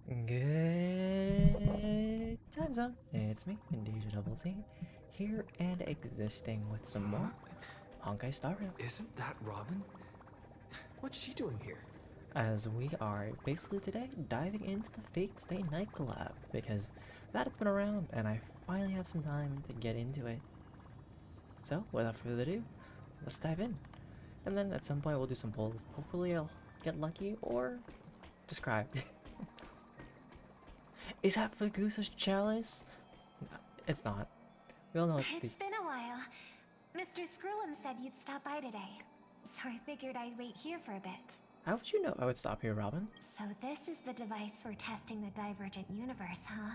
Good time zone. It's me, DjDoubleT, here and existing with some Huh? more Honkai Star Rail. Isn't that Robin? What's she doing here? As we are basically today diving into the Fate Stay Night Collab because that has been around and I finally have some time to get into it. So, without further ado, let's dive in. And then at some point we'll do some polls. Hopefully I'll get lucky or describe. Is that Fagusa's chalice? It's not. We all know it's the... It's been a while. Mr. SoOoOoO said you'd stop by today, so I figured I'd wait here for a bit. How would you know I would stop here, Robin? So this is the device for testing the divergent universe, huh?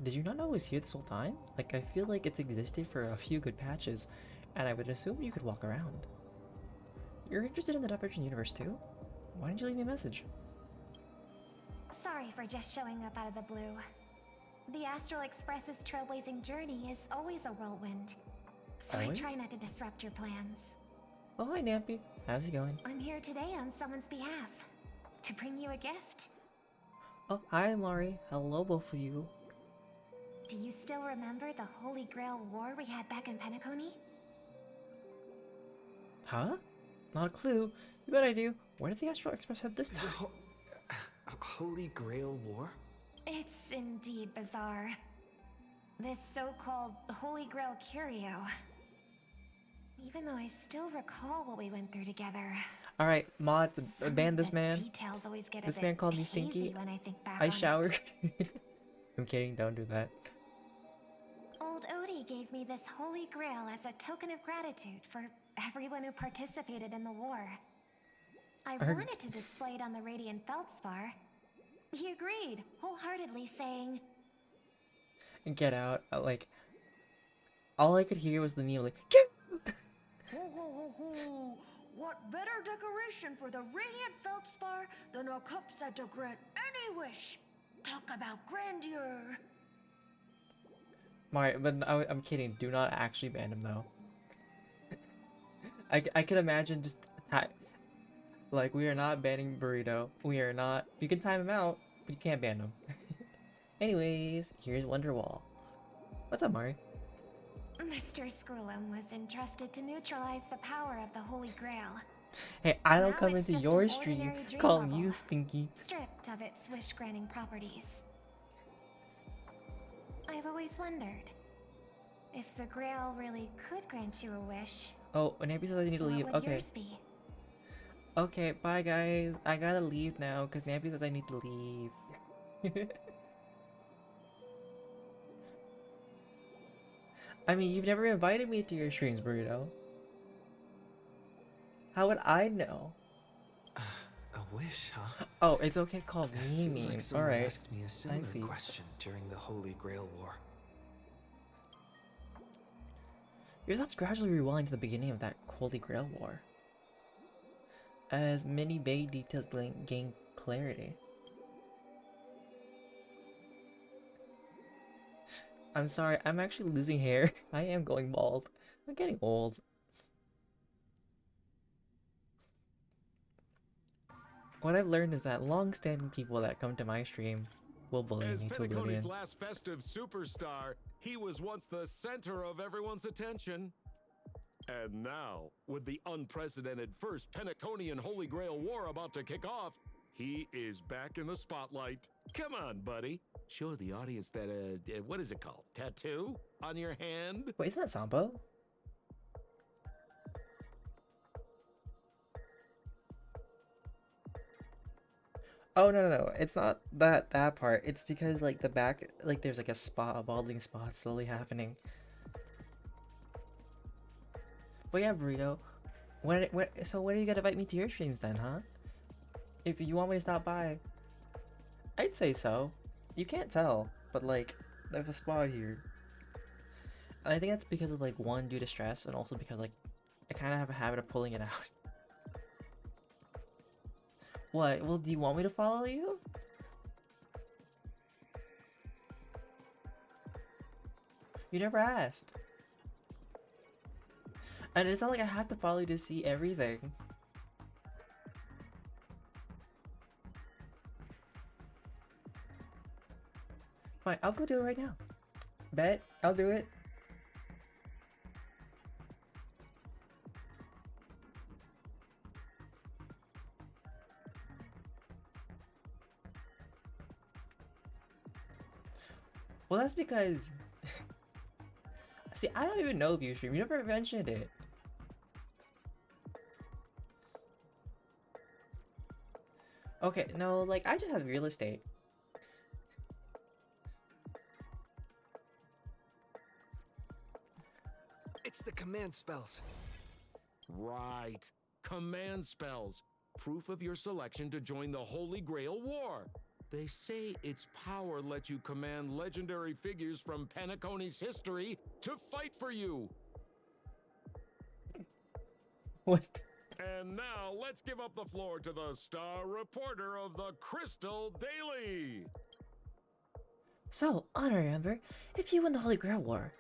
Did you not know it was here this whole time? Like, I feel like it's existed for a few good patches, and I would assume you could walk around. You're interested in the divergent universe too? Why didn't you leave me a message? Sorry for just showing up out of the blue. The Astral Express's trailblazing journey is always a whirlwind, so Always? I try not to disrupt your plans. Oh, hi, Nampy. How's it going? I'm here today on someone's behalf, to bring you a gift. Oh, hi, Mari. Hello, both of you. Do you still remember the Holy Grail War we had back in Penacony? Huh? Not a clue. You bet I do. Where did the Astral Express head this The time? Holy Grail War? It's indeed bizarre. This so-called Holy Grail curio. Even though I still recall what we went through together. Alright, mod, Some ban of this the man. Details always get a This bit man called me hazy stinky. when I think back I on showered. it. I'm kidding, don't do that. Old Odie gave me this Holy Grail as a token of gratitude for everyone who participated in the war. I Arg. wanted to display it on the Radiant Feldspar. He agreed, wholeheartedly saying, Get out. Like, all I could hear was the needle, like, get. Ho ho ho ho! What better decoration for the Radiant Feldspar than a cup set to grant any wish? Talk about grandeur! Mari, but I'm kidding. Do not actually ban him, though. I could imagine just like, we are not banning Burrito. We are not. You can time him out, but you can't ban him. Anyways, here's Wonderwall. What's up, Mari? Mr. SoOoOoO was entrusted to neutralize the power of the Holy Grail, Hey, I don't Now come it's into just your an stream ordinary dream calling bubble. you stinky. stripped of its wish-granting properties. I've always wondered, if the Grail really could grant you a wish, Oh, Nappy says I need to leave. what would Okay. yours be? Okay, bye guys. I gotta leave now because Nappy says I need to leave. I mean, you've never invited me to your streams, Burrito. How would I know? A wish, huh? Oh, it's okay to call It me feels mean. like someone Alright. asked me a see. similar question during the Holy Grail War. Your thoughts gradually rewind to the beginning of that Holy Grail War, as many vague details gain clarity. I'm sorry, I'm actually losing hair. I am going bald. I'm getting old. What I've learned is that long-standing people that come to my stream will bully As me to Penacony's oblivion. last festive superstar, he was once the center of everyone's attention. And now, with the unprecedented first Penaconian Holy Grail War about to kick off, he is back in the spotlight. Come on, buddy. Show the audience that, what is it called? Tattoo? On your hand? Wait, isn't that Sampo? Oh no, it's not that part. It's because like the back, like there's like a balding spot slowly happening. But yeah, Burrito, so when are you gonna invite me to your streams then, huh? If you want me to stop by, I'd say so. You can't tell, but like, there's a spot here. And I think that's because of like, one, due to stress, and also because like, I kind of have a habit of pulling it out. What? Well, do you want me to follow you? You never asked. And it's not like I have to follow you to see everything. Fine, I'll go do it right now. Bet, I'll do it. Well, that's because... See, I don't even know if you stream. You never mentioned it. Okay, no, like, I just have real estate. It's the command spells. Right. Command spells. Proof of your selection to join the Holy Grail War. They say its power lets you command legendary figures from Penacony's history to fight for you. What? And now let's give up the floor to the star reporter of the Crystal Daily. So, Honor Amber, if you win the Holy Grail War,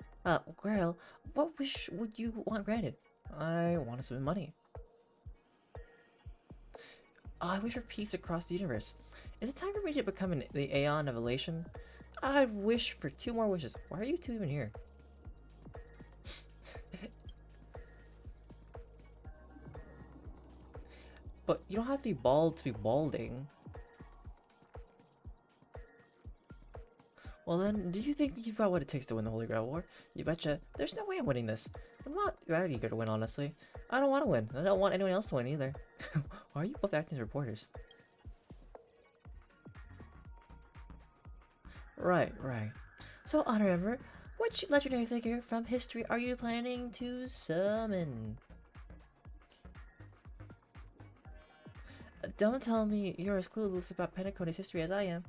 Grail, what wish would you want granted? I want some money. I wish for peace across the universe. Is it time for me to become the Aeon of Elation? I wish for 2 more wishes. Why are you 2 even here? But you don't have to be bald to be balding. Well then, do you think you've got what it takes to win the Holy Grail War? You betcha. There's no way I'm winning this. I'm not that eager to win, honestly. I don't want to win. I don't want anyone else to win either. Why are you both acting as reporters? Right. So, Honor Emperor, which legendary figure from history are you planning to summon? Don't tell me you're as clueless about Penacony's history as I am.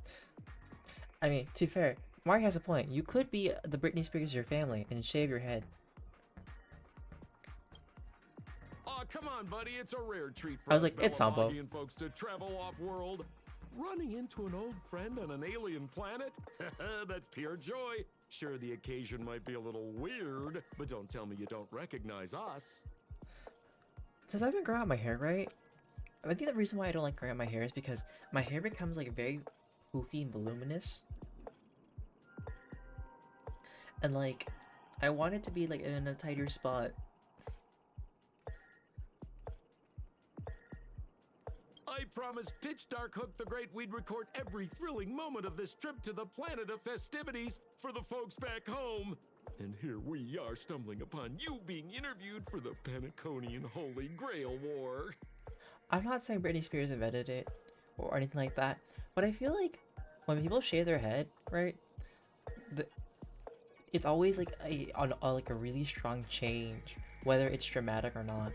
I mean, to be fair, Mark has a point. You could be the Britney Spears of your family and shave your head. Oh, come on, buddy. It's a rare treat for I was us like, it's Sambo. Bellamagian folks to travel off-world. Running into an old friend on an alien planet? That's pure joy. Sure, the occasion might be a little weird, but don't tell me you don't recognize us. Since I've been growing out my hair, right? I think the reason why I don't like growing out my hair is because my hair becomes like very poofy and voluminous. And like, I want it to be like in a tighter spot. I promised Pitch Dark Hook the Great we'd record every thrilling moment of this trip to the planet of festivities for the folks back home. And here we are stumbling upon you being interviewed for the Penaconian Holy Grail War. I'm not saying Britney Spears invented it or anything like that, but I feel like when people shave their head, right, it's always like like a really strong change, whether it's dramatic or not.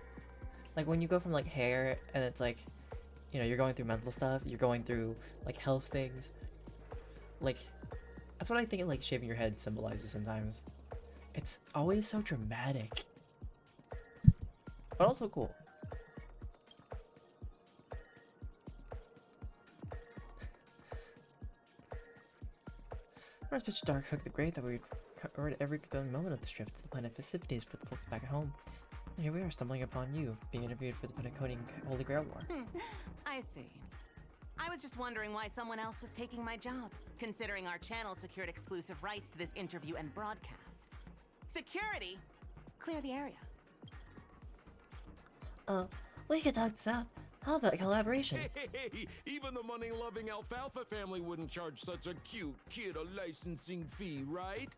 Like when you go from like hair and it's like, you know, you're going through mental stuff, you're going through like health things, like that's what I think like shaving your head symbolizes sometimes. It's always so dramatic, but also cool. First pitch Dark Hook the Great that we covered every moment of this trip to the planet festivities for the folks back at home. And here we are stumbling upon you, being interviewed for the Penaconian Holy Grail War. I see. I was just wondering why someone else was taking my job, considering our channel secured exclusive rights to this interview and broadcast. Security? Clear the area. We could talk this out. How about collaboration? Hey, even the money-loving alfalfa family wouldn't charge such a cute kid a licensing fee, right?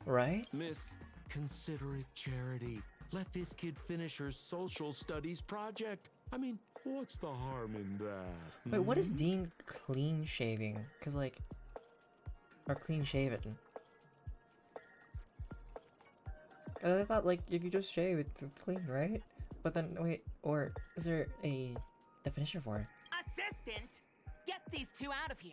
Right? Miss, consider it charity. Let this kid finish her social studies project. I mean, what's the harm in that? Wait, what is Dean clean shaving? Cause like, or clean shaven? I thought like if you just shave it's clean, right? But then wait, or is there a definition for it? Assistant! Get these two out of here!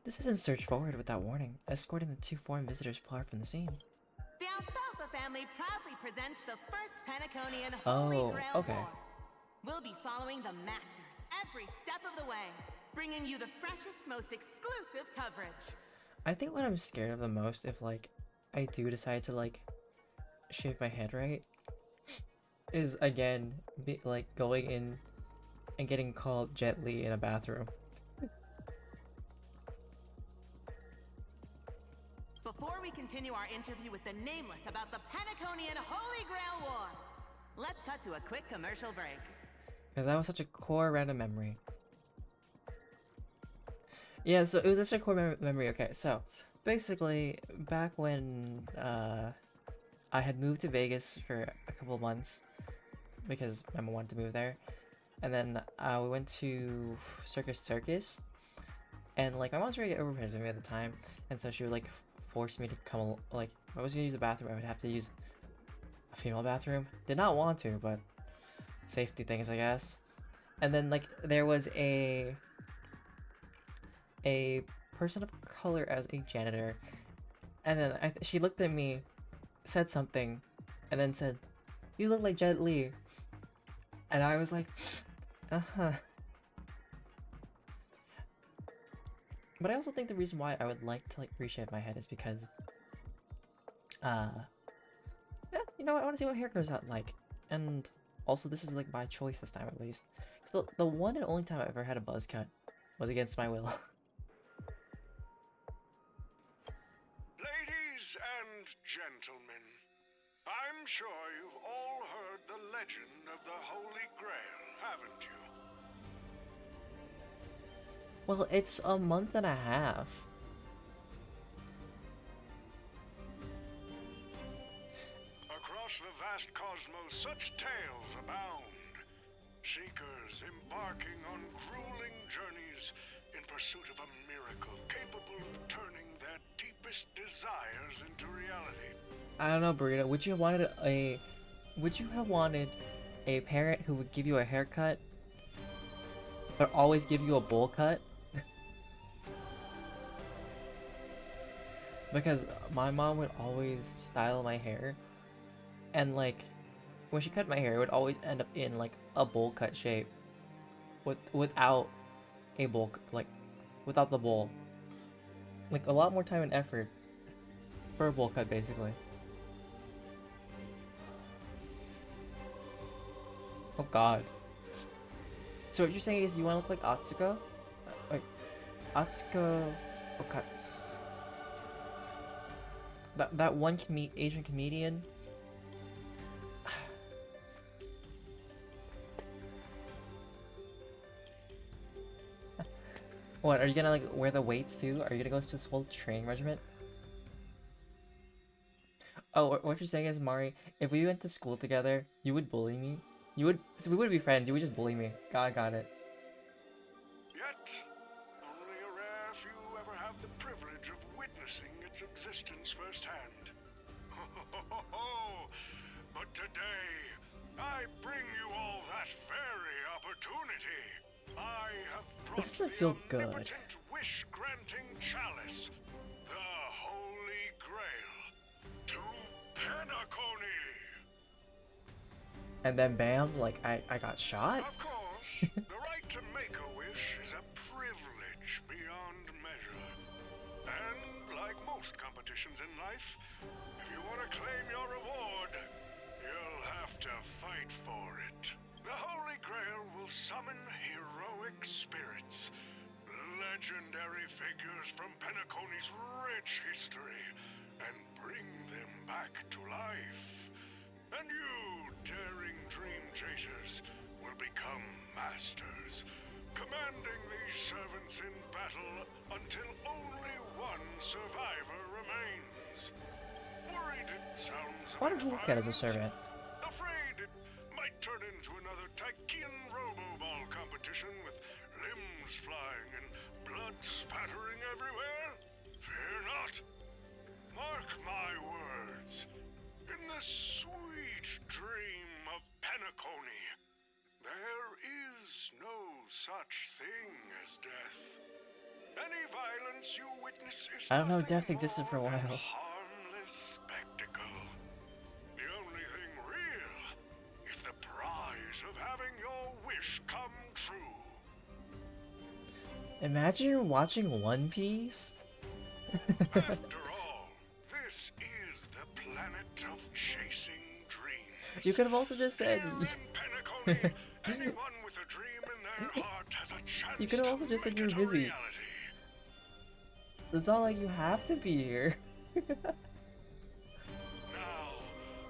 This isn't search forward without warning, escorting the 2 foreign visitors far from the scene. The Alfalfa family proudly presents the first Penaconian Holy Grail okay. War. We'll be following the masters every step of the way, bringing you the freshest, most exclusive coverage. I think what I'm scared of the most, if like I do decide to like shave my head right, is again like going in and getting called gently in a bathroom. Before we continue our interview with the Nameless about the Penaconian Holy Grail War, let's cut to a quick commercial break. Because that was such a core random memory. Yeah, so it was such a core memory. Okay, so basically, back when I had moved to Vegas for a couple of months because my mom wanted to move there, and then we went to Circus, and like my mom's very overprotective of me at the time, and so she would like force me to come. Like if I was gonna use the bathroom, I would have to use a female bathroom. Did not want to, but safety things, I guess. And then like there was a person of color as a janitor, and then she looked at me, said something, and then said, "You look like Jet Li," and I was like, uh-huh. But I also think the reason why I would like to like reshave my head is because yeah, you know what, I want to see what hair grows out like. And also this is like by choice this time, at least. So the one and only time I ever had a buzz cut was against my will. Ladies and gentlemen, I'm sure you've all heard the legend of the Holy Grail, haven't you? Well, it's a month and a half. Across the vast cosmos, such tales abound. Seekers embarking on grueling journeys in pursuit of a miracle capable of turning their deepest desires into reality. I don't know, Burrito. Would you have wanted a parent who would give you a haircut, but always give you a bowl cut? Because my mom would always style my hair, and like when she cut my hair, it would always end up in like a bowl cut shape, without a bowl, like without the bowl. Like a lot more time and effort for a bowl cut, basically. Oh god. So what you're saying is you want to look like Atsuko? Like Atsuko Okatsu. That one Asian comedian. What, are you gonna like wear the weights too? Are you gonna go to this whole training regiment? Oh, what you're saying is, Mari, if we went to school together, you would bully me? You would, so we wouldn't be friends, you would just bully me. Got it. Yet, only a rare few ever have the privilege of witnessing its existence firsthand. But today, I bring you all that very opportunity. I have brought This doesn't feel the good. omnipotent wish-granting chalice, the Holy Grail, to Penacony. And then bam, like I got shot? Of course, the right to make a wish is a privilege beyond measure. And like most competitions in life, if you want to claim your reward, you'll have to fight for it. The Holy Grail will summon heroic spirits, legendary figures from Penacony's rich history, and bring them back to life. And you, daring dream chasers, will become masters, commanding these servants in battle until only one survivor remains. Worried it sounds a Why bit did you look at as a violent? servant? Afraid it might turn into another Tykean Robo-Ball competition with limbs flying and blood spattering everywhere? Fear not. Mark my words. In the sweet dream of Penacony, there is no such thing as death. Any violence you witness is I don't know, nothing death existed for a more than while. harmless spectacle. The only thing real is the prize of having your wish come true. Imagine you're watching One Piece. After all, this is the planet of chasing dreams. You could have also just said. Here in Penacony, anyone with a dream in their heart has a chance You could have also to just said make you were it a busy. reality. It's not like you have to be here. Now,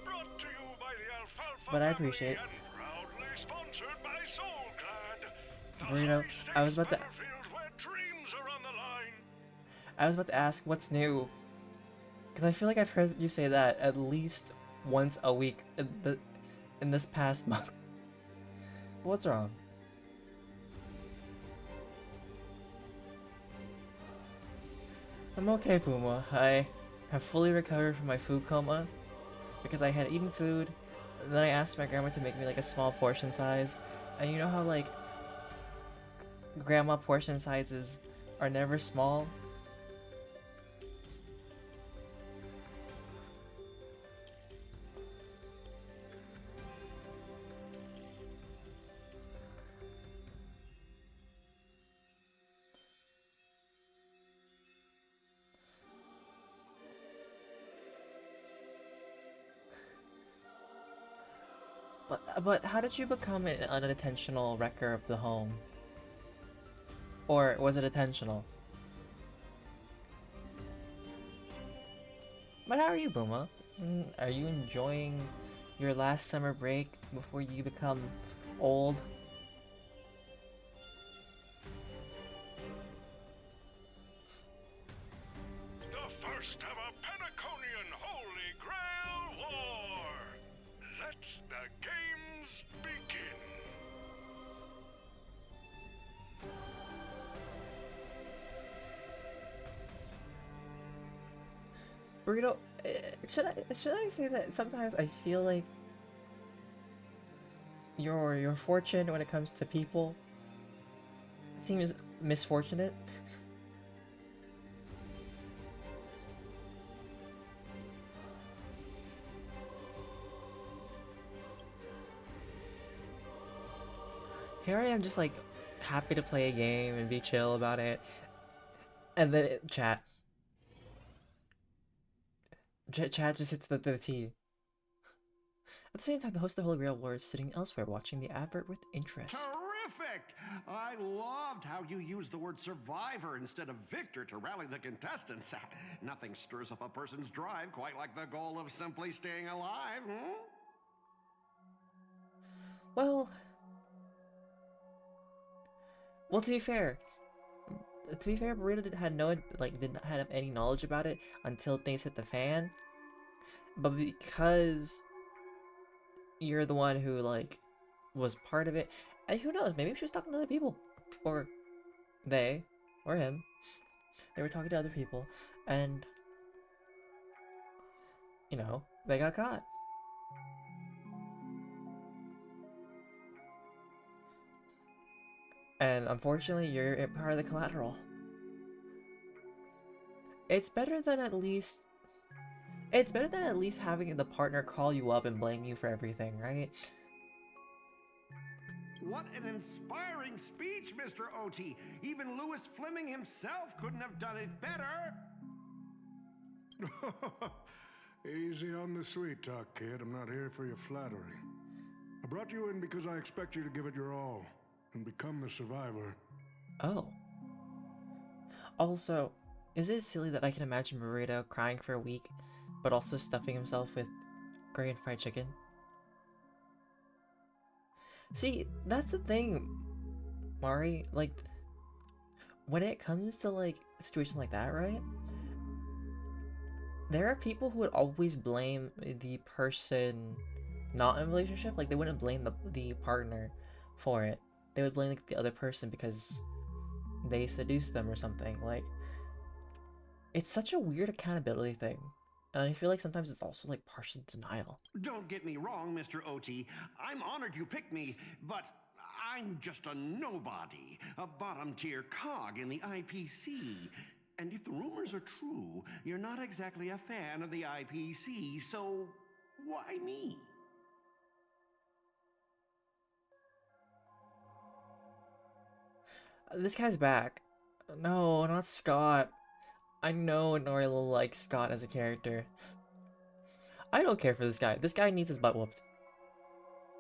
brought to you by the Alfalfa But I family appreciate. and proudly sponsored by SoulClad, the Burrito, high I was stakes about to battlefield where dreams are on the line. ask what's new. Because I feel like I've heard you say that at least once a week in this past month. What's wrong? I'm okay, Puma. I have fully recovered from my food coma because I had eaten food, and then I asked my grandma to make me like a small portion size. And you know how like grandma portion sizes are never small? But how did you become an unintentional wrecker of the home? Or was it intentional? But how are you, Buma? Are you enjoying your last summer break before you become old? The first ever Penaconian Holy Grail War. Let the games begin. Burrito, should I say that sometimes I feel like your fortune when it comes to people seems misfortunate? Here I am just like happy to play a game and be chill about it. And then chat just hits the T. At the same time, the host of the Holy Grail War is sitting elsewhere watching the advert with interest. Terrific! I loved how you used the word survivor instead of victor to rally the contestants. Nothing stirs up a person's drive quite like the goal of simply staying alive, hmm? Well, to be fair, Burrito did not have any knowledge about it until things hit the fan. But because you're the one who like was part of it, and who knows, maybe she was talking to other people, or they, or him. They were talking to other people, and you know, they got caught. And unfortunately, you're part of the collateral. It's better than at least having the partner call you up and blame you for everything, right? What an inspiring speech, Mr. OT. Even Louis Fleming himself couldn't have done it better. Easy on the sweet talk, kid. I'm not here for your flattery. I brought you in because I expect you to give it your all and become the survivor. Oh. Also, is it silly that I can imagine Burrito crying for a week, but also stuffing himself with Korean fried chicken? See, that's the thing, Mari. Like, when it comes to like situations like that, right? There are people who would always blame the person not in a relationship. Like, they wouldn't blame the partner for it. They would blame like the other person because they seduced them or something. Like, it's such a weird accountability thing. And I feel like sometimes it's also like partial denial. Don't get me wrong, Mr. OT. I'm honored you picked me, but I'm just a nobody, a bottom-tier cog in the IPC. And if the rumors are true, you're not exactly a fan of the IPC, so why me? This guy's back. No, not Scott. I know Nori likes Scott as a character. I don't care for this guy. This guy needs his butt whooped.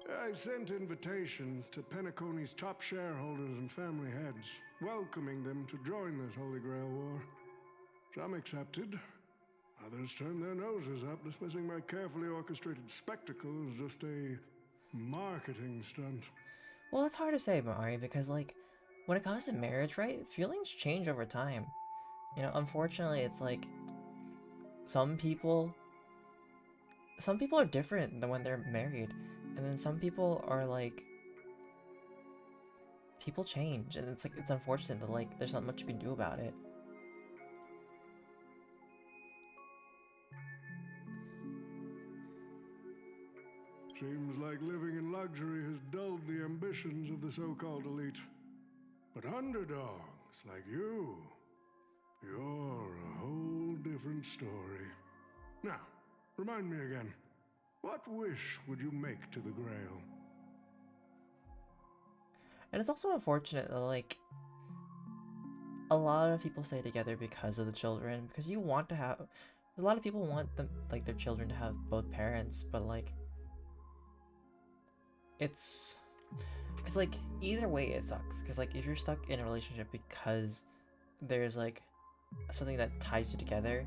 I sent invitations to Penacony's top shareholders and family heads, welcoming them to join this Holy Grail War. Some accepted, Others turn their noses up, dismissing my carefully orchestrated spectacle as just a marketing stunt. Well, it's hard to say, Mari, because like when it comes to marriage, right? Feelings change over time. You know, unfortunately, it's like some people are different than when they're married, and then some people are like people change, and it's like it's unfortunate that like there's not much you can do about it. Seems like living in luxury has dulled the ambitions of the so-called elite. But underdogs like you, you're a whole different story. Now, remind me again, what wish would you make to the Grail? And it's also unfortunate that like a lot of people stay together because of the children, because you want to have a lot of people want them like their children to have both parents, but like it's because like either way it sucks, because like if you're stuck in a relationship because there's like something that ties you together,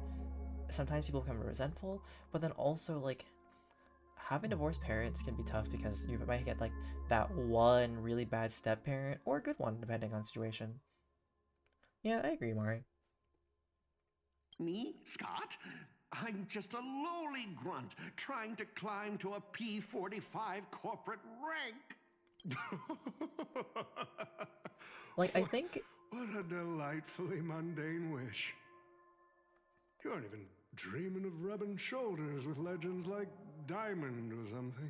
sometimes people become resentful, but then also like having divorced parents can be tough because you might get like that one really bad step parent or a good one depending on the situation. Yeah, I agree, Mari. Me, Scott? I'm just a lowly grunt trying to climb to a P45 corporate rank. Like I think What a delightfully mundane wish. You aren't even dreaming of rubbing shoulders with legends like Diamond or something.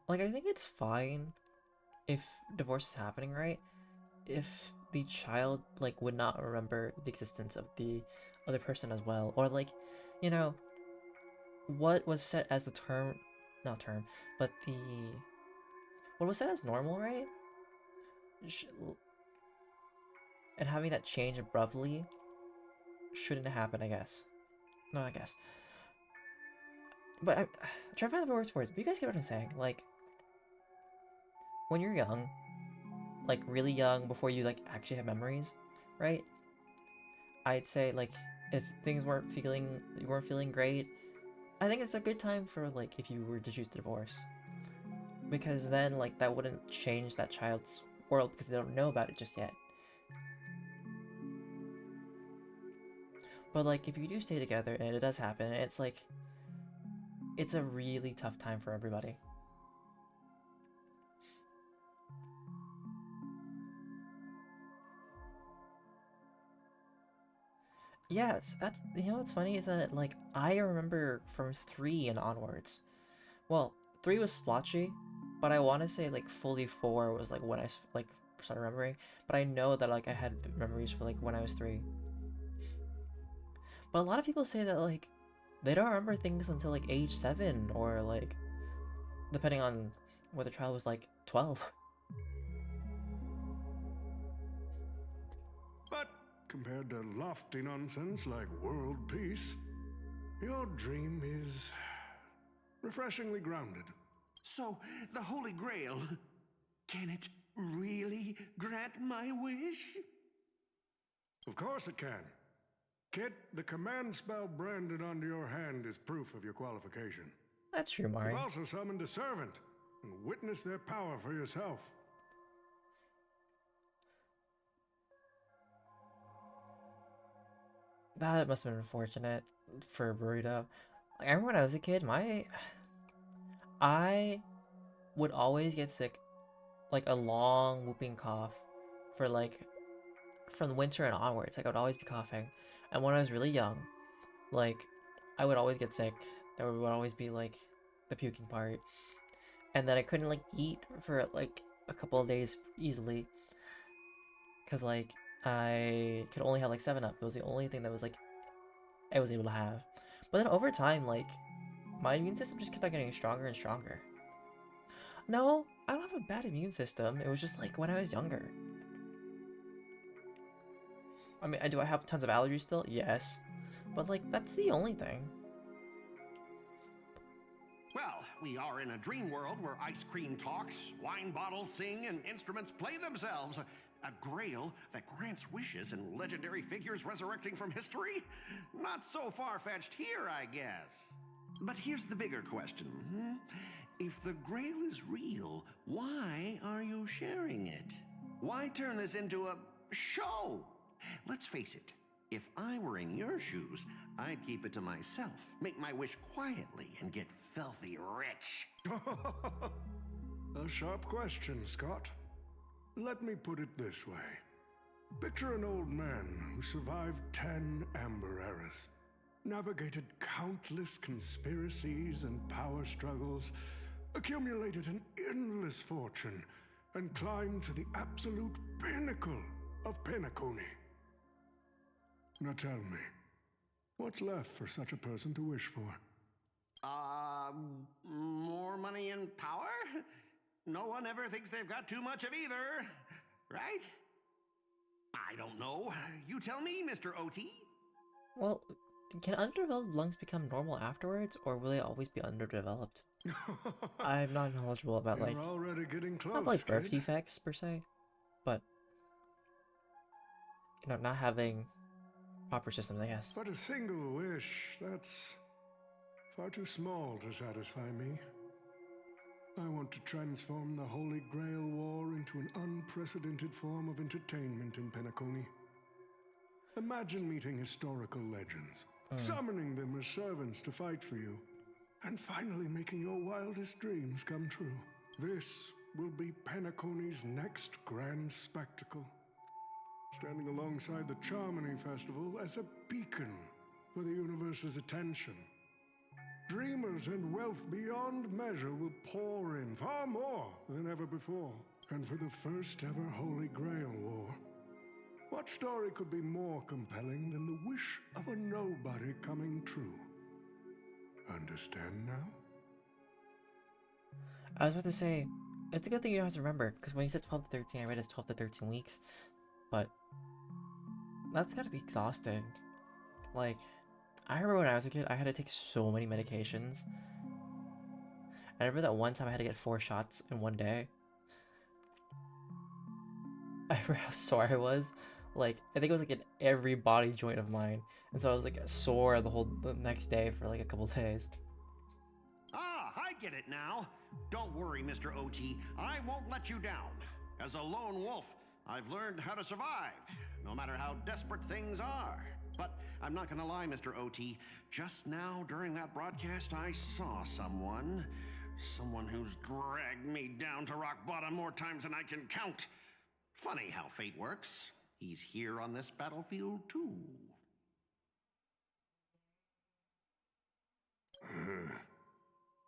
like I think it's fine if divorce is happening, right? If the child like would not remember the existence of the other person as well, or like, you know, what was set as the term, not term, but the what was set as normal, right? Sh- and having that change abruptly shouldn't happen, I guess. No, I guess. But I'm trying to find the words for it. But you guys get what I'm saying? Like, when you're young, like really young, before you like actually have memories, right? I'd say like if things you weren't feeling great, I think it's a good time for like if you were to choose to divorce, because then like that wouldn't change that child's world because they don't know about it just yet. But like if you do stay together and it does happen, it's like it's a really tough time for everybody. Yeah, that's you know what's funny is that like I remember from 3 and onwards. Well, 3 was splotchy, but I want to say like fully 4 was like when I like started remembering. But I know that like I had memories for like when I was 3. But a lot of people say that like they don't remember things until like age 7 or like depending on whether the child was like 12. But compared to lofty nonsense like world peace, your dream is refreshingly grounded. So, the Holy Grail, can it really grant my wish? Of course it can. Kid, the command spell branded onto your hand is proof of your qualification. That's true, Mari. You've also summoned a servant and witnessed their power for yourself. That must have been unfortunate for Burrito. Like, I remember when I was a kid, I would always get sick, like a long whooping cough for like from winter and onwards. Like I would always be coughing. And when I was really young, like I would always get sick. There would always be like the puking part. And then I couldn't like eat for like a couple of days easily. Cause like I could only have like 7-Up. It was the only thing that was like I was able to have. But then over time, like my immune system just kept on getting stronger and stronger. No, I don't have a bad immune system. It was just like when I was younger. I mean, do I have tons of allergies still? Yes. But like, that's the only thing. Well, we are in a dream world where ice cream talks, wine bottles sing, and instruments play themselves. A grail that grants wishes and legendary figures resurrecting from history? Not so far-fetched here, I guess. But here's the bigger question. If the grail is real, why are you sharing it? Why turn this into a show? Let's face it, if I were in your shoes, I'd keep it to myself, make my wish quietly, and get filthy rich. A sharp question, Scott. Let me put it this way. Picture an old man who survived 10 Amber Eras, navigated countless conspiracies and power struggles, accumulated an endless fortune, and climbed to the absolute pinnacle of Penacony. Now tell me, what's left for such a person to wish for? More money and power? No one ever thinks they've got too much of either, right? I don't know. You tell me, Mr. OT. Well, can underdeveloped lungs become normal afterwards, or will they always be underdeveloped? I'm not knowledgeable about You're like already getting close, not like birth kid. defects per se, but not having proper systems, I guess. But a single wish, that's far too small to satisfy me. I want to transform the Holy Grail War into an unprecedented form of entertainment in Penacony. Imagine meeting historical legends, summoning them as servants to fight for you, and finally making your wildest dreams come true. This will be Penacony's next grand spectacle, standing alongside the Charmony Festival as a beacon for the universe's attention. Dreamers and wealth beyond measure will pour in, far more than ever before. And for the first ever Holy Grail War, what story could be more compelling than the wish of a nobody coming true? Understand now? I was about to say, it's a good thing you don't have to remember, because when you said 12 to 13, I read it's 12 to 13 weeks, but that's gotta be exhausting. Like, I remember when I was a kid, I had to take so many medications. I remember that one time I had to get 4 shots in one day. I remember how sore I was. Like, I think it was like in every body joint of mine. And so I was like sore the next day for like a couple days. Ah, I get it now. Don't worry, Mr. OT. I won't let you down. As a lone wolf, I've learned how to survive, no matter how desperate things are. But I'm not gonna lie, Mr. OT. Just now, during that broadcast, I saw someone who's dragged me down to rock bottom more times than I can count. Funny how fate works. He's here on this battlefield, too.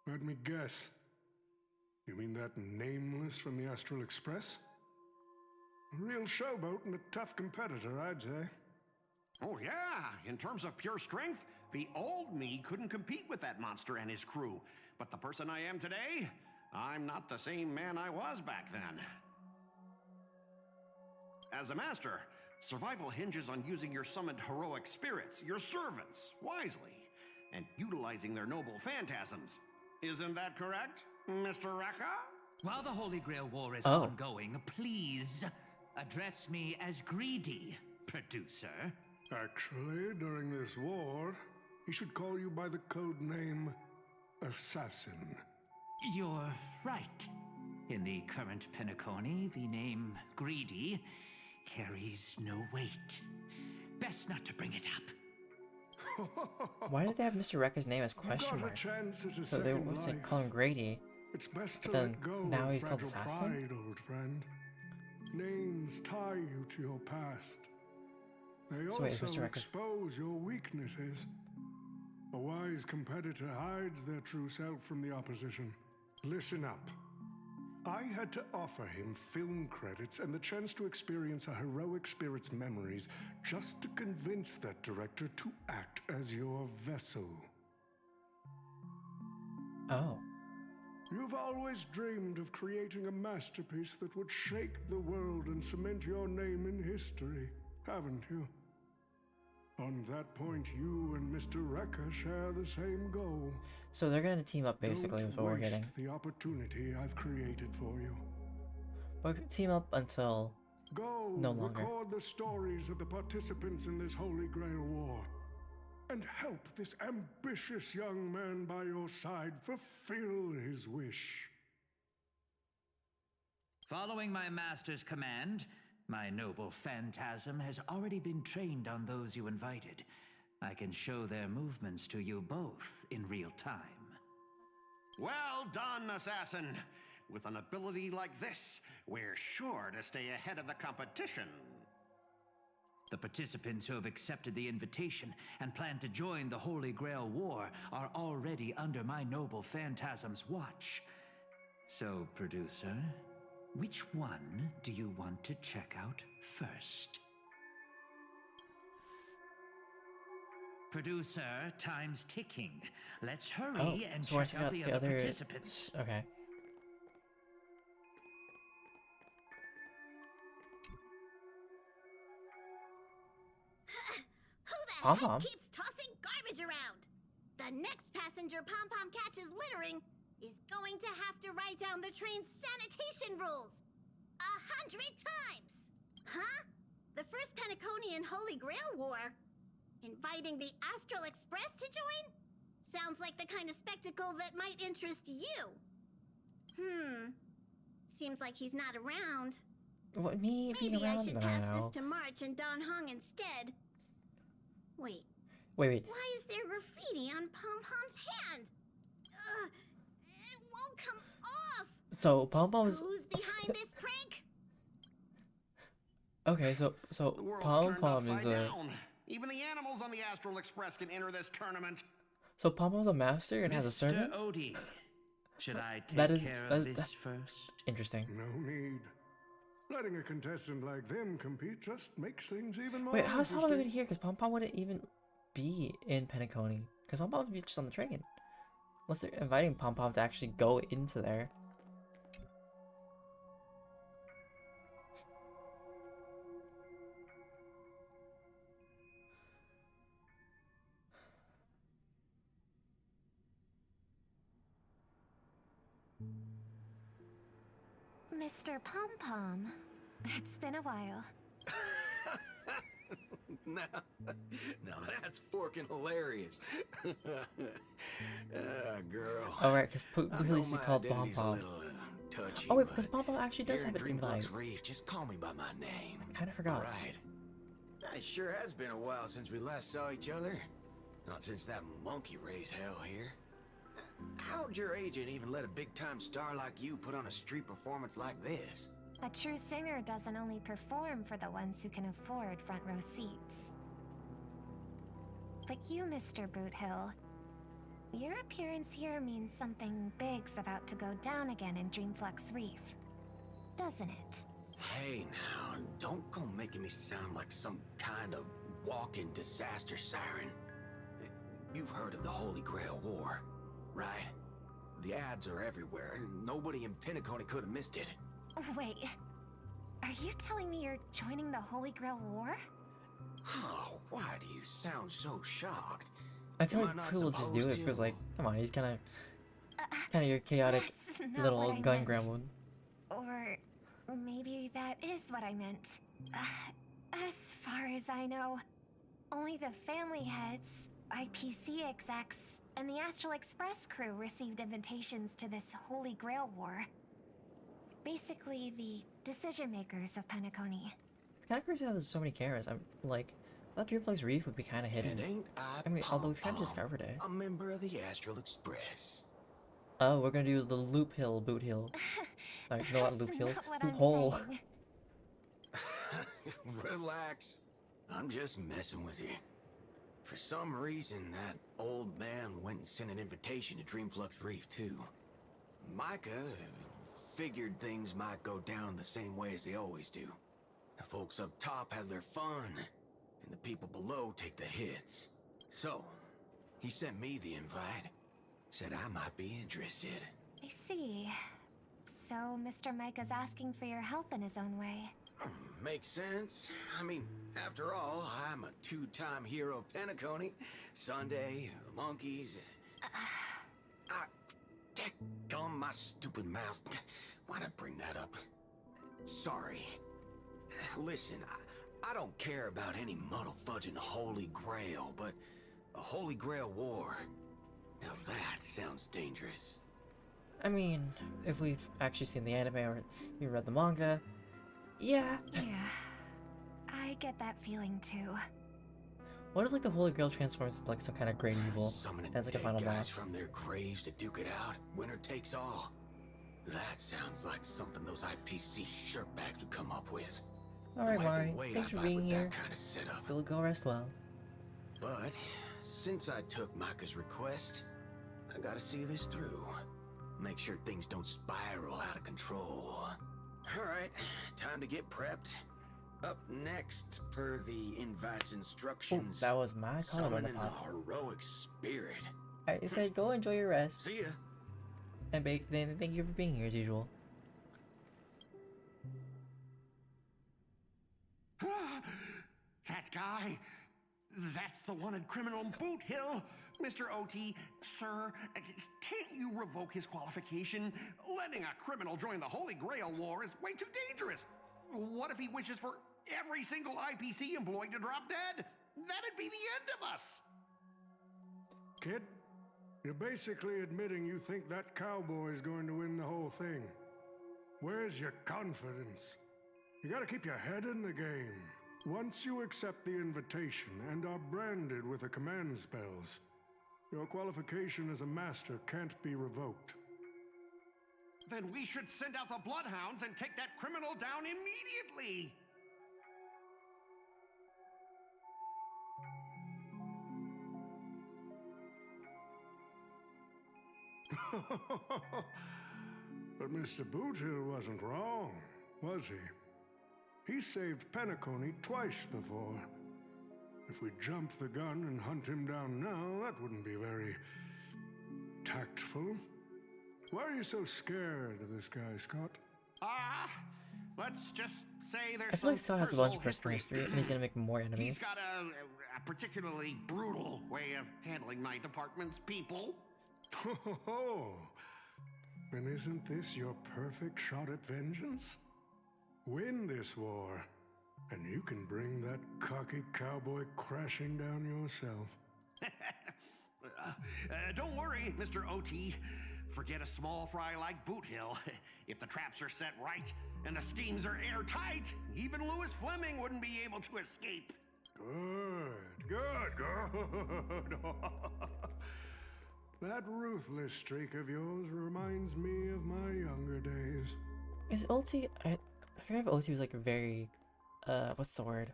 Let me guess. You mean that Nameless from the Astral Express? A real showboat and a tough competitor, I'd say. Oh, yeah. In terms of pure strength, the old me couldn't compete with that monster and his crew. But the person I am today, I'm not the same man I was back then. As a master, survival hinges on using your summoned heroic spirits, your servants, wisely, and utilizing their noble phantasms. Isn't that correct, Mr. Rekka? While the Holy Grail War is Oh. ongoing, please address me as Greedy, producer. Actually, during this war, he should call you by the code name Assassin. You're right. In the current Penacony, the name Greedy carries no weight. Best not to bring it up. Why did they have Mr. Rekka's name as question You got a mark? chance at a So they second what's life. they call him Grady? It's best to But then let go now of he's called fragile Assassin? pride, old friend. Names tie you to your past. They So wait, is also Mr. Rekka's- expose your weaknesses. A wise competitor hides their true self from the opposition. Listen up. I had to offer him film credits and the chance to experience a heroic spirit's memories just to convince that director to act as your vessel. Oh. You've always dreamed of creating a masterpiece that would shake the world and cement your name in history, haven't you? On that point, you and Mr. Rekka share the same goal. So they're gonna team up basically Don't is what we're waste getting. the opportunity I've created for you. We're gonna team up until Go No longer. record the stories of the participants in this Holy Grail War, and help this ambitious young man by your side fulfill his wish. Following my master's command, my noble phantasm has already been trained on those you invited. I can show their movements to you both in real time. Well done, assassin. With an ability like this, we're sure to stay ahead of the competition. The participants who have accepted the invitation and plan to join the Holy Grail War are already under my noble phantasm's watch. So, producer, which one do you want to check out first? Producer, time's ticking. Let's hurry and so we're check out the other participants. Okay. Who the Pom-Pom? heck keeps tossing garbage around? The next passenger Pom-Pom catches littering is going to have to write down the train's sanitation rules 100 times. Huh? The first Penaconian Holy Grail War? Inviting the Astral Express to join? Sounds like the kind of spectacle that might interest you. Seems like he's not around. What, me being Maybe I around? should No, pass no. this to March and Don Hong instead. Wait, Wait. why is there graffiti on Pom-Pom's hand? Ugh, it won't come off. So Pom-Pom's... Who's behind this prank? Okay, so The world's turned Pom-Pom is upside a... down. Even the animals on the Astral Express can enter this tournament. So Pom-Pom's a master and has a servant? Mr. Odie, should I take That is- care that of is- this first? Interesting. No need. Letting a contestant like them compete just makes things even more Wait, how's Pom-Pom even interesting. here? Because Pom-Pom wouldn't even be in Penacony. Because Pom-Pom would be just on the train. Unless they're inviting Pom-Pom to actually go into there. Mr. Pom-Pom, it's been a while. Now that's forking hilarious. Girl. Oh, right, because I Boot know used to be my called identity's a Pom-Pom. little, touchy, Oh, wait, because but Pom-Pom actually does here have in an invite. Dreamflux Reef, just call me by my name. Kind of forgot. Alright. It sure has been a while since we last saw each other. Not since that monkey raised hell here. How'd your agent even let a big-time star like you put on a street performance like this? A true singer doesn't only perform for the ones who can afford front row seats. But you, Mr. Boothill, your appearance here means something big's about to go down again in Dreamflux Reef, doesn't it? Hey now, don't go making me sound like some kind of walking disaster siren. You've heard of the Holy Grail War, right? The ads are everywhere, and nobody in Penacony could have missed it. Wait, are you telling me you're joining the Holy Grail War? Oh, why do you sound so shocked? I feel Am like not Pooh will just do it supposed because, to? like, come on, he's kind of your chaotic That's not little what I gun meant. gremlin. Or maybe that is what I meant. As far as I know, only the family heads, IPC execs, and the Astral Express crew received invitations to this Holy Grail War. Basically, the decision makers of Penacony. It's kind of crazy how there's so many cameras. I'm like, I thought Dreamflux Reef would be kind of hidden. And ain't I mean, although we've kind of Pom-Pom, discovered it. a member of the Astral Express. Oh, we're gonna do the Loop Hill, Boot Hill. Like, no, not Loop That's Hill. not what Loop I'm Hole. saying. Relax. I'm just messing with you. For some reason, that old man went and sent an invitation to Dreamflux Reef, too. Micah figured things might go down the same way as they always do. The folks up top have their fun, and the people below take the hits. So, he sent me the invite. Said I might be interested. I see. So, Mr. Micah's asking for your help in his own way. Makes sense. I mean, after all, I'm a two-time hero of Penacony. Sunday, the monkeys. Dadgum my stupid mouth. Why'd I bring that up? Sorry. Listen, I don't care about any muddle-fudging Holy Grail, but a Holy Grail War, now that sounds dangerous. I mean, if we've actually seen the anime or you read the manga, yeah. Yeah, I get that feeling too. What if like the Holy Grail transforms into like some kind of great evil Summoning and it's like a dead final guys boss? from their graves to duke it out. Winner takes all. That sounds like something those IPC shirtbags would come up with. Alright, Might be Mari, way thanks I for vibe being with here. that kind of setup. You'll go rest well. But since I took Micah's request, I gotta see this through. Make sure things don't spiral out of control. Alright, time to get prepped. Up next, per the invite's Oh, instructions, that was my collarbone summoning the pop. heroic spirit. I said go enjoy your rest. See ya. And thank you for being here as usual. That guy? That's the wanted criminal Boot Hill. Mr. OT, sir, can't you revoke his qualification? Letting a criminal join the Holy Grail War is way too dangerous. What if he wishes for every single IPC employee to drop dead? That'd be the end of us. Kid, you're basically admitting you think that cowboy is going to win the whole thing. Where's your confidence? You gotta keep your head in the game. Once you accept the invitation and are branded with the command spells, your qualification as a master can't be revoked. Then we should send out the bloodhounds and take that criminal down immediately. But Mr. Boothill wasn't wrong, was he? He saved Penacony twice before. If we jump the gun and hunt him down now, that wouldn't be very tactful. Why are you so scared of this guy, Scott? Let's just say there's I feel like some Scott has a bunch of personal personal history and he's gonna make more He's enemies. got a particularly brutal way of handling my department's people. Oh, then isn't this your perfect shot at vengeance? Win this war, and you can bring that cocky cowboy crashing down yourself. Don't worry, Mr. OT. Forget a small fry like Boot Hill. If the traps are set right and the schemes are airtight, even Louis Fleming wouldn't be able to escape. Good. That ruthless streak of yours reminds me of my younger days. Is Ulti? I forget if Ulti was like very, what's the word?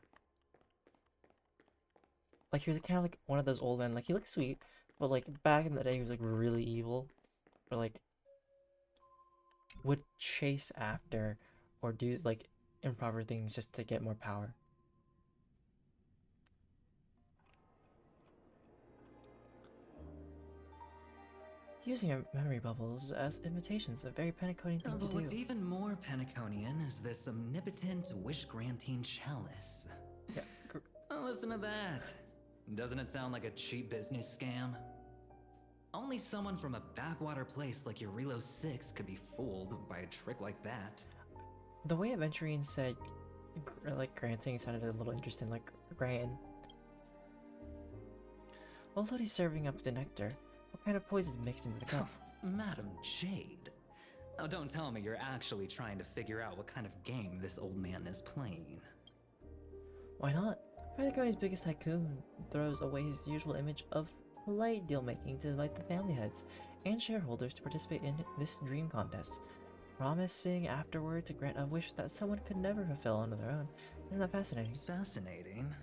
Like he was kind of like one of those old men. Like he looked sweet, but like back in the day he was like really evil, or like would chase after or do like improper things just to get more power. Using your memory bubbles as invitations, a very Penaconian thing to But do. what's even more Penaconian is this omnipotent, wish-granting chalice. Yeah, Oh, listen to that. Doesn't it sound like a cheap business scam? Only someone from a backwater place like Eurilo 6 could be fooled by a trick like that. the way Aventurine said, like, granting sounded a little interesting, like, Gran. Although he's serving up the nectar, what kind of poison's mixed into the cup? Madam Jade. Oh, don't tell me you're actually trying to figure out what kind of game this old man is playing. Why not? Pentaconi's biggest tycoon throws away his usual image of polite deal-making to invite the family heads and shareholders to participate in this dream contest, promising afterward to grant a wish that someone could never fulfill on their own. Isn't that fascinating? Fascinating.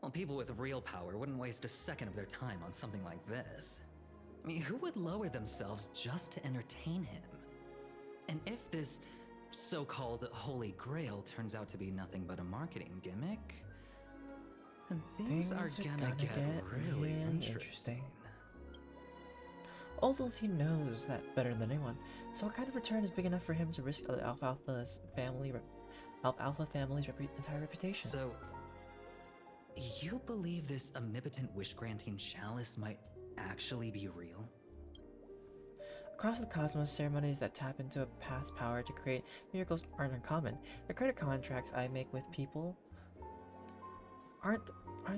Well, people with real power wouldn't waste a second of their time on something like this. I mean, who would lower themselves just to entertain him? And if this so-called Holy Grail turns out to be nothing but a marketing gimmick, then things are gonna get really interesting. Although he knows that better than anyone, so what kind of return is big enough for him to risk the Alfalfa family's entire reputation? So, you believe this omnipotent wish-granting chalice might actually be real? Across the cosmos, ceremonies that tap into a past power to create miracles aren't uncommon. The credit contracts I make with people aren't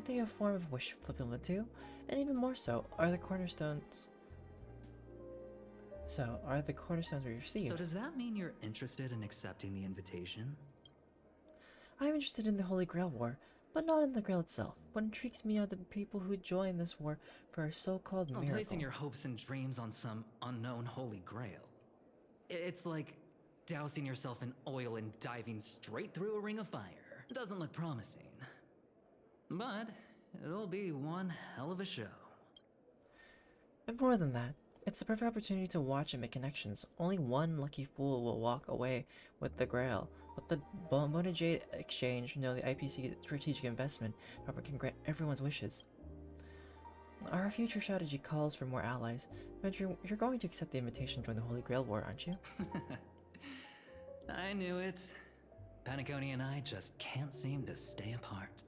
they a form of wish fulfillment too? And even more so, are the cornerstones we receive. So does that mean you're interested in accepting the invitation? I'm interested in the Holy Grail War, but not in the Grail itself. What intrigues me are the people who join this war for a so-called miracle. Placing your hopes and dreams on some unknown Holy Grail. It's like dousing yourself in oil and diving straight through a ring of fire. Doesn't look promising. But it'll be one hell of a show. And more than that, it's the perfect opportunity to watch and make connections. Only one lucky fool will walk away with the Grail. With the Bona Jade exchange, the IPC strategic investment proper can grant everyone's wishes. Our future strategy calls for more allies. Venture, you're going to accept the invitation to join the Holy Grail War, aren't you? I knew it. Penacony and I just can't seem to stay apart.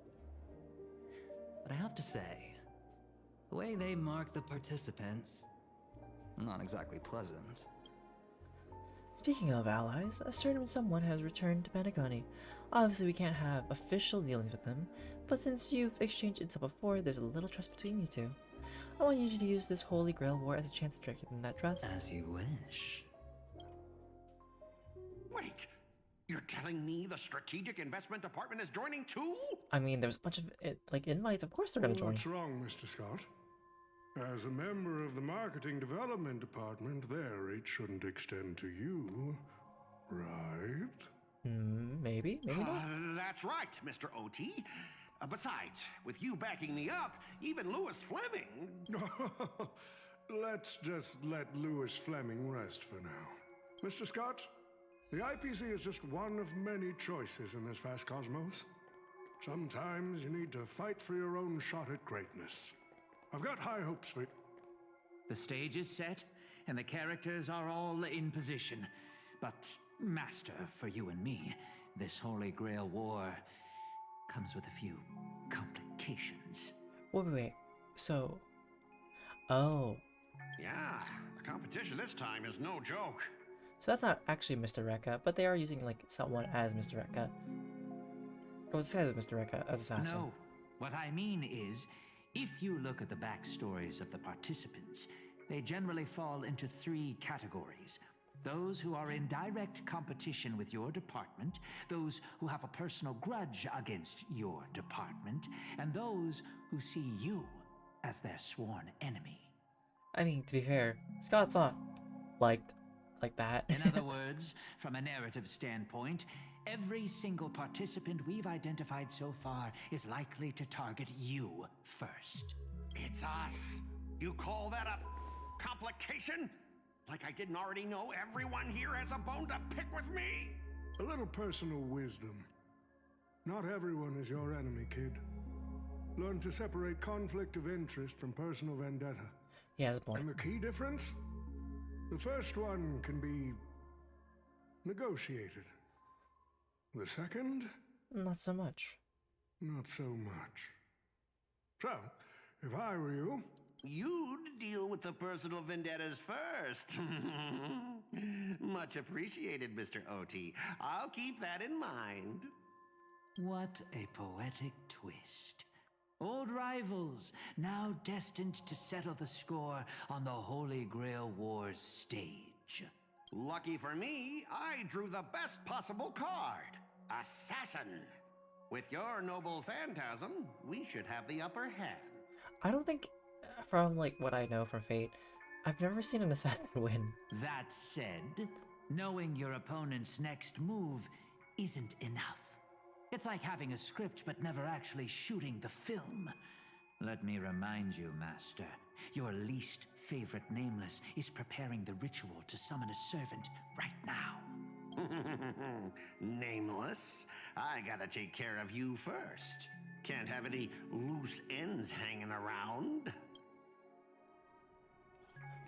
But I have to say, the way they mark the participants, not exactly pleasant. Speaking of allies, a certain someone has returned to Penacony. Obviously we can't have official dealings with them, but since you've exchanged intel before, there's a little trust between you two. I want you to use this Holy Grail War as a chance to strengthen that trust. As you wish. Wait, you're telling me the Strategic Investment Department is joining too? I mean, there's a bunch of invites. Of course they're gonna join. What's wrong, Mr. Scott? As a member of the Marketing Development Department, their reach shouldn't extend to you, right? Maybe not. That's right, Mr. OT. Besides, with you backing me up, even Lewis Fleming... Let's just let Lewis Fleming rest for now. Mr. Scott, the IPC is just one of many choices in this vast cosmos. Sometimes you need to fight for your own shot at greatness. I've got high hopes for it. The stage is set, and the characters are all in position. But, Master, for you and me, this Holy Grail War comes with a few complications. Wait. So... Oh. Yeah, the competition this time is no joke. So that's not actually Mr. Rekka, but they are using, someone as Mr. Rekka. Well, this guy is Mr. Rekka as assassin. No, what I mean is, if you look at the backstories of the participants, they generally fall into 3 categories. Those who are in direct competition with your department, those who have a personal grudge against your department, and those who see you as their sworn enemy. I mean, to be fair, Scott's not like that. In other words, from a narrative standpoint, every single participant we've identified so far is likely to target you first. It's us. You call that a complication? Like I didn't already know everyone here has a bone to pick with me? A little personal wisdom. Not everyone is your enemy, kid. Learn to separate conflict of interest from personal vendetta. He has a point. And the key difference? The first one can be negotiated. The second? Not so much. Not so much. So, if I were you... You'd deal with the personal vendettas first. Much appreciated, Mr. OT. I'll keep that in mind. What a poetic twist. Old rivals, now destined to settle the score on the Holy Grail War's stage. Lucky for me, I drew the best possible card. Assassin. With your noble phantasm, we should have the upper hand. I don't think, from what I know from Fate, I've never seen an assassin win. That said, knowing your opponent's next move isn't enough. It's like having a script but never actually shooting the film. Let me remind you, Master, your least favorite Nameless is preparing the ritual to summon a servant right now. Nameless, I gotta take care of you first. Can't have any loose ends hanging around.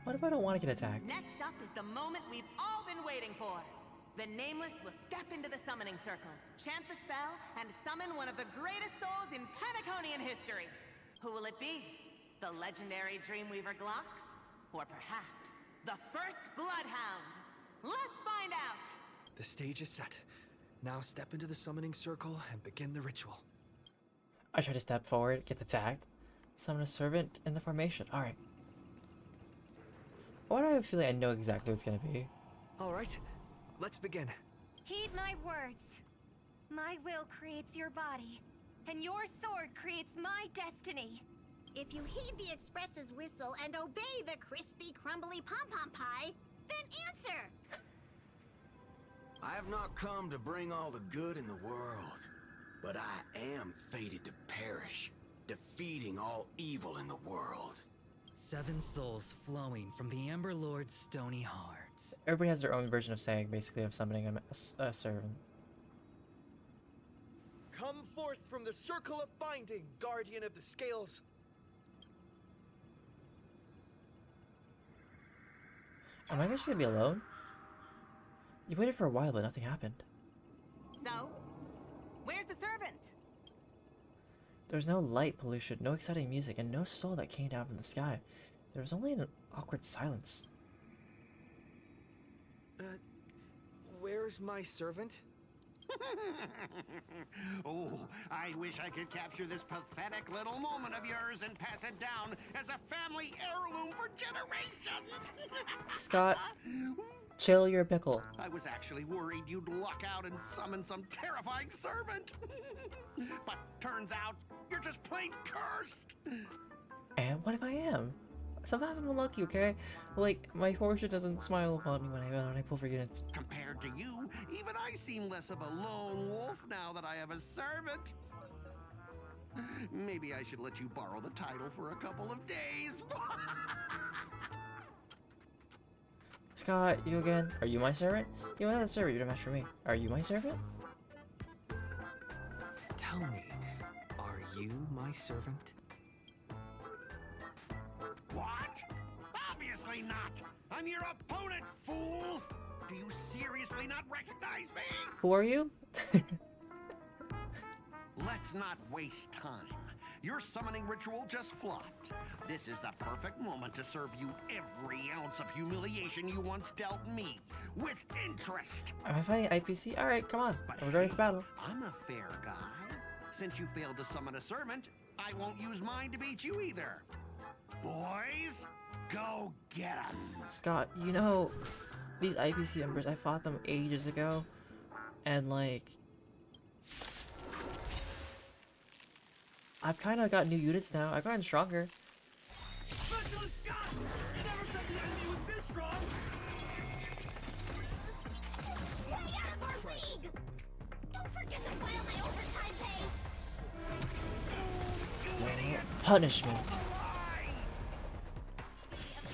What if I don't want to get attacked? Next up is the moment we've all been waiting for. The Nameless will step into the summoning circle, chant the spell, and summon one of the greatest souls in Penaconian history. Who will it be? The legendary Dreamweaver Glocks? Or perhaps The first bloodhound. Let's find out. The stage is set. Now step into the summoning circle and begin the ritual. I try to step forward, get the tag, summon a servant in the formation. Alright. Why do I have a feeling I know exactly what's gonna be? Alright, let's begin. Heed my words. My will creates your body, and your sword creates my destiny. If you heed the Express's whistle and obey the crispy, crumbly pom-pom pie, then answer! I have not come to bring all the good in the world, but I am fated to perish, defeating all evil in the world. 7 souls flowing from the Ember Lord's stony heart. Everybody has their own version of saying, basically, of summoning a servant. Come forth from the circle of binding, guardian of the scales. Am I just gonna be alone? You waited for a while, but nothing happened. So, where's the servant? There was no light pollution, no exciting music, and no soul that came down from the sky. There was only an awkward silence. Where's my servant? Oh, I wish I could capture this pathetic little moment of yours and pass it down as a family heirloom for generations. Scott, chill your pickle. I was actually worried you'd luck out and summon some terrifying servant. But turns out you're just plain cursed. And what if I am? Sometimes I'm unlucky, okay? Like, my fortune doesn't smile upon me when I pull for units. Compared to you, even I seem less of a lone wolf now that I have a servant. Maybe I should let you borrow the title for a couple of days. Scott, you again? Are you my servant? You're not a servant, you're a match for me. Are you my servant? Tell me, are you my servant? What? Obviously not! I'm your opponent, fool! Do you seriously not recognize me? Who are you? Let's not waste time. Your summoning ritual just flopped. This is the perfect moment to serve you every ounce of humiliation you once dealt me, with interest. Am I fighting IPC? Alright, come on. But We're going to battle. I'm a fair guy. Since you failed to summon a servant, I won't use mine to beat you either. Boys, go get 'em. Scott, you know, these IPC members, I fought them ages ago. And like, I've kind of got new units now. I've gotten stronger. Specialist Scott! You never said the enemy was this strong! Stay out of our league! Don't forget to file my overtime pay! Punishment.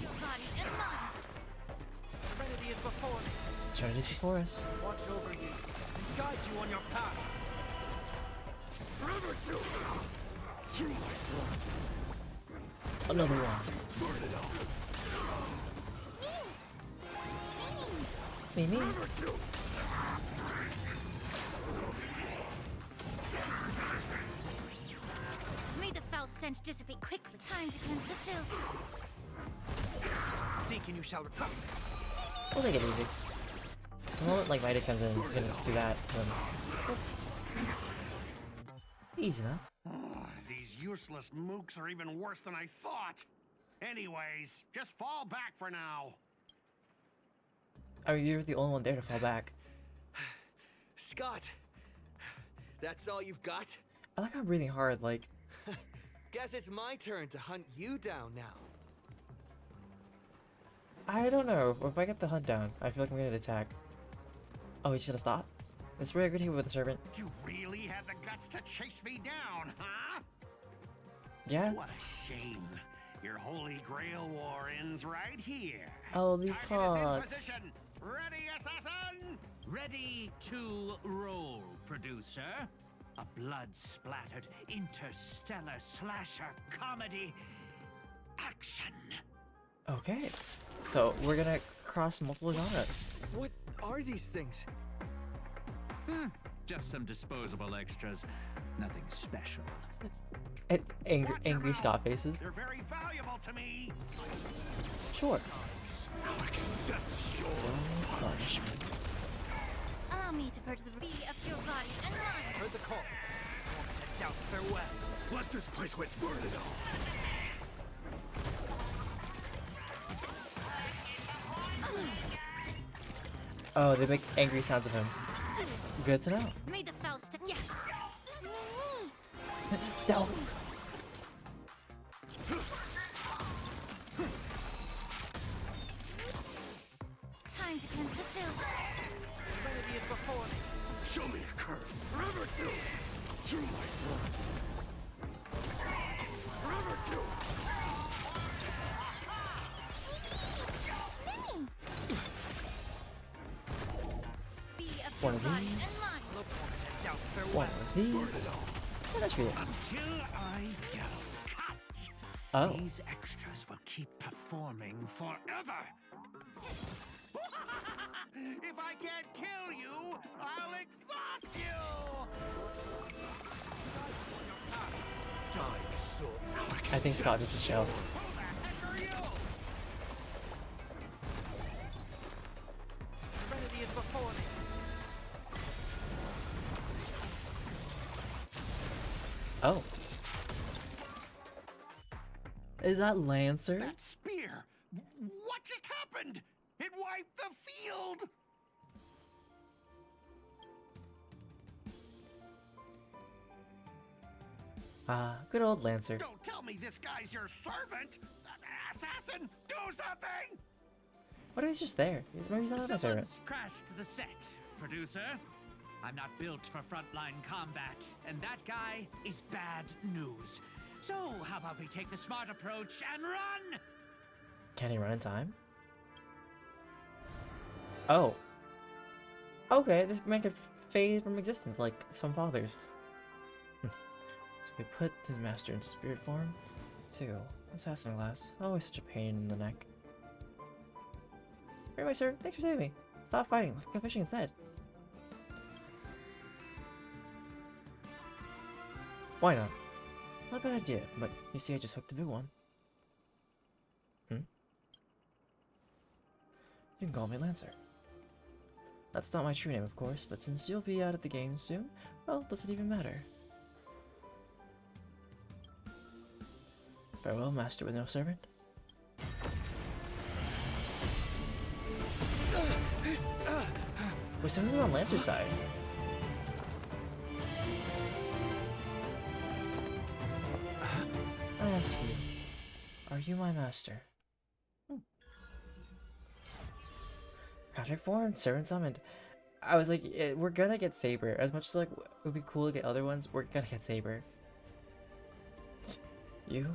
Your body and mine! Trinity is before me. Trinity's before us. Watch over you and guide you on your path. Forever to Another one. Me. May the foul stench dissipate quickly. Time to cleanse the filth. Seek and you shall recover. We'll take it easy. The moment like Mighty comes in, it's gonna just do that. Easy enough. These useless mooks are even worse than I thought. Anyways, just fall back for now. I mean, you're the only one there to fall back. Scott, that's all you've got? I like how I'm breathing hard, like... Guess it's my turn to hunt you down now. I don't know. If I get the hunt down, I feel like I'm gonna attack. Oh, he's gonna stop? It's really good here with the servant. You really had the guts to chase me down, huh? Yeah? What a shame. Your Holy Grail War ends right here. Oh, these Target is in clocks. position. Ready, assassin? Ready to roll, producer. A blood-splattered interstellar slasher comedy action. Okay. So, we're gonna cross multiple genres. What are these things? Just some disposable extras. Nothing special. And angry, Watch your angry mouth. Scott faces. They're very valuable to me. Sure. Smell Allow me to purge the be of your body and mind. Heard the call. Moment to doubt farewell. Let this place wait burn it all. Oh, they make angry sounds of him. Good to know. May the Faust. Yeah. No. Time to cleanse the filth. Serenity is before me. Show me a curse. Forever do. Through my blood. Forever do. Be of One your of body these. and mind. No moment to doubt farewell. One of these. Oh, that should be it. Until I yell cut. Oh. These extras will keep performing forever. If I can't kill you, I'll exhaust you! Dying soul. I think Scott needs to chill. Who the heck are you? Serenity is before me. Oh. Is that Lancer? That spear! What just happened? It wiped the field! Ah, good old Lancer. Don't tell me this guy's your servant! Assassin, do something! What if he's just there? Maybe he's not my servant. Someone's crashed the set, producer. I'm not built for frontline combat, and that guy is bad news. So, how about we take the smart approach and run? Can he run in time? Oh. Okay, this man could fade from existence like some fathers. So we put his master into spirit form. 2. Assassin class. Always such a pain in the neck. Anyway, sir, thanks for saving me. Stop fighting. Let's go fishing instead. Why not? Not a bad idea, but you see I just hooked a new one. You can call me Lancer. That's not my true name, of course, but since you'll be out of the game soon, well, does it even matter? Farewell, master with no servant. Wait, so who's on Lancer's side? I ask you, are you my master? Contract formed, servant summoned. I was like, we're gonna get Saber. As much as like it would be cool to get other ones, we're gonna get Saber. You?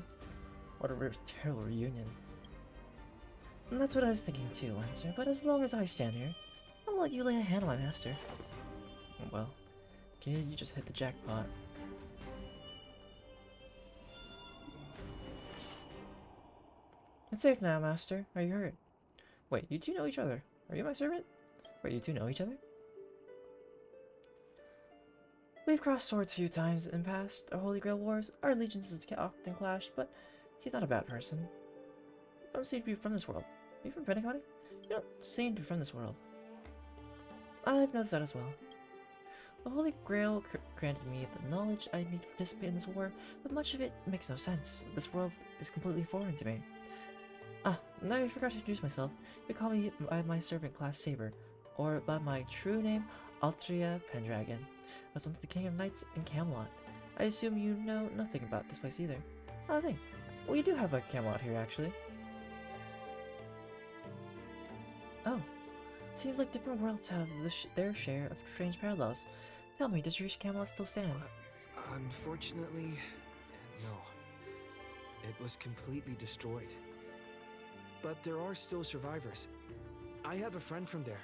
What a terrible reunion. And that's what I was thinking too, Lancer. But as long as I stand here, I'll let you lay a hand on my master. Well, kid, you just hit the jackpot. It's safe now, master. Are you hurt? Wait, you two know each other. Are you my servant? Wait, you two know each other? We've crossed swords a few times in past Holy Grail Wars. Our allegiances often clashed, but he's not a bad person. You don't seem to be from this world. Are you from Penacony? You don't seem to be from this world. I've noticed that as well. The Holy Grail granted me the knowledge I need to participate in this war, but much of it makes no sense. This world is completely foreign to me. Ah, now I forgot to introduce myself. You call me by my servant class Saber, or by my true name, Altria Pendragon. I was once the king of knights in Camelot. I assume you know nothing about this place either. Oh, thing. We do have a Camelot here, actually. Oh, seems like different worlds have their share of strange parallels. Tell me, does your Camelot still stand? Unfortunately, no. It was completely destroyed. But there are still survivors. I have a friend from there,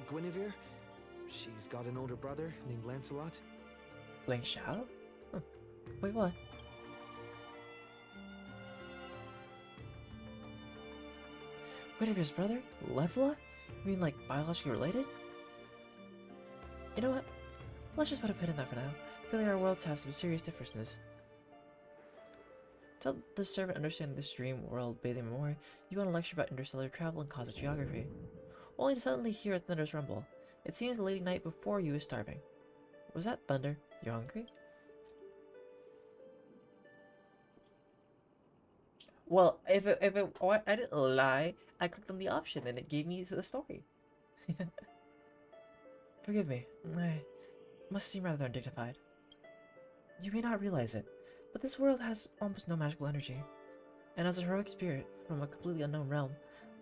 Guinevere. She's got an older brother named Lancelot. Lang Shao? Huh. Wait, what? Guinevere's brother? Lancelot? You mean like biologically related? You know what? Let's just put a pin in that for now. Clearly our worlds have some serious differences. Tell the servant understand this dream world bathing memoir, you want to lecture about interstellar travel and cosmic geography. Only to suddenly hear a thunderous rumble. It seems the late night before you is starving. Was that thunder? You hungry? Well, I didn't lie. I clicked on the option and it gave me the story. Forgive me. I must seem rather undignified. You may not realize it, but this world has almost no magical energy. And as a heroic spirit from a completely unknown realm,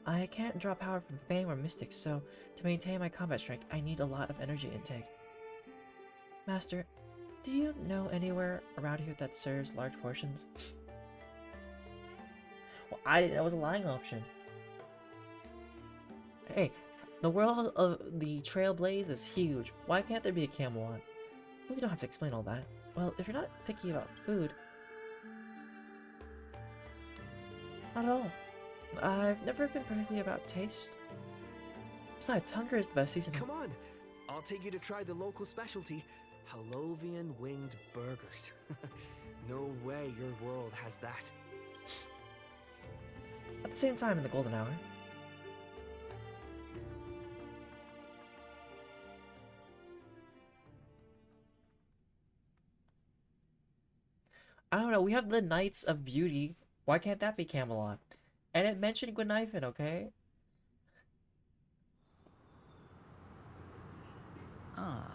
I can't draw power from fame or mystics, so to maintain my combat strength, I need a lot of energy intake. Master, do you know anywhere around here that serves large portions? Well, I didn't know it was a lying option. Hey, the world of the Trailblaze is huge. Why can't there be a Camelot? You don't have to explain all that. Well, if you're not picky about food... Not at all. I've never been particularly about taste. Besides, hunger is the best seasoning. Come on! I'll take you to try the local specialty, Halovian winged burgers. No way your world has that. At the same time in the golden hour. I don't know, we have the Knights of Beauty. Why can't that be Camelot? And it mentioned Gwynifen, okay? Ah,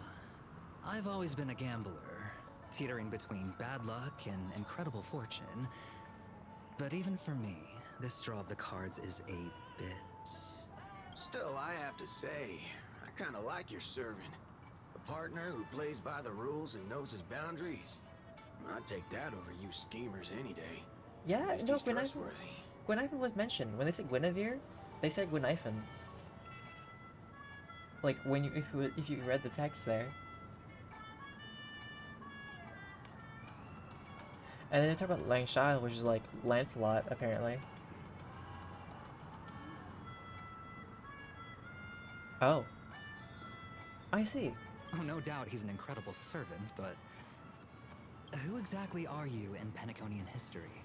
I've always been a gambler, teetering between bad luck and incredible fortune. But even for me, this draw of the cards is a bit... Still, I have to say, I kind of like your servant. A partner who plays by the rules and knows his boundaries. I'd take that over you schemers any day. Yeah, At least no, he's trustworthy. Gwynifen was mentioned. When they said Guinevere, they said Gwynifen. Like, when if you read the text there. And then they talk about Langshan, which is like Lancelot, apparently. Oh. I see. Oh, no doubt he's an incredible servant, but... who exactly are you in Penaconian history?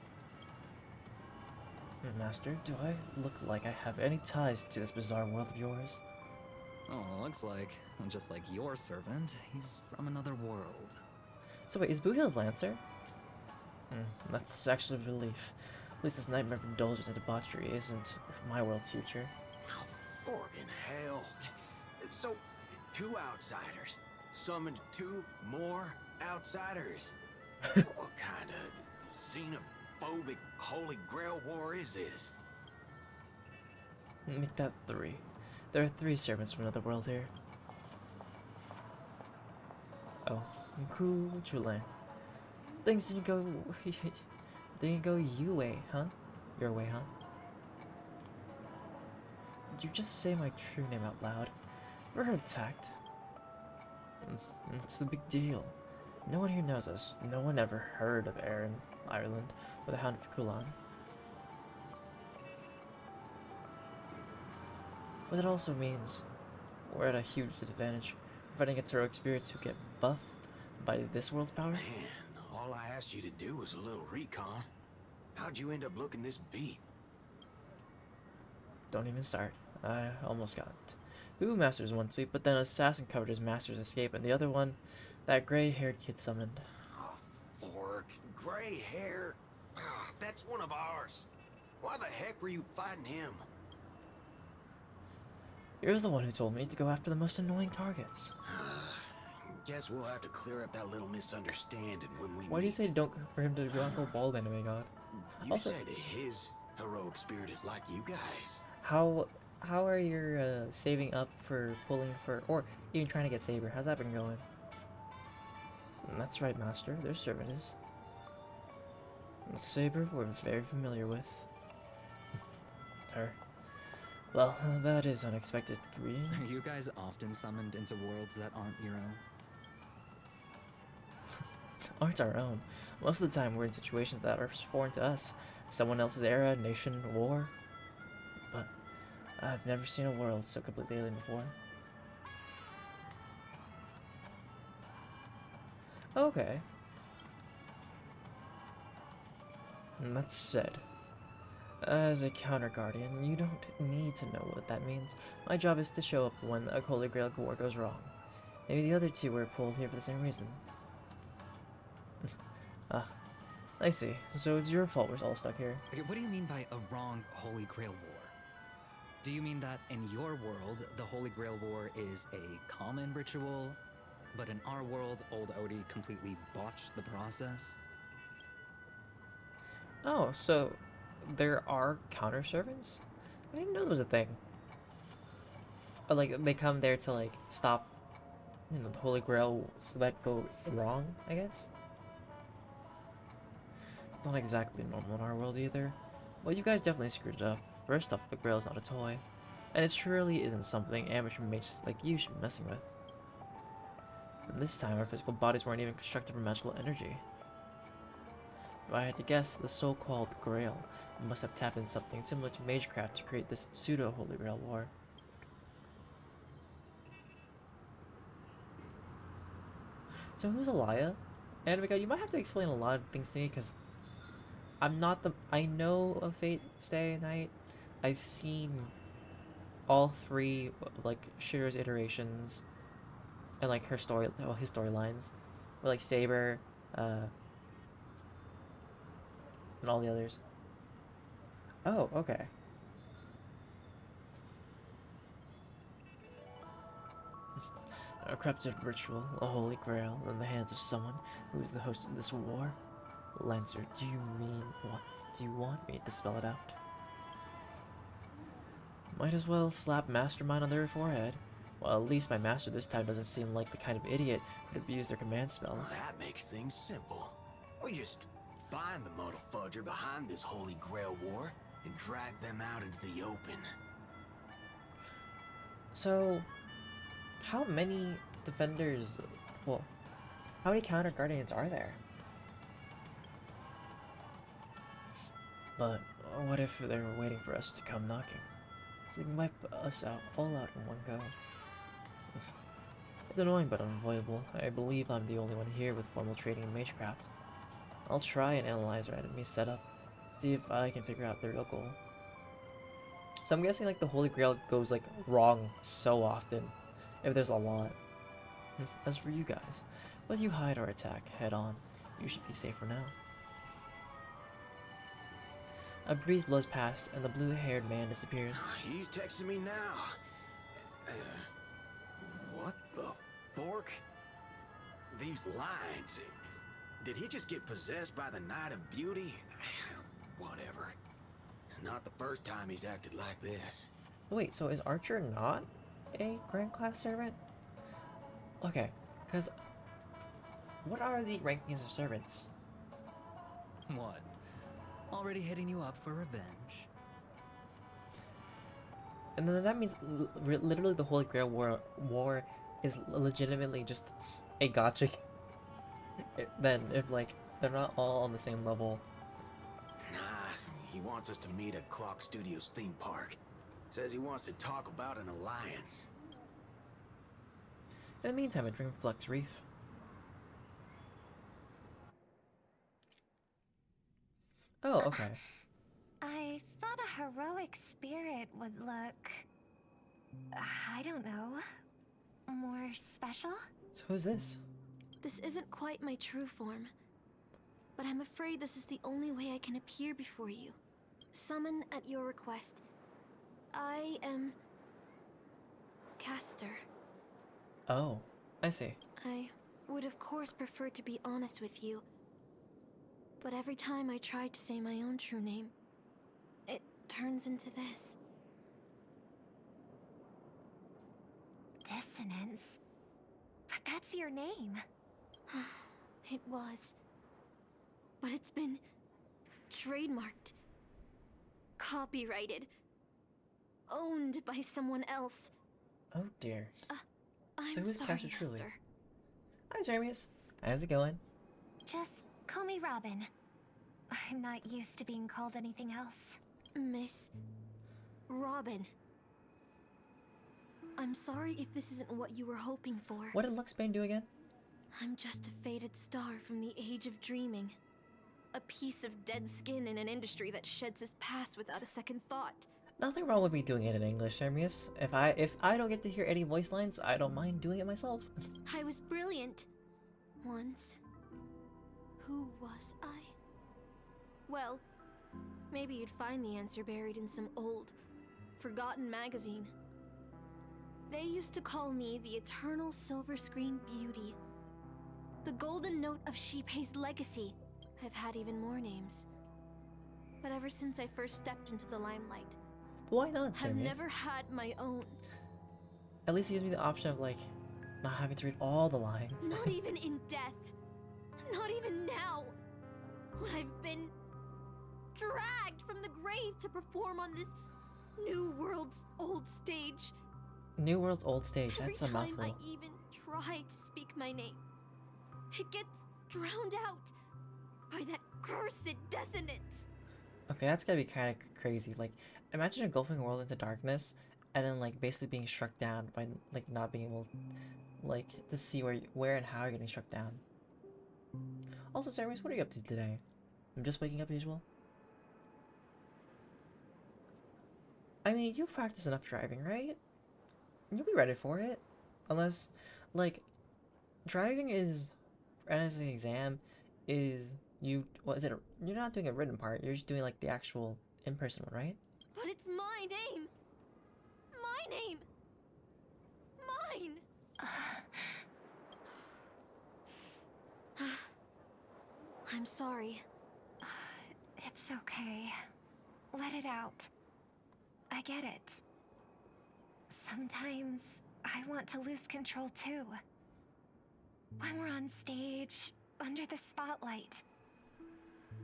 Master, do I look like I have any ties to this bizarre world of yours? Oh, looks like, just like your servant, he's from another world. So wait, is Boohill's Lancer? That's actually a relief. At least this nightmare of indulgence and debauchery isn't my world's future. Oh, forking hell. So, 2 outsiders summoned 2 more outsiders. What kind of xenophobic Holy Grail War is this? Make that 3. There are 3 servants from another world here. Oh, cool, Julian. Things didn't go... didn't go your way, huh? Your way, huh? Did you just say my true name out loud? Ever heard of tact? What's the big deal? No one here knows us. No one ever heard of Erin, Ireland, or the Hound of Kulan. But it also means we're at a huge disadvantage, fighting against heroic spirits who get buffed by this world's power. Man, all I asked you to do was a little recon. How'd you end up looking this beat? Don't even start. I almost got it. Ooh, Master's one sweep, but then Assassin covered his Master's escape, and the other one, that gray-haired kid summoned. Oh, fork. Gray hair. That's one of ours. Why the heck were you fighting him? You're the one who told me to go after the most annoying targets. Guess we'll have to clear up that little misunderstanding when we Why do you meet. say don't for him to go after bald anime god? You Also, said his heroic spirit is like you guys. how are you saving up for pulling for, or even trying to get Saber? How's that been going? That's right, Master. Their servant is. Saber we're very familiar with. Her. Well, that is unexpected greeting. Are you guys often summoned into worlds that aren't your own? Aren't our own. Most of the time we're in situations that are foreign to us. Someone else's era, nation, war. But I've never seen a world so completely alien before. Okay. And that said, As a counter guardian, you don't need to know what that means. My job is to show up when a Holy Grail War goes wrong. Maybe the other two were pulled here for the same reason. Ah, I see. So it's your fault we're all stuck here. Okay, what do you mean by a wrong Holy Grail War? Do you mean that in your world, the Holy Grail War is a common ritual, but in our world, old Odie completely botched the process? Oh, so there are counter servants? I didn't know there was a thing. Or like they come there to like stop, you know, the Holy Grail that go wrong, I guess. It's not exactly normal in our world either. Well, you guys definitely screwed it up. First off, the Grail is not a toy, and it surely isn't something amateur mages like you should be messing with. And this time, our physical bodies weren't even constructed for magical energy. If I had to guess, the so-called Grail must have tapped into something similar to magecraft to create this pseudo-Holy Grail War. So who's Alaya? And Mika, you might have to explain a lot of things to me, because I know of Fate Stay Night. I've seen all three, like, Shira's iterations, and, like, his storylines. With, like, Saber, and all the others. Oh, okay. A corrupted ritual, a holy grail, in the hands of someone who is the host of this war? Lancer, do you want me to spell it out? Might as well slap Mastermind on their forehead. Well, at least my master this time doesn't seem like the kind of idiot who'd abuse their command spells. Well, that makes things simple. We just find the muddle fudger behind this Holy Grail War and drag them out into the open. So, how many defenders, well, how many counter guardians are there? But what if they were waiting for us to come knocking? So they can wipe us out all out in one go. It's annoying but unavoidable. I believe I'm the only one here with formal training in magecraft. I'll try and analyze our enemy's setup, see if I can figure out their real goal. So I'm guessing like the Holy Grail goes like wrong so often, if there's a lot. As for you guys, whether you hide or attack head on, you should be safe for now. A breeze blows past and the blue-haired man disappears. He's texting me now. What the fork? These lines. Did he just get possessed by the Night of Beauty? Whatever. It's not the first time he's acted like this. Wait, so is Archer not a Grand Class servant? Okay, because what are the rankings of servants? What? Already hitting you up for revenge? And then that means literally the Holy Grail War is legitimately just a gotcha. Then if like they're not all on the same level. Nah, he wants us to meet at Clock Studios theme park. Says he wants to talk about an alliance. In the meantime, I drink Flux Reef. Oh, okay. I thought a heroic spirit would look, I don't know, more special? So who's this? This isn't quite my true form, but I'm afraid this is the only way I can appear before you. Summon at your request. I am... Caster. Oh, I see. I would of course prefer to be honest with you, but every time I try to say my own true name, it turns into this. Dissonance? But that's your name. It was. But it's been trademarked, copyrighted, owned by someone else. Oh dear. I'm so who's sorry, Caster truly? Master. Hi, Jeremias. How's it going? Just call me Robin. I'm not used to being called anything else. Miss Robin. I'm sorry if this isn't what you were hoping for. What did Luxbane do again? I'm just a faded star from the age of dreaming. A piece of dead skin in an industry that sheds his past without a second thought. Nothing wrong with me doing it in English, Hermias. If I don't get to hear any voice lines, I don't mind doing it myself. I was brilliant. Once. Who was I? Well, maybe you'd find the answer buried in some old, forgotten magazine. They used to call me the Eternal Silver Screen Beauty. The Golden Note of Shipei's legacy. I've had even more names. But ever since I first stepped into the limelight, Why not, I've Hermias? never had my own. At least it gives me the option of, like, not having to read all the lines. Not even in death. Not even now. When I've been dragged from the grave to perform on this new world's old stage. New World's old stage, that's a Every time mouthful. I even try to speak my name, it gets drowned out by that cursed dissonance. Okay, that's gotta be kind of crazy. Like, imagine engulfing a world into darkness, and then, like, basically being struck down by, like, not being able, like, to see where and how you're getting struck down. Also, Cerberus, what are you up to today? I'm just waking up as usual. I mean, you've practiced enough driving, right? You'll be ready for it. Unless, like, driving is, as an exam, is what is it? You're not doing a written part, you're just doing, like, the actual in-person one, right? But it's my name. My name. Mine. I'm sorry. It's okay. Let it out. I get it. Sometimes I want to lose control too. When we're on stage, under the spotlight,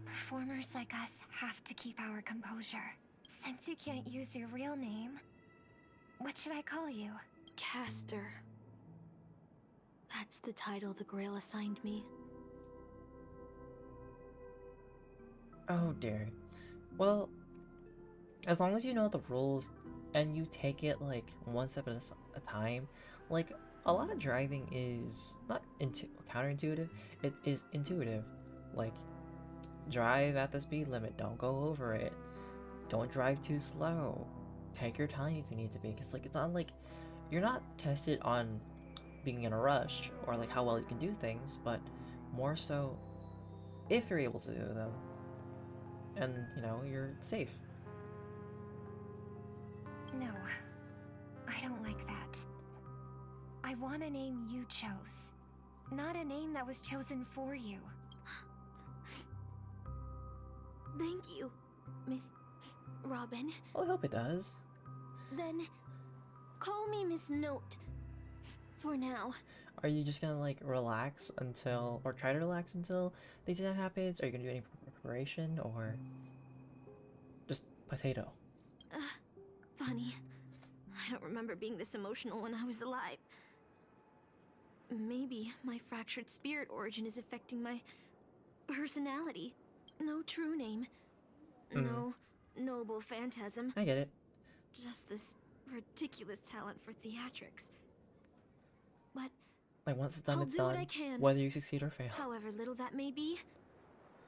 performers like us have to keep our composure. Since you can't use your real name, what should I call you? Caster. That's the title the Grail assigned me. Oh dear. Well, as long as you know the rules and you take it like one step at a time, like a lot of driving is not counterintuitive, it is intuitive. Like, drive at the speed limit, don't go over it, don't drive too slow, take your time if you need to be, because like it's not like you're not tested on being in a rush or like how well you can do things, but more so if you're able to do them and you know you're safe. No, I don't like that. I want a name you chose, not a name that was chosen for you. Thank you, Miss Robin. Well, I hope it does. Then call me Miss Note. For now. Are you just gonna like relax until, or try to relax until the exam happens? Are you gonna do any preparation, or just potato? Funny. I don't remember being this emotional when I was alive. Maybe my fractured spirit origin is affecting my personality. No true name. No noble phantasm. I get it. Just this ridiculous talent for theatrics. But Like once it's done, I'll it's do what done. I can. Whether you succeed or fail. However little that may be,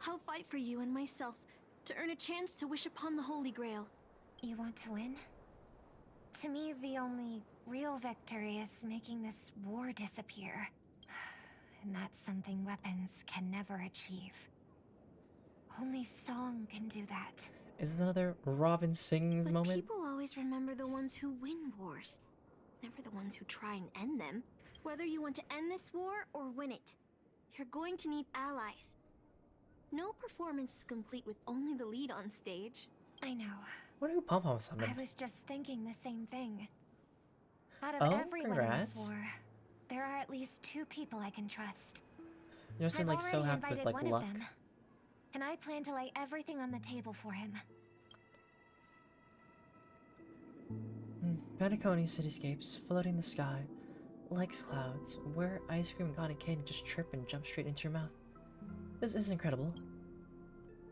I'll fight for you and myself to earn a chance to wish upon the Holy Grail. You want to win? To me, the only real victory is making this war disappear. And that's something weapons can never achieve. Only song can do that. Is this another Robin sings But moment? people always remember the ones who win wars, never the ones who try and end them. Whether you want to end this war or win it, you're going to need allies. No performance is complete with only the lead on stage. I know. What do pom-pom summon? I was just thinking the same thing. Out of Oh, everyone in this congrats. war, there are at least 2 people I can trust. You don't seem I've like so already happy with invited like one luck. of them, and I plan to lay everything on the table for him. Paniconi cityscapes floating in the sky, like clouds, where ice cream and cotton candy just trip and jump straight into your mouth. This is incredible.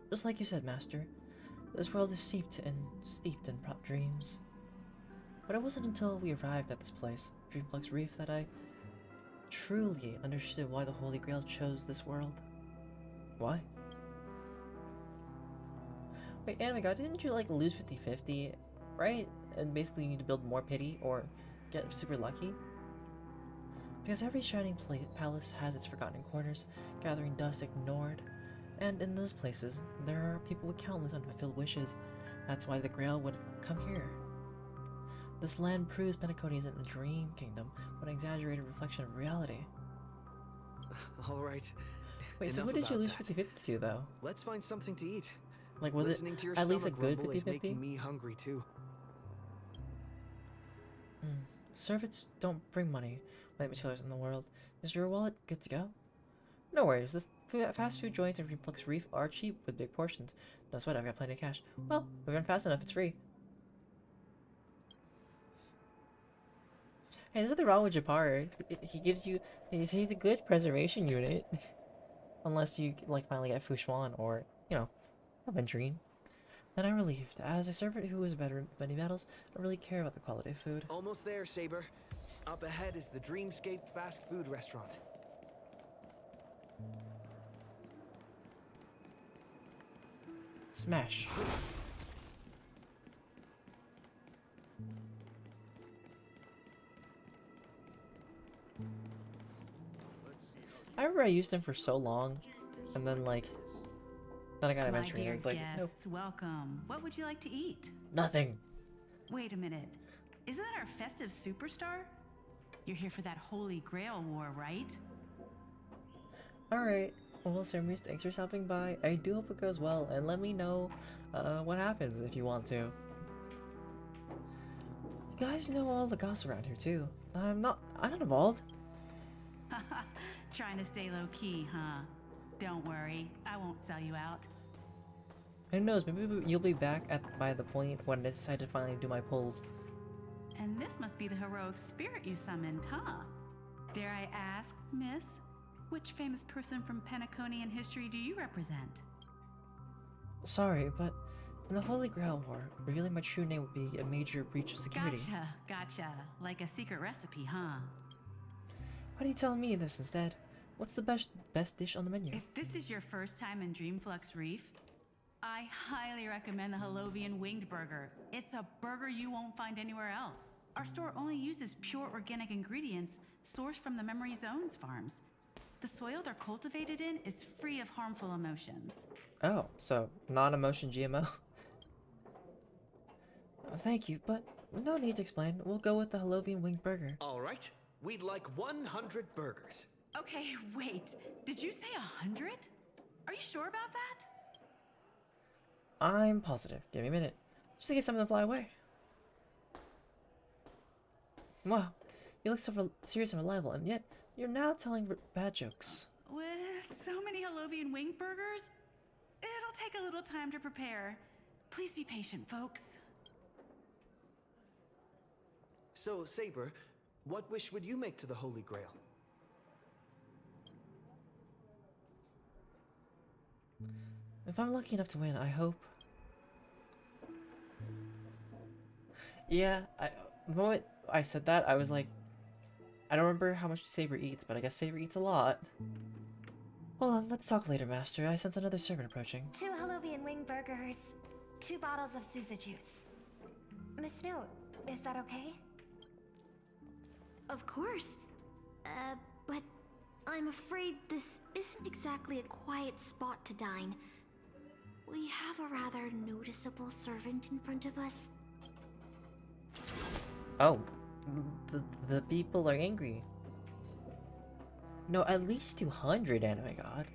Just like you said, Master, this world is steeped in dreams. But it wasn't until we arrived at this place, Dreamflux Reef, that I truly understood why the Holy Grail chose this world. Why? Wait, Anime God, didn't you like lose 50-50, right? And basically you need to build more pity or get super lucky? Because every shining palace has its forgotten corners, gathering dust ignored. And in those places, there are people with countless unfulfilled wishes. That's why the Grail would come here. This land proves Penacony isn't a dream kingdom, but an exaggerated reflection of reality. Alright. Wait, so who did you lose 50-50 to, though? Let's find something to eat. Like, was Listening it to your at least a stomach good rumble is 50-50? making me hungry too. Servants don't bring money like much others in the world. Is your wallet good to go? No worries, the fast food joints in Reflux Reef are cheap with big portions. No sweat, I've got plenty of cash. Well, we run fast enough, it's free. Hey, there's nothing wrong with Japar. He gives you, he's a good preservation unit. Unless you, like, finally get Fushuan or, you know, Aventurine. Then I'm relieved. As a servant who is a veteran of many battles, I really care about the quality of food. Almost there, Saber. Up ahead is the Dreamscape fast food restaurant. Smash. I remember I used him for so long, and then like, then I got Aventurine. It's like, nope. Welcome. What would you like to eat? Nothing. Wait a minute. Isn't that our festive superstar? You're here for that Holy Grail War, right? Alright. Well, Ceremonies, thanks for stopping by. I do hope it goes well, and let me know what happens if you want to. You guys know all the gossip around here too. I'm not involved. Trying to stay low-key, huh? Don't worry, I won't sell you out. Who knows, maybe you'll be back by the point when I decide to finally do my pulls. And this must be the heroic spirit you summoned, huh? Dare I ask, miss, which famous person from Penaconian history do you represent? Sorry, but in the Holy Grail War, revealing my true name would be a major breach of security. Gotcha. Like a secret recipe, huh? Why do you tell me this instead? What's the best dish on the menu? If this is your first time in Dreamflux Reef, I highly recommend the Halovian Winged Burger. It's a burger you won't find anywhere else. Our store only uses pure organic ingredients sourced from the Memory Zones farms. The soil they're cultivated in is free of harmful emotions. Oh, so non-emotion GMO? Thank you, but no need to explain. We'll go with the Halovian Winged Burger. Alright, we'd like 100 burgers. Okay, wait. Did you say 100? Are you sure about that? I'm positive. Give me a minute. Just to get something to fly away. Wow, you look so serious and reliable, and yet you're now telling bad jokes. With so many Halovian Winged Burgers, it'll take a little time to prepare. Please be patient, folks. So, Saber, what wish would you make to the Holy Grail? If I'm lucky enough to win, I hope. Yeah, the moment I said that, I was like, I don't remember how much Saber eats, but I guess Saber eats a lot. Hold on, let's talk later, Master. I sense another servant approaching. 2 Halovian wing burgers, 2 bottles of Suza juice. Miss Note, is that okay? Of course. But I'm afraid this isn't exactly a quiet spot to dine. We have a rather noticeable servant in front of us. Oh, the people are angry. No, at least 200, Anime God.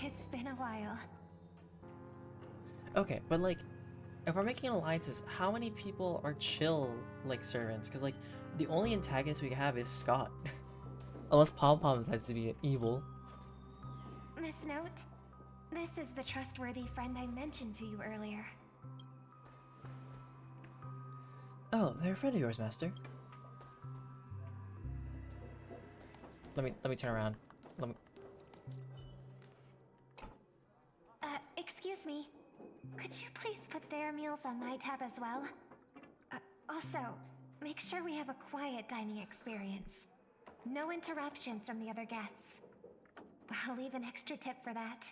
It's been a while. Okay, but like, if we're making alliances, how many people are chill, like, servants? Because, like, the only antagonist we have is Scott. Unless Pom Pom decides to be evil. Miss Note, this is the trustworthy friend I mentioned to you earlier. Oh, they're a friend of yours, Master. Let me turn around. Excuse me. Could you please put their meals on my tab as well? Also, make sure we have a quiet dining experience. No interruptions from the other guests. I'll leave an extra tip for that.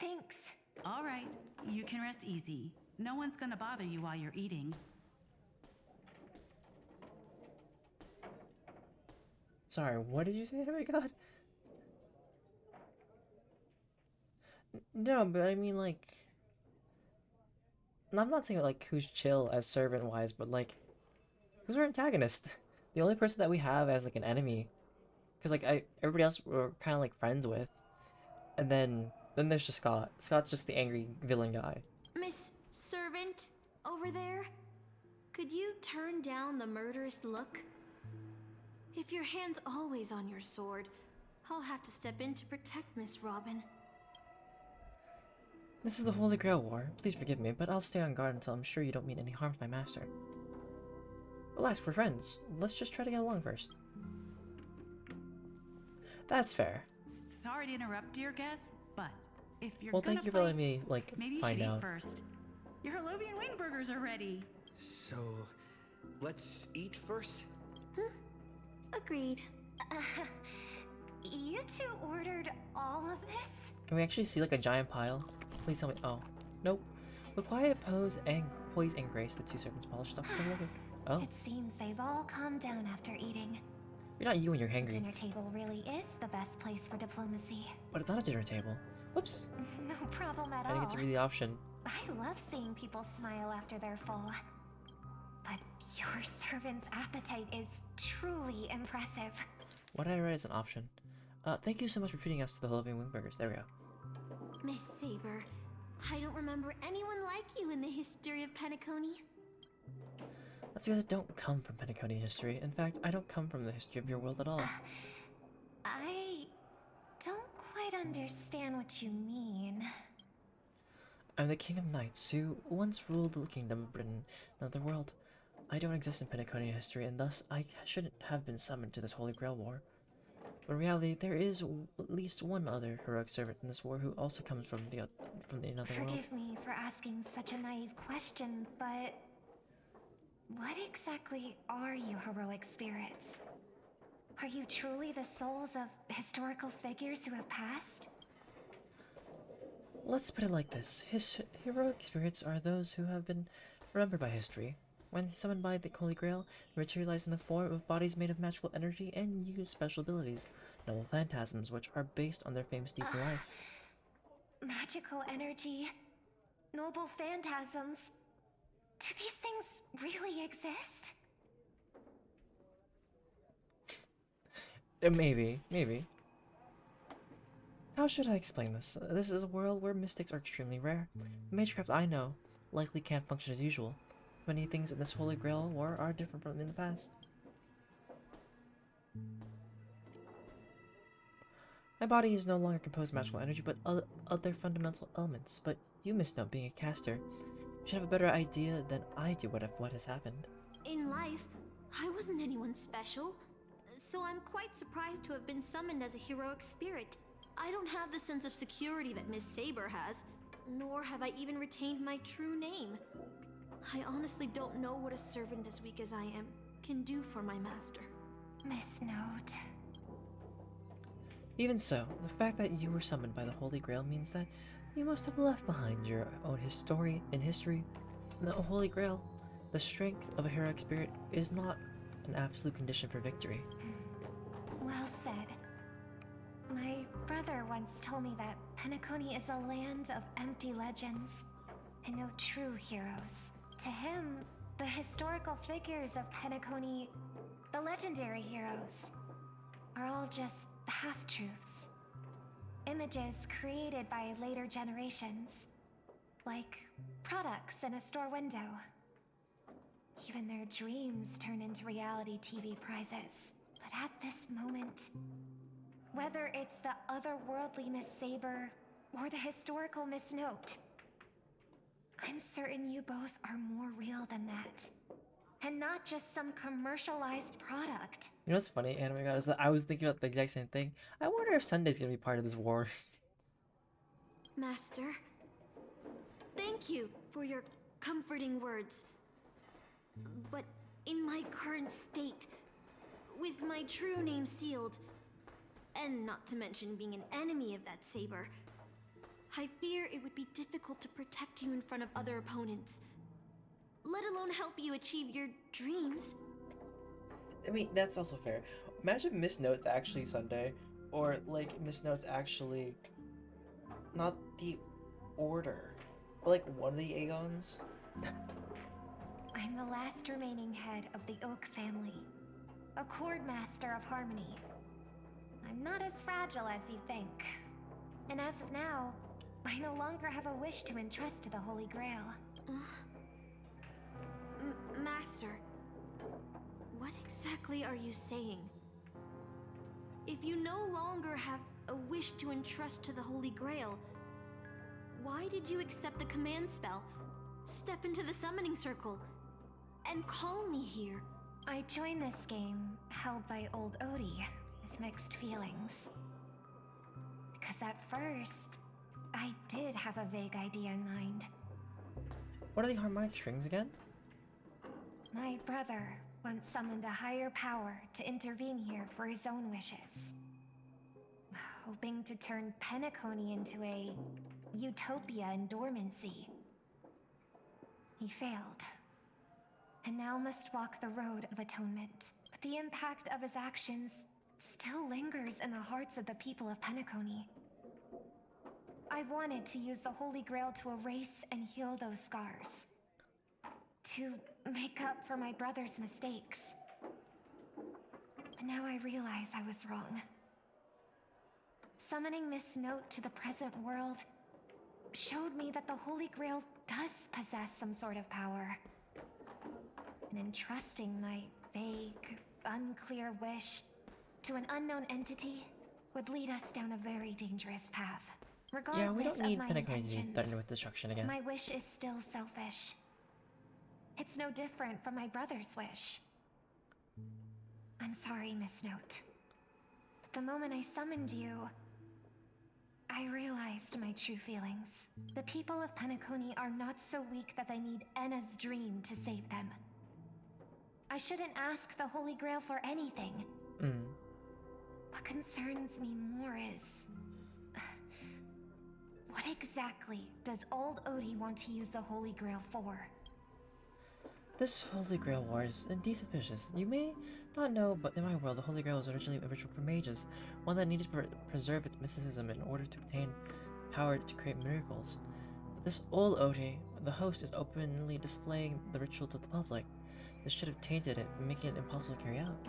Thanks. All right, you can rest easy. No one's gonna bother you while you're eating. Sorry, what did you say? Oh my god. No, but I mean, like, no, I'm not saying like who's chill as servant wise, but like who's our antagonist? The only person that we have as like an enemy, because like everybody else we're kind of like friends with, and then there's just Scott. Scott's just the angry villain guy. Miss Servant, over there? Could you turn down the murderous look? If your hand's always on your sword, I'll have to step in to protect Miss Robin. This is the Holy Grail War. Please forgive me, but I'll stay on guard until I'm sure you don't mean any harm to my master. Relax, we're friends. Let's just try to get along first. That's fair. Sorry to interrupt, dear guest, but if you're Well, gonna thank you fight, for letting me, like, maybe you find should out. eat first. Your Holovian wing burgers are ready. So, let's eat first? Agreed. You two ordered all of this? Can we actually see like a giant pile? Please tell me. Oh, nope. With quiet poise and grace, the two servants polished off the rubber. Oh, It seems they've all calmed down after eating. you're not you when you're The hangry. dinner table really is the best place for diplomacy. But it's not a dinner table. Whoops. No problem at I didn't all. get to read the option. I love seeing people smile after they're full. But your servant's appetite is truly impressive. What did I write as an option? Thank you so much for treating us to the Holovian wing burgers. There we go. Miss Saber, I don't remember anyone like you in the history of Penacony. That's because I don't come from Penaconian history. In fact, I don't come from the history of your world at all. I don't quite understand what you mean. I'm the King of Knights who once ruled the Kingdom of Britain, another world. I don't exist in Penaconian history, and thus I shouldn't have been summoned to this Holy Grail War. But in reality, there is at least one other heroic servant in this war who also comes from the another world. Forgive me for asking such a naive question, but what exactly are you heroic spirits? Are you truly the souls of historical figures who have passed? Let's put it like this. Heroic spirits are those who have been remembered by history. When summoned by the Holy Grail, they materialize in the form of bodies made of magical energy and use special abilities, noble phantasms, which are based on their famous deeds in life. Magical energy, noble phantasms. Do these things really exist? Maybe. How should I explain this? This is a world where mystics are extremely rare. The magecraft I know likely can't function as usual. Many things in this Holy Grail War are different from in the past. My body is no longer composed of magical energy, but other fundamental elements. But you, Miss Note, being a caster, should have a better idea than I do what has happened. In life, I wasn't anyone special, so I'm quite surprised to have been summoned as a heroic spirit. I don't have the sense of security that Miss Saber has, nor have I even retained my true name. I honestly don't know what a servant as weak as I am can do for my master. Miss Note. Even so, the fact that you were summoned by the Holy Grail means that you must have left behind your own history. In the Holy Grail, the strength of a heroic spirit is not an absolute condition for victory. Well said. My brother once told me that Penacony is a land of empty legends and no true heroes. To him, the historical figures of Penacony, the legendary heroes, are all just half-truths. Images created by later generations, like products in a store window. Even their dreams turn into reality TV prizes. But at this moment, whether it's the otherworldly Miss Saber or the historical Miss Note, I'm certain you both are more real than that. And not just some commercialized product. You know what's funny, Anime God, is that I was thinking about the exact same thing. I wonder if Sunday's gonna be part of this war. Master, thank you for your comforting words. But in my current state, with my true name sealed, and not to mention being an enemy of that saber, I fear it would be difficult to protect you in front of other opponents, let alone help you achieve your dreams. I mean, that's also fair. Imagine Miss Note's actually Sunday, or like Miss Note's actually not the Order, but like one of the Aegons. I'm the last remaining head of the Oak family, a Chord Master of Harmony. I'm not as fragile as you think. And as of now, I no longer have a wish to entrust to the Holy Grail. Master, what exactly are you saying? If you no longer have a wish to entrust to the Holy Grail, why did you accept the command spell, step into the summoning circle, and call me here? I joined this game, held by old Odie, with mixed feelings. Because at first, I did have a vague idea in mind. What are the harmonic strings again? My brother once summoned a higher power to intervene here for his own wishes, hoping to turn Penacony into a utopia in dormancy. He failed, and now must walk the road of atonement. But the impact of his actions still lingers in the hearts of the people of Penacony. I wanted to use the Holy Grail to erase and heal those scars, to make up for my brother's mistakes. But now I realize I was wrong. Summoning Miss Note to the present world showed me that the Holy Grail does possess some sort of power. And entrusting my vague, unclear wish to an unknown entity would lead us down a very dangerous path. Regardless Yeah, we don't need of my Penacony to be intentions, threatened with destruction again. my wish is still selfish. It's no different from my brother's wish. I'm sorry, Miss Note. But the moment I summoned you, I realized my true feelings. The people of Penacony are not so weak that they need Enna's dream to save them. I shouldn't ask the Holy Grail for anything. What concerns me more is... what exactly does old Odie want to use the Holy Grail for? This Holy Grail War is indeed suspicious. You may not know, but in my world, the Holy Grail was originally a ritual for mages, one that needed to preserve its mysticism in order to obtain power to create miracles. But this old Odie, the host, is openly displaying the ritual to the public. This should have tainted it, making it impossible to carry out.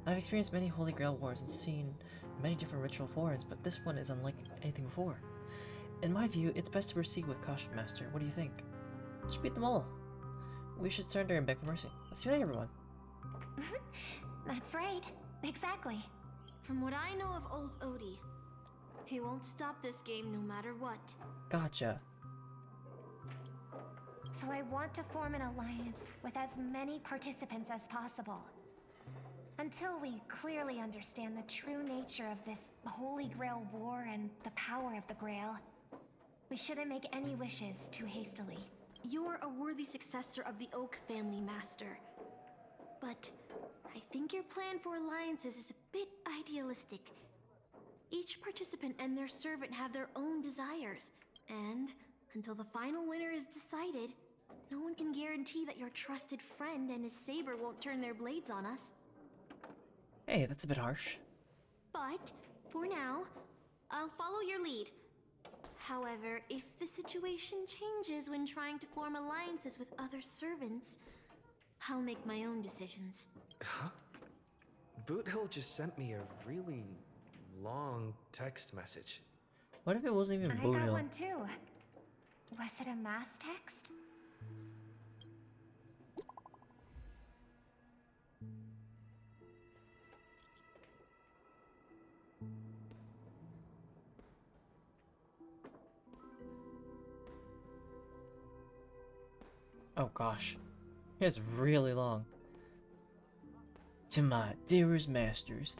I've experienced many Holy Grail Wars and seen many different ritual forms, but this one is unlike anything before. In my view, it's best to proceed with caution, Master. What do you think? We should beat them all. We should surrender and beg for mercy. Let's unite everyone. That's right. Exactly. From what I know of old Odie, he won't stop this game no matter what. Gotcha. So I want to form an alliance with as many participants as possible. Until we clearly understand the true nature of this Holy Grail War and the power of the Grail, we shouldn't make any wishes too hastily. You're a worthy successor of the Oak family, Master. But I think your plan for alliances is a bit idealistic. Each participant and their servant have their own desires, and until the final winner is decided, no one can guarantee that your trusted friend and his saber won't turn their blades on us. Hey, that's a bit harsh. But, for now, I'll follow your lead. However, if the situation changes when trying to form alliances with other servants, I'll make my own decisions. Huh? Boothill just sent me a really long text message. What if it wasn't even I got Boothill? one too. Was it a mass text? Oh gosh. It's really long. To my dearest masters,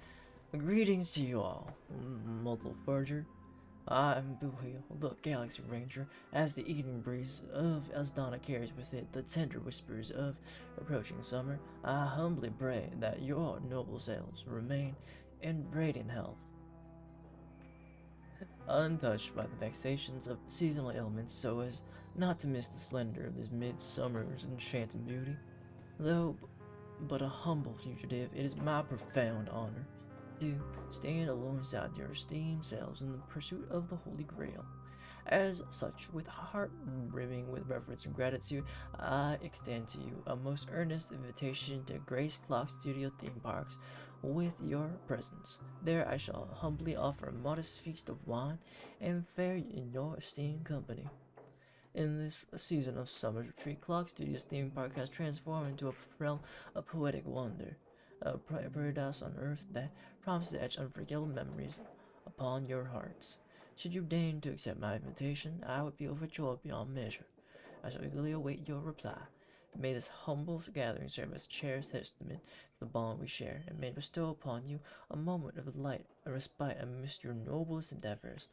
greetings to you all, Mortal Forger. I am Boothill, the Galaxy Ranger, as the evening breeze of Elsdana carries with it the tender whispers of approaching summer. I humbly pray that your noble selves remain in radiant health. untouched by the vexations of seasonal ailments, so as not to miss the splendor of this midsummer's enchanting beauty. Though but a humble fugitive, it is my profound honor to stand alongside your esteemed selves in the pursuit of the Holy Grail. As such, with a heart brimming with reverence and gratitude, I extend to you a most earnest invitation to Grace Clock Studio theme parks with your presence. There I shall humbly offer a modest feast of wine and fare in your esteemed company. In this season of summer retreat, Clock Studios theme park has transformed into a realm of poetic wonder, a paradise on earth that promises to etch unforgettable memories upon your hearts. Should you deign to accept my invitation, I would be overjoyed beyond measure. I shall eagerly await your reply. May this humble gathering serve as a cherished testament to the bond we share, and may bestow upon you a moment of delight and respite amidst your noblest endeavors.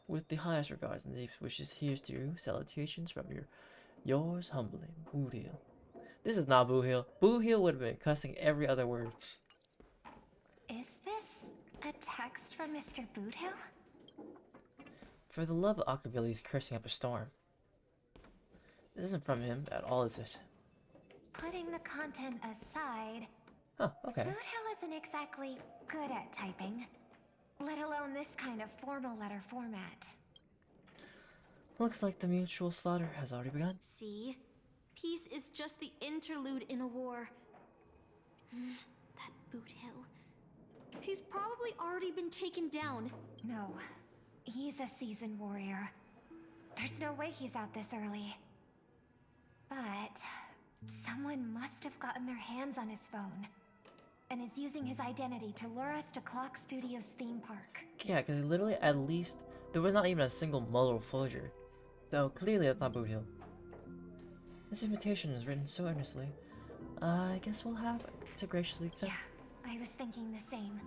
With the highest regards and deepest wishes, here's to you. Salutations from yours humbly, Boo Hill. This is not Boo Hill. Boo Hill would have been cussing every other word. Is this a text from Mr. Boothill? For the love of Ockabilly, he's cursing up a storm. This isn't from him at all, is it? Putting the content aside, Huh, okay. Boothill isn't exactly good at typing, let alone this kind of formal letter format. Looks like the mutual slaughter has already begun. See? Peace is just the interlude in a war. That Boothill. He's probably already been taken down. No, he's a seasoned warrior. There's no way he's out this early. But someone must have gotten their hands on his phone and is using his identity to lure us to Clock Studios theme park. Yeah, because literally at least there was not even a single muddle Folger. So clearly that's not Boot Hill. This invitation is written so earnestly. I guess we'll have to graciously accept. Yeah, I was thinking the same.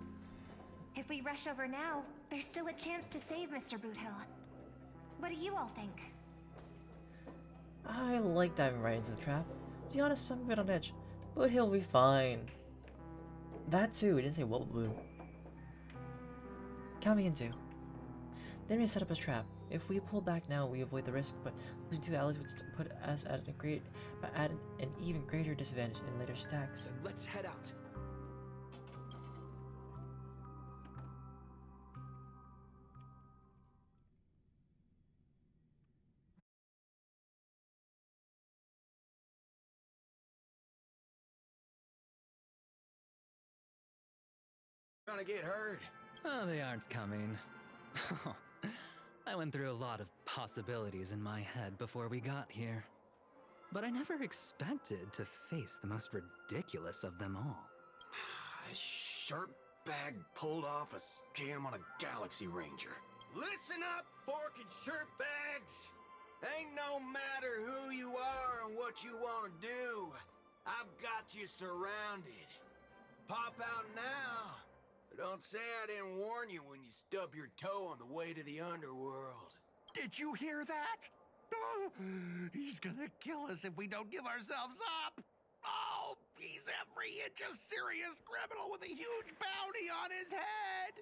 If we rush over now, there's still a chance to save Mr. Boothill. What do you all think? I like diving right into the trap. To be honest, I'm a bit on edge. But he'll be fine. That too, he didn't say what blue. Count me in two. Then we set up a trap. If we pull back now, we avoid the risk, but losing two allies would put us at an even greater disadvantage in later stacks. Then let's head out. Gonna get hurt. Oh, they aren't coming. I went through a lot of possibilities in my head before we got here. But I never expected to face the most ridiculous of them all. A shirtbag pulled off a scam on a Galaxy Ranger. Listen up, fork and shirtbags! Ain't no matter who you are and what you want to do. I've got you surrounded. Pop out now. Don't say I didn't warn you when you stub your toe on the way to the underworld. Did you hear that? Oh, he's gonna kill us if we don't give ourselves up. Oh, he's every inch a serious criminal with a huge bounty on his head.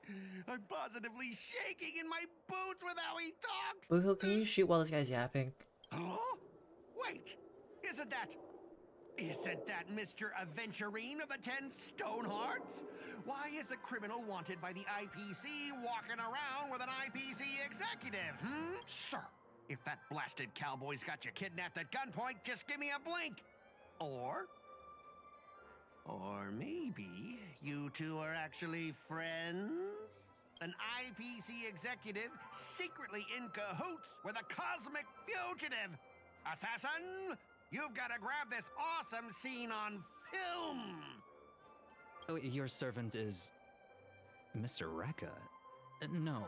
I'm positively shaking in my boots with how he talks. Boot Hill, can you shoot while this guy's yapping? Huh? Wait, isn't that Mr. Aventurine of the 10 Stone Hearts? Why is a criminal wanted by the IPC walking around with an IPC executive, Sir, if that blasted cowboy's got you kidnapped at gunpoint, just give me a blink. Or maybe you two are actually friends? An IPC executive secretly in cahoots with a cosmic fugitive. Assassin! You've got to grab this awesome scene on film! Oh, your servant is... Mr. Rekka? No.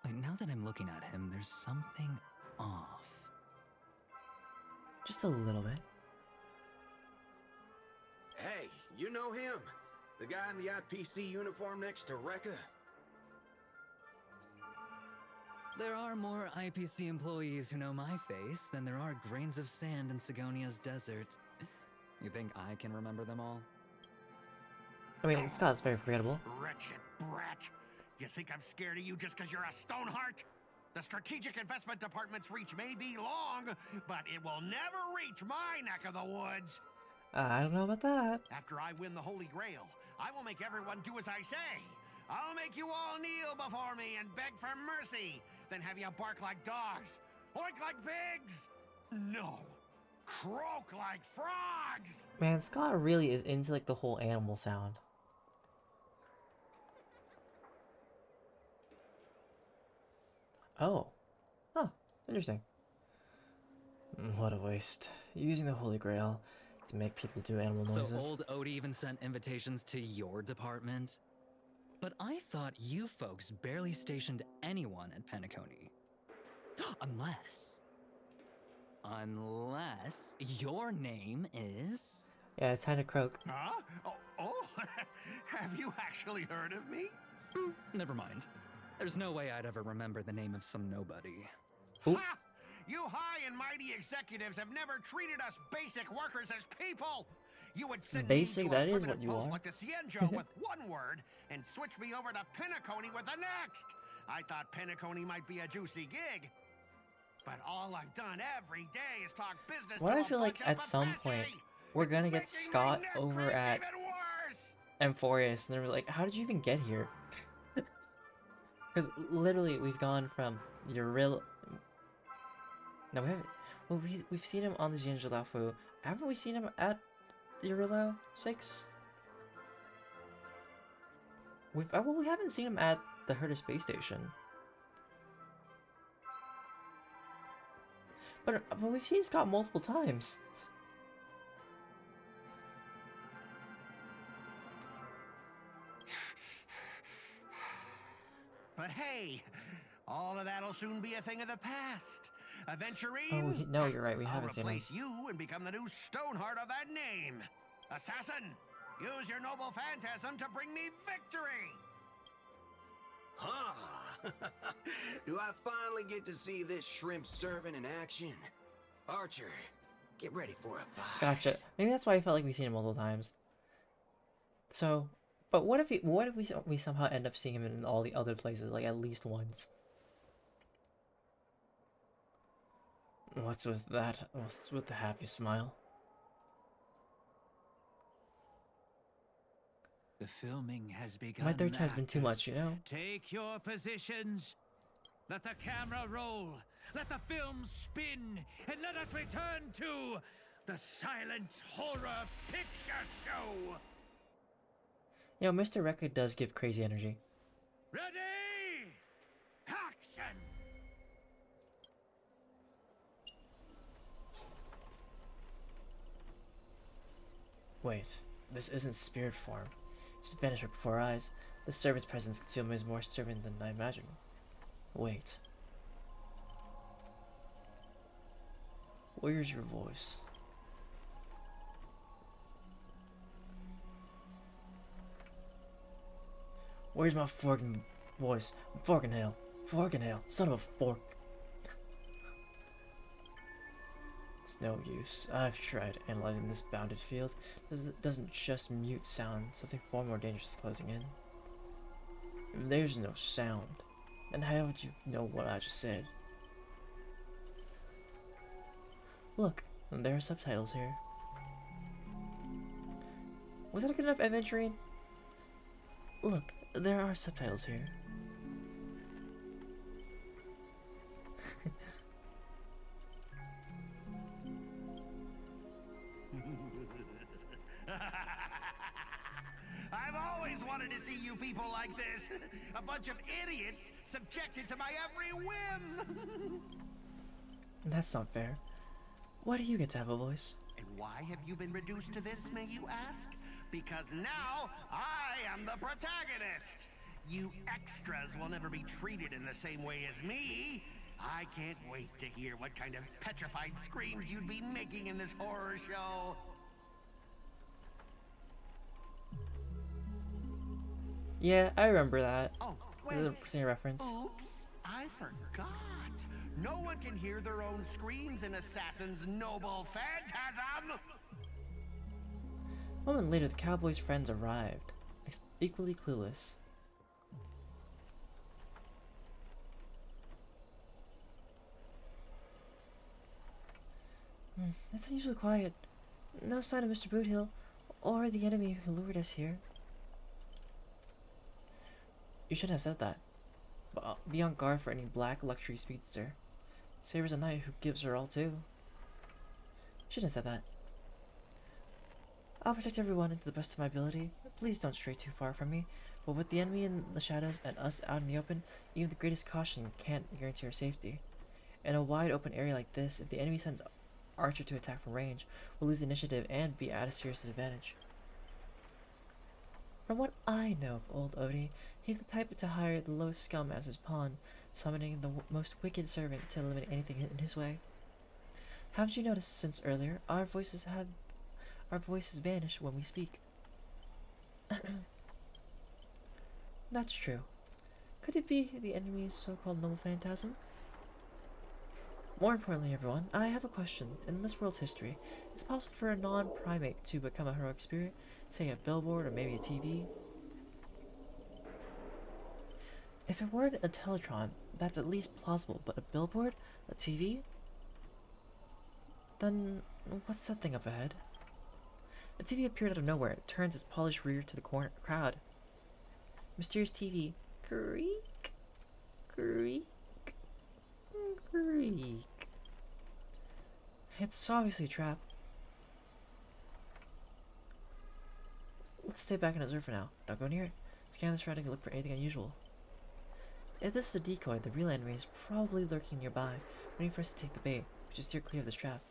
Wait, now that I'm looking at him, there's something off. Just a little bit. Hey, you know him? The guy in the IPC uniform next to Rekka? There are more IPC employees who know my face than there are grains of sand in Sigonia's desert. You think I can remember them all? I mean, Scott's very forgettable. Wretched brat. You think I'm scared of you just because you're a Stoneheart? The Strategic Investment Department's reach may be long, but it will never reach my neck of the woods. I don't know about that. After I win the Holy Grail, I will make everyone do as I say. I'll make you all kneel before me and beg for mercy, then have you bark like dogs, oink like pigs. No, croak like frogs. Man, Scott really is into like the whole animal sound. Oh. Huh. Interesting. What a waste. Using the Holy Grail to make people do animal noises. So old Odie even sent invitations to your department? But I thought you folks barely stationed anyone at Penacony. Unless your name is... Yeah, it's Tiny Croak. Huh? Oh, have you actually heard of me? Never mind. There's no way I'd ever remember the name of some nobody. Ha! You high and mighty executives have never treated us basic workers as people. You would send Basic, me to that a is what primitive you post are. like the Cienjo with one word and switch me over to Penacony with the next. I thought Penacony might be a juicy gig. But all I've done every day is talk business What to I a feel like bunch at of some Apache. point we're gonna get Scott over at Amphorius, and they're like, "How did you even get here?" Because literally, we've gone from your real. No, we haven't. Well, we've seen him on the DjDoubleT. Haven't we seen him at Eurilao 6? Well, we haven't seen him at the Herta space station. But we've seen Scott multiple times. But hey, all of that'll soon be a thing of the past. Aventurine, Oh, no, you're right. We I'll haven't seen him. replace you and become the new Stoneheart of that name. Assassin, use your noble phantasm to bring me victory. Huh? Do I finally get to see this shrimp servant in action? Archer, get ready for a fight. Gotcha. Maybe that's why I felt like we've seen him multiple times. So, but what if we somehow end up seeing him in all the other places, like at least once? What's with that? What's with the happy smile? The filming has begun. My third time's been too much, you know? Take your positions. Let the camera roll. Let the film spin. And let us return to the silent horror picture show. You know, Mr. Record does give crazy energy. Ready? Action! Wait, this isn't spirit form. Just vanished right before our eyes. The servant's presence concealed me is more disturbing than I imagined. Wait. Where's your voice? Where's my forking voice? Forking hell. Forking hell. Son of a fork. It's no use. I've tried analyzing this bounded field. It doesn't just mute sound. Something far more dangerous is closing in. If there's no sound, then how would you know what I just said? Look, there are subtitles here. Was that a good enough adventuring? Look, there are subtitles here. I've always wanted to see you people like this. A bunch of idiots subjected to my every whim. That's not fair. Why do you get to have a voice? And why have you been reduced to this, may you ask? Because now I am the protagonist. You extras will never be treated in the same way as me. I can't wait to hear what kind of petrified screams you'd be making in this horror show. Yeah, I remember that. Oh, The wait. singer reference. Oops, I forgot. No one can hear their own screams in Assassin's noble phantasm. A moment later, the cowboy's friends arrived, equally clueless. It's unusually quiet. No sign of Mr. Boothill or the enemy who lured us here. You shouldn't have said that. But be on guard for any black luxury speedster. Saber's a knight who gives her all too. You shouldn't have said that. I'll protect everyone to the best of my ability. Please don't stray too far from me. But with the enemy in the shadows and us out in the open, even the greatest caution can't guarantee our safety. In a wide open area like this, if the enemy sends Archer to attack from range, we'll lose the initiative and be at a serious disadvantage. From what I know of old Odie, he's the type to hire the lowest scum as his pawn, summoning the most wicked servant to eliminate anything in his way. Haven't you noticed since earlier, our voices vanish when we speak? That's true. Could it be the enemy's so-called noble phantasm? More importantly, everyone, I have a question. In this world's history, is it possible for a non-primate to become a heroic spirit? Say a billboard or maybe a TV? If it were a Teletron, that's at least plausible, but a billboard? A TV? Then, what's that thing up ahead? The TV appeared out of nowhere. It turns its polished rear to the crowd. Mysterious TV. Creak. Creak. Creak. It's obviously a trap. Let's stay back and observe for now. Don't go near it. Scan the surroundings and look for anything unusual. If this is a decoy, the real enemy is probably lurking nearby, waiting for us to take the bait. We should steer clear of this trap.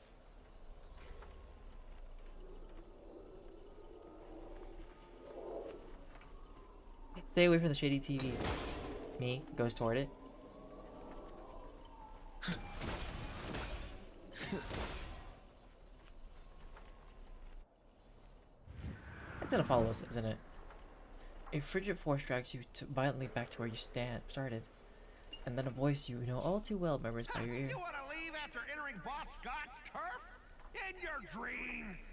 Stay away from the shady TV. Me goes toward it. It's gonna follow us, isn't it? A frigid force drags you violently back to where you started, and then a voice you know all too well murmurs by your ear. You want to leave after entering Boss Scott's turf? In your dreams!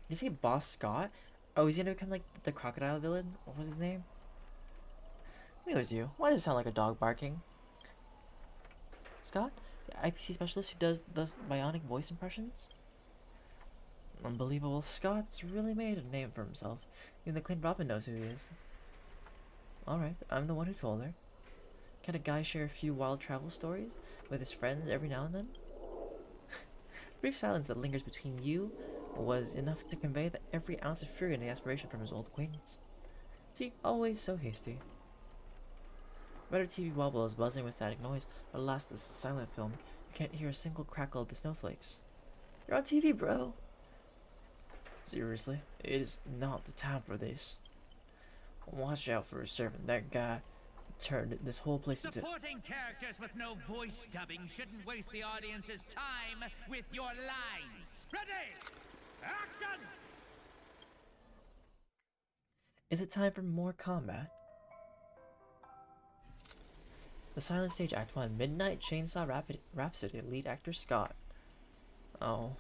Did you say Boss Scott? Oh, is he gonna become like the crocodile villain? What was his name? I knew it was you. Why does it sound like a dog barking? Scott? The IPC specialist who does those bionic voice impressions? Unbelievable. Scott's really made a name for himself. Even the Clean Robin knows who he is. Alright, I'm the one who told her. Can a guy share a few wild travel stories with his friends every now and then? Brief silence that lingers between you was enough to convey that every ounce of fury and aspiration from his old acquaintance. See, always so hasty. Better TV wobble is buzzing with static noise, but alas, this is a silent film. You can't hear a single crackle of the snowflakes. You're on TV, bro! Seriously, it is not the time for this. Watch out for a servant. That guy turned this whole place into... Supporting characters with no voice dubbing shouldn't waste the audience's time with your lines. Ready! Action! Is it time for more combat? The Silent Stage Act 1, Midnight Chainsaw Rhapsody, lead actor Scott. Oh.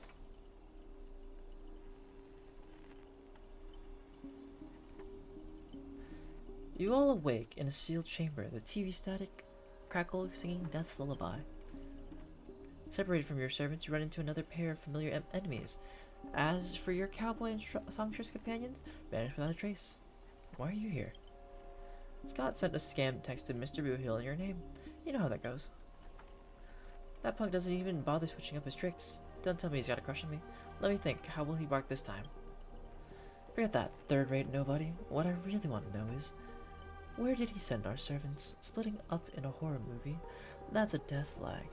You all awake in a sealed chamber, the TV static crackle singing death's lullaby. Separated from your servants, you run into another pair of familiar enemies. As for your cowboy and songstress companions, vanished without a trace. Why are you here? Scott sent a scam text to Mr. Boothill in your name. You know how that goes. That punk doesn't even bother switching up his tricks. Don't tell me he's got a crush on me. Let me think, how will he bark this time? Forget that, third-rate nobody. What I really want to know is, where did he send our servants? Splitting up in a horror movie? That's a death flag.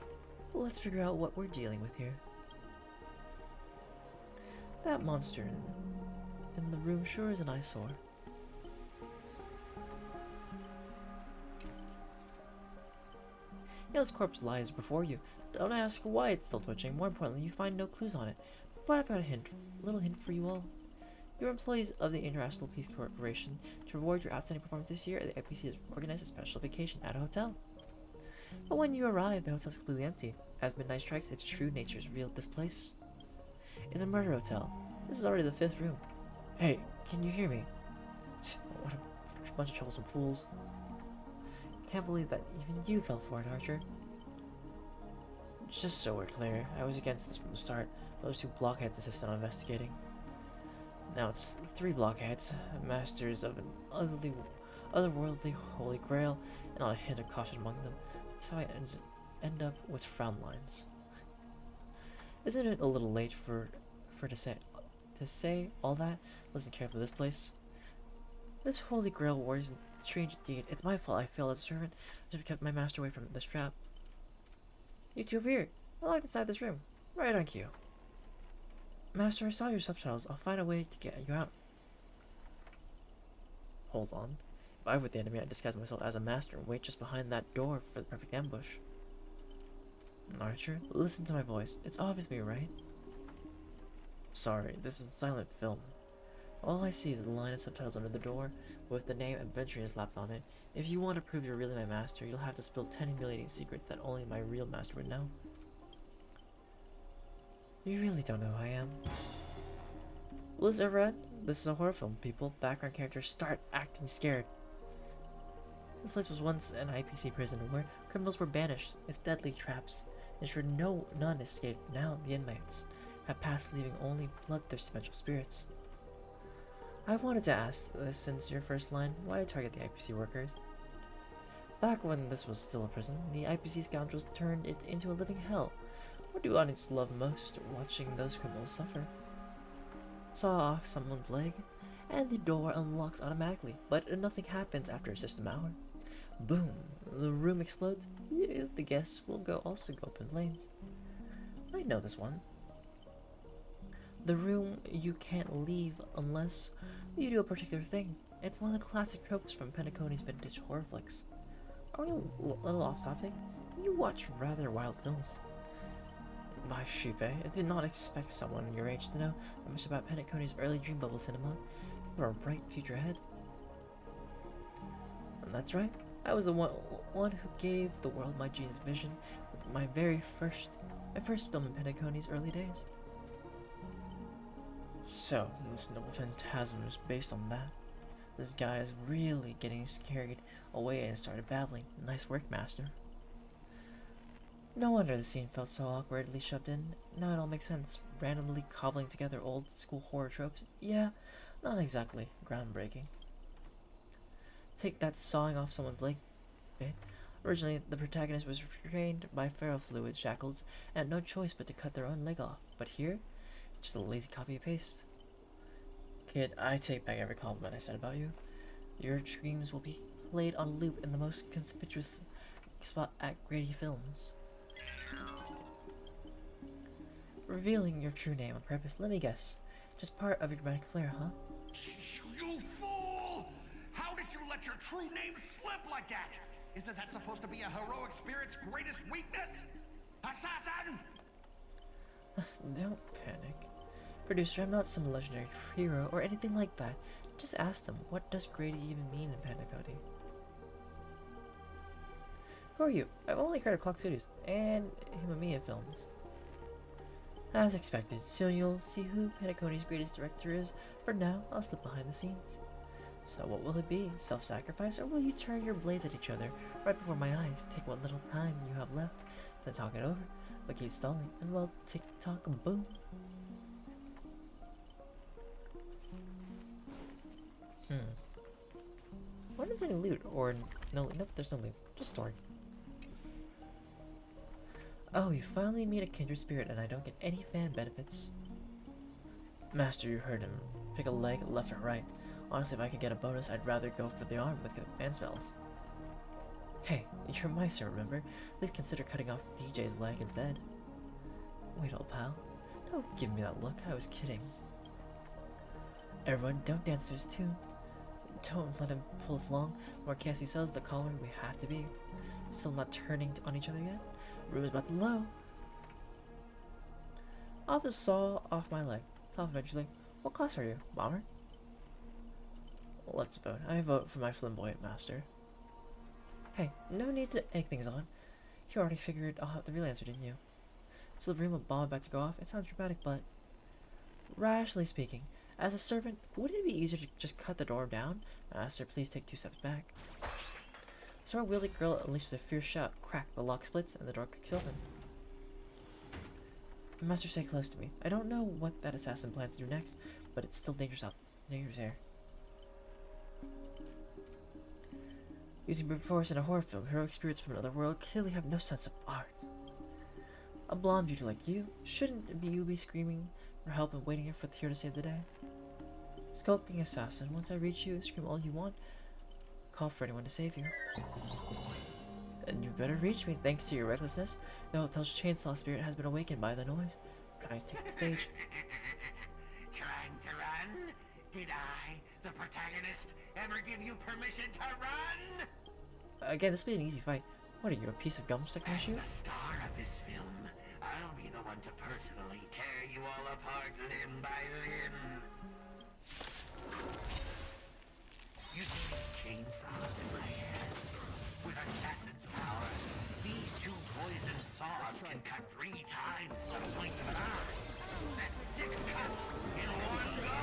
Let's figure out what we're dealing with here. That monster in the room sure is an eyesore. Yale's corpse lies before you. Don't ask why it's still twitching. More importantly, you find no clues on it. But I've got a little hint for you all. You're employees of the International Peace Corporation. To reward your outstanding performance this year, the IPC has organized a special vacation at a hotel. But when you arrive, the hotel is completely empty. As midnight strikes, its true nature is revealed. This place is a murder hotel. This is already the 5th room. Hey, can you hear me? What a bunch of troublesome fools. Can't believe that even you fell for it, Archer. Just so we're clear, I was against this from the start. Those 2 blockheads insisted on investigating. Now it's 3 blockheads, masters of an otherworldly Holy Grail, and not a hint of caution among them. That's how I end up with frown lines. Isn't it a little late for to say all that? Listen carefully, this place. This Holy Grail War is strange indeed. It's my fault I failed as a servant. I should have kept my master away from this trap. You 2 over here. I like inside this room. Right on cue. Master, I saw your subtitles. I'll find a way to get you out. Hold on. If I were the enemy, I'd disguise myself as a master and wait just behind that door for the perfect ambush. Archer, listen to my voice. It's obvious me, right? Sorry, this is a silent film. All I see is the line of subtitles under the door with the name Adventuring slapped on it. If you want to prove you're really my master, you'll have to spill 10 humiliating secrets that only my real master would know. You really don't know who I am. Liz read? This is a horror film, people. Background characters start acting scared. This place was once an IPC prison where criminals were banished. Its deadly traps ensured none escaped. Now the inmates have passed, leaving only bloodthirsty vengeful spirits. I've wanted to ask this since your first line. Why target the IPC workers? Back when this was still a prison, the IPC scoundrels turned it into a living hell. What do audiences love most? Watching those criminals suffer. Saw off someone's leg, and the door unlocks automatically, but nothing happens after a system hour. Boom! The room explodes. The guests will also go up in flames. I know this one. The room you can't leave unless you do a particular thing. It's one of the classic tropes from Penacony's vintage horror flicks. Are we a little off topic? You watch rather wild films. By sheep, eh? I did not expect someone your age to know that much about Penacony's early dream bubble cinema. You are a bright future ahead. And that's right. I was the one who gave the world my genius vision with my first film in Penacony's early days. So, this noble phantasm is based on that. This guy is really getting scared away and started babbling. Nice work, master. No wonder the scene felt so awkwardly shoved in. Now it all makes sense. Randomly cobbling together old school horror tropes. Yeah, not exactly groundbreaking. Take that sawing off someone's leg bit. Originally, the protagonist was restrained by ferrofluid shackles and had no choice but to cut their own leg off. But here, just a lazy copy and paste. Kid, I take back every compliment I said about you. Your screams will be played on loop in the most conspicuous spot at Grady Films. Revealing your true name on purpose, let me guess. Just part of your dramatic flair, huh? You fool! How did you let your true name slip like that? Isn't that supposed to be a heroic spirit's greatest weakness? Assassin! Don't panic. Producer, I'm not some legendary hero or anything like that. Just ask them, what does Grady even mean in Penacony? Who are you? I've only heard of Clock Studios and Himamiya Films. As expected, soon you'll see who Penacony's greatest director is. For now, I'll slip behind the scenes. So what will it be? Self-sacrifice, or will you turn your blades at each other right before my eyes? Take what little time you have left to talk it over, but keep stalling, and well, tick-tock, boom. Why does any loot? Or no, nope, there's no loot. Just story. Oh, you finally meet a kindred spirit and I don't get any fan benefits. Master, you heard him. Pick a leg, left or right. Honestly, if I could get a bonus, I'd rather go for the arm with the band spells. Hey, you're my sir, remember? Please consider cutting off DJ's leg instead. Wait, old pal. Don't give me that look, I was kidding. Everyone, don't dance to his tune. Don't let him pull us along. The more Cassie sells, the calmer we have to be. Still not turning on each other yet? Room is about to low. Office saw off my leg. Saw eventually. What class are you? Bomber? Let's vote. I vote for my flamboyant master. Hey, no need to egg things on. You already figured out the real answer, didn't you? It's the room a bomb about to go off. It sounds dramatic, but rationally speaking, as a servant, wouldn't it be easier to just cut the door down? Master, please take 2 steps back. Sword-wielding girl unleashes a fierce shout. Crack, the lock splits and the door kicks open. Master, stay close to me. I don't know what that assassin plans to do next, but it's still dangerous out there. Using brute force in a horror film, heroic spirits from another world clearly have no sense of art. A blonde beauty like you, shouldn't you be screaming for help and waiting for the hero to save the day? Skulking assassin, once I reach you, scream all you want. Call for anyone to save you. And you better reach me, thanks to your recklessness. No, it tells Chainsaw Spirit has been awakened by the noise. Trying to take the stage. Trying to run? Did I, the protagonist, ever give you permission to run? Again, this will be an easy fight. What are you, a piece of gum stuck in my shoe? As the star of this film, I'll be the one to personally tear you all apart limb by limb. You see these chainsaws in my hand? With assassin's power, these two poison saws can cut 3 times the length of an arm. That's 6 cuts in one go.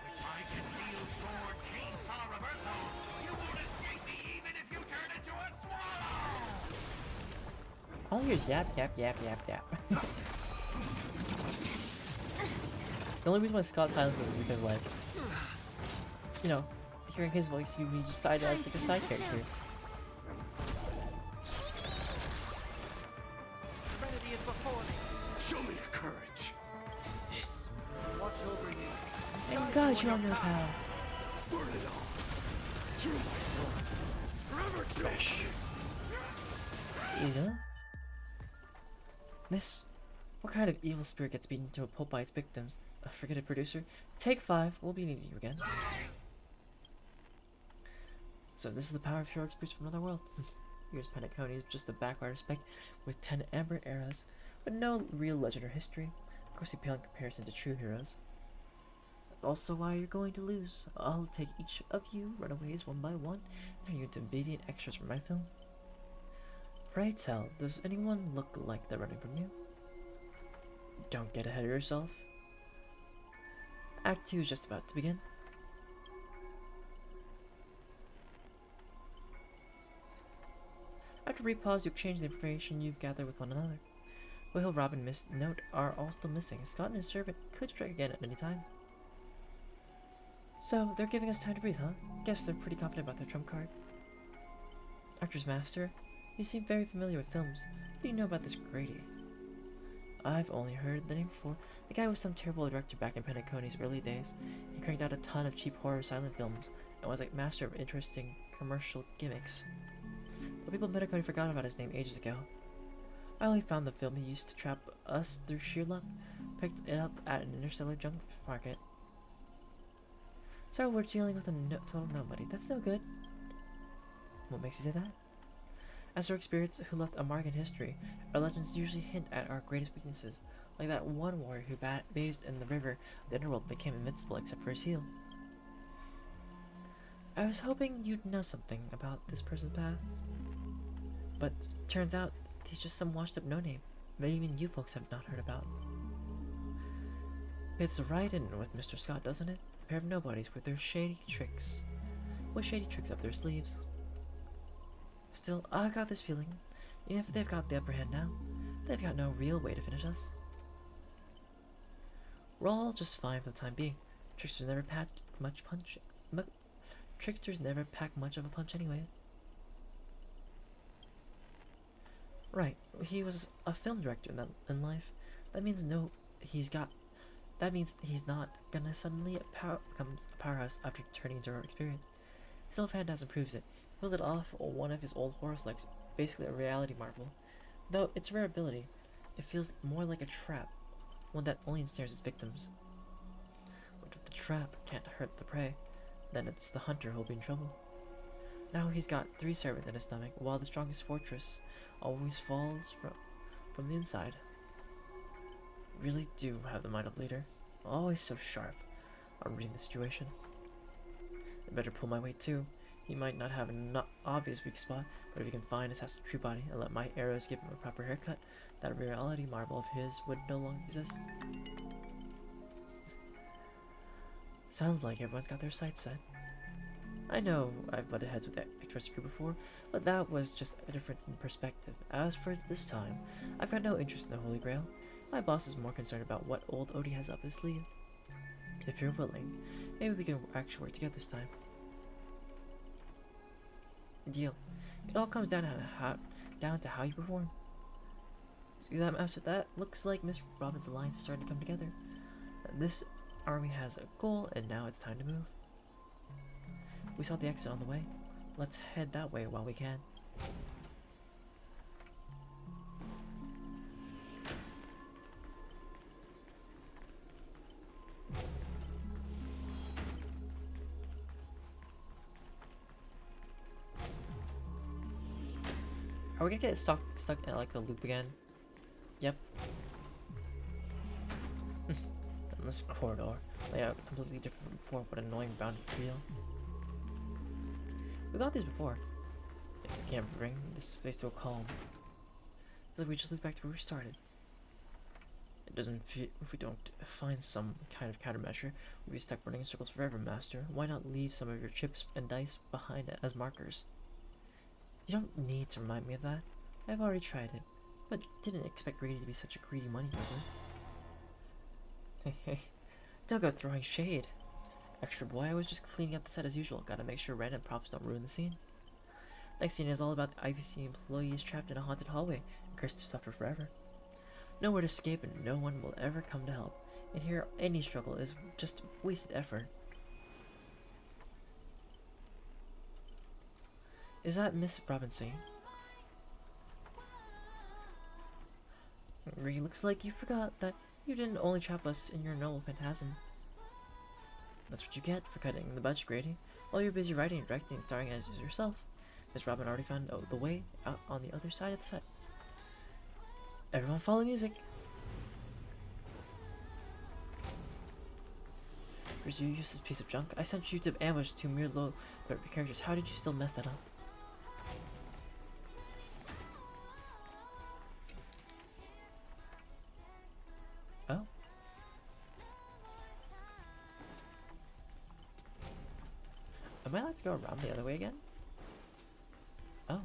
With my concealed sword chainsaw reversal, you won't escape me even if you turn into a swallow! All here's yap, yap, yap, yap, yap. The only reason why Scott silences is because, like, you know, hearing his voice, he just decided as like a side character. Serenity is before me. Show me your courage. This watch over you. Thank God you're on your path. Burn it all. Through my blood. Forever smash. Easy, huh? This... What kind of evil spirit gets beaten to a pulp by its victims? Forget it, producer. Take 5. We'll be needing you again. So this is the power of heroic spirits from another world. Here's Penacony is just a backwater speck with 10 amber arrows, but no real legend or history. Of course, we pale in comparison to true heroes. Also, why you're going to lose. I'll take each of you runaways one by one, turn you into obedient extras for my film. Pray tell, does anyone look like they're running from you? Don't get ahead of yourself. Act 2 is just about to begin. After repause, you exchange the information you've gathered with one another. Will, Rob, and Miss Note are all still missing. Scott and his servant could strike again at any time. So, they're giving us time to breathe, huh? Guess they're pretty confident about their trump card. Actor's Master, you seem very familiar with films. What do you know about this Grady? I've only heard the name before. The guy was some terrible director back in Penacony's early days. He cranked out a ton of cheap horror silent films and was a master of interesting commercial gimmicks. But people in Penacony forgot about his name ages ago. I only found the film he used to trap us through sheer luck. Picked it up at an interstellar junk market. So we're dealing with a total nobody. That's no good. What makes you say that? As for spirits who left a mark in history, our legends usually hint at our greatest weaknesses, like that one warrior who bathed in the river of the underworld and became invincible except for his heel. I was hoping you'd know something about this person's past, but turns out he's just some washed up no-name that even you folks have not heard about. It's right in with Mr. Scott, doesn't it? A pair of nobodies with their shady tricks. With shady tricks up their sleeves. Still, I've got this feeling, even if they've got the upper hand now, they've got no real way to finish us. We're all just fine for the time being. Tricksters never pack much of a punch anyway. Right, he was a film director in life. That means he's not gonna suddenly become a powerhouse after turning into our experience. His old phantasm proves it. He pulled it off one of his old horror flicks, basically a reality marvel. Though it's a rare ability, it feels more like a trap, one that only ensnares its victims. But if the trap can't hurt the prey, then it's the hunter who'll be in trouble. Now he's got 3 servants in his stomach, while the strongest fortress always falls from the inside. Really do have the mind of a leader. Always so sharp on reading the situation. I better pull my weight too. He might not have an obvious weak spot, but if he can find his true body and let my arrows give him a proper haircut, that reality marble of his would no longer exist. Sounds like everyone's got their sights set. I know I've butted heads with the Express crew before, but that was just a difference in perspective. As for this time, I've got no interest in the Holy Grail. My boss is more concerned about what old Odie has up his sleeve. If you're willing, maybe we can actually work together this time. Deal. It all comes down to how you perform. See that, Master? That looks like Miss Robin's alliance is starting to come together. This army has a goal, and now it's time to move. We saw the exit on the way. Let's head that way while we can. Are we gonna get stuck in like the loop again? Yep. In this corridor, layout completely different from before, but annoying bound to feel. We got these before. If we can't bring this space to a calm, it's like we just loop back to where we started. It doesn't feel, if we don't find some kind of countermeasure, we'll be stuck running in circles forever, Master. Why not leave some of your chips and dice behind as markers? You don't need to remind me of that. I've already tried it, but didn't expect Grady to be such a greedy money giver. Hey, don't go throwing shade. Extra boy, I was just cleaning up the set as usual. Gotta make sure random props don't ruin the scene. Next scene is all about the IPC employees trapped in a haunted hallway and cursed to suffer forever. Nowhere to escape and no one will ever come to help. And here, any struggle is just wasted effort. Is that Miss Robinson? It looks like you forgot that you didn't only trap us in your noble phantasm. That's what you get for cutting the budget, Grady. While you're busy writing, directing, and starring as yourself, Miss Robin already found the way out on the other side of the set. Everyone follow music! Here's you useless piece of junk. I sent you to ambush two mere low characters. How did you still mess that up? Oh. Am I allowed to go around the other way again? Oh.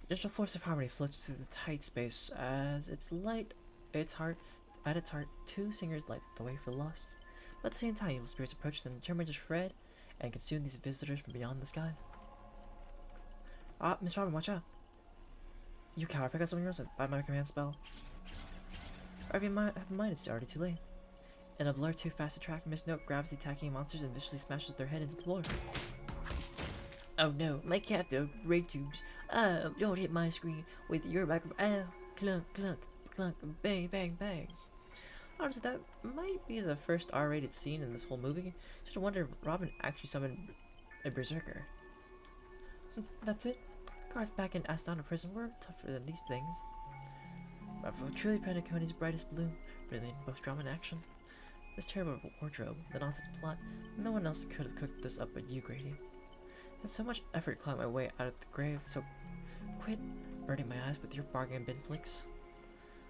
The digital force of harmony floats through the tight space as its heart, two singers light the way for the lost. But at the same time, evil spirits approach them, determined to shred and consume these visitors from beyond the sky. Ah, Miss Robin, watch out! You coward, pick up something else by my command spell. Or have in mind, it's already too late. In a blur too fast to track, Miss Note grabs the attacking monsters and viciously smashes their head into the floor. Oh no, my cathode ray tubes. Don't hit my screen with your back. Clunk, clunk, clunk, bang, bang, bang. Honestly, that might be the first R-rated scene in this whole movie. Just wonder if Robin actually summoned a berserker. That's it. Guards back in Astana prison were tougher than these things. Bravo, truly Penaconi's brightest bloom, brilliant in both drama and action. This terrible wardrobe, the nonsense plot, no one else could have cooked this up but you, Grady. I had so much effort to climb my way out of the grave, so quit burning my eyes with your bargain bin flicks.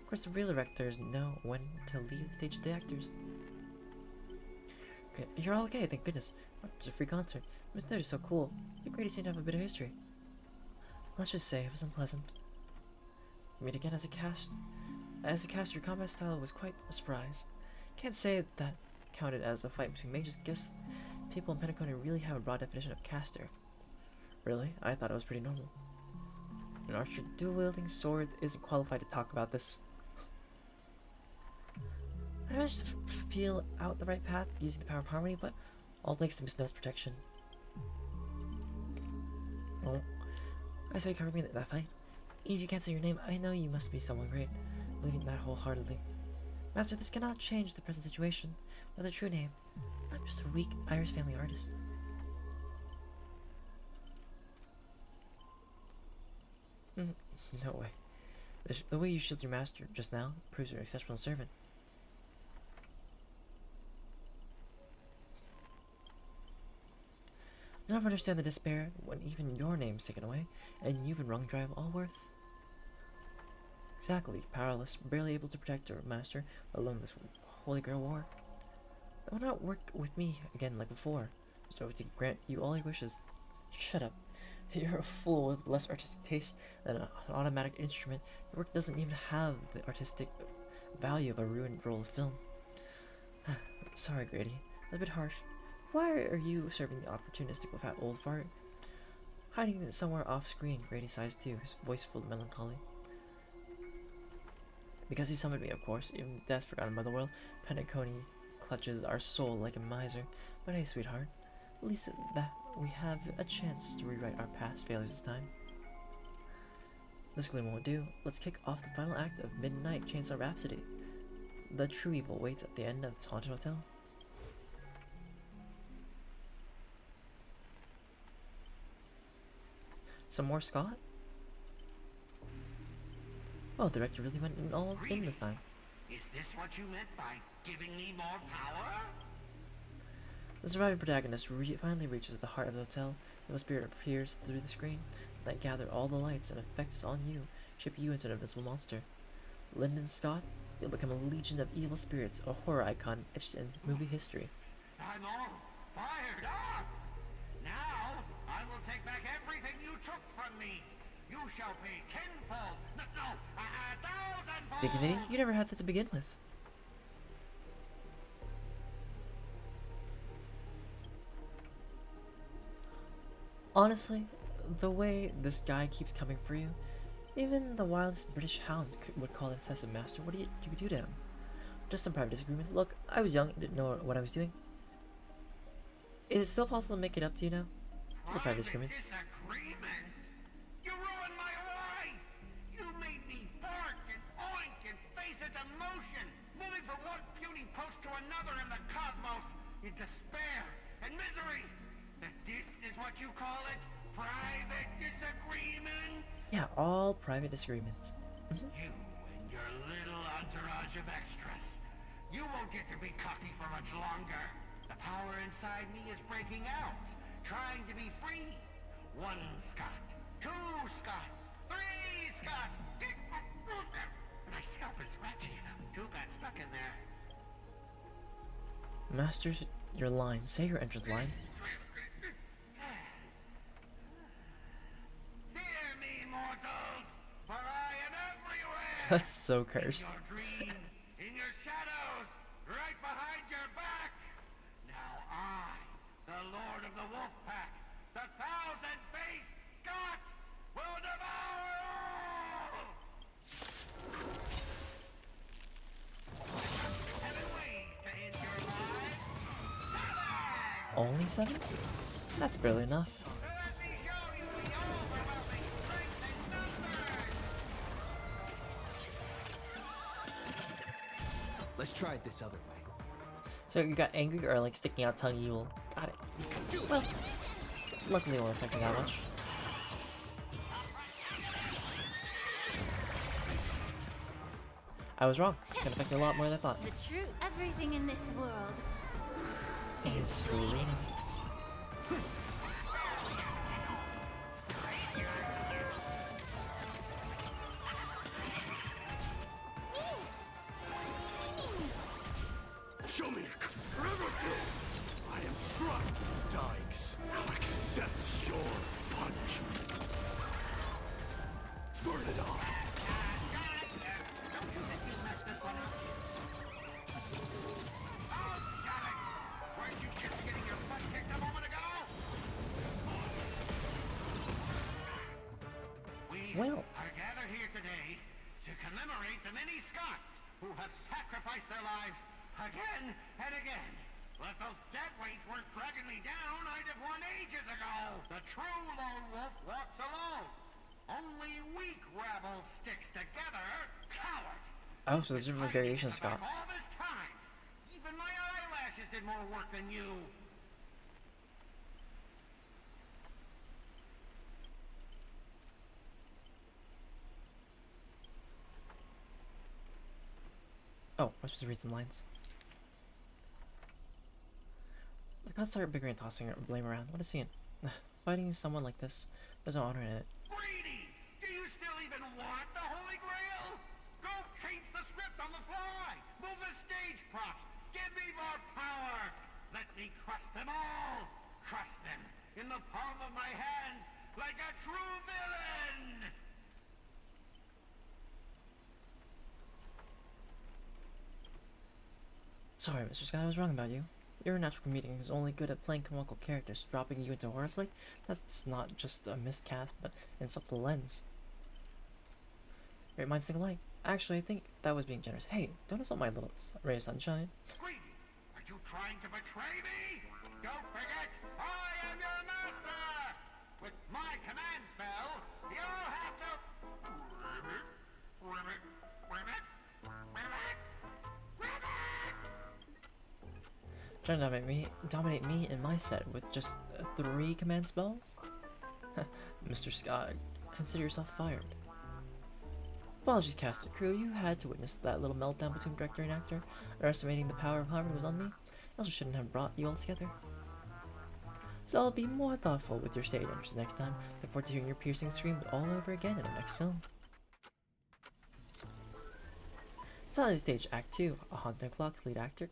Of course, the real directors know when to leave the stage to the actors. Okay, you're all okay, thank goodness. It's a free concert. Miss Note is so cool. You Grady seem to have a bit of history. Let's just say it was unpleasant. We meet again as a cast. As a cast, your combat style was quite a surprise. Can't say that counted as a fight between mages. Guess people in Penacony really have a broad definition of caster. Really? I thought it was pretty normal. An archer dual-wielding sword isn't qualified to talk about this. I managed to feel out the right path using the power of harmony, but all thanks to Miss Note's protection. Oh, I saw you covered me in that fight. Even if you can't say your name, I know you must be someone great, believing that wholeheartedly. Master, this cannot change the present situation. With a true name, I'm just a weak Irish family artist. No way. The way you shielded your master just now proves you're an exceptional servant. You never understand the despair when even your name's taken away, and you've been wrong drive Allworth. Exactly, powerless, barely able to protect your master, let alone this Holy Grail War. Why not work with me again like before? Mr. OT, grant you all your wishes. Shut up. You're a fool with less artistic taste than an automatic instrument. Your work doesn't even have the artistic value of a ruined roll of film. Sorry, Grady. A bit harsh. Why are you serving the opportunistic with that old fart? Hiding somewhere off screen, Grady sighs too, his voice full of melancholy. Because he summoned me, of course, even death forgotten by the world, Penacony clutches our soul like a miser. But hey, sweetheart, at least that we have a chance to rewrite our past failures this time. This glim won't do. Let's kick off the final act of Midnight Chainsaw Rhapsody. The true evil waits at the end of this haunted hotel. Some more Scott? Oh, the director really went all in this time. Is this what you meant by giving me more power? The surviving protagonist finally reaches the heart of the hotel. The spirit appears through the screen that gather all the lights and effects on you, ship you into an invisible monster. Lyndon Scott, you'll become a legion of evil spirits, a horror icon etched in movie history. I'm all fired up! Now, I will take back everything you took from me. You shall pay tenfold, no, 1,000-fold! Dignity? You never had that to begin with. Honestly, the way this guy keeps coming for you, even the wildest British hounds would call it excessive, master. What do you do to him? Just some private disagreements. Look, I was young and didn't know what I was doing. Is it still possible to make it up to you now? Just a private disagreements. Disagreements? You ruined my life! You made me bark and oink and face into motion, moving from one puny post to another in the cosmos, in despair and misery. And this is what you call it? Private disagreements? Yeah, all private disagreements. You and your little entourage of extras. You won't get to be cocky for much longer. The power inside me is breaking out, trying to be free. 1 Scott, 2 Scots, 3 Scots. My scalp is scratchy. 2 got stuck in there. Master, your line. Say your entrance line. Fear me, mortals, for I am everywhere. That's so cursed. In your dreams, in your shadows, right behind your back. Now I, the Lord of the Wolf Pack, the 1,000-faced Scott, will devour all. 7 ways to end your life. 7! Only 7? That's barely enough. Let's try it this other way. So you got angry or like sticking out tongue evil. Got it. Well, luckily it won't affect me that much. I was wrong. It's gonna affect me a lot more than I thought. The truth. Everything in this world is real. Show me I am struck. Dying now accepts your punishment. Burn it off. Don't you think you messed this one up? Oh, shut it! Weren't you just getting your butt kicked a moment ago? We are gathered here today to commemorate the many Scots who have sacrificed their lives again and again. But if those dead weights weren't dragging me down, I'd have won ages ago. The true lone wolf walks alone. Only weak rabble sticks together. Coward! Oh, so there's different variations, Scott. All this time, even my eyelashes did more work than you. Oh, I'm supposed to read some lines. The gods start bickering and tossing blame around. What is he in? Fighting someone like this, there's no honor in it. Greedy! Do you still even want the Holy Grail? Go change the script on the fly! Move the stage props! Give me more power! Let me crush them all! Crush them in the palm of my hands like a true villain! Sorry, Mr. Sky, I was wrong about you. Your natural comedian is only good at playing comical characters. Dropping you into a horror flick? That's not just a miscast, but insult to the lens. Great minds think alike. Actually, I think that was being generous. Hey, don't insult my little ray of sunshine. Greedy! Are you trying to betray me? Don't forget, I am your master! With my command spell, you'll have to... Ribbit, ribbit, ribbit, ribbit! Trying to dominate me in my set with just 3 command spells? Mr. Scott, consider yourself fired. Apologies, cast and crew. You had to witness that little meltdown between director and actor. Underestimating the power of harmony was on me. I also shouldn't have brought you all together. So I'll be more thoughtful with your stage entries next time. Look forward to hearing your piercing scream all over again in the next film. Silent Stage Act 2, A Haunting Clock's lead actor, ?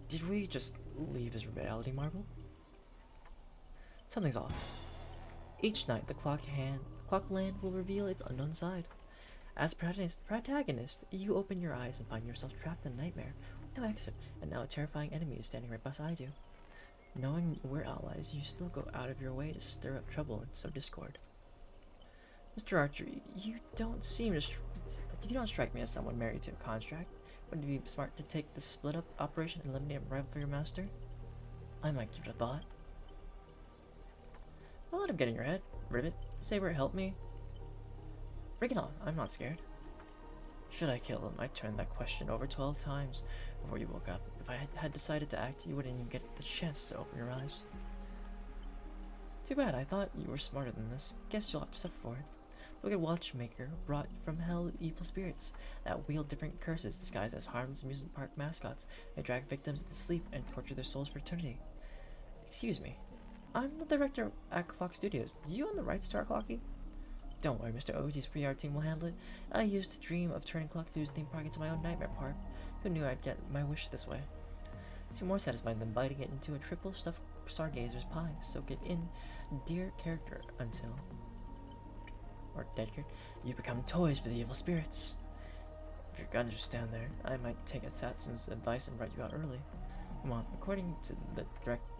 Did we just leave his reality marble? Something's off. Each night, the clock land will reveal its unknown side. As protagonist, you open your eyes and find yourself trapped in a nightmare, with no exit, and now a terrifying enemy is standing right beside you. Knowing we're allies, you still go out of your way to stir up trouble and sow discord. Mr. Archer, you don't strike me as someone married to a contract. Wouldn't it be smart to take the split-up operation and eliminate a rival for your master? I might give it a thought. Don't let him get in your head, Ribbit. Say where it helped me. Bring it on, I'm not scared. Should I kill him? I turned that question over 12 times before you woke up. If I had decided to act, you wouldn't even get the chance to open your eyes. Too bad, I thought you were smarter than this. Guess you'll have to suffer for it. The wicked watchmaker brought from hell evil spirits that wield different curses disguised as harmless amusement park mascots. They drag victims into sleep and torture their souls for eternity. Excuse me. I'm the director at Clock Studios. Do you own the rights to our Clocky? Don't worry, Mr. OG's PR team will handle it. I used to dream of turning Clock Studios theme park into my own nightmare park. Who knew I'd get my wish this way? It's more satisfying than biting it into a triple stuffed stargazer's pie. Soak it in, dear character, until... or dead character, you become toys for the evil spirits. If your guns just stand there, I might take Assassin's advice and write you out early. Come on, according to the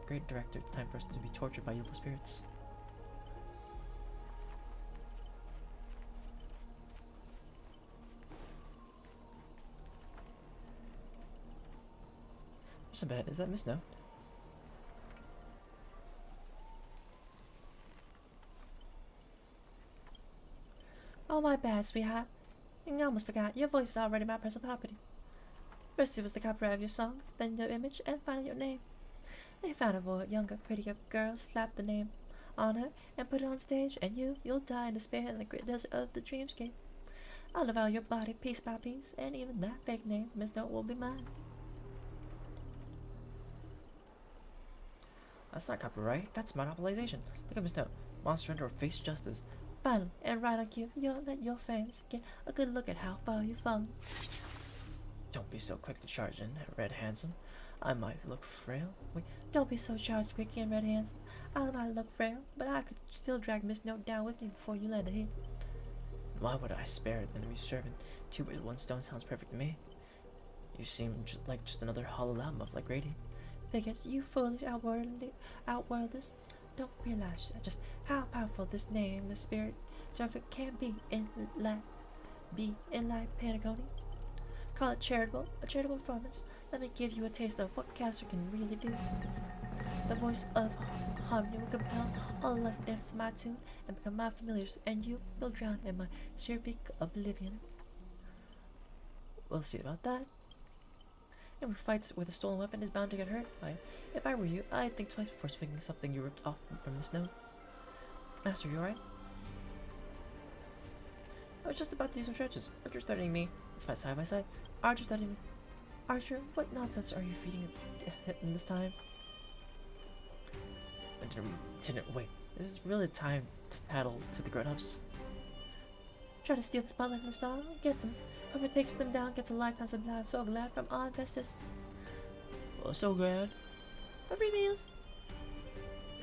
great director, it's time for us to be tortured by evil spirits. There's a bed. Is that Miss No? Oh, my bad, sweetheart. I almost forgot. Your voice is already my personal property. First it was the copyright of your songs, then your image, and finally your name. They found a younger, prettier girl, slapped the name on her, and put it on stage, and you'll die in despair in the great desert of the dreamscape. I'll devour your body piece by piece, and even that fake name, Miss Note, will be mine. That's not copyright, that's monopolization. Look at Miss Note. Monster Hunter will face justice. Finally, and right on cue, you'll let your fans get a good look at how far you've fallen. Don't be so quick to charge in, Red Handsome. I might look frail. Wait, don't be so charged quick and Red Handsome. I might look frail, but I could still drag Miss Note down with me before you land a hit. Why would I spare an enemy servant? 2 with 1 stone sounds perfect to me. You seem like just another hollow loudmouth like Grady. Figures, you foolish outworlders don't realize just how powerful this name, the spirit servant, can be in light Panaconia. Call it a charitable performance. Let me give you a taste of what Caster can really do. The voice of harmony will compel all life to dance to my tune and become my familiars, and you'll drown in my cherubic oblivion. We'll see about that. Anyone who fights with a stolen weapon is bound to get hurt by it. If I were you, I'd think twice before swinging something you ripped off from the snow. Master, you alright? I was just about to do some stretches. Archer's threatening me. Let's fight side by side. Archer's threatening me. Archer, what nonsense are you feeding him this time? didn't wait. This is really time to tattle to the grown-ups. Try to steal the spotlight from the star, get them. Whoever takes them down gets a lifetime supply of So Glad from all investors. Oh, So Glad. For free meals.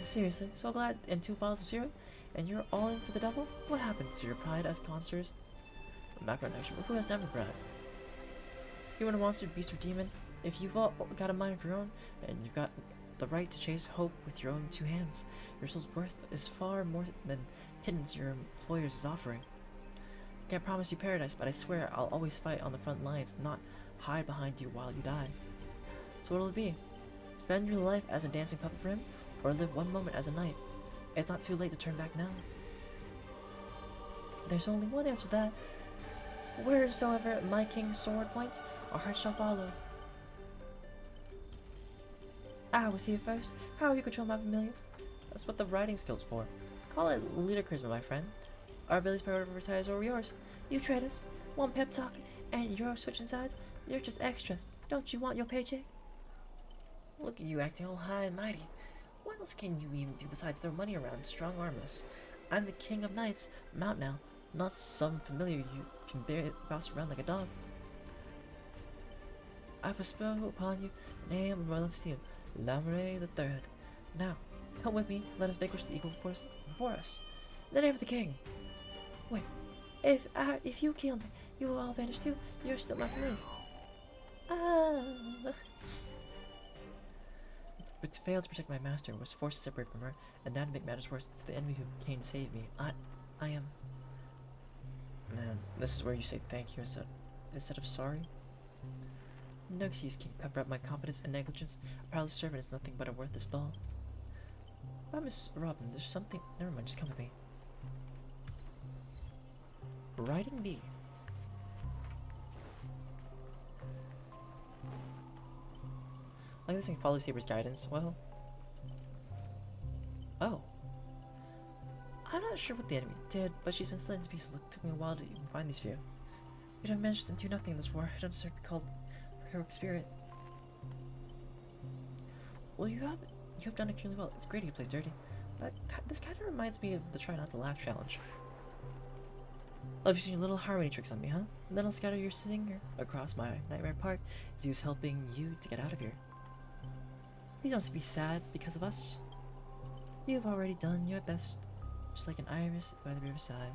Seriously, So Glad and 2 bottles of syrup, and you're all in for the devil? What happened to your pride as monsters? Background action, who has never pride? Human, monster, beast, or demon, if you've all got a mind of your own, and you've got the right to chase hope with your own 2 hands, your soul's worth is far more than pittance your employers is offering. Can't promise you paradise, but I swear I'll always fight on the front lines, not hide behind you while you die. So what'll it be? Spend your life as a dancing puppet for him, or live one moment as a knight? It's not too late to turn back now. There's only one answer to that. Wheresoever my king's sword points, our hearts shall follow. I will see it first. How will you control my familiars? That's what the writing skill's for. Call it leader charisma, my friend. Our abilities prioritize over yours. You traitors, one pep talk, and you're switching sides. You're just extras. Don't you want your paycheck? Look at you acting all high and mighty. What else can you even do besides throw money around, strong arm us? I'm the king of knights. Mount now, not some familiar you can bounce around like a dog. I bestow upon you the name of my love seal, Lamre the Third. Now, come with me. Let us vanquish the evil force before us. In the name of the king. Wait, if you kill me, you will all vanish too. You're still my familiars. But to fail to protect my master, was forced to separate from her, and now to make matters worse, it's the enemy who came to save me. I am... Man, this is where you say thank you instead of sorry. No excuse can cover up my competence and negligence. A proud servant is nothing but a worthless doll. But Miss Robin, there's something... Never mind, just come with me. Riding B. Like this thing follow Saber's guidance. Well... Oh. I'm not sure what the enemy did, but she's been split into pieces. It took me a while to even find these few. We'd have managed to do nothing in this war. I don't deserve to be called heroic spirit. Well, you have done extremely well. It's great you play dirty. This kind of reminds me of the try not to laugh challenge. Love using your little harmony tricks on me, huh? And then I'll scatter your singer across my nightmare park as he was helping you to get out of here. Please don't be sad because of us. You've already done your best, just like an iris by the riverside.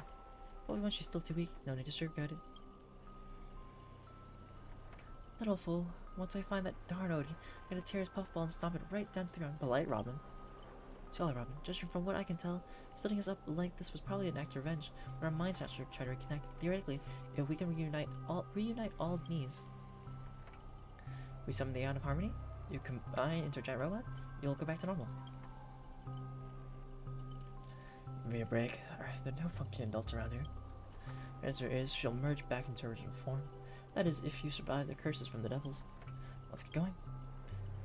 Only when she's still too weak, no need to sugarcoat it. Little fool, once I find that darn Odie, I'm gonna tear his puffball and stomp it right down to the ground. Polite Robin. Swallow Robin, judging from what I can tell, splitting us up like this was probably an act of revenge, when our minds actually try to reconnect. Theoretically, if we can reunite all knees. We summon the Ion of Harmony, you combine into a giant robot, you'll go back to normal. Give me a break. There are no functioning adults around here. The answer is she'll merge back into her original form. That is, if you survive the curses from the devils. Let's get going.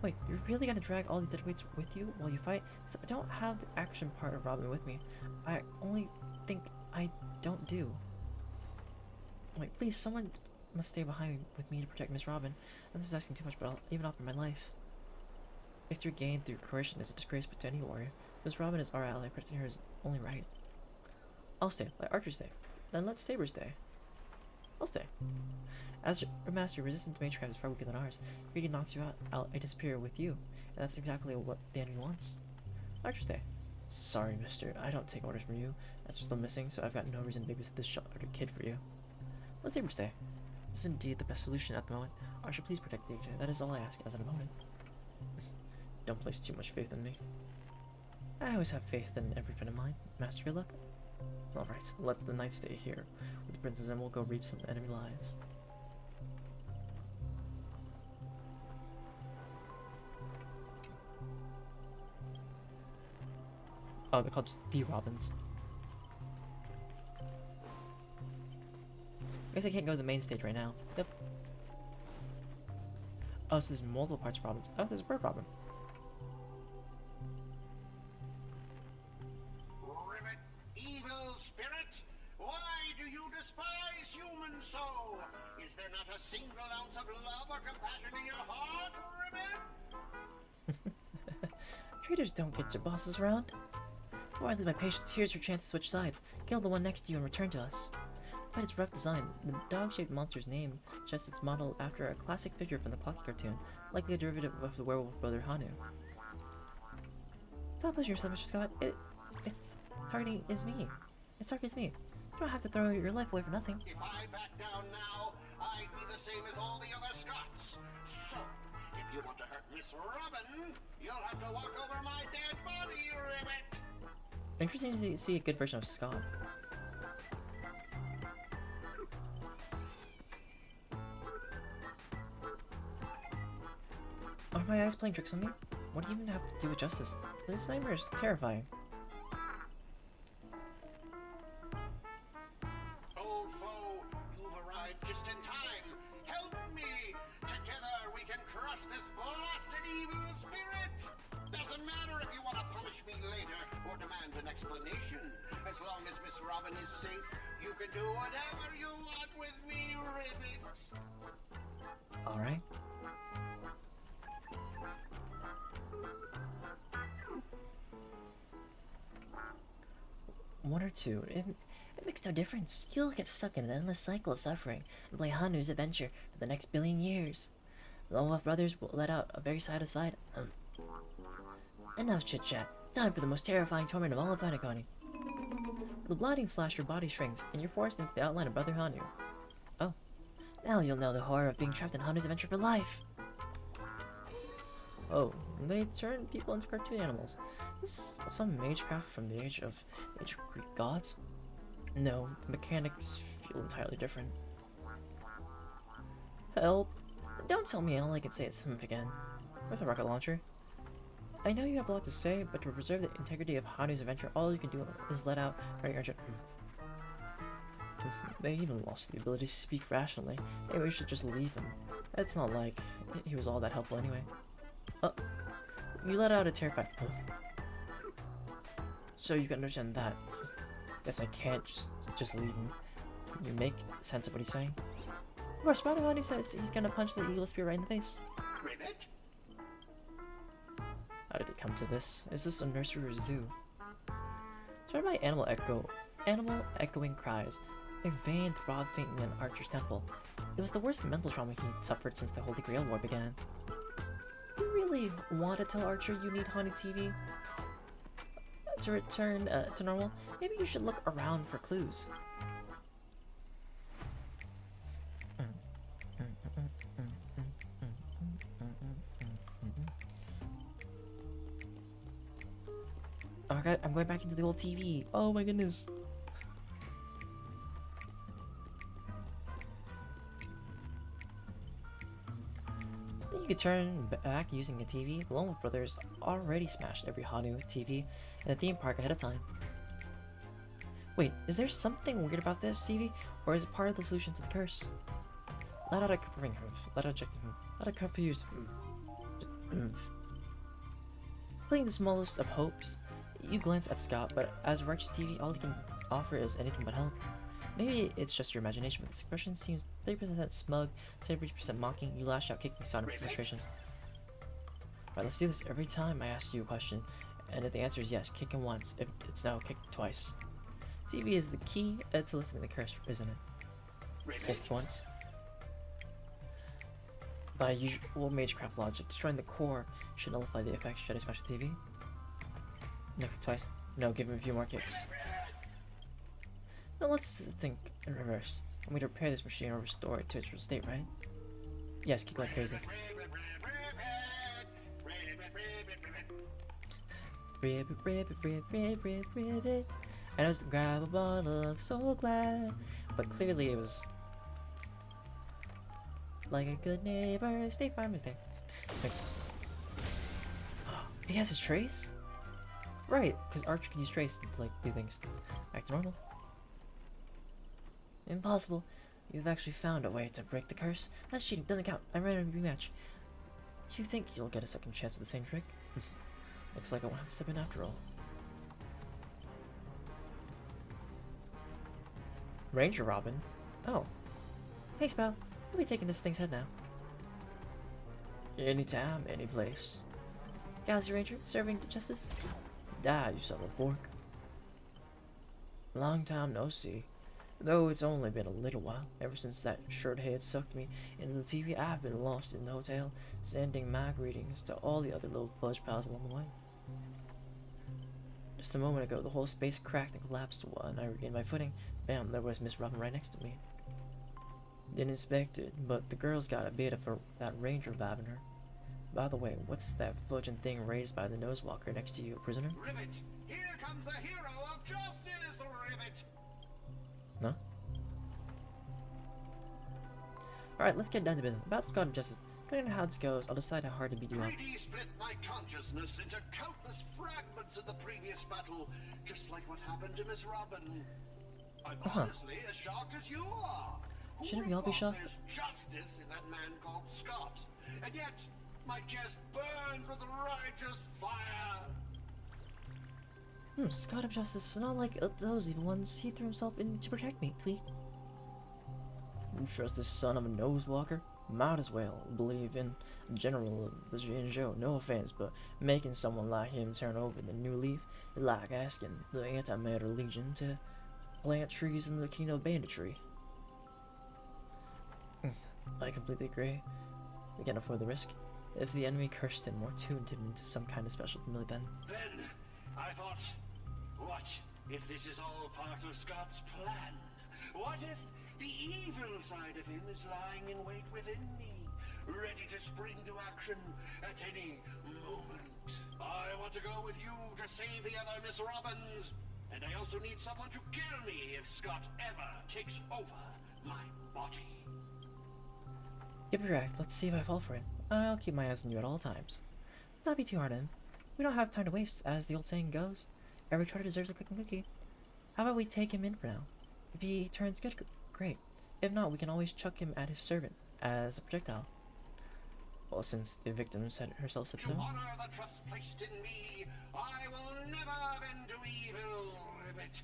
Wait, you're really gonna drag all these dead weights with you while you fight? I don't have the action part of Robin with me. I only think I don't do. Wait, please, someone must stay behind with me to protect Miss Robin. And this is asking too much, but I'll even offer my life. Victory gained through coercion is a disgrace to any warrior. Miss Robin is our ally, protecting her is only right. I'll stay. Let Archer stay. Then let Saber stay. I'll stay. As your master, resistance to Magecraft is far weaker than ours. Greedy knocks you out, I disappear with you. And that's exactly what the enemy wants. Archer stay. Sorry, mister. I don't take orders from you. That's still missing, so I've got no reason to babysit this sheltered kid for you. Let Saber stay. This is indeed the best solution at the moment. Archer, please protect the agent. That is all I ask as an opponent. Don't place too much faith in me. I always have faith in every friend of mine. Master, good luck. Alright, let the knight stay here with the princess and we'll go reap some enemy lives. Oh, they're called just the Robins. I guess I can't go to the main stage right now. Yep. Oh, so there's multiple parts of Robins. Oh, there's a bird Robin. Ribbit, evil spirit, why do you despise human soul? Is there not a single ounce of love or compassion in your heart, Ribbit? Traitors don't get their bosses around. Before I lose my patience, here's your chance to switch sides. Kill the one next to you and return to us. Despite its rough design, the dog-shaped monster's name suggests it's modeled after a classic figure from the Clocky cartoon, likely a derivative of the werewolf brother Hanu. Stop pushing yourself, Mr. Scott. It's targeting is me. It's targeting me. You don't have to throw your life away for nothing. If I back down now, I'd be the same as all the other Scots. So, if you want to hurt Miss Robin, you'll have to walk over my dead body, Ribbit. Interesting to see a good version of Scott. Are my eyes playing tricks on me? What do you even have to do with justice? This nightmare is terrifying. Old foe, you've arrived just in time. Help me! Together we can crush this blasted evil spirit! Doesn't matter if you want to punish me later or demand an explanation. As long as Miss Robin is safe, you can do whatever you want with me, Ribbit! Alright. One or two. It makes no difference. You'll get stuck in an endless cycle of suffering and play Hanu's adventure for the next billion years. The Wolf brothers will let out a very satisfied Enough chit-chat. Time for the most terrifying torment of all of Fanaconi. The blinding flash, your body shrinks, and you're forced into the outline of Brother Hanu. Oh. Now you'll know the horror of being trapped in Hanu's adventure for life. Oh, they turn people into cartoon animals. This is some magecraft from the age of Greek gods? No, the mechanics feel entirely different. Help! Don't tell me all I can say is again. With a rocket launcher. I know you have a lot to say, but to preserve the integrity of Hanu's adventure, all you can do is let out Archer. They even lost the ability to speak rationally. Maybe we should just leave him. It's not like he was all that helpful anyway. You let out a terrified so you can understand that. Guess I can't just leave him. Can you make sense of what he's saying? Of course, Brother Hanu says he's gonna punch the eagle spear right in the face. Ribbit? How did it come to this? Is this a nursery or a zoo? Surrounded by animal echoing cries, a vein throbbed faintly in Archer's temple. It was the worst mental trauma he suffered since the Holy Grail War began. You really want to tell Archer you need Hanu TV? To return to normal, maybe you should look around for clues. Oh my god, I'm going back into the old TV. Oh my goodness. You could turn back using a TV. The Lone Brothers already smashed every Hanu TV in the theme park ahead of time. Wait, is there something weird about this TV? Or is it part of the solution to the curse? Let out a covering him. Let out eject him. Let out confuse him. Just playing the smallest of hopes. You glance at Scott, but as Righteous TV, all he can offer is anything but help. Maybe it's just your imagination, but this expression seems 30% smug, 70% mocking. You lash out, kicking Scott in frustration. Alright, let's do this every time I ask you a question, and if the answer is yes, kick him once. If it's no, kick him twice. TV is the key to lifting the curse, isn't it? Yes, once. By usual magecraft logic, destroying the core should nullify the effect. Should I smash the TV? No, kick twice. No, give him a few more kicks. Now let's think in reverse. I'm going to repair this machine or restore it to its original state, right? Yes, kick like crazy. Ribbit. I just grab a bottle of so glad. But clearly it was like a good neighbor. State Farm is there. He has his trace? Right, because Archer can use trace to like do things. Back to normal. Impossible. You've actually found a way to break the curse. That's cheating. Doesn't count. I ran a rematch. Do you think you'll get a second chance at the same trick? Looks like I won't have to step in after all. Ranger Robin? Oh. Hey, Spell. We'll be taking this thing's head now. Anytime, any place. Galaxy Ranger, serving justice. Die, you son of a fork. Long time no see. Though it's only been a little while, ever since that shirt head sucked me into the TV, I've been lost in the hotel, sending my greetings to all the other little fudge pals along the way. Just a moment ago, the whole space cracked and collapsed, and I regained my footing. Bam, there was Miss Robin right next to me. Didn't expect it, but the girl's got a bit of that ranger vibe in her. By the way, what's that fudging thing raised by the nosewalker next to you, prisoner? Ribbit! Here comes a hero of justice, Ribbit! No? Alright, let's get down to business. About Scott of Justice. Depending on how this goes, I'll decide how hard to beat you up. 3D split my consciousness into countless fragments in the previous battle, just like what happened to Miss Robin. I'm honestly as shocked as you are. Who Shouldn't we all be shocked? There's justice in that man called Scott, and yet my chest burns with righteous fire. Scott of Justice is not like those evil ones. He threw himself in to protect me, Tweet. You trust this son of a nosewalker? Might as well believe in general the Jinjo. No offense, but making someone like him turn over the new leaf is like asking the Antimatter Legion to plant trees in the kingdom of banditry. I completely agree. We can't afford the risk. If the enemy cursed him or tuned him into some kind of special family, then I thought, what if this is all part of Scott's plan? What if the evil side of him is lying in wait within me, ready to spring to action at any moment? I want to go with you to save the other Miss Robins, and I also need someone to kill me if Scott ever takes over my body. Give me your act. Let's see if I fall for it. I'll keep my eyes on you at all times. Let's not be too hard on him. We don't have time to waste, as the old saying goes. Every trotter deserves a cooking cookie. How about we take him in for now? If he turns good, great. If not, we can always chuck him at his servant as a projectile. Well, since the victim herself said so. To honor the trust placed in me, I will never bend to evil, Ribbit.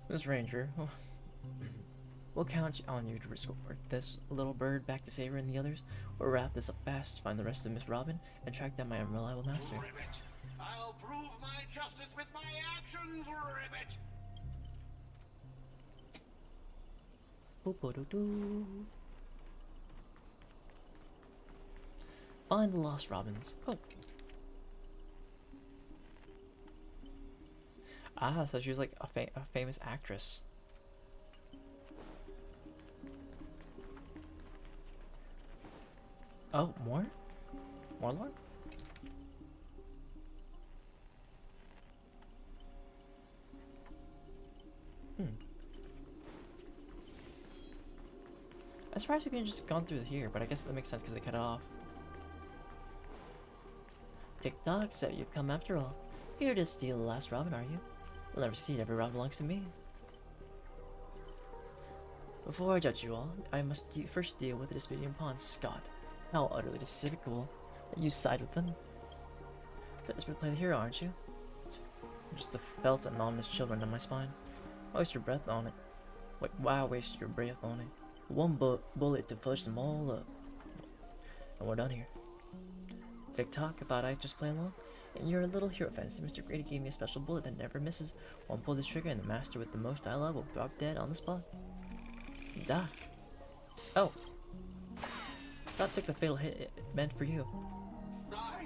Miss Ranger, we'll count on you to escort this little bird back to Saber and the others. We'll wrap this up fast, find the rest of Miss Robin, and track down my unreliable master. Ribbit, I'll prove my justice with my actions, Ribbit. Boop-a-doo-doo. Find the lost Robins. Oh. Ah, so she was like a famous actress. Oh, more? More lore? I'm surprised we couldn't just gone through here, but I guess that makes sense because they cut it off. Tick-tock, so you've come after all. Here to steal the last Robin, are you? You'll never succeed, every Robin belongs to me. Before I judge you all, I must first deal with the disputing pawn, Scott. How utterly despicable that you side with them. So desperate to play the hero, aren't you? Just the felt anonymous children down my spine. Why waste your breath on it? Wait, why waste your breath on it? One bullet to fudge them all up. And we're done here. Tick-tock, I thought I'd just play along. And you're a little hero fantasy. Mr. Grady gave me a special bullet that never misses. One pull this trigger and the master with the most dialogue will drop dead on the spot. Die. Oh. Scott took the fatal hit it meant for you. I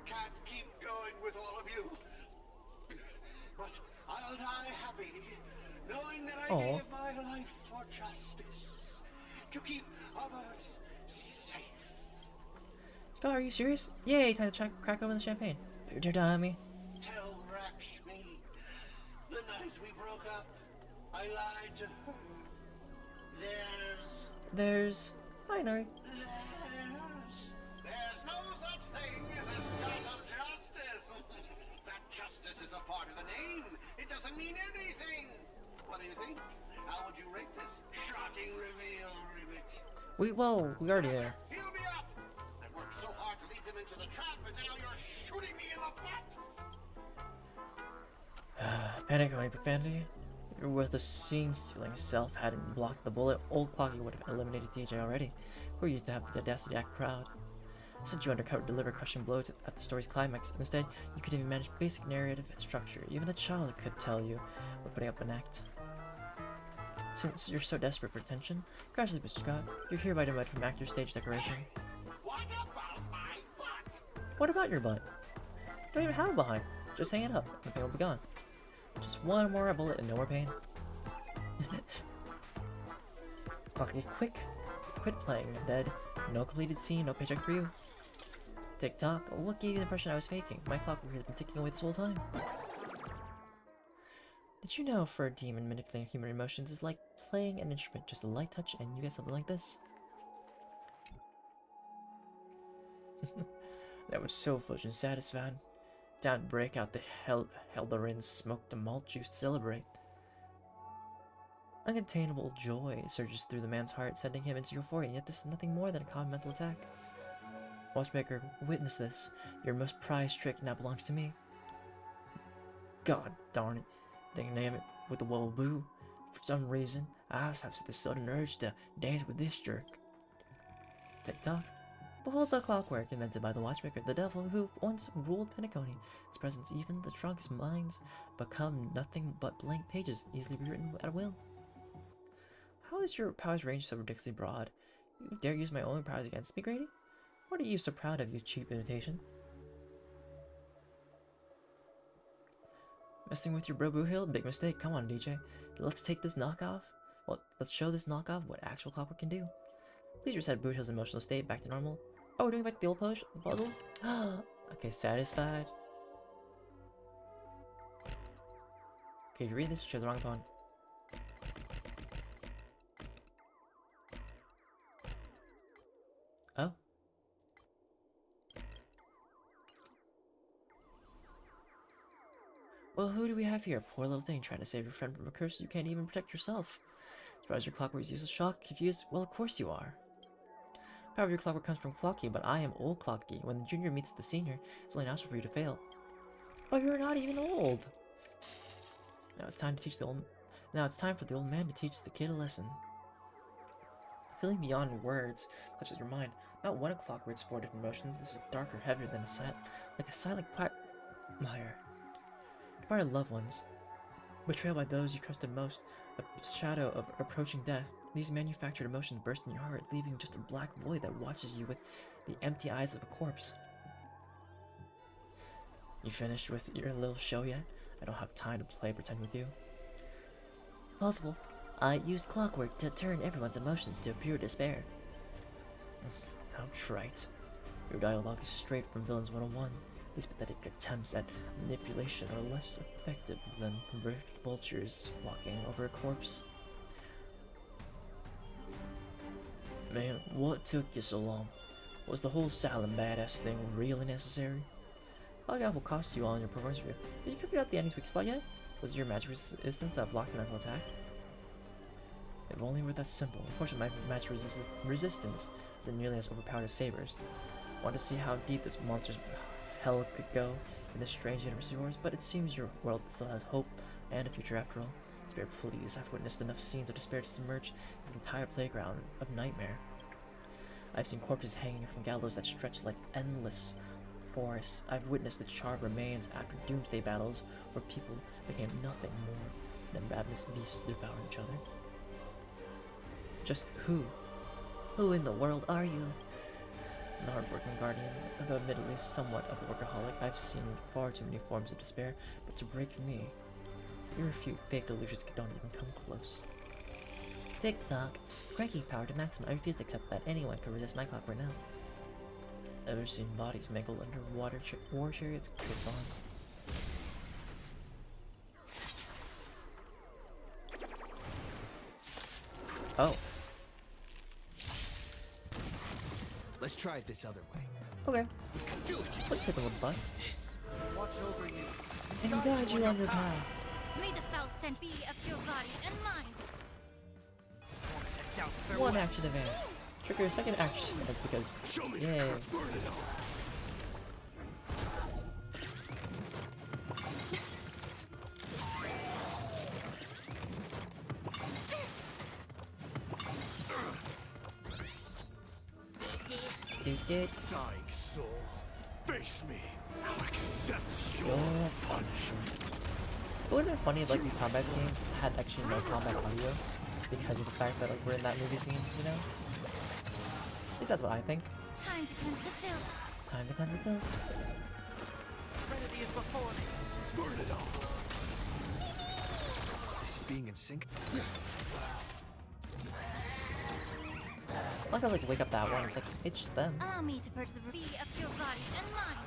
can't keep going with all of you. But I'll die happy, knowing that I gave my life for justice. To keep others safe. Scott, are you serious? Yay, time to crack open the champagne. You're dummy. Tell Rakshmi, the night we broke up, I lied to her. There's... Hi, Nari. There's no such thing as a Scott of Justice. That justice is a part of the name. It doesn't mean anything. What do you think? How would you rate this shocking reveal, Ribbit? We already there. Heal me up! I worked so hard to lead them into the trap, and now you're shooting me in the butt! Panic on profanity. If your worthless scene-stealing self hadn't blocked the bullet, old Clocky would have eliminated DJ already. Who are you to have the audacity to act proud? I sent you undercover to deliver crushing blows at the story's climax. Instead, you couldn't even manage basic narrative structure. Even a child could tell you we're putting up an act. Since you're so desperate for attention, congratulations, Mr. Scott. You're hereby demoted from actor stage decoration. What about my butt? What about your butt? You don't even have a behind. Just hang it up, and the pain will be gone. Just one more bullet and no more pain. Clocky, quick! Quit playing, I'm dead. No completed scene, no paycheck for you. Tick-tock, what gave you the impression I was faking? My clockwork has been ticking away this whole time. Did you know for a demon, manipulating human emotions is like playing an instrument, just a light touch and you get something like this? That was so foolish and satisfied. Down break out the Heldarin smoke the malt juice to celebrate. Uncontainable joy surges through the man's heart, sending him into euphoria, and yet this is nothing more than a common mental attack. Watchmaker, witness this. Your most prized trick now belongs to me. God darn it. Dang it, with the wobble-boo. For some reason, I have this sudden urge to dance with this jerk. Tick-tock. Behold the clockwork invented by the watchmaker, the devil who once ruled Penacony. Its presence, even the strongest minds become nothing but blank pages, easily rewritten at will. How is your powers range so ridiculously broad? You dare use my own powers against me, Grady? What are you so proud of, you cheap imitation? Messing with your bro Boo Hill? Big mistake. Come on, DJ. Let's take this knockoff. Well, let's show this knockoff what actual clockwork can do. Please reset Boo Hill's emotional state back to normal. Oh, we're doing back the old puzzles? Okay, satisfied. Okay, you read this, you chose the wrong phone. Oh. Well, who do we have here? Poor little thing trying to save your friend from a curse you can't even protect yourself. Surprised your clockwork is useless, shocked, confused? Well, of course you are. Power of your clockwork comes from Clocky, but I am old Clocky. When the junior meets the senior, it's only natural for you to fail. Oh, you're not even old! Now it's time for the old man to teach the kid a lesson. Feeling beyond words clutches your mind. Not one of Clockwork's 4 different emotions. This is darker, heavier than like a silent quagmire. Departed loved ones. Betrayal by those you trusted most. A shadow of approaching death. These manufactured emotions burst in your heart, leaving just a black void that watches you with the empty eyes of a corpse. You finished with your little show yet? I don't have time to play pretend with you. Possible. I used clockwork to turn everyone's emotions to pure despair. How trite. Your dialogue is straight from Villains 101. These pathetic attempts at manipulation are less effective than vultures walking over a corpse. Man, what took you so long? Was the whole silent badass thing really necessary? Log will cost you on your performance review. Did you figure out the ending's weak spot yet? Was your magic resistance that blocked the mental attack? If only were that simple. Unfortunately, my magic resistance isn't nearly as overpowered as Saber's. Want to see how deep this monster's hell could go in this strange universe of yours, but it seems your world still has hope and a future after all. Despair, please. I've witnessed enough scenes of despair to submerge this entire playground of nightmare. I've seen corpses hanging from gallows that stretch like endless forests. I've witnessed the charred remains after doomsday battles where people became nothing more than ravenous beasts devouring each other. Just who? Who in the world are you? An hard-working guardian, though admittedly somewhat of a workaholic, I've seen far too many forms of despair, but to break me, your few fake delusions don't even come close. Tick-tock. Cranking power to maximum. I refuse to accept that anyone can resist my clockwork now. Ever seen bodies mangled under war chariots? Kiss on. Oh. Let's try it this other way. Okay. We can do it. Let's take a little bus. Watch over you. And guide you on your path. May the foul stench be of your body and mind. One action advance. Trigger a second action advance because yay. Get Dying soul, face me. I'll accept your punishment. It would have been funny if like these combat scenes had actually no combat audio because of the fact that like we're in that movie scene, you know? At least that's what I think. Time to cleanse the filth. Time to cleanse the filth. Trinity is before me. burn it all. This is being in sync. I like how like wake up that one. It's like it's just them. Allow me to purge the be of your body and mind.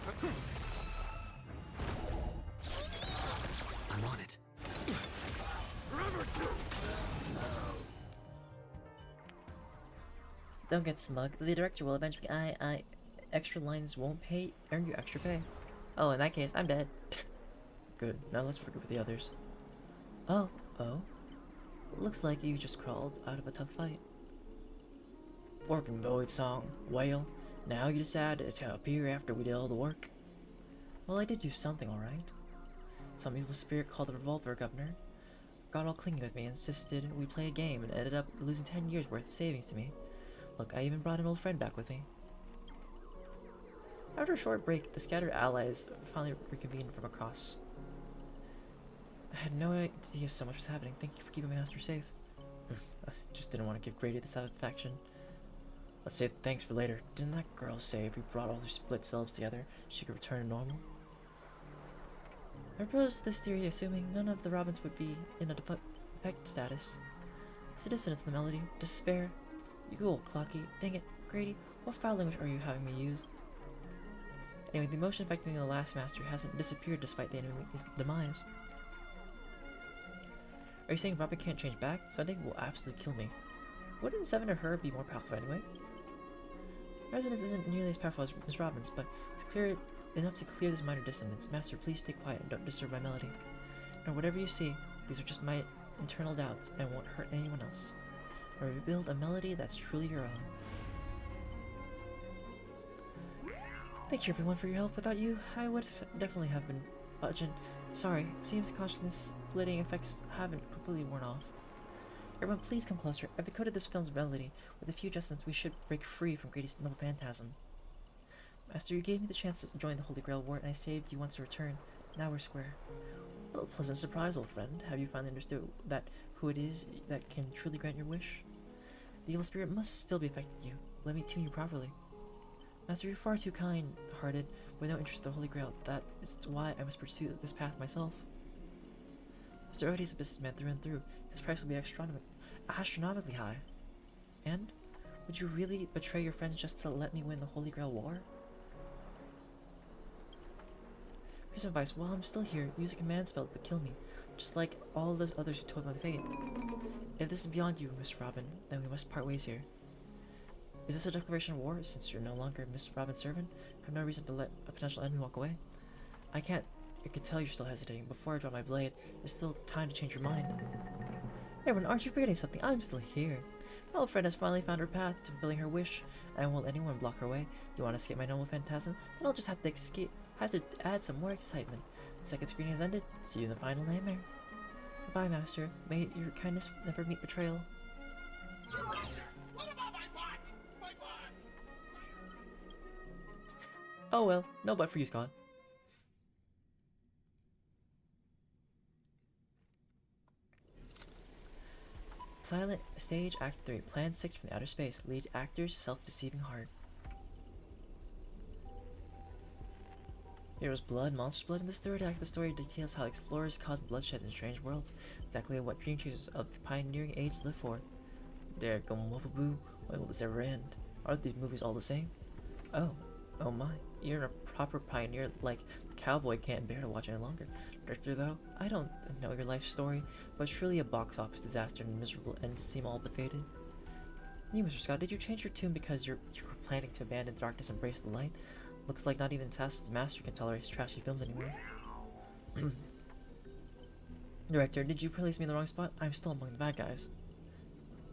I'm on it. Don't get smug. The director will eventually. Extra lines won't earn you extra pay. Oh, in that case, I'm dead. Good. Now let's forget with the others. Oh. Looks like you just crawled out of a tough fight. Forking Void song. Well, now you decided to appear after we did all the work. Well, I did do something, alright. Some evil spirit called the Revolver Governor got all clingy with me, insisted we play a game, and ended up losing 10 years worth of savings to me. Look, I even brought an old friend back with me. After a short break, the scattered allies finally reconvened from across. I had no idea so much was happening. Thank you for keeping my master safe. I just didn't want to give Grady the satisfaction. Let's save thanks for later. Didn't that girl say if we brought all their split selves together, she could return to normal? I proposed this theory assuming none of the Robins would be in a defect status. It's a dissonance in the melody. Despair. You old clocky. Dang it, Grady, what foul language are you having me use? Anyway, the emotion affecting the last master hasn't disappeared despite the enemy's demise. Are you saying Robin can't change back? Sunday will absolutely kill me. Wouldn't Seven or her be more powerful anyway? Resonance isn't nearly as powerful as Miss Robin's, but it's clear enough to clear this minor dissonance. Master, please stay quiet and don't disturb my melody. Now, whatever you see, these are just my internal doubts and won't hurt anyone else. Or rebuild a melody that's truly your own. Thank you everyone for your help. Without you, I would definitely have been budging. Sorry, seems the consciousness splitting effects haven't completely worn off. Everyone, please come closer. I've decoded this film's melody. With a few adjustments, we should break free from Grady's noble phantasm. Master, you gave me the chance to join the Holy Grail War, and I saved you once to return. Now we're square. What a pleasant surprise, old friend. Have you finally understood that who it is that can truly grant your wish? The evil spirit must still be affecting you. Let me tune you properly. Master, you're far too kind-hearted, with no interest in the Holy Grail. That is why I must pursue this path myself. Mr. Odie is a businessman through and through. His price will be astronomically high. And? Would you really betray your friends just to let me win the Holy Grail War? Here's some advice. While I'm still here, use a command spell that would kill me, just like all those others who told my fate. If this is beyond you, Miss Robin, then we must part ways here. Is this a declaration of war? Since you're no longer Miss Robin's servant, I have no reason to let a potential enemy walk away. I can tell you're still hesitating. Before I draw my blade, there's still time to change your mind. Everyone, aren't you forgetting something? I'm still here. My old friend has finally found her path to fulfilling her wish, and won't anyone block her way? You want to escape my noble phantasm? Then I'll just have to add some more excitement. The second screening has ended. See you in the final nightmare. Goodbye, Master. May your kindness never meet betrayal. What about my butt? My butt! Oh well, no butt for you, Scott. Silent Stage Act 3, Plan 6 from the Outer Space. Lead actors, Self-Deceiving Heart. Hero's blood, monster's blood. In this third act, the story details how explorers cause bloodshed in strange worlds. Exactly what dream chasers of the pioneering age live for. There, Gomwapaboo. When will this ever end? Aren't these movies all the same? Oh my. You're a proper pioneer like the cowboy can't bear to watch any longer. Director, though, I don't know your life story, but truly a box office disaster and miserable ends seem all but fated. You, Mr. Scott, did you change your tune because you were planning to abandon the darkness and embrace the light? Looks like not even Assassin's Master can tolerate trashy films anymore. Director, did you place me in the wrong spot? I'm still among the bad guys.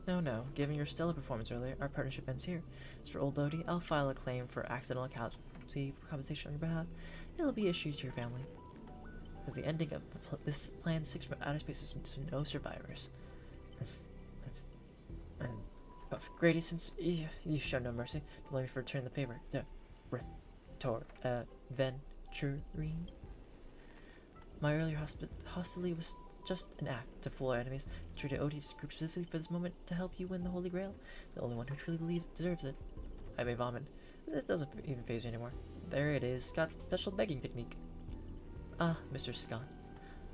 No. Given your stellar performance earlier, our partnership ends here. As for old Odie, I'll file a claim for accidental casualty compensation on your behalf. It'll be issued to your family. As the ending of this Plan 6 from Outer Space is to no survivors. But Grady, since you show no mercy, don't blame me for returning the favor. Venturine. My earlier hostility was just an act to fool our enemies. DjDoubleT's group specifically for this moment to help you win the Holy Grail. The only one who truly believes deserves it. I may vomit. This doesn't even faze me anymore. There it is, Scott's special begging technique. Ah, Mr. Scott.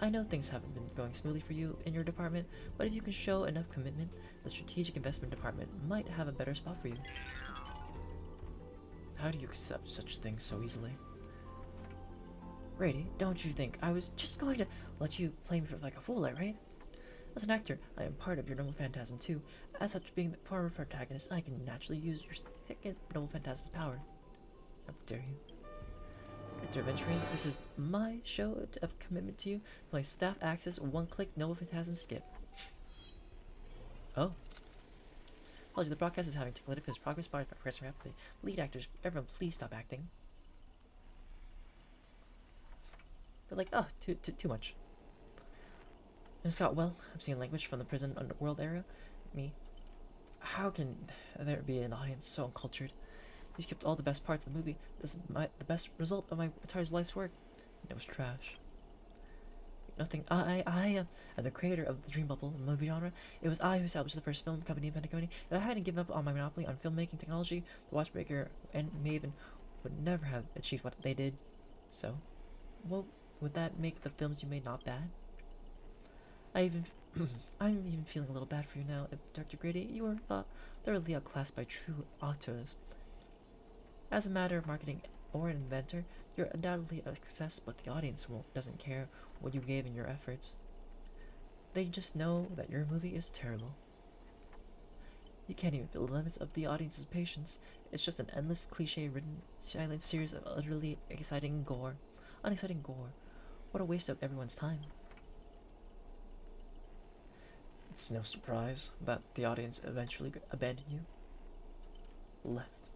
I know things haven't been going smoothly for you in your department, but if you can show enough commitment, the Strategic Investment Department might have a better spot for you. How do you accept such things so easily? Grady, don't you think I was just going to let you play me for like a fool, right? As an actor, I am part of your Noble Phantasm too. As such, being the former protagonist, I can naturally use your second Noble Phantasm's power. How dare you? Director Venturine, this is my show of commitment to you. Play staff access, one-click Noble Phantasm skip. Oh. Apologies, the broadcast is having technical difficulties. Progress bars by pressing rapidly. Lead actors, everyone please stop acting. They're like, oh, too much. And Scott, well, I'm seeing language from the prison underworld era. Me. How can there be an audience so uncultured? You skipped all the best parts of the movie. This is the best result of my entire life's work. And it was trash. Nothing. I am the creator of the Dream Bubble movie genre. It was I who established the first film company in Pentaconia. If I hadn't given up on my monopoly on filmmaking technology, the Watchmaker and Maven would never have achieved what they did. So, what would that make the films you made not bad? I'm even feeling a little bad for you now, Dr. Grady. You were thought thoroughly outclassed by true auteurs. As a matter of marketing or an inventor, you're undoubtedly a success, but the audience doesn't care what you gave in your efforts. They just know that your movie is terrible. You can't even feel the limits of the audience's patience. It's just an endless cliche-ridden silent series of utterly unexciting gore. What a waste of everyone's time. It's no surprise that the audience eventually abandoned you. Left.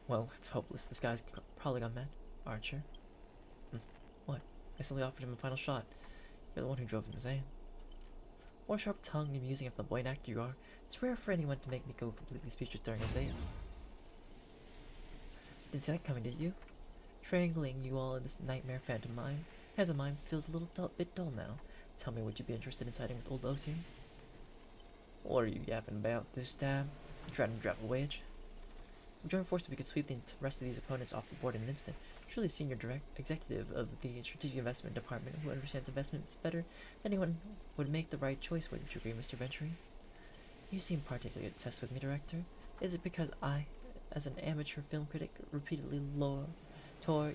Well, it's hopeless. This guy's probably gone mad. Archer. What? I simply offered him a final shot. You're the one who drove him insane. More sharp-tongued and amusing and flamboyant actor you are. It's rare for anyone to make me go completely speechless during a date. Didn't see that coming, did you? Strangling you all in this nightmare pantomime feels a little bit dull now. Tell me, would you be interested in siding with old OT? What are you yapping about this time? You trying to drop a wedge? Join forces, we could sweep the rest of these opponents off the board in an instant. Truly senior executive of the Strategic Investment Department who understands investments better than anyone would make the right choice. Wouldn't you agree, Mr. Venturine? You seem particularly obsessed with me, Director. Is it because I, as an amateur film critic, repeatedly tore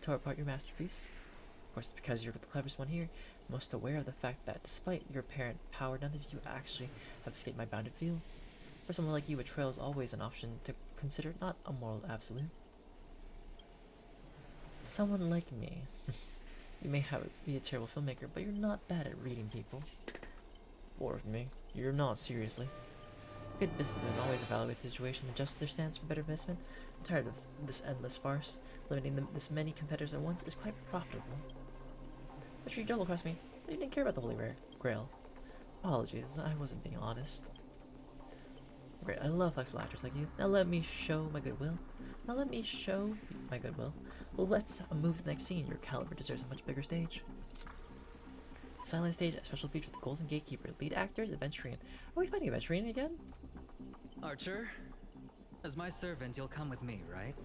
apart your masterpiece? Of course, it's because you're the cleverest one here, most aware of the fact that despite your apparent power, none of you actually have escaped my bounded field. For someone like you, betrayal is always an option to consider, not a moral absolute. Someone like me. You may be a terrible filmmaker, but you're not bad at reading people. Or me. You're not, seriously. Good businessmen always evaluate the situation and adjust their stance for better investment. I'm tired of this endless farce. Limiting this many competitors at once is quite profitable. But you double-crossed me. You didn't care about the Holy Grail. Apologies, I wasn't being honest. Great, I love life actors like you. Now let me show my goodwill. Well, let's move to the next scene. Your caliber deserves a much bigger stage. Silent stage, a special feature with the Golden Gatekeeper. Lead actors, Adventurine. Are we fighting Adventurine again? Archer, as my servant, you'll come with me, right?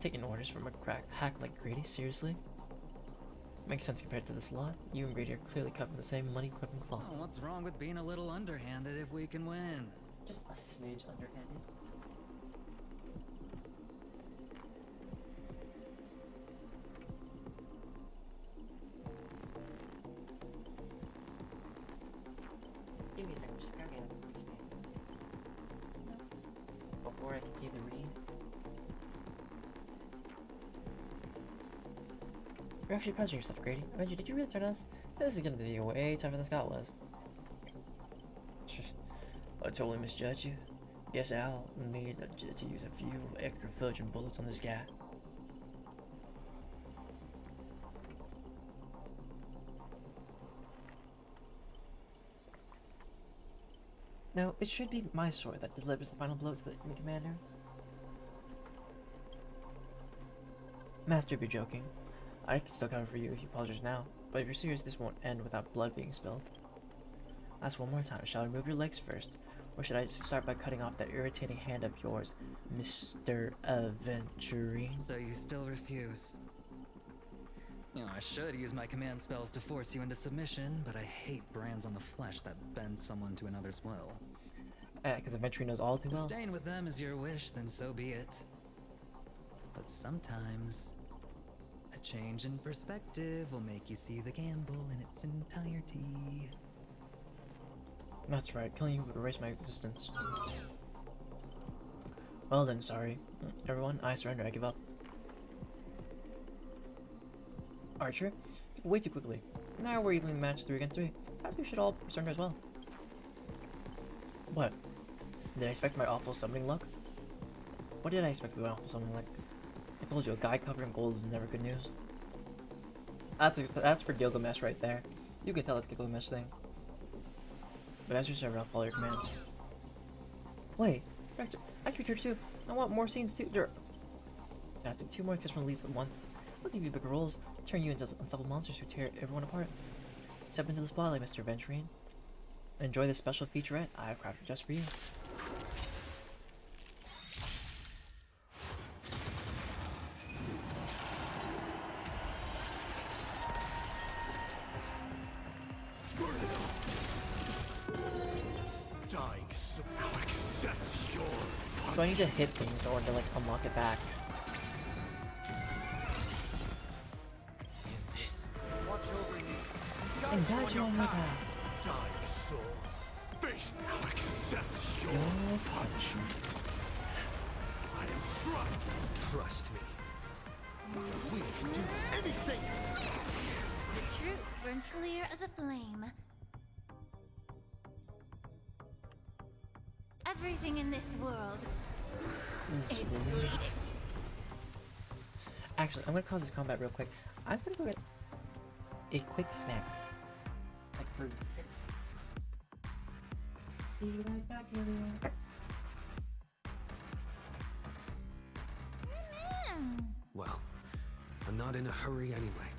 Taking orders from a hack like Grady, seriously? Makes sense compared to this lot. You and Grady are clearly cut from the same money-grubbing cloth. Oh, what's wrong with being a little underhanded if we can win? Just a smidge underhanded. Give me a second, just gotta get a stand. Before I continue to read. You're actually pressuring yourself, Grady. Reggie, did you really turn us? This is gonna be way tougher than Scott was. I totally misjudged you. Guess I'll need to use a few extra fudge and bullets on this guy. Now, it should be my sword that delivers the final blow to the commander. Master, if you're joking, I can still cover for you if you apologize now, but if you're serious, this won't end without blood being spilled. Ask one more time, shall I remove your legs first, or should I just start by cutting off that irritating hand of yours, Mr. Aventurine? So you still refuse? You know, I should use my command spells to force you into submission, but I hate brands on the flesh that bend someone to another's will. Because Aventurine knows all too If well. staying with them is your wish, then so be it. But sometimes, a change in perspective will make you see the gamble in its entirety. That's right, killing you would erase my existence. Well then, sorry. Everyone, I surrender, I give up. Archer, way too quickly. Now we're evenly matched 3 against 3. Perhaps we should all surrender as well. What? Did I expect my awful summoning luck? What did I expect with my awful summoning luck? I told you, a guy covered in gold is never good news. That's for Gilgamesh right there. You can tell it's a Gilgamesh thing. But as your server, I'll follow your commands. Wait, Director, I can return too. I want more scenes too. That's 2 more exceptional leads at once. I'll give you bigger roles, turn you into unstoppable monsters who tear everyone apart. Step into the spotlight, Mr. Aventurine. Enjoy this special featurette I have crafted just for you. So I need to hit things in order to like unlock it back. And guide you on your path. Dying soul, face now accepts your punishment. I am struck. Trust me. We can do anything. The truth burns clear as a flame. Everything in this world is bleeding. Actually, I'm gonna pause this combat real quick. I'm gonna go get a quick snack. Like for... Be right back, Julia. Well, I'm not in a hurry anyway.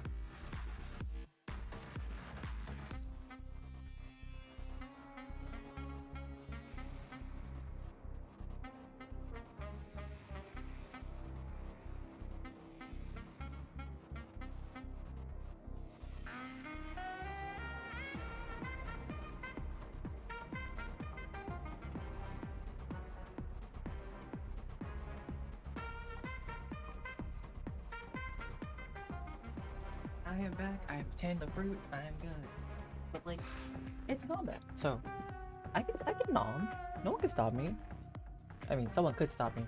I am back. I have obtained the fruit. I am good. But like, it's combat. So, I can nom. No one can stop me. I mean, someone could stop me.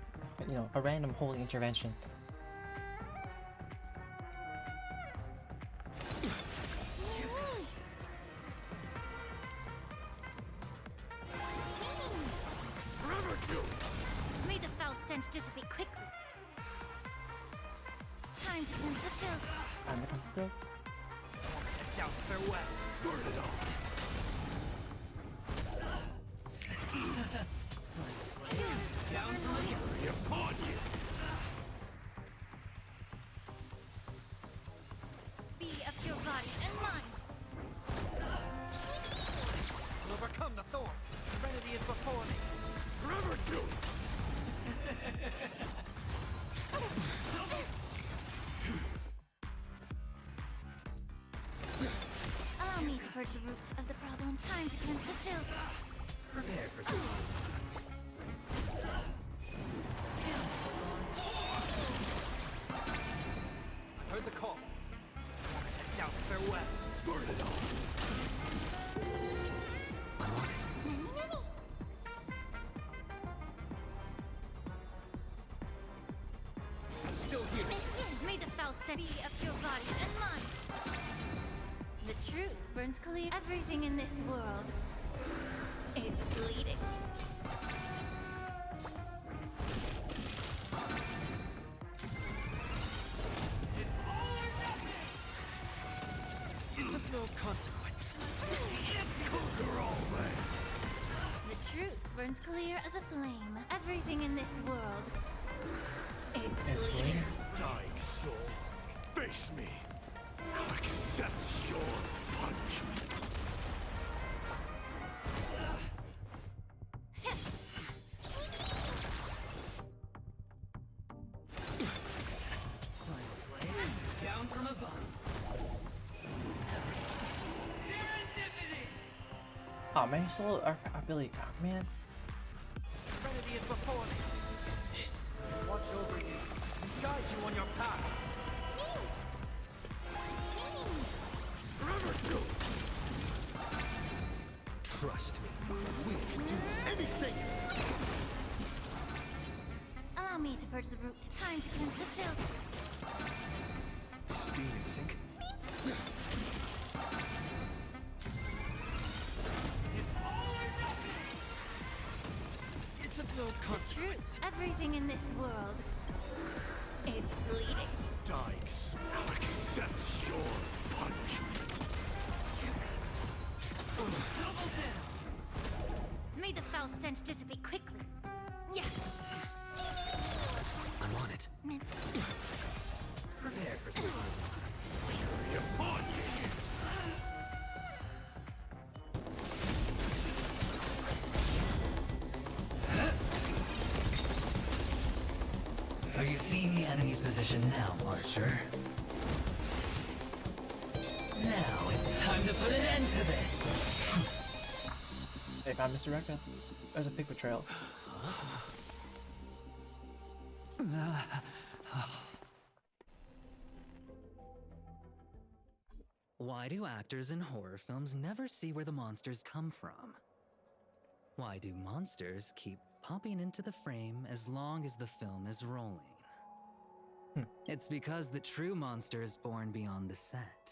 You know, a random holy intervention. May the foul stench dissipate quickly. Time to cleanse the filth. I'm the constable. Down farewell. Burn it all. Down for a fury upon you. Be of your body and mind. Overcome the thorn. Serenity is before me. Forever do it. Allow me to purge the root of the problem. Time to cleanse the filth. Prepare for some. I heard the call. Down farewell. Burn it all. I'm on it. I'm still here. May the foul stench be of your body and mind. The truth burns clear. Everything in this world is bleeding. It's all or nothing. It's of no consequence. Conquer all that. The truth clear as a flame. Everything in this world Is is flame? bleeding. Dying soul, face me. I'll accept your punishment. Down from above. Oh man, he's still our ability. Oh, man. Serenity is before me. Yes. Watch over you. And guide you on your path. Trust me, we'll do anything. Allow me to purge the root. Time to cleanse the filth. This is being in sync. It's of no consequence. Everything in this world is bleeding. Dying soul, I'll accept your punishment. Double down. May the foul stench dissipate quickly. Yeah. I'm on it. Prepare for some Are you seeing the enemy's position now, Archer? Now it's time to put an end to this! Hey, found Mr. Rekka. There's a pig betrayal. Why do actors in horror films never see where the monsters come from? Why do monsters keep popping into the frame as long as the film is rolling? It's because the true monster is born beyond the set.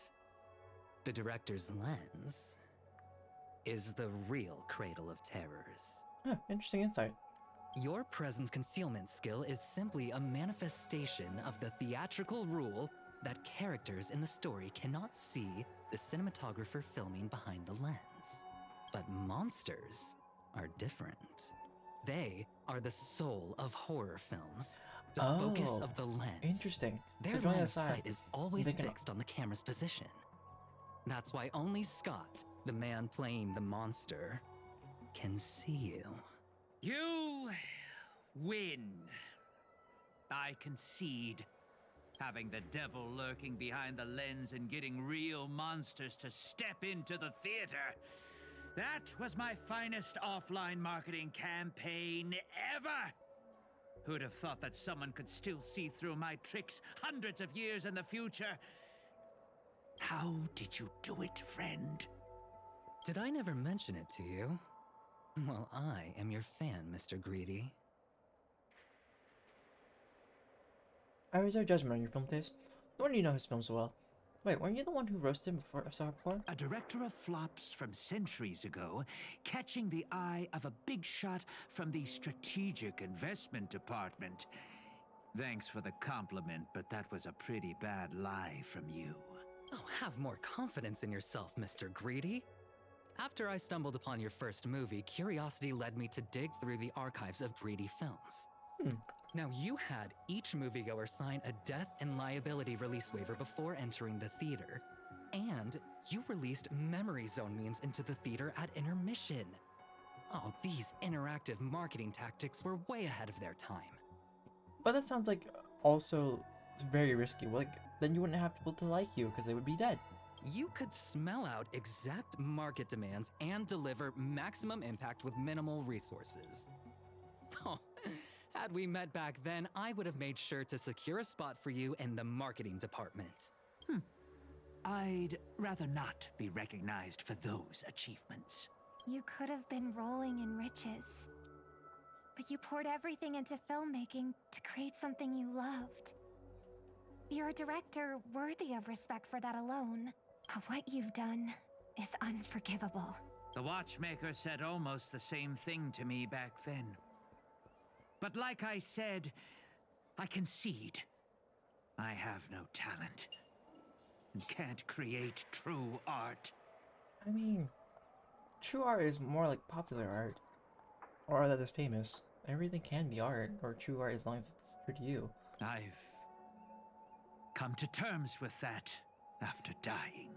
The director's lens is the real cradle of terrors. Huh, interesting insight. Your presence concealment skill is simply a manifestation of the theatrical rule that characters in the story cannot see the cinematographer filming behind the lens. But monsters are different. They are the soul of horror films. The focus of the lens. Interesting. Their So join line the of side. sight is always They can- fixed on the camera's position. That's why only Scott, the man playing the monster, can see you. You win. I concede. Having the devil lurking behind the lens and getting real monsters to step into the theater. That was my finest offline marketing campaign ever. Who'd have thought that someone could still see through my tricks hundreds of years in the future? How did you do it, friend? Did I never mention it to you? Well, I am your fan, Mr. Greedy. I reserve judgment on your film taste. No wonder you know his film so well. Wait, weren't you the one who roasted him before I saw it before? A director of flops from centuries ago, catching the eye of a big shot from the strategic investment department. Thanks for the compliment, but that was a pretty bad lie from you. Oh, have more confidence in yourself, Mr. Greedy. After I stumbled upon your first movie, curiosity led me to dig through the archives of Greedy films. Now, you had each moviegoer sign a death and liability release waiver before entering the theater. And you released memory zone memes into the theater at intermission. Oh, these interactive marketing tactics were way ahead of their time. But that sounds like also it's very risky. Like, then you wouldn't have people to like you because they would be dead. You could smell out exact market demands and deliver maximum impact with minimal resources. Oh, had we met back then, I would have made sure to secure a spot for you in the marketing department. I'd rather not be recognized for those achievements. You could have been rolling in riches. But you poured everything into filmmaking to create something you loved. You're a director worthy of respect for that alone. But what you've done is unforgivable. The watchmaker said almost the same thing to me back then. But like I said, I concede. I have no talent. And can't create true art. I mean, true art is more like popular art. or that is famous. Everything can be art, or true art, as long as it's true to you. I've come to terms with that after dying.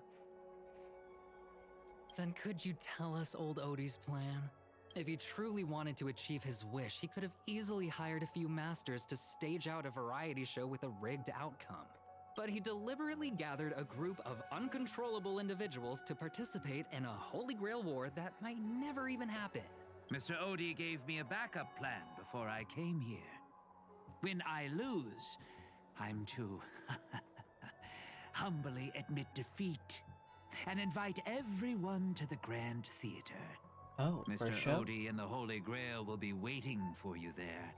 Then could you tell us old Odie's plan? If he truly wanted to achieve his wish, he could have easily hired a few masters to stage out a variety show with a rigged outcome. But he deliberately gathered a group of uncontrollable individuals to participate in a Holy Grail War that might never even happen. Mr. Odie gave me a backup plan before I came here. When I lose, I'm to humbly admit defeat and invite everyone to the Grand Theater. Oh, Mr. for a show? Odie and the Holy Grail will be waiting for you there.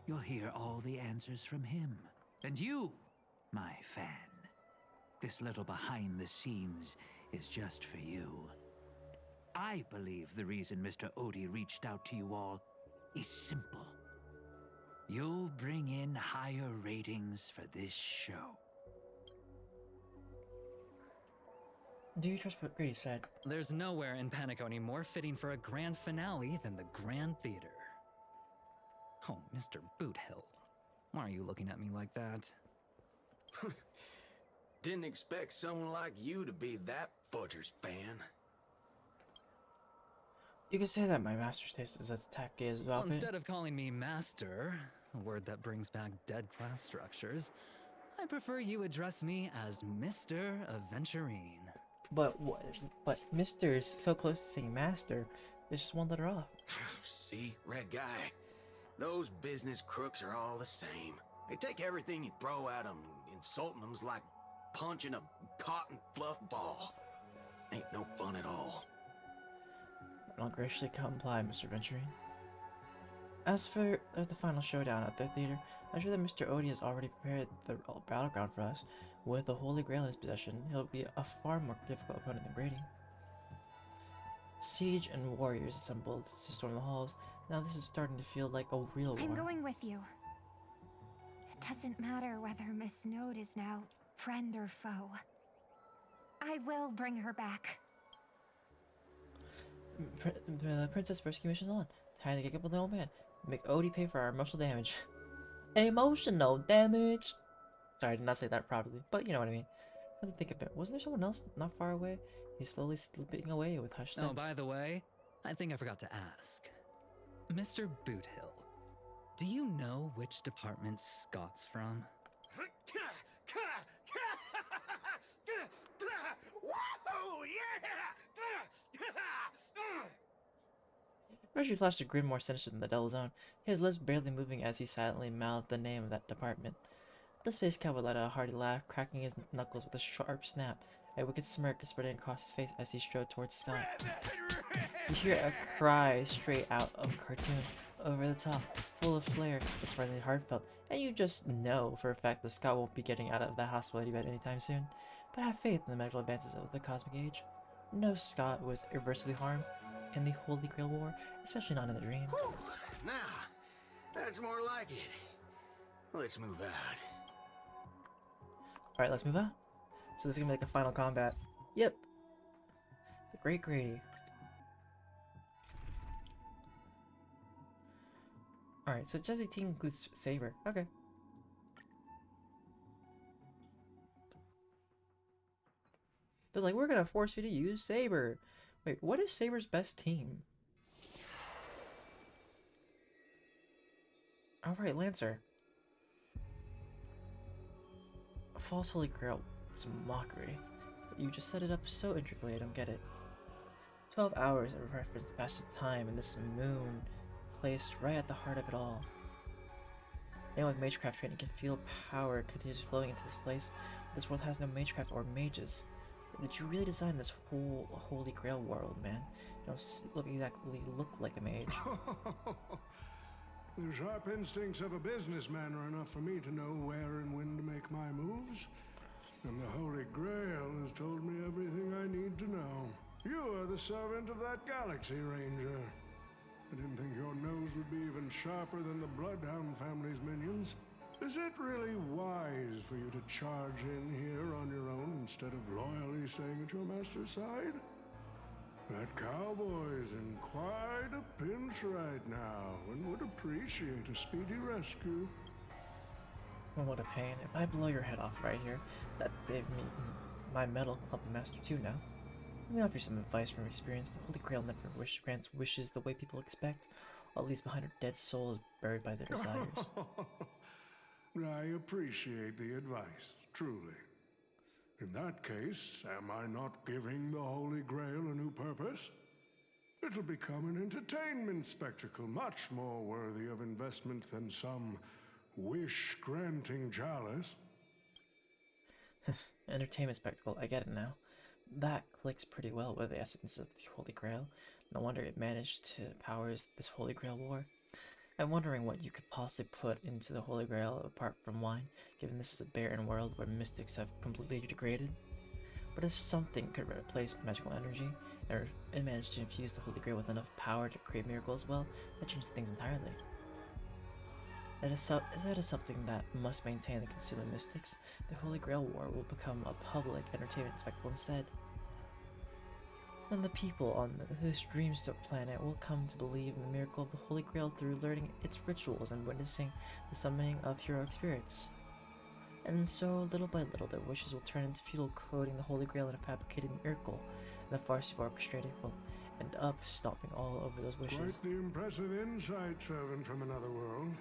You'll hear all the answers from him. And you, my fan, this little behind the scenes is just for you. I believe the reason Mr. Odie reached out to you all is simple. You'll bring in higher ratings for this show. Do you trust what Grady said? There's nowhere in Penacony more fitting for a grand finale than the Grand Theater. Oh, Mr. Boothill, why are you looking at me like that? Didn't expect someone like you to be that fudger's fan. You could say that my master's taste is as tacky as well. Instead of calling me master, a word that brings back dead class structures, I prefer you address me as Mr. Aventurine. But Mr. is so close to saying master. It's just one letter off. See, red guy, those business crooks are all the same. They take everything you throw at them, insulting them's like punching a cotton fluff ball. Ain't no fun at all. I'll graciously comply, Mr. Venturine. As for the final showdown at the theater, I'm sure that Mr. Odie has already prepared the battleground for us. With the Holy Grail in his possession, he'll be a far more difficult opponent than Grady. Siege and warriors assembled to storm the halls. Now this is starting to feel like a real war. I'm going with you. It doesn't matter whether Miss Node is now friend or foe. I will bring her back. The princess rescue mission is on. Time to get up with the old man. Make Odie pay for our emotional damage. Emotional damage! Sorry, I did not say that properly, but you know what I mean. I have to think of it. Wasn't there someone else not far away? He's slowly slipping away with hushed steps. Oh, by the way, I think I forgot to ask. Mr. Boothill, do you know which department Scott's from? Whoa, Reggie flashed a grin more sinister than the Devil's Own, his lips barely moving as he silently mouthed the name of that department. The space cowboy let out a hearty laugh, cracking his knuckles with a sharp snap. A wicked smirk spreading across his face as he strode towards Scott. You hear a cry straight out of a cartoon, over the top, full of flair, but surprisingly heartfelt, and you just know for a fact that Scott won't be getting out of that hospital bed anytime soon. But have faith in the medical advances of the cosmic age. No Scott was irreversibly harmed in the Holy Grail War, especially not in the dream. Whew. Now, that's more like it. Let's move out. Alright, let's move on. So this is gonna be like a final combat. Yep. The Great Grady. Alright, so just the team includes Saber. Okay. They're like, we're gonna force you to use Saber. Wait, what is Saber's best team? Alright, Lancer. A false Holy Grail. It's a mockery. But you just set it up so intricately, I don't get it. 12 hours of reference the passage of time and this moon placed right at the heart of it all. Anyone with magecraft training can feel power continuously flowing into this place. This world has no magecraft or mages. Did you really design this whole Holy Grail world, man? You don't exactly look like a mage. The sharp instincts of a businessman are enough for me to know where and when to make my moves. And the Holy Grail has told me everything I need to know. You are the servant of that Galaxy Ranger. I didn't think your nose would be even sharper than the Bloodhound family's minions. Is it really wise for you to charge in here on your own instead of loyally staying at your master's side? That cowboy's in quite a pinch right now and would appreciate a speedy rescue. Oh, what a pain. If I blow your head off right here, that gave me my metal club master too now. Let me offer you some advice from experience. The Holy Grail never grants wishes the way people expect. All leaves behind her dead soul is buried by their desires. I appreciate the advice, truly. In that case, am I not giving the Holy Grail a new purpose? It'll become an entertainment spectacle much more worthy of investment than some wish-granting chalice. Entertainment spectacle, I get it now. That clicks pretty well with the essence of the Holy Grail. No wonder it managed to power this Holy Grail War. I'm wondering what you could possibly put into the Holy Grail apart from wine, given this is a barren world where mystics have completely degraded. But if something could replace magical energy, or it managed to infuse the Holy Grail with enough power to create miracles, well, that changes things entirely. That is something that must maintain and conceal the mystics. The Holy Grail War will become a public entertainment spectacle instead. And the people on this Dreamstone planet will come to believe in the miracle of the Holy Grail through learning its rituals and witnessing the summoning of heroic spirits. And so, little by little, their wishes will turn into futile, coding the Holy Grail in a fabricated miracle, and the farce you've orchestrated will end up stomping all over those wishes. Quite the impressive insight, servant from another world.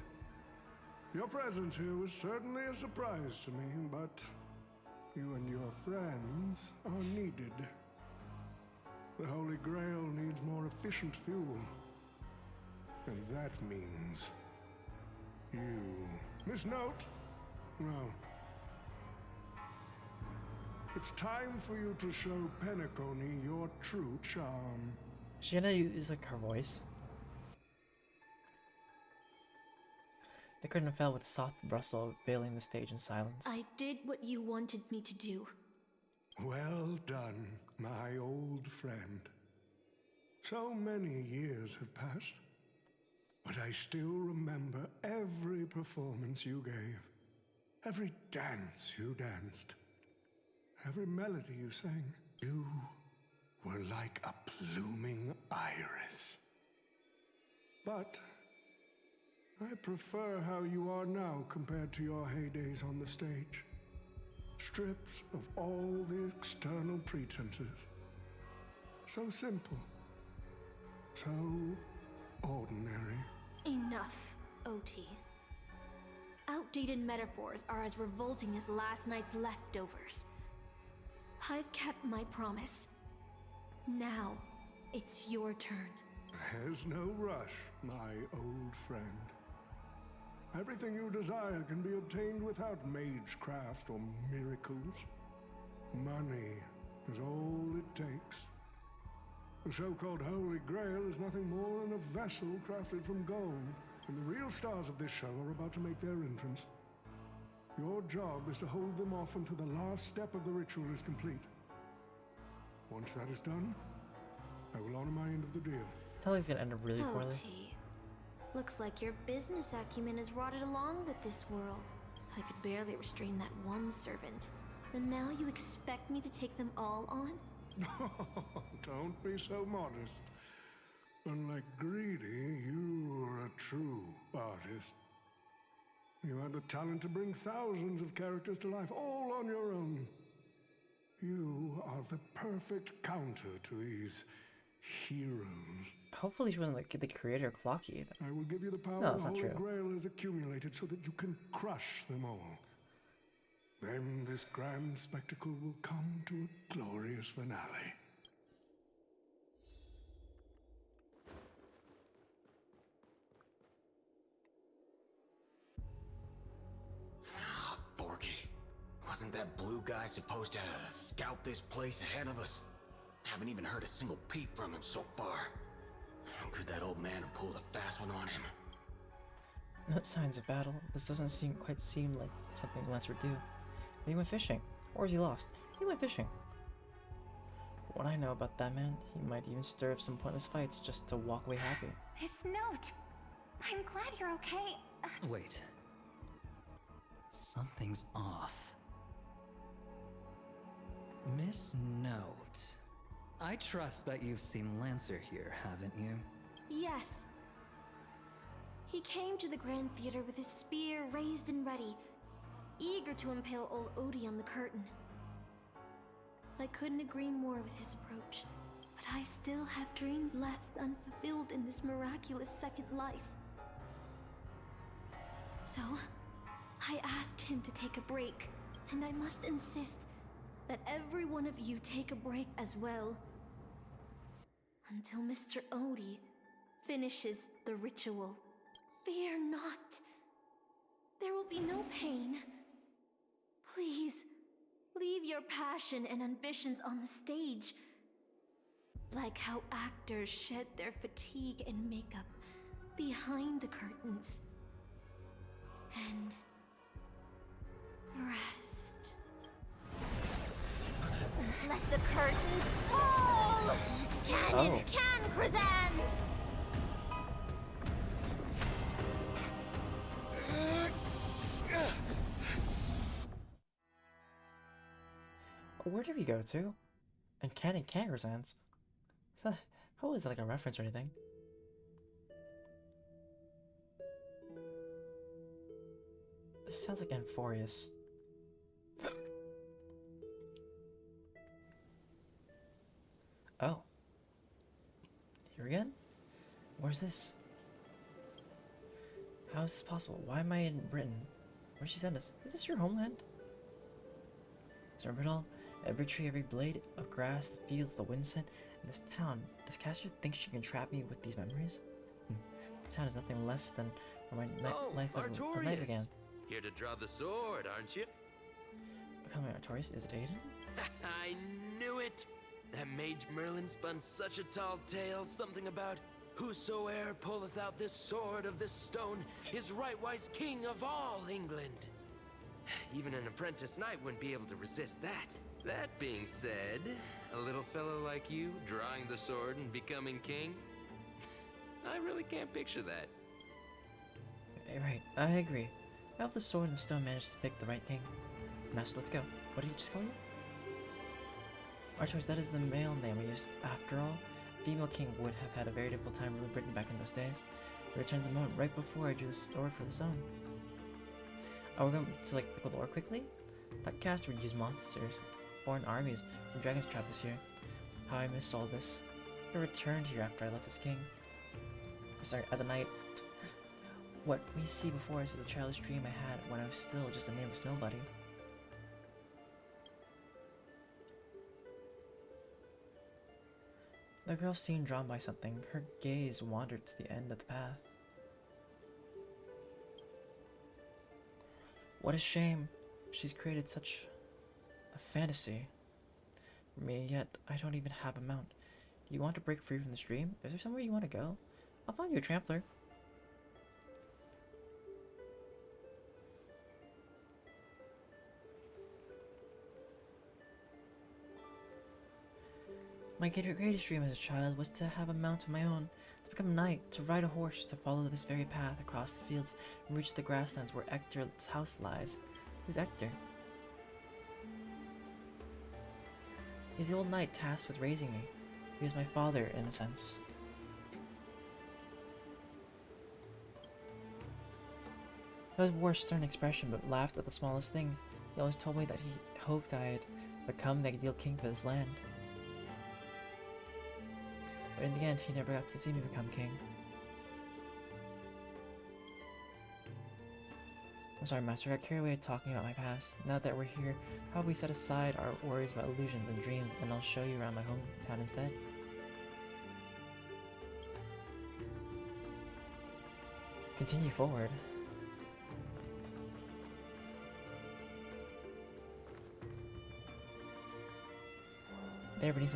Your presence here was certainly a surprise to me, but you and your friends are needed. The Holy Grail needs more efficient fuel. And that means you. Miss Note? No. It's time for you to show Penacony your true charm. Is she gonna use like her voice? The curtain fell with a soft rustle, veiling the stage in silence. I did what you wanted me to do. Well done, my old friend. So many years have passed, but I still remember every performance you gave, every dance you danced, every melody you sang. You were like a blooming iris. But I prefer how you are now compared to your heydays on the stage. Stripped of all the external pretenses. So simple. So ordinary. Enough, OT. Outdated metaphors are as revolting as last night's leftovers. I've kept my promise. Now, it's your turn. There's no rush, my old friend. Everything you desire can be obtained without magecraft or miracles. Money is all it takes. The so-called Holy Grail is nothing more than a vessel crafted from gold, and the real stars of this show are about to make their entrance. Your job is to hold them off until the last step of the ritual is complete. Once that is done, I will honor my end of the deal. I feel like it's gonna end up really poorly. OT. Looks like your business acumen has rotted along with this world. I could barely restrain that one servant. And now you expect me to take them all on? Don't be so modest. Unlike Greedy, you are a true artist. You have the talent to bring thousands of characters to life all on your own. You are the perfect counter to these heroes. Hopefully she wasn't like the creator of Clocky. I will give you the power No, the that's not Holy true. Grail has accumulated so that you can crush them all. Then this grand spectacle will come to a glorious finale. Ah, fork it. Wasn't that blue guy supposed to scout this place ahead of us? Haven't even heard a single peep from him so far. Could that old man have pulled a fast one on him? No signs of battle. This doesn't quite seem like something Lance would do. Maybe he went fishing. Or is he lost? He went fishing. What I know about that man, he might even stir up some pointless fights just to walk away happy. Miss Note! I'm glad you're okay. Wait. Something's off. Miss Note. I trust that you've seen Lancer here, haven't you? Yes. He came to the Grand Theater with his spear raised and ready, eager to impale old Odie on the curtain. I couldn't agree more with his approach, but I still have dreams left unfulfilled in this miraculous second life. So, I asked him to take a break, and I must insist that every one of you take a break as well. Until Mr. Odie finishes the ritual. Fear not. There will be no pain. Please, leave your passion and ambitions on the stage. Like how actors shed their fatigue and makeup behind the curtains. And rest. Let the curtain fall! Cannon, can, Crescens! Where did we go to? And Cannon Crescens? How is it like a reference or anything? This sounds like Amphorius. Oh. Here again? Where's this? How is this possible? Why am I in Britain? Where did she send us? Is this your homeland? Remember it all? Every tree, every blade of grass, the fields, the wind scent, in this town. Does Caster think she can trap me with these memories? This town is nothing less than where my life as a knight began. Here to draw the sword, aren't you? Becoming Artorias, is it Aiden? I knew it! That mage Merlin spun such a tall tale, something about whosoe'er pulleth out this sword of this stone is rightwise king of all England. Even an apprentice knight wouldn't be able to resist that. That being said, a little fellow like you drawing the sword and becoming king, I really can't picture that. Right, I agree. I hope the sword and the stone managed to pick the right king. Master, let's go. What did he just call you? Artorias, that is the male name we used. After all, a female king would have had a very difficult time ruling Britain back in those days. I returned the moment right before I drew the sword for the stone. Oh, we're going to like pick the lore quickly? That Caster would use monsters, foreign armies, when dragons trap us here. How I miss all this. I returned here after I left as king. Sorry, as a knight. What we see before us is the childish dream I had when I was still just a nameless nobody. The girl seemed drawn by something. Her gaze wandered to the end of the path. What a shame. She's created such a fantasy for me, yet I don't even have a mount. Do you want to break free from this dream? Is there somewhere you want to go? I'll find you a trampler. My greatest dream as a child was to have a mount of my own, to become a knight, to ride a horse, to follow this very path across the fields and reach the grasslands where Ector's house lies. Who's Ector? He's the old knight tasked with raising me. He was my father, in a sense. He always wore a stern expression, but laughed at the smallest things. He always told me that he hoped I had become the ideal king for this land. But in the end, he never got to see me become king. I'm sorry, Master, I got carried away talking about my past. Now that we're here, how about we set aside our worries about illusions and dreams, and I'll show you around my hometown instead? Continue forward. There, beneath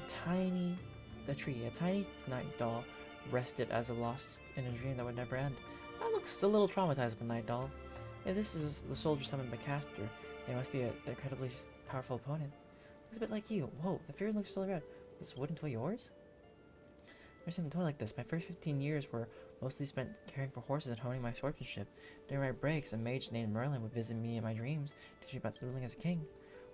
the tree, a tiny night doll rested as a lost in a dream that would never end. That looks a little traumatized of a night doll. If this is the soldier summoned by Caster, they must be an incredibly powerful opponent. Looks a bit like you. Whoa, the figure looks still red. Is this wooden toy yours? I've never seen a toy like this. My first 15 years were mostly spent caring for horses and honing my swordsmanship. During my breaks, a mage named Merlin would visit me in my dreams, teaching me about ruling as a king.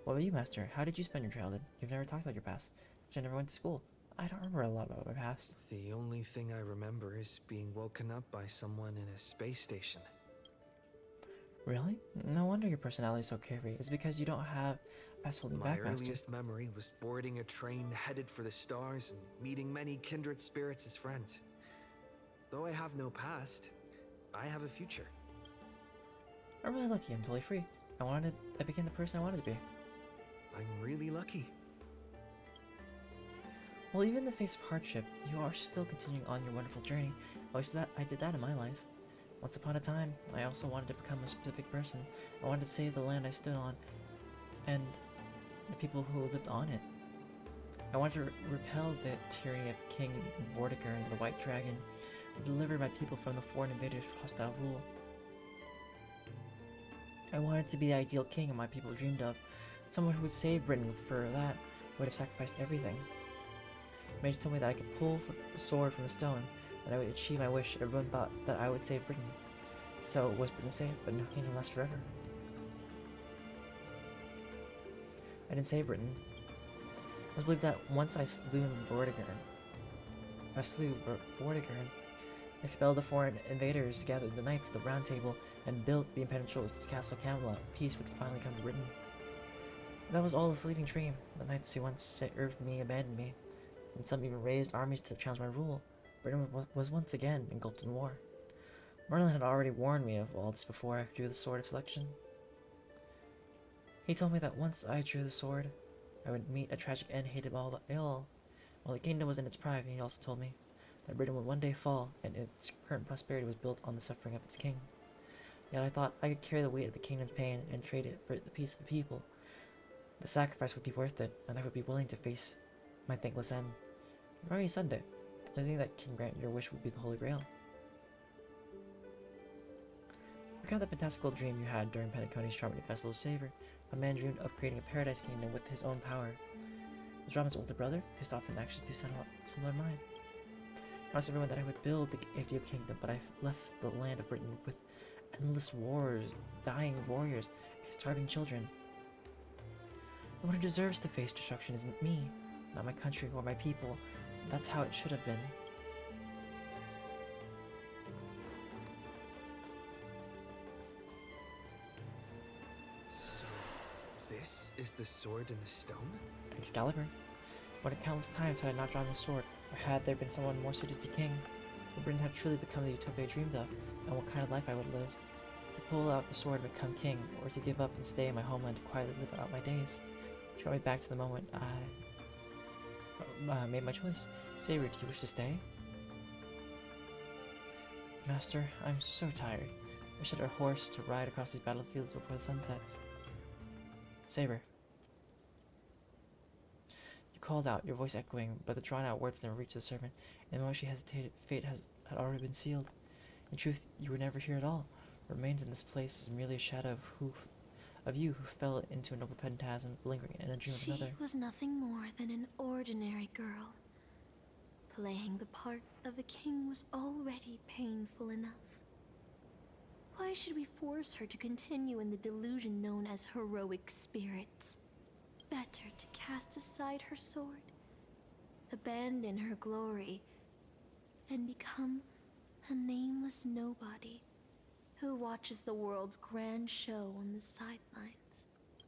What about you, Master? How did you spend your childhood? You've never talked about your past. I never went to school. I don't remember a lot about my past. The only thing I remember is being woken up by someone in a space station. Really? No wonder your personality is so carefree. It's because you don't have a past holding My back, Master. earliest memory was boarding a train headed for the stars and meeting many kindred spirits as friends. Though I have no past, I have a future. I'm really lucky. I'm totally free. I became the person I wanted to be. I'm really lucky. Well, even in the face of hardship, you are still continuing on your wonderful journey. I did that in my life. Once upon a time, I also wanted to become a specific person. I wanted to save the land I stood on, and the people who lived on it. I wanted to repel the tyranny of King Vortigern and the White Dragon, and deliver my people from the foreign invaders' hostile rule. I wanted to be the ideal king my people dreamed of, someone who would save Britain. For that, would have sacrificed everything. Mage told me that I could pull the sword from the stone, that I would achieve my wish. Everyone thought that I would save Britain. So was Britain saved, but no kingdom lasts forever. I didn't save Britain. It was believed that once I slew Vortigern, expelled the foreign invaders, gathered the knights of the Round Table, and built the imperial castle Camelot, peace would finally come to Britain. That was all a fleeting dream. The knights who once served me abandoned me, and some even raised armies to challenge my rule. Britain was once again engulfed in war. Merlin had already warned me of all this before I drew the sword of selection. He told me that once I drew the sword, I would meet a tragic end hated by all. While the kingdom was in its prime, he also told me that Britain would one day fall, and its current prosperity was built on the suffering of its king. Yet I thought I could carry the weight of the kingdom's pain and trade it for the peace of the people. The sacrifice would be worth it, and I would be willing to face my thankless end. Already Sunday. The only thing that can grant your wish would be the Holy Grail. Forget the fantastical dream you had during Penacony's charming festival savor. A man dreamed of creating a paradise kingdom with his own power. Was Robin's older brother? His thoughts and actions do sound similar to mine. I promised everyone that I would build the ideal kingdom, but I left the land of Britain with endless wars, dying warriors, and starving children. The one who deserves to face destruction isn't me, not my country or my people. That's how it should have been. So, this is the sword in the stone? Excalibur. What countless times had I not drawn the sword, or had there been someone more suited to be king? Would Britain have truly become the utopia I dreamed of, and what kind of life I would have lived? To pull out the sword and become king, or to give up and stay in my homeland to quietly live out my days? She brought me back to the moment I made my choice. Saber, do you wish to stay? Master, I'm so tired. I should have a horse to ride across these battlefields before the sun sets. Saber. You called out, your voice echoing, but the drawn-out words never reached the servant. In the moment she hesitated, fate had already been sealed. In truth, you were never here at all. What remains in this place is merely a shadow of you who fell into a noble phantasm, lingering in a dream of another. She was nothing more than an ordinary girl. Playing the part of a king was already painful enough. Why should we force her to continue in the delusion known as heroic spirits? Better to cast aside her sword, abandon her glory, and become a nameless nobody who watches the world's grand show on the sidelines.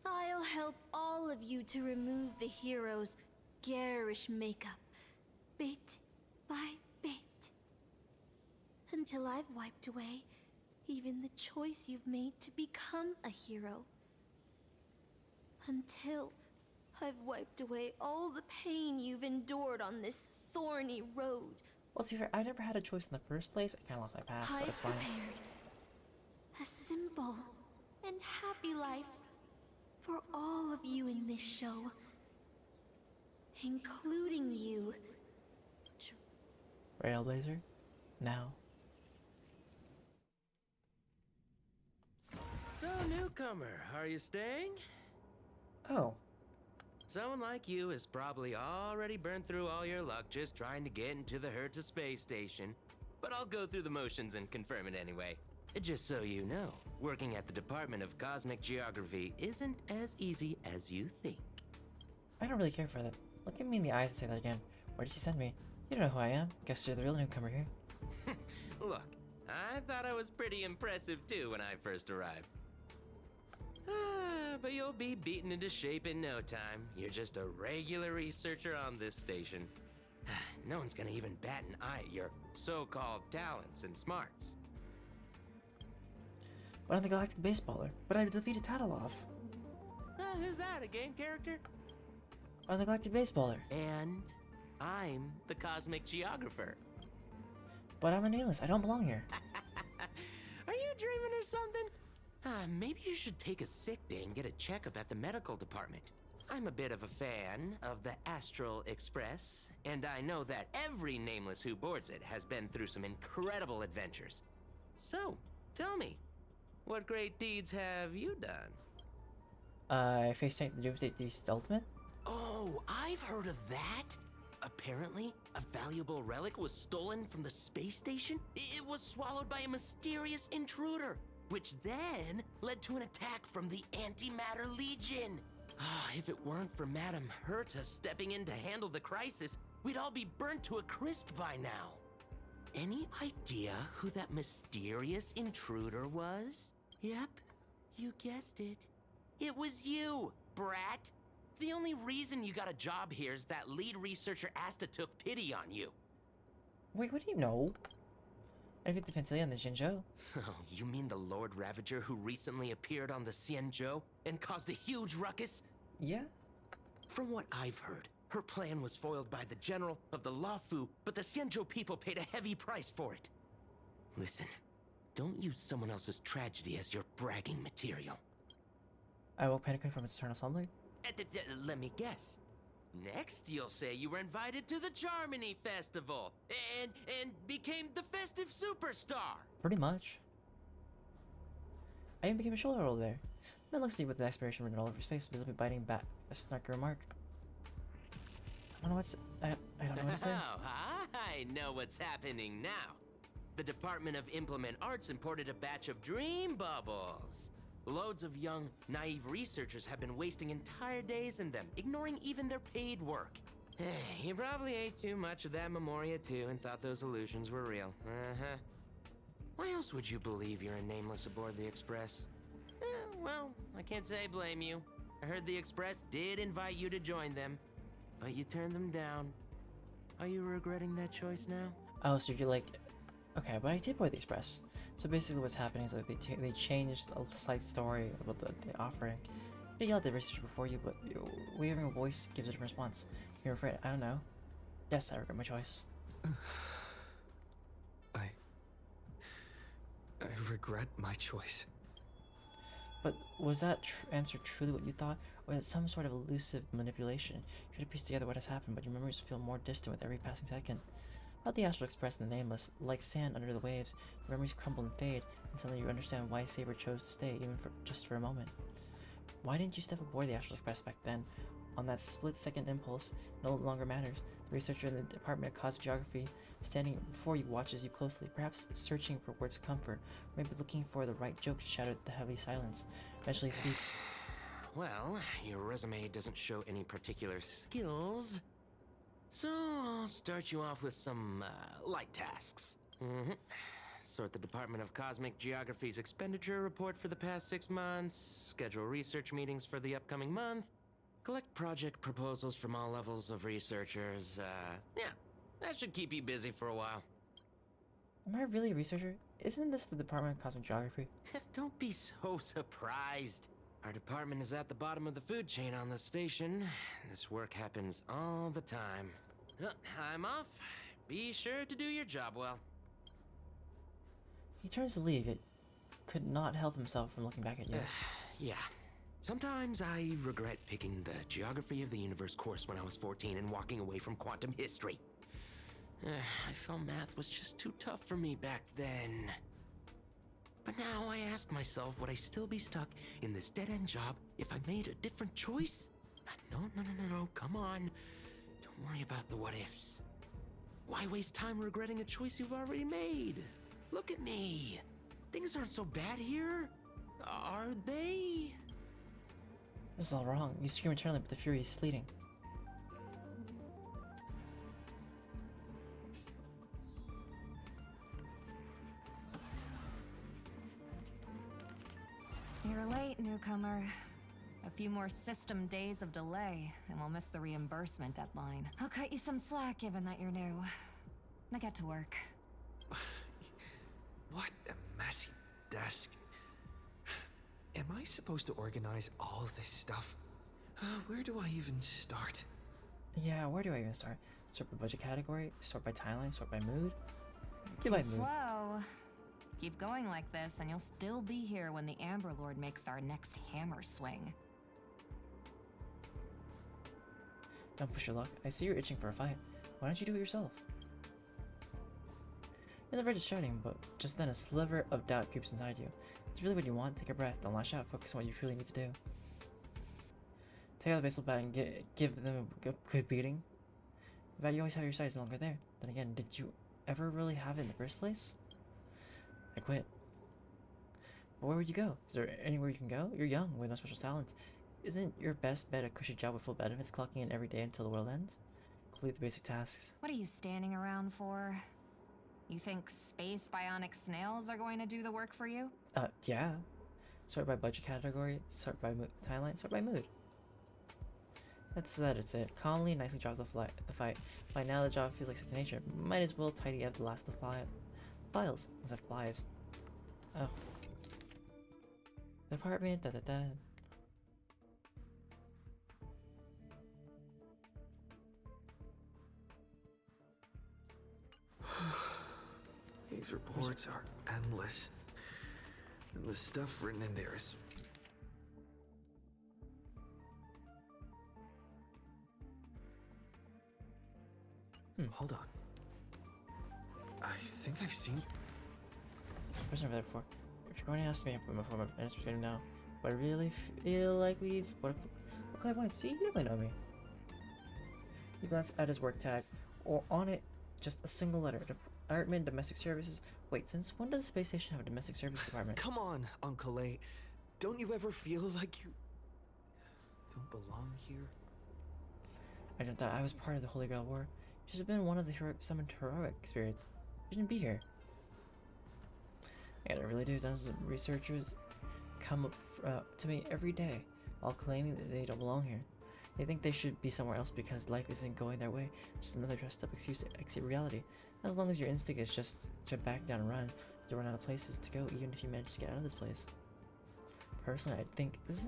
I'll help all of you to remove the hero's garish makeup, bit by bit, until I've wiped away even the choice you've made to become a hero. Until I've wiped away all the pain you've endured on this thorny road. Well, to be fair, I never had a choice in the first place. I kind of lost my past, so that's fine. Prepared a simple and happy life for all of you in this show, including you. Railblazer? Now. So, newcomer, are you staying? Oh. Someone like you has probably already burned through all your luck just trying to get into the Herta space station. But I'll go through the motions and confirm it anyway. Just so you know, working at the Department of Cosmic Geography isn't as easy as you think. I don't really care for that. Look at me in the eyes and say that again. Where did you send me? You don't know who I am. Guess you're the real newcomer here. Look, I thought I was pretty impressive too when I first arrived. But you'll be beaten into shape in no time. You're just a regular researcher on this station. No one's gonna even bat an eye at your so-called talents and smarts. But I'm the Galactic Baseballer. But I defeated Tattleoff. Who's that, a game character? I'm the Galactic Baseballer. And I'm the Cosmic Geographer. But I'm a nameless. I don't belong here. Are you dreaming or something? Maybe you should take a sick day and get a checkup at the medical department. I'm a bit of a fan of the Astral Express, and I know that every nameless who boards it has been through some incredible adventures. So, tell me, what great deeds have you done? I faced the Doomsday Thief's ultimate? Oh, I've heard of that! Apparently, a valuable relic was stolen from the space station. It was swallowed by a mysterious intruder, which then led to an attack from the Antimatter Legion. If it weren't for Madame Herta stepping in to handle the crisis, we'd all be burnt to a crisp by now. Any idea who that mysterious intruder was? Yep, you guessed it. It was you, brat. The only reason you got a job here is that lead researcher Asta took pity on you. Wait, what do you know? I beat the Fantasia on the Jinzhou. Oh, you mean the Lord Ravager who recently appeared on the Xianzhou and caused a huge ruckus? Yeah? From what I've heard, her plan was foiled by the general of the Luofu, but the Xianzhou people paid a heavy price for it. Listen, don't use someone else's tragedy as your bragging material. I woke Penacun from its eternal slumber? Let me guess. Next, you'll say you were invited to the Charmony Festival and became the festive superstar. Pretty much. I even became a shoulder roller there. The man looks at you with the expiration written all over his face, visibly biting back a snarky remark. I don't know what to say. Oh, I know what's happening now. The Department of Implement Arts imported a batch of dream bubbles. Loads of young, naive researchers have been wasting entire days in them, ignoring even their paid work. You probably ate too much of that Memoria too and thought those illusions were real. Why else would you believe you're a nameless aboard the Express? Well, I can't say I blame you. I heard the Express did invite you to join them, but you turned them down. Are you regretting that choice now? Oh, so you're like... Okay, but I did board the Express. So basically what's happening is like they changed a slight story about the offering. You yelled at the researcher before you, but wavering a voice gives a different response. You're afraid. I don't know. Yes, I regret my choice. I regret my choice. But was that answer truly what you thought, or is it some sort of elusive manipulation? You try to piece together what has happened, but your memories feel more distant with every passing second. About the Astral Express and the Nameless, like sand under the waves, your memories crumble and fade, and suddenly you understand why Saber chose to stay, even just for a moment. Why didn't you step aboard the Astral Express back then? On that split-second impulse, no longer matters. The researcher in the Department of Cosmic Geography, standing before you, watches you closely, perhaps searching for words of comfort, maybe looking for the right joke to shatter the heavy silence. Eventually he speaks. Well, your resume doesn't show any particular skills. So, I'll start you off with some, light tasks. Sort the Department of Cosmic Geography's expenditure report for the past 6 months, schedule research meetings for the upcoming month, collect project proposals from all levels of researchers, yeah, that should keep you busy for a while. Am I really a researcher? Isn't this the Department of Cosmic Geography? Don't be so surprised. Our department is at the bottom of the food chain on the station. This work happens all the time. I'm off. Be sure to do your job well. He turns to leave, yet could not help himself from looking back at you. Yeah. Sometimes I regret picking the Geography of the Universe course when I was 14 and walking away from quantum history. I felt math was just too tough for me back then. But now I ask myself, would I still be stuck in this dead-end job if I made a different choice? No, come on. Don't worry about the what-ifs. Why waste time regretting a choice you've already made? Look at me. Things aren't so bad here, are they? This is all wrong. You scream internally, but the fury is sleeting. You're late, newcomer. A few more system days of delay, and we'll miss the reimbursement deadline. I'll cut you some slack given that you're new. Now get to work. What a messy desk. Am I supposed to organize all this stuff? Where do I even start? Yeah, where do I even start? Sort by budget category, sort by timeline, sort by mood? Too slow. Keep going like this, and you'll still be here when the Amber Lord makes our next hammer swing. Don't push your luck. I see you're itching for a fight. Why don't you do it yourself? You're on the verge of shouting, but just then a sliver of doubt creeps inside you. It's really what you want. Take a breath. Don't lash out. Focus on what you truly need to do. Take out the baseball bat and give them a good beating. The bat you always have your side is no longer there. Then again, did you ever really have it in the first place? I quit. But where would you go? Is there anywhere you can go? You're young, with no special talents. Isn't your best bet a cushy job with full benefits, clocking in every day until the world ends? Complete the basic tasks. What are you standing around for? You think space bionic snails are going to do the work for you? Yeah. Sort by budget category, sort by timeline, sort by mood. That's it. Calmly and nicely drop the fight. By now the job feels like second nature. Might as well tidy up the last of the files. Instead of flies. Oh. Department, These reports are endless. And the stuff written in there is... Hold on. I think I've seen... I've never there before. If you're going to ask me before my minutes perspective now, but I really feel like we've... What can I point? See? You definitely know me. He glanced at his work tag, or on it, just a single letter. Department Domestic Services. Wait, since when does the space station have a domestic service department? Come on, Uncle A. Don't you ever feel like you don't belong here? I dreamt that I was part of the Holy Grail War. You should have been one of the summoned heroic spirits. You shouldn't be here. I gotta really do. Dozens of researchers come up to me every day, all claiming that they don't belong here. They think they should be somewhere else because life isn't going their way. It's just another dressed up excuse to exit reality. As long as your instinct is just to back down and run, you'll run out of places to go even if you manage to get out of this place. Personally, I think this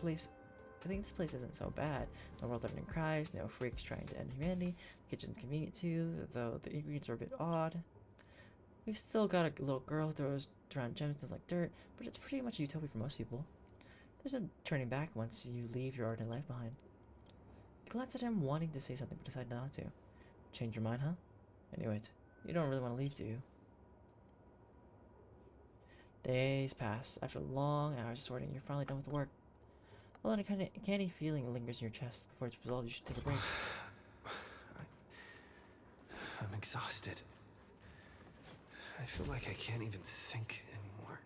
place isn't so bad. No world living in cries, no freaks trying to end humanity. The kitchen's convenient too, though the ingredients are a bit odd. We've still got a little girl who throws around gemstones like dirt, but it's pretty much a utopia for most people. There's no turning back once you leave your ordinary life behind. You glance at him, wanting to say something, but decide not to. Change your mind, huh? Anyway, you don't really want to leave, do you? Days pass. After long hours of sorting, you're finally done with the work. Well, then a candy feeling lingers in your chest. Before it's resolved, you should take a break. I'm exhausted. I feel like I can't even think anymore.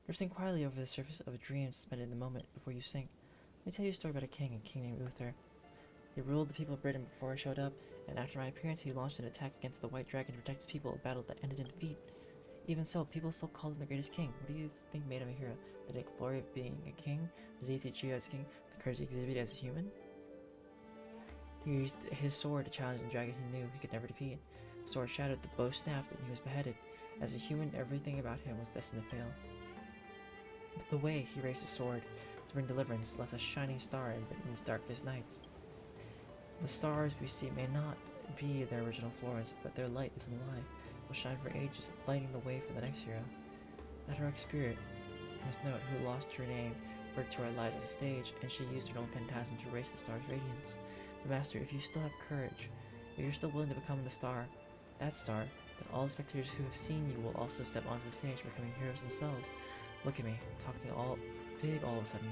Drifting quietly over the surface of a dream suspended in the moment before you sink. Let me tell you a story about a king named Uther. He ruled the people of Britain before I showed up, and after my appearance he launched an attack against the White Dragon to protect his people, a battle that ended in defeat. Even so, people still called him the greatest king. What do you think made him a hero? The innate glory of being a king? The deity he as a king? The courage he exhibited as a human? He used his sword to challenge the dragon he knew he could never defeat. The sword shattered, the bow snapped, and he was beheaded. As a human, everything about him was destined to fail. But the way he raised his sword to bring deliverance left a shining star in Britain's darkest nights. The stars we see may not be their original Florence, but their light is in light. Will shine for ages, lighting the way for the next hero. That heroic spirit, must note, who lost her name, brought to our lives as a stage, and she used her own phantasm to erase the star's radiance. But Master, if you still have courage, if you're still willing to become the star, that star, then all the spectators who have seen you will also step onto the stage, becoming heroes themselves. Look at me, talking all big all of a sudden.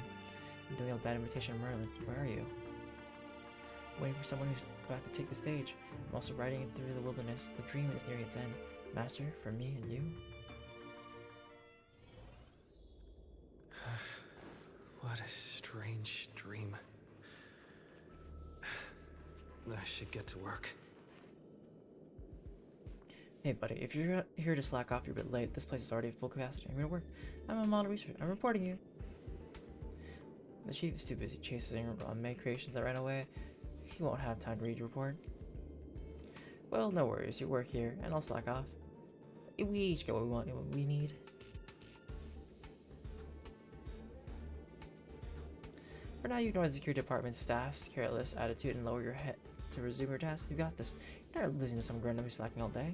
I'm doing a bad imitation of Merlin. Where are you? Waiting for someone who's about to take the stage. I'm also riding it through the wilderness. The dream is nearing its end. Master, for me and you. What a strange dream. I should get to work. Hey buddy, if you're here to slack off, you're a bit late. This place is already at full capacity. I'm gonna work. I'm a model researcher. I'm reporting you. The chief is too busy chasing on May creations that ran away. He won't have time to read your report. Well, no worries. You work here, and I'll slack off. We each get what we want and what we need. For now, you ignore the security department's staff's careless attitude and lower your head to resume your task. You got this. You're not losing to some grunt who's slacking all day.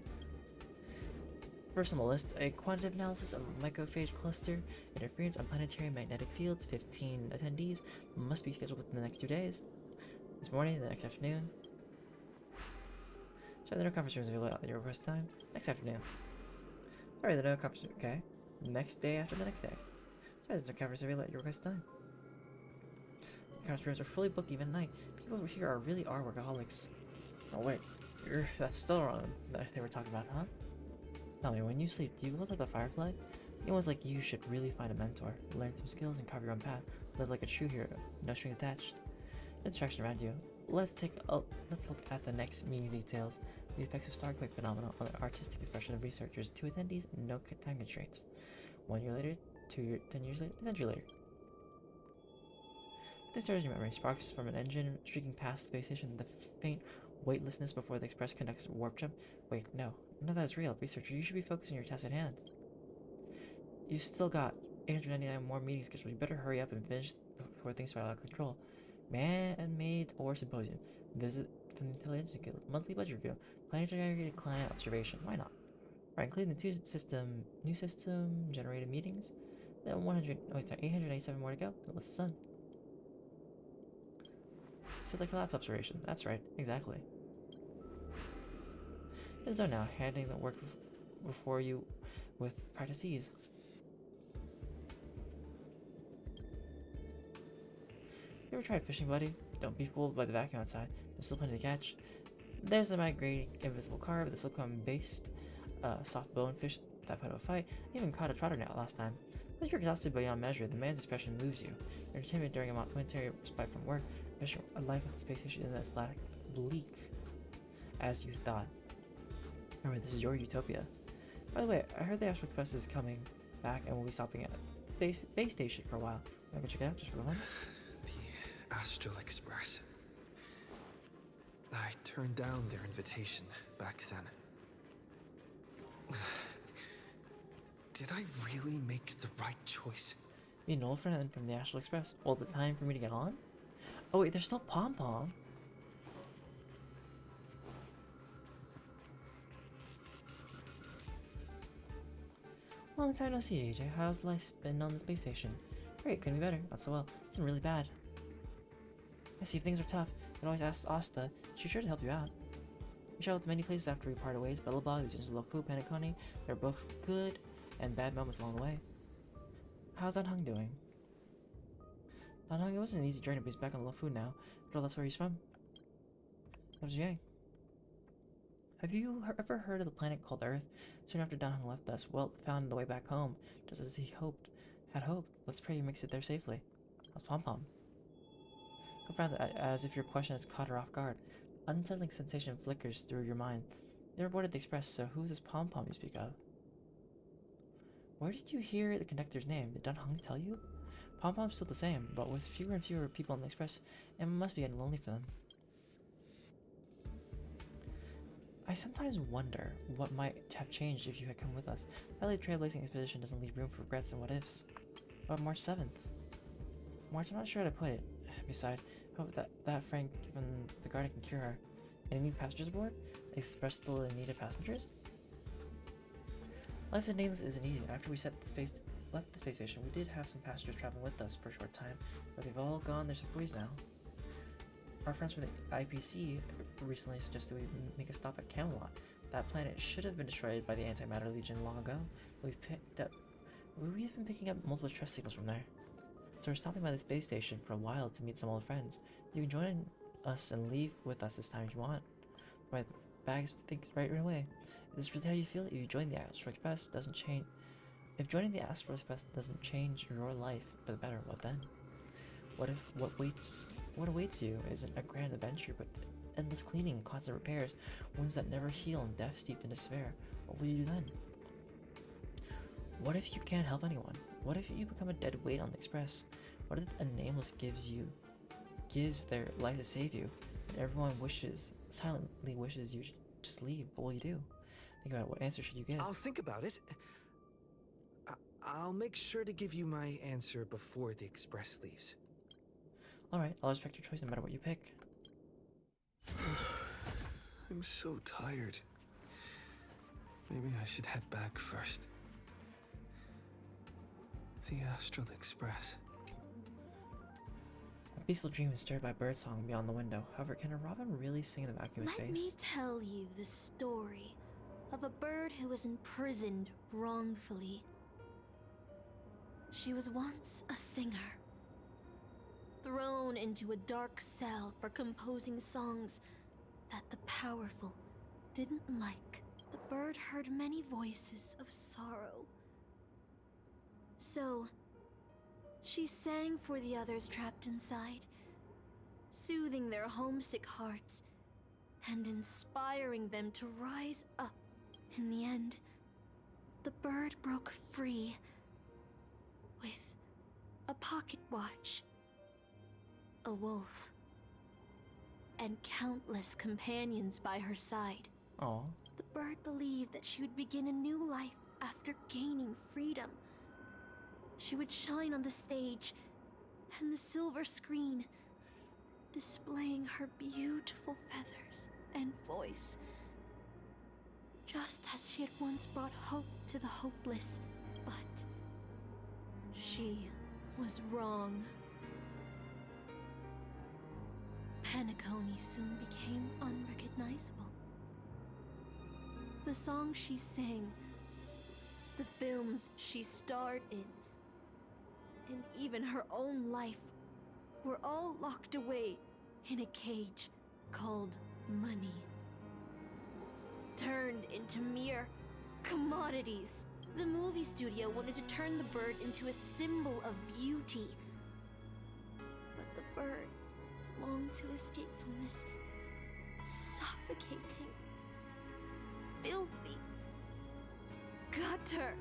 First on the list, a quantitative analysis of a microphage cluster interference on planetary magnetic fields. 15 attendees must be scheduled within the next 2 days. This morning, the next afternoon. Sorry, the no conference rooms available at your request time. Next afternoon. Sorry, the no conference room. Okay. Next day after the next day. Sorry, there's no conference available at your request time. Conference rooms are fully booked even at night. People over here really are workaholics. Oh wait, that's still wrong. They were talking about, huh? Tell me, when you sleep, do you glow like a firefly? Anyone like you should really find a mentor, learn some skills, and carve your own path. Live like a true hero, no strings attached. No distraction around you. Let's look at the next meaning details. The effects of starquake phenomenon on the artistic expression of researchers. 2 attendees, no time constraints. 1 year later, 10 years later, a century later. This stirs your memory. Sparks from an engine streaking past the space station. The faint weightlessness before the Express conducts a warp jump. Wait, no. None of that is real. Researcher, you should be focusing on your task at hand. You still got 899 more meetings scheduled. You better hurry up and finish before things spiral out of control. Man-made or symposium. Visit from the Intelligence Guild. Monthly budget review. Planetary client observation. Why not? Right, including the new system generated meetings. Then 887 more to go. Let's the sun. Like collapse observation. That's right, exactly. And so now, handing the work before you with practice ease. You ever tried fishing, buddy? Don't be fooled by the vacuum outside. There's still plenty to catch. There's a migrating invisible carp, the silicone-based soft bone fish that put up a fight. I even caught a trotter now last time. But you're exhausted beyond measure. The man's expression moves you. Your entertainment during a momentary respite from work. A life at the space station isn't as bleak as you thought. Remember, this is your utopia. By the way, I heard the Astral Express is coming back and we'll be stopping at the base station for a while. I'm gonna check it out just for a moment. The Astral Express. I turned down their invitation back then. Did I really make the right choice? You an old friend from the Astral Express. All the time for me to get on? Oh wait, there's still Pom Pom. Long time no see, DJ. How's life been on the space station? Great, couldn't be better. Not so well. It's been really bad. I see if things are tough. You can always ask Asta. She's sure to help you out. We traveled to many places after we parted ways. Blah, these are Lofu, Panaconi. They're both good and bad moments along the way. How's Hung doing? Hung, it wasn't an easy journey, but he's back on Lofu now. But that's where he's from. How's Yang? Have you ever heard of the planet called Earth? Soon after Hung left us, Welt found the way back home, just as he had hoped. Let's pray he makes it there safely. How's Pom Pom? Frowns as if your question has caught her off guard. Unsettling sensation flickers through your mind. You never boarded the express, so who is this Pom Pom you speak of? Where did you hear the conductor's name? Did Hung tell you? Pom Pom's still the same, but with fewer and fewer people on the express, it must be getting lonely for them. I sometimes wonder what might have changed if you had come with us. That trailblazing expedition doesn't leave room for regrets and what ifs. About March 7th. March, I'm not sure how to put it. Besides, hope that Frank from the Garden can cure her. Any new passengers aboard? The express still in need of passengers? Life in Nameless isn't easy. After we left the space station, we did have some passengers traveling with us for a short time, but they've all gone their separate ways now. Our friends from the IPC recently suggested we make a stop at Camelot. That planet should have been destroyed by the Antimatter Legion long ago. We've been picking up multiple stress signals from there. So we're stopping by the space station for a while to meet some old friends. You can join us and leave with us this time if you want. My bags think right away. If this is really how you feel, if you join the Astral Express doesn't change. If joining the Astral Express doesn't change your life for the better, what then? What awaits you isn't a grand adventure, but endless cleaning, constant repairs, wounds that never heal, and death steeped in despair. What will you do then? What if you can't help anyone? What if you become a dead weight on the express? What if a nameless gives their life to save you, and everyone silently wishes you to just leave? What will you do? Think about it. What answer should you give? I'll think about it. I'll make sure to give you my answer before the express leaves. Alright, I'll respect your choice no matter what you pick. I'm so tired. Maybe I should head back first. The Astral Express. A peaceful dream is stirred by birdsong beyond the window. However, can a robin really sing in the vacuum of space? Let me tell you the story of a bird who was imprisoned wrongfully. She was once a singer, thrown into a dark cell for composing songs that the powerful didn't like. The bird heard many voices of sorrow. So, she sang for the others trapped inside, soothing their homesick hearts and inspiring them to rise up. In the end, the bird broke free with a pocket watch, a wolf, and countless companions by her side. Aww. The bird believed that she would begin a new life after gaining freedom. She would shine on the stage and the silver screen, displaying her beautiful feathers and voice, just as she had once brought hope to the hopeless. But she was wrong. Penacony soon became unrecognizable. The songs she sang, the films she starred in, and even her own life were all locked away in a cage called money. Turned into mere commodities. The movie studio wanted to turn the bird into a symbol of beauty. But the bird longed to escape from this suffocating, filthy gutter.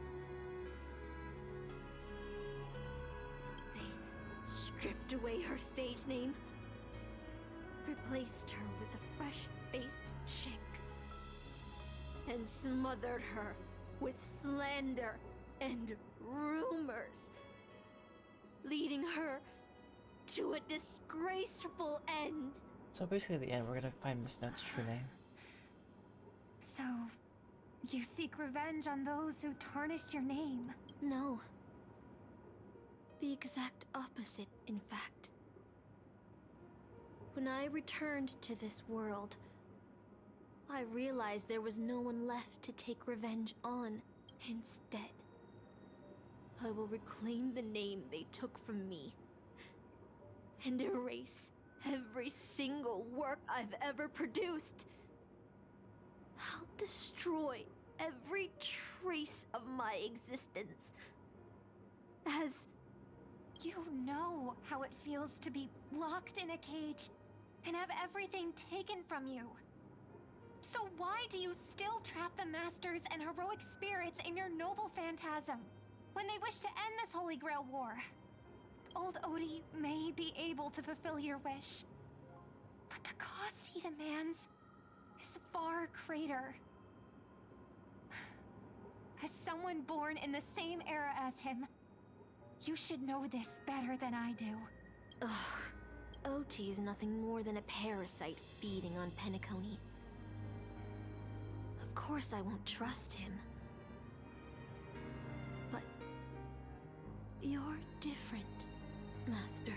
They stripped away her stage name, replaced her with a fresh-faced chick, and smothered her with slander and rumors, leading her to a disgraceful end. So basically at the end, we're gonna find Miss Note's true name. So, you seek revenge on those who tarnished your name? No. The exact opposite, in fact. When I returned to this world, I realized there was no one left to take revenge on. Instead, I will reclaim the name they took from me and erase every single work I've ever produced. I'll destroy every trace of my existence. As you know how it feels to be locked in a cage and have everything taken from you. So why do you still trap the masters and heroic spirits in your noble phantasm when they wish to end this Holy Grail War? Old Odie may be able to fulfill your wish, but the cost he demands is far greater. As someone born in the same era as him, you should know this better than I do. Ugh. OT is nothing more than a parasite feeding on Penacony. Of course I won't trust him. But you're different, Master.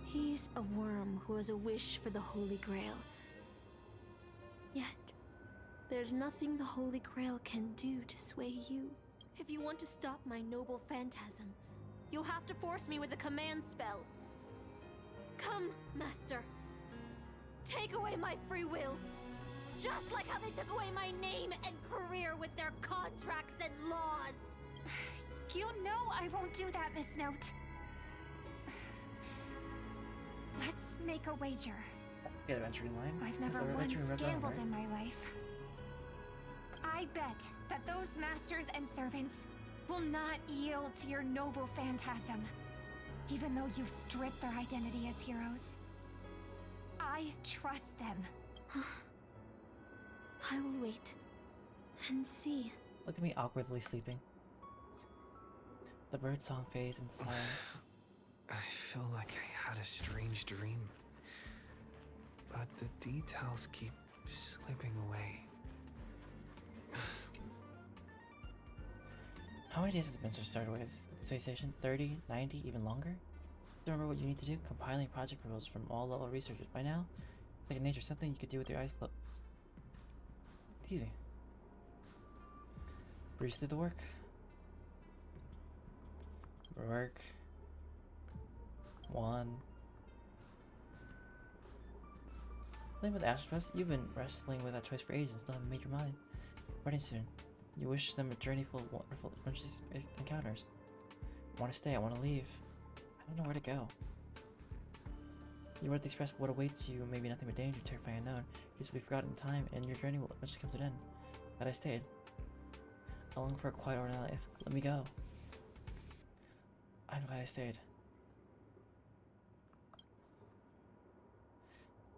He's a worm who has a wish for the Holy Grail. Yet, there's nothing the Holy Grail can do to sway you. If you want to stop my noble phantasm, you'll have to force me with a command spell. Come, Master. Take away my free will. Just like how they took away my name and career with their contracts and laws. You know I won't do that, Miss Note. Let's make a wager. Good adventuring line. I've never once gambled in my life. I bet that those masters and servants will not yield to your noble phantasm, even though you've stripped their identity as heroes. I trust them. I will wait and see. Look at me awkwardly sleeping. The bird song fades into silence. I feel like I had a strange dream, but the details keep slipping away. How many days has Spencer started with? Space Station? 30? 90? Even longer? Do you remember what you need to do? Compiling project proposals from all level researchers. By now, second nature, something you could do with your eyes closed. Excuse me. Breeze through the work. Work. One. Playing with Astro's, you've been wrestling with that choice for ages and still haven't made your mind. Starting soon. You wish them a journey full of wonderful adventures encounters. I want to stay, I want to leave. I don't know where to go. You read the express, what awaits you may be nothing but danger, terrifying unknown. You will be forgotten in time, and your journey will eventually come to an end. Glad I stayed. I long for a quiet, ordinary life. Let me go. I'm glad I stayed.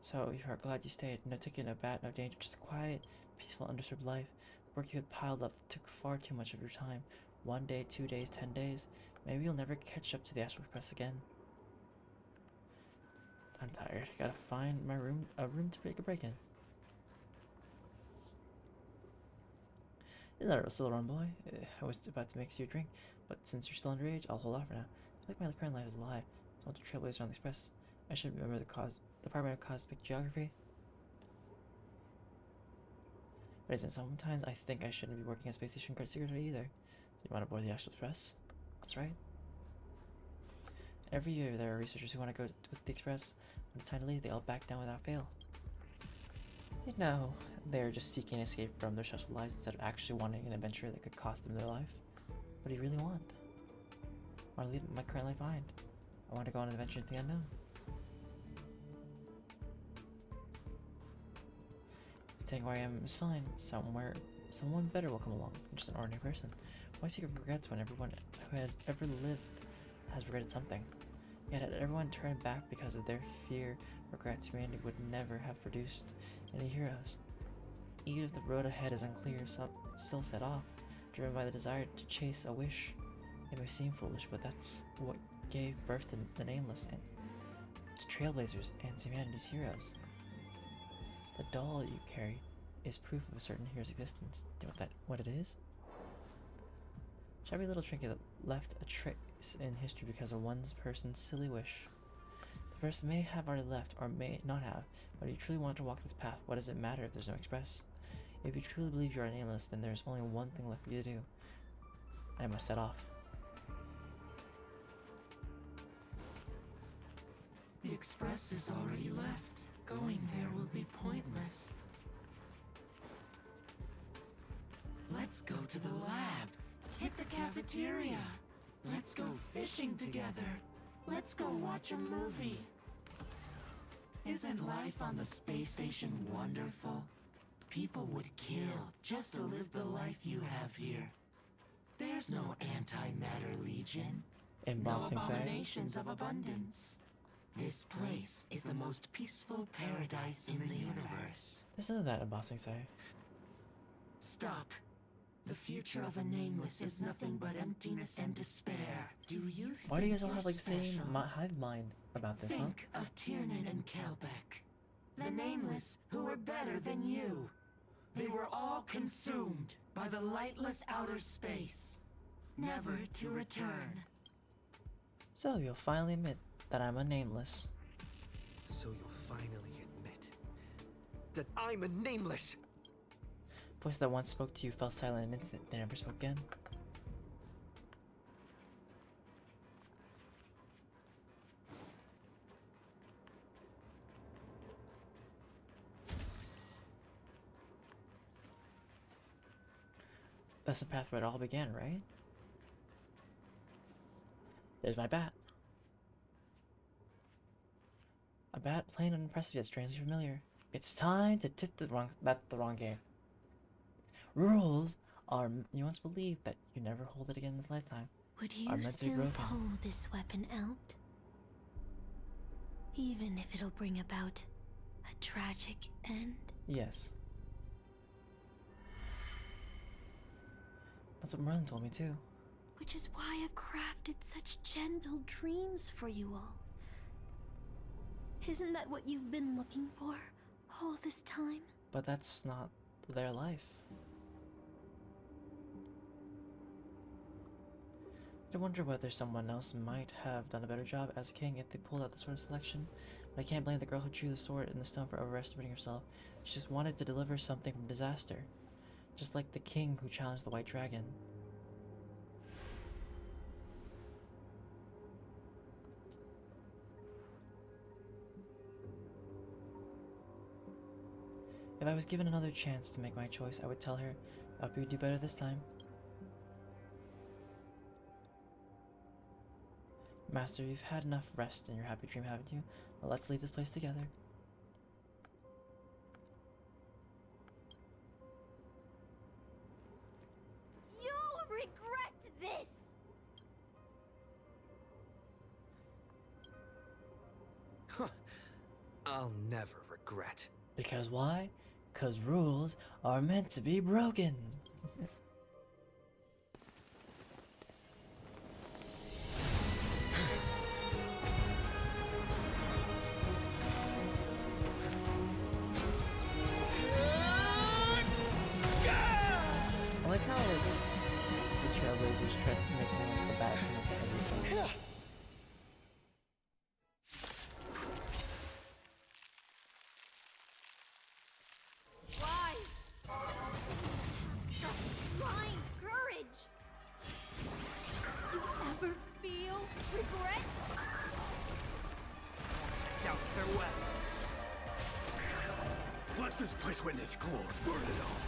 So, you are glad you stayed. No ticket, no bat, no danger, just a quiet, peaceful, undisturbed life. The work you had piled up took far too much of your time. 1 day, 2 days, 10 days. Maybe you'll never catch up to the Astral Express again. I'm tired. Gotta find my room, a room to take a break in. Isn't that a silver run, boy? I was about to mix you a drink, but since you're still underage, I'll hold off for now. I feel like my current life is a lie. I want to trailblaze around the express. I should remember the Department of Cosmic Geography. But isn't sometimes I think I shouldn't be working at Space Station Guard Secretary either. So you want to board the Astral Express? That's right. Every year there are researchers who want to go with the Express. When it's time to leave, they all back down without fail. You know, they're just seeking escape from their stressful lives instead of actually wanting an adventure that could cost them their life. What do you really want? I want to leave my current life behind. I want to go on an adventure into the unknown. Staying where I am is fine. Someone better will come along. I'm just an ordinary person. Why think of regrets when everyone who has ever lived has regretted something? Yet had everyone turned back because of their fear, regrets, humanity would never have produced any heroes. Even if the road ahead is unclear, still set off, driven by the desire to chase a wish. It may seem foolish, but that's what gave birth to the Nameless and to Trailblazers and humanity's heroes. The doll you carry is proof of a certain hero's existence. Do you know what it is? Shabby little trinket that left a trace in history because of one person's silly wish. The person may have already left or may not have, but if you truly want to walk this path, what does it matter if there's no express? If you truly believe you are nameless, then there's only one thing left for you to do. I must set off. The express is already left. Going there will be pointless. Let's go to the lab. Hit the cafeteria. Let's go fishing together. Let's go watch a movie. Isn't life on the space station wonderful? People would kill just to live the life you have here. There's no antimatter legion. Embossing no abominations of abundance. This place is the most peaceful paradise in the universe. There's none of that embossing say. Stop. The future of a nameless is nothing but emptiness and despair. Do you think Why do you guys all you're have like the same special? hive mind about this, Think of Tiernan and Kelbeck. The nameless who were better than you. They were all consumed by the lightless outer space, never to return. So you'll finally admit that I'm a nameless. So you'll finally admit that I'm a nameless. Voice that once spoke to you fell silent an instant, they never spoke again. That's the path where it all began, right? There's my bat. A bat plain and unimpressive yet strangely familiar. It's time to tip the wrong game. Rules are, you once believed that you never hold it again in this lifetime. Would Are you meant to be still broken. pull this weapon out? Even if it'll bring about a tragic end? Yes. That's what Merlin told me too. Which is why I've crafted such gentle dreams for you all. Isn't that what you've been looking for all this time? But that's not their life. I wonder whether someone else might have done a better job as king if they pulled out the sword selection. But I can't blame the girl who drew the sword in the stone for overestimating herself. She just wanted to deliver something from disaster. Just like the king who challenged the white dragon. If I was given another chance to make my choice, I would tell her, I hope you do better this time. Master, you've had enough rest in your happy dream, haven't you? Now let's leave this place together. You'll regret this! I'll never regret. Because why? 'Cause rules are meant to be broken. I like how the Trailblazers tried making like the bad scene of every song. Why? Such blind courage! You ever feel regret? Doubt farewell. Let this place witness glory. Burn it all.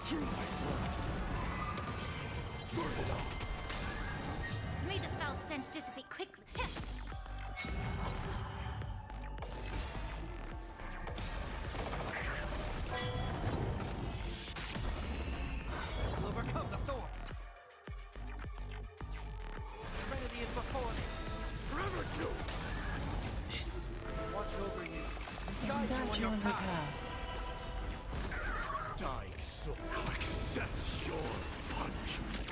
Through my blood. Burn it all. May the foul stench dissipate quickly. We'll overcome the thorns. Serenity is before me. Forever doomed. This watch over you. Guide Guide you on your path. Dying soul now accepts your punishment.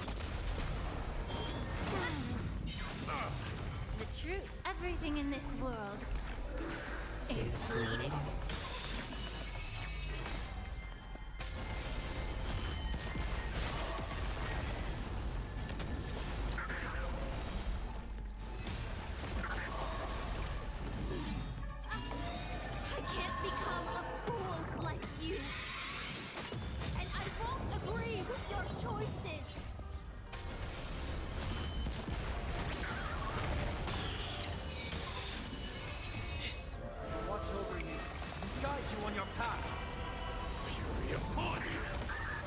The truth, everything in this world is bleeding. I can't become a fool like you. And I won't agree with your choices. Watch over you. Guide you on your path. Fury upon you.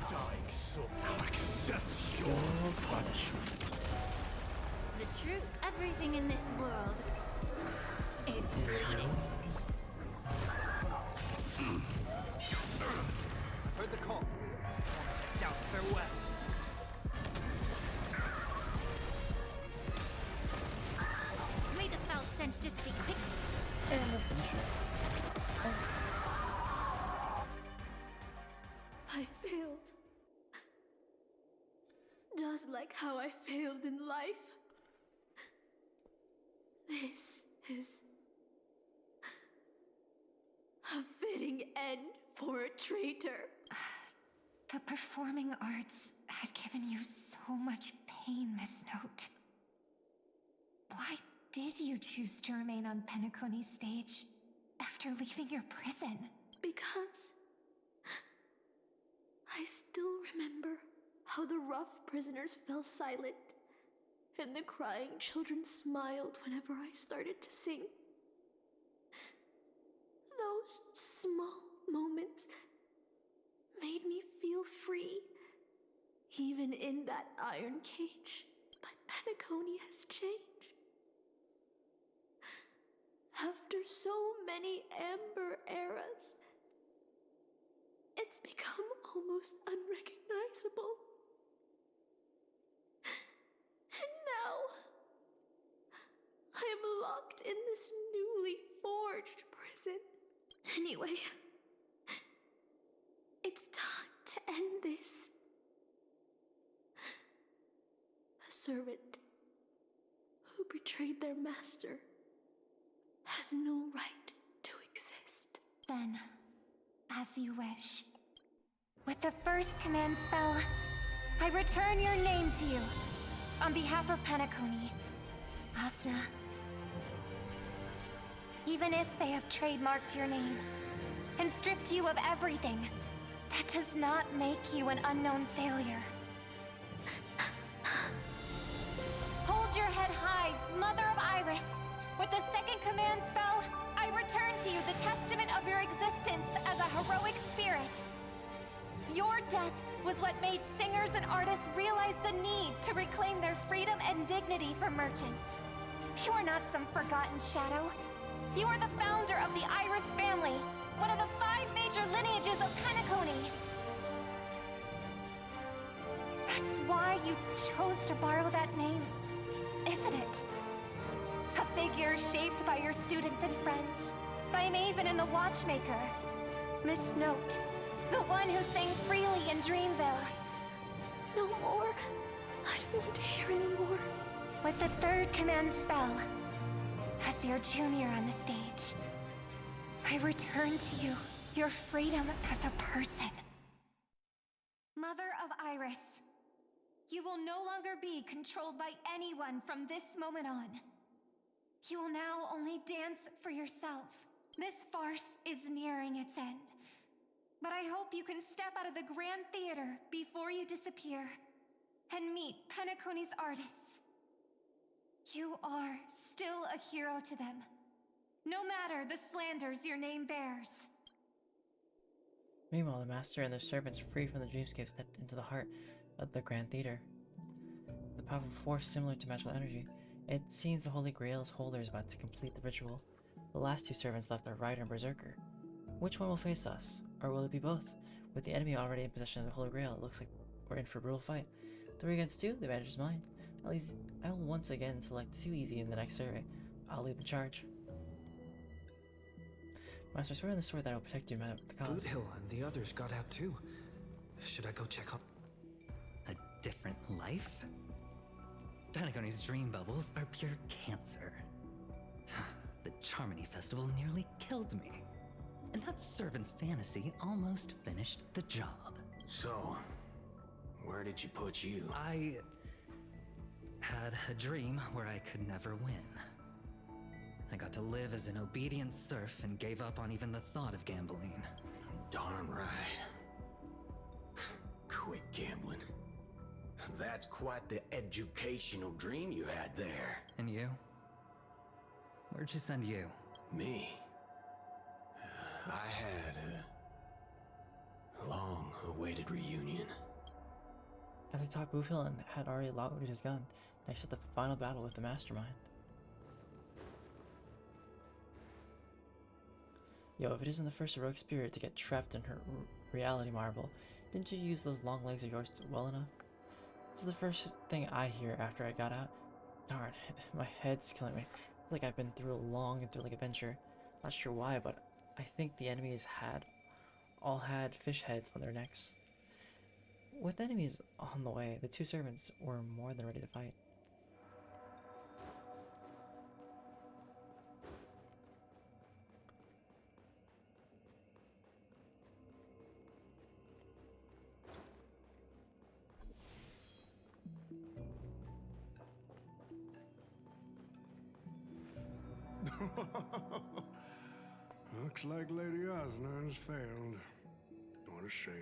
Dying soul now accepts your punishment. The truth, everything in this world is bleeding. Heard the call. Doubt farewell. May the foul stench dissipate quickly. And the finisher. I failed. Just like how I failed in life. This is a fitting end for a traitor. The performing arts had given you so much pain, Miss Note. Why did you choose to remain on Penacony's stage after leaving your prison? Because I still remember how the rough prisoners fell silent and the crying children smiled whenever I started to sing. Those small moments made me feel free, even in that iron cage. But Penacony has changed. After so many Amber eras, It's become almost unrecognizable. And now, I am locked in this newly forged prison. Anyway, it's time to end this. A servant who betrayed their master has no right to exist. Then, as you wish. With the first command spell, I return your name to you. On behalf of Penacony, Asna. Even if they have trademarked your name and stripped you of everything, that does not make you an unknown failure. Hold your head high, Mother of Iris. With the second command spell, I return to you the testament of your existence as a heroic spirit. Your death was what made singers and artists realize the need to reclaim their freedom and dignity for merchants. You are not some forgotten shadow. You are the founder of the Iris family, one of the 5 major lineages of Penacony. That's why you chose to borrow that name, isn't it? A figure shaped by your students and friends, by Maven and the Watchmaker. Miss Note, the one who sang freely in Dreamville. No more. I don't want to hear anymore. With the third command spell, as your junior on the stage, I return to you your freedom as a person. Mother of Iris, you will no longer be controlled by anyone from this moment on. You will now only dance for yourself. This farce is nearing its end. But I hope you can step out of the Grand Theater before you disappear and meet Penacony's artists. You are still a hero to them, no matter the slanders your name bears. Meanwhile, the master and their servants, freed from the dreamscape, stepped into the heart of the Grand Theater. The powerful force similar to magical energy. It seems the Holy Grail's holder is about to complete the ritual. The last 2 servants left are Rider and Berserker. Which one will face us? Or will it be both? With the enemy already in possession of the Holy Grail, it looks like we're in for a brutal fight. 3 against 2, the advantage is mine. At least I will once again select SoOoOoO in the next survey. I'll lead the charge. Master, I swear on the sword that I will protect you, man. Boothill and the others got out too. Should I go check on... A different life? Penacony's dream bubbles are pure cancer. The Charmony Festival nearly killed me. And that servant's fantasy almost finished the job. So, where did she put you? I had a dream where I could never win. I got to live as an obedient serf and gave up on even the thought of gambling. Darn right. Quit gambling. That's quite the educational dream you had there. And you? Where'd she send you? Me? I had a long-awaited reunion. At the top, Boothill had already loaded his gun, next to the final battle with the Mastermind. Yo, if it isn't the first heroic spirit to get trapped in her reality marble, didn't you use those long legs of yours well enough? This is the first thing I hear after I got out. Darn, my head's killing me. It's like I've been through a long and thrilling adventure. Not sure why, but I think the enemies all had fish heads on their necks. With enemies on the way, the 2 servants were more than ready to fight. Looks like Lady Asna has failed. What a shame.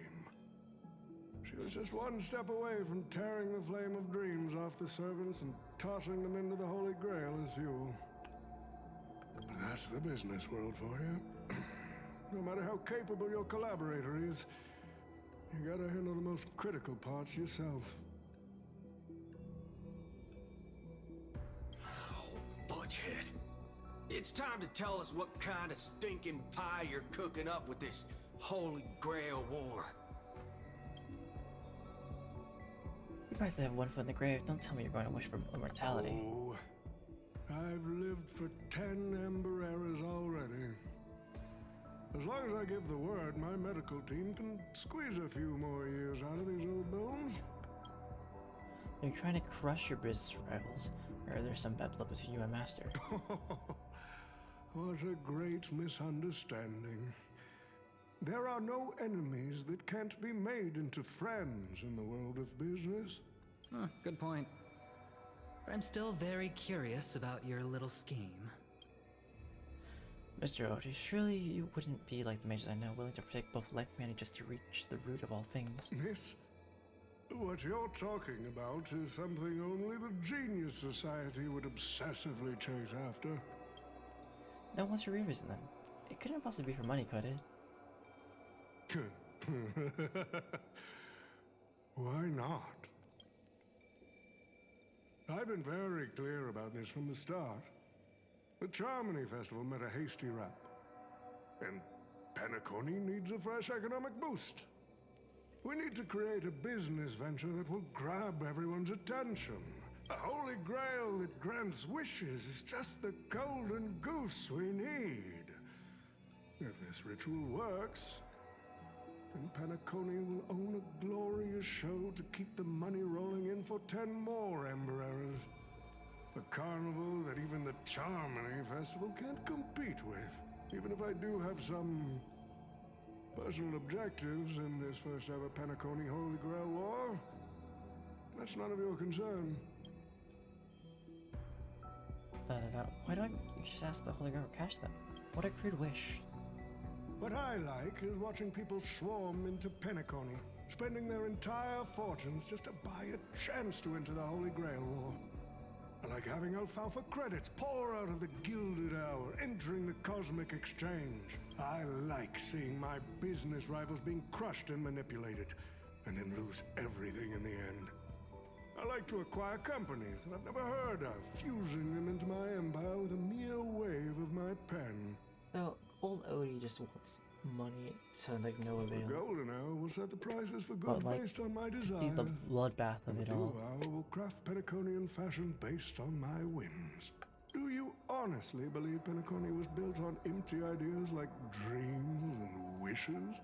She was just one step away from tearing the flame of dreams off the servants and tossing them into the Holy Grail as fuel. But that's the business world for you. No matter how capable your collaborator is, you gotta handle the most critical parts yourself. Oh, Butchhead. It's time to tell us what kind of stinking pie you're cooking up with this Holy Grail War. You probably have one foot in the grave. Don't tell me you're going to wish for immortality. Oh, I've lived for 10 Ember Eras already. As long as I give the word, my medical team can squeeze a few more years out of these old bones. Are you trying to crush your business rivals, or are there some bad blood between you and Master? What a great misunderstanding. There are no enemies that can't be made into friends in the world of business. Huh, good point. But I'm still very curious about your little scheme. Mr. Oti, surely you wouldn't be like the mages I know, willing to forsake both life and humanity just to reach the root of all things. Miss, what you're talking about is something only the Genius Society would obsessively chase after. Then what's your reason then? It couldn't possibly be for money, could it? Why not? I've been very clear about this from the start. The Charmony Festival met a hasty wrap, and Penacony needs a fresh economic boost. We need to create a business venture that will grab everyone's attention. A holy grail that grants wishes is just the golden goose we need. If this ritual works, then Penacony will own a glorious show to keep the money rolling in for 10 more Ember Eras. A carnival that even the Charmony Festival can't compete with. Even if I do have some personal objectives in this first ever Penacony Holy Grail War, that's none of your concern. Why don't you just ask the Holy Grail to cash them? What a crude wish. What I like is watching people swarm into Penacony, spending their entire fortunes just to buy a chance to enter the Holy Grail War. I like having alfalfa credits pour out of the Gilded Hour, entering the Cosmic Exchange. I like seeing my business rivals being crushed and manipulated, and then lose everything in the end. I like to acquire companies that I've never heard of, fusing them into my empire with a mere wave of my pen. So, old Odie just wants money to like no avail. The Golden Hour will set the prices for goods based on my desire. See the bloodbath of it all. The Blue Hour will craft Penaconian fashion based on my whims. Do you honestly believe Penacony was built on empty ideas like dreams and wishes?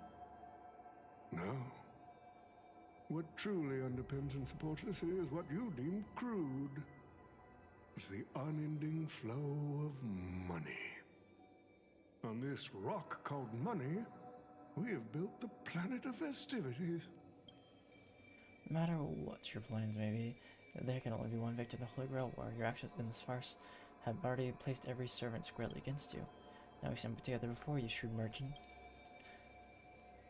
No. What truly underpins and supports this is what you deem crude. It's the unending flow of money. On this rock called money, we have built the planet of festivities. No matter what your plans may be, there can only be one victor in the Holy Grail War. Your actions in this farce have already placed every servant squarely against you. Now we stand together before you, shrewd merchant.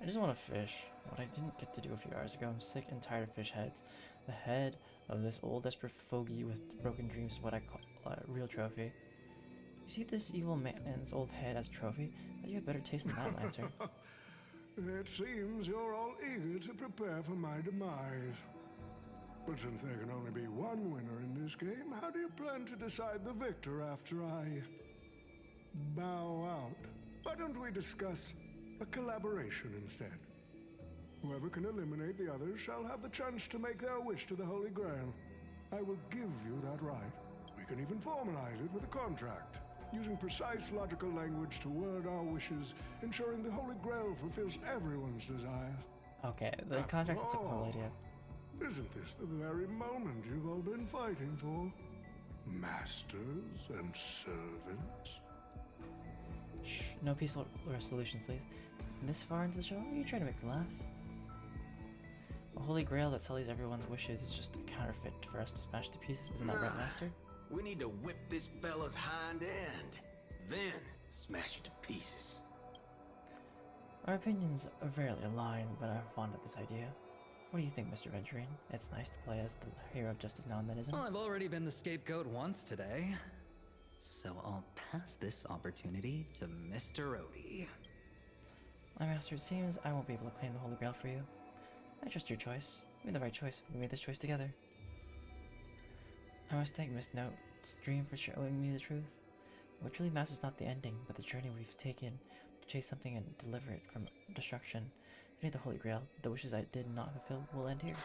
I just want to fish. What I didn't get to do a few hours ago. I'm sick and tired of fish heads. The head of this old desperate fogey with broken dreams is what I call a real trophy. You see this evil man's old head as trophy? That you have better taste than that, Lancer. It seems you're all eager to prepare for my demise. But since there can only be one winner in this game, how do you plan to decide the victor after I bow out? Why don't we discuss a collaboration instead? Whoever can eliminate the others shall have the chance to make their wish to the Holy Grail. I will give you that right. We can even formalize it with a contract, using precise logical language to word our wishes, ensuring the Holy Grail fulfills everyone's desires. Okay, the contract is a cool idea. Isn't this the very moment you've all been fighting for? Masters and servants? Shh, no peaceful resolution, please. This far into the show, are you trying to make me laugh? A Holy Grail that sullies everyone's wishes is just a counterfeit for us to smash to pieces, isn't that right, Master? We need to whip this fella's hind end, then smash it to pieces. Our opinions rarely align, but I'm fond of this idea. What do you think, Mr. Venturine? It's nice to play as the hero of justice now and then, isn't it? Well, I've already been the scapegoat once today, so I'll pass this opportunity to Mr. Odie. My master, it seems I won't be able to claim the Holy Grail for you. I trust your choice. We made the right choice. We made this choice together. I must thank Miss Note's dream for showing me the truth. What truly matters is not the ending, but the journey we've taken to chase something and deliver it from destruction. I need the Holy Grail. The wishes I did not fulfill will end here.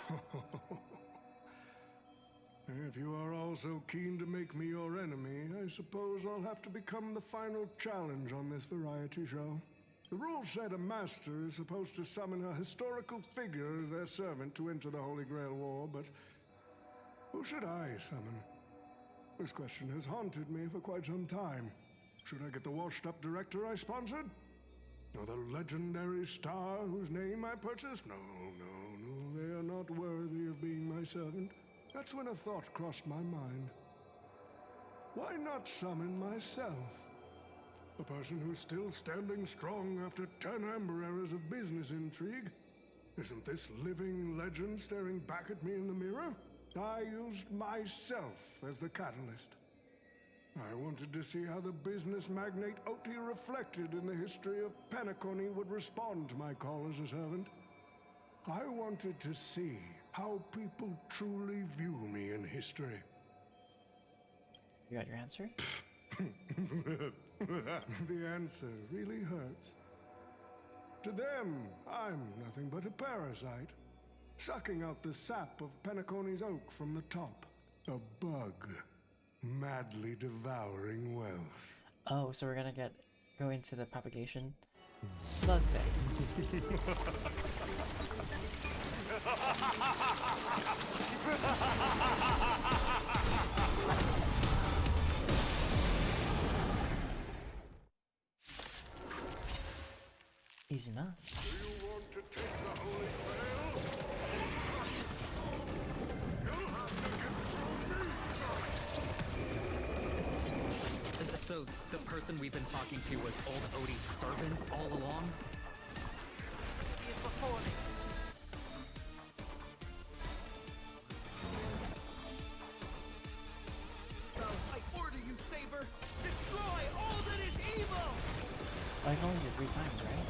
If you are all so keen to make me your enemy, I suppose I'll have to become the final challenge on this variety show. The rules said a master is supposed to summon a historical figure as their servant to enter the Holy Grail War, but who should I summon? This question has haunted me for quite some time. Should I get the washed-up director I sponsored? Or the legendary star whose name I purchased? No, they are not worthy of being my servant. That's when a thought crossed my mind. Why not summon myself? A person who's still standing strong after 10 amber eras of business intrigue? Isn't this living legend staring back at me in the mirror? I used myself as the catalyst. I wanted to see how the business magnate Oti reflected in the history of Penacony would respond to my call as a servant. I wanted to see how people truly view me in history. You got your answer? The answer really hurts. To them, I'm nothing but a parasite, sucking out the sap of Penacony's oak from the top. A bug, madly devouring wealth. Oh, so we're gonna go into the propagation bug thing. Easy enough. Do you want to take the Holy Grail? You'll have to get through me. So the person we've been talking to was old Odie's servant all along? He is before me. I order you, Saber! Destroy all that is evil! I can only do 3 times, right?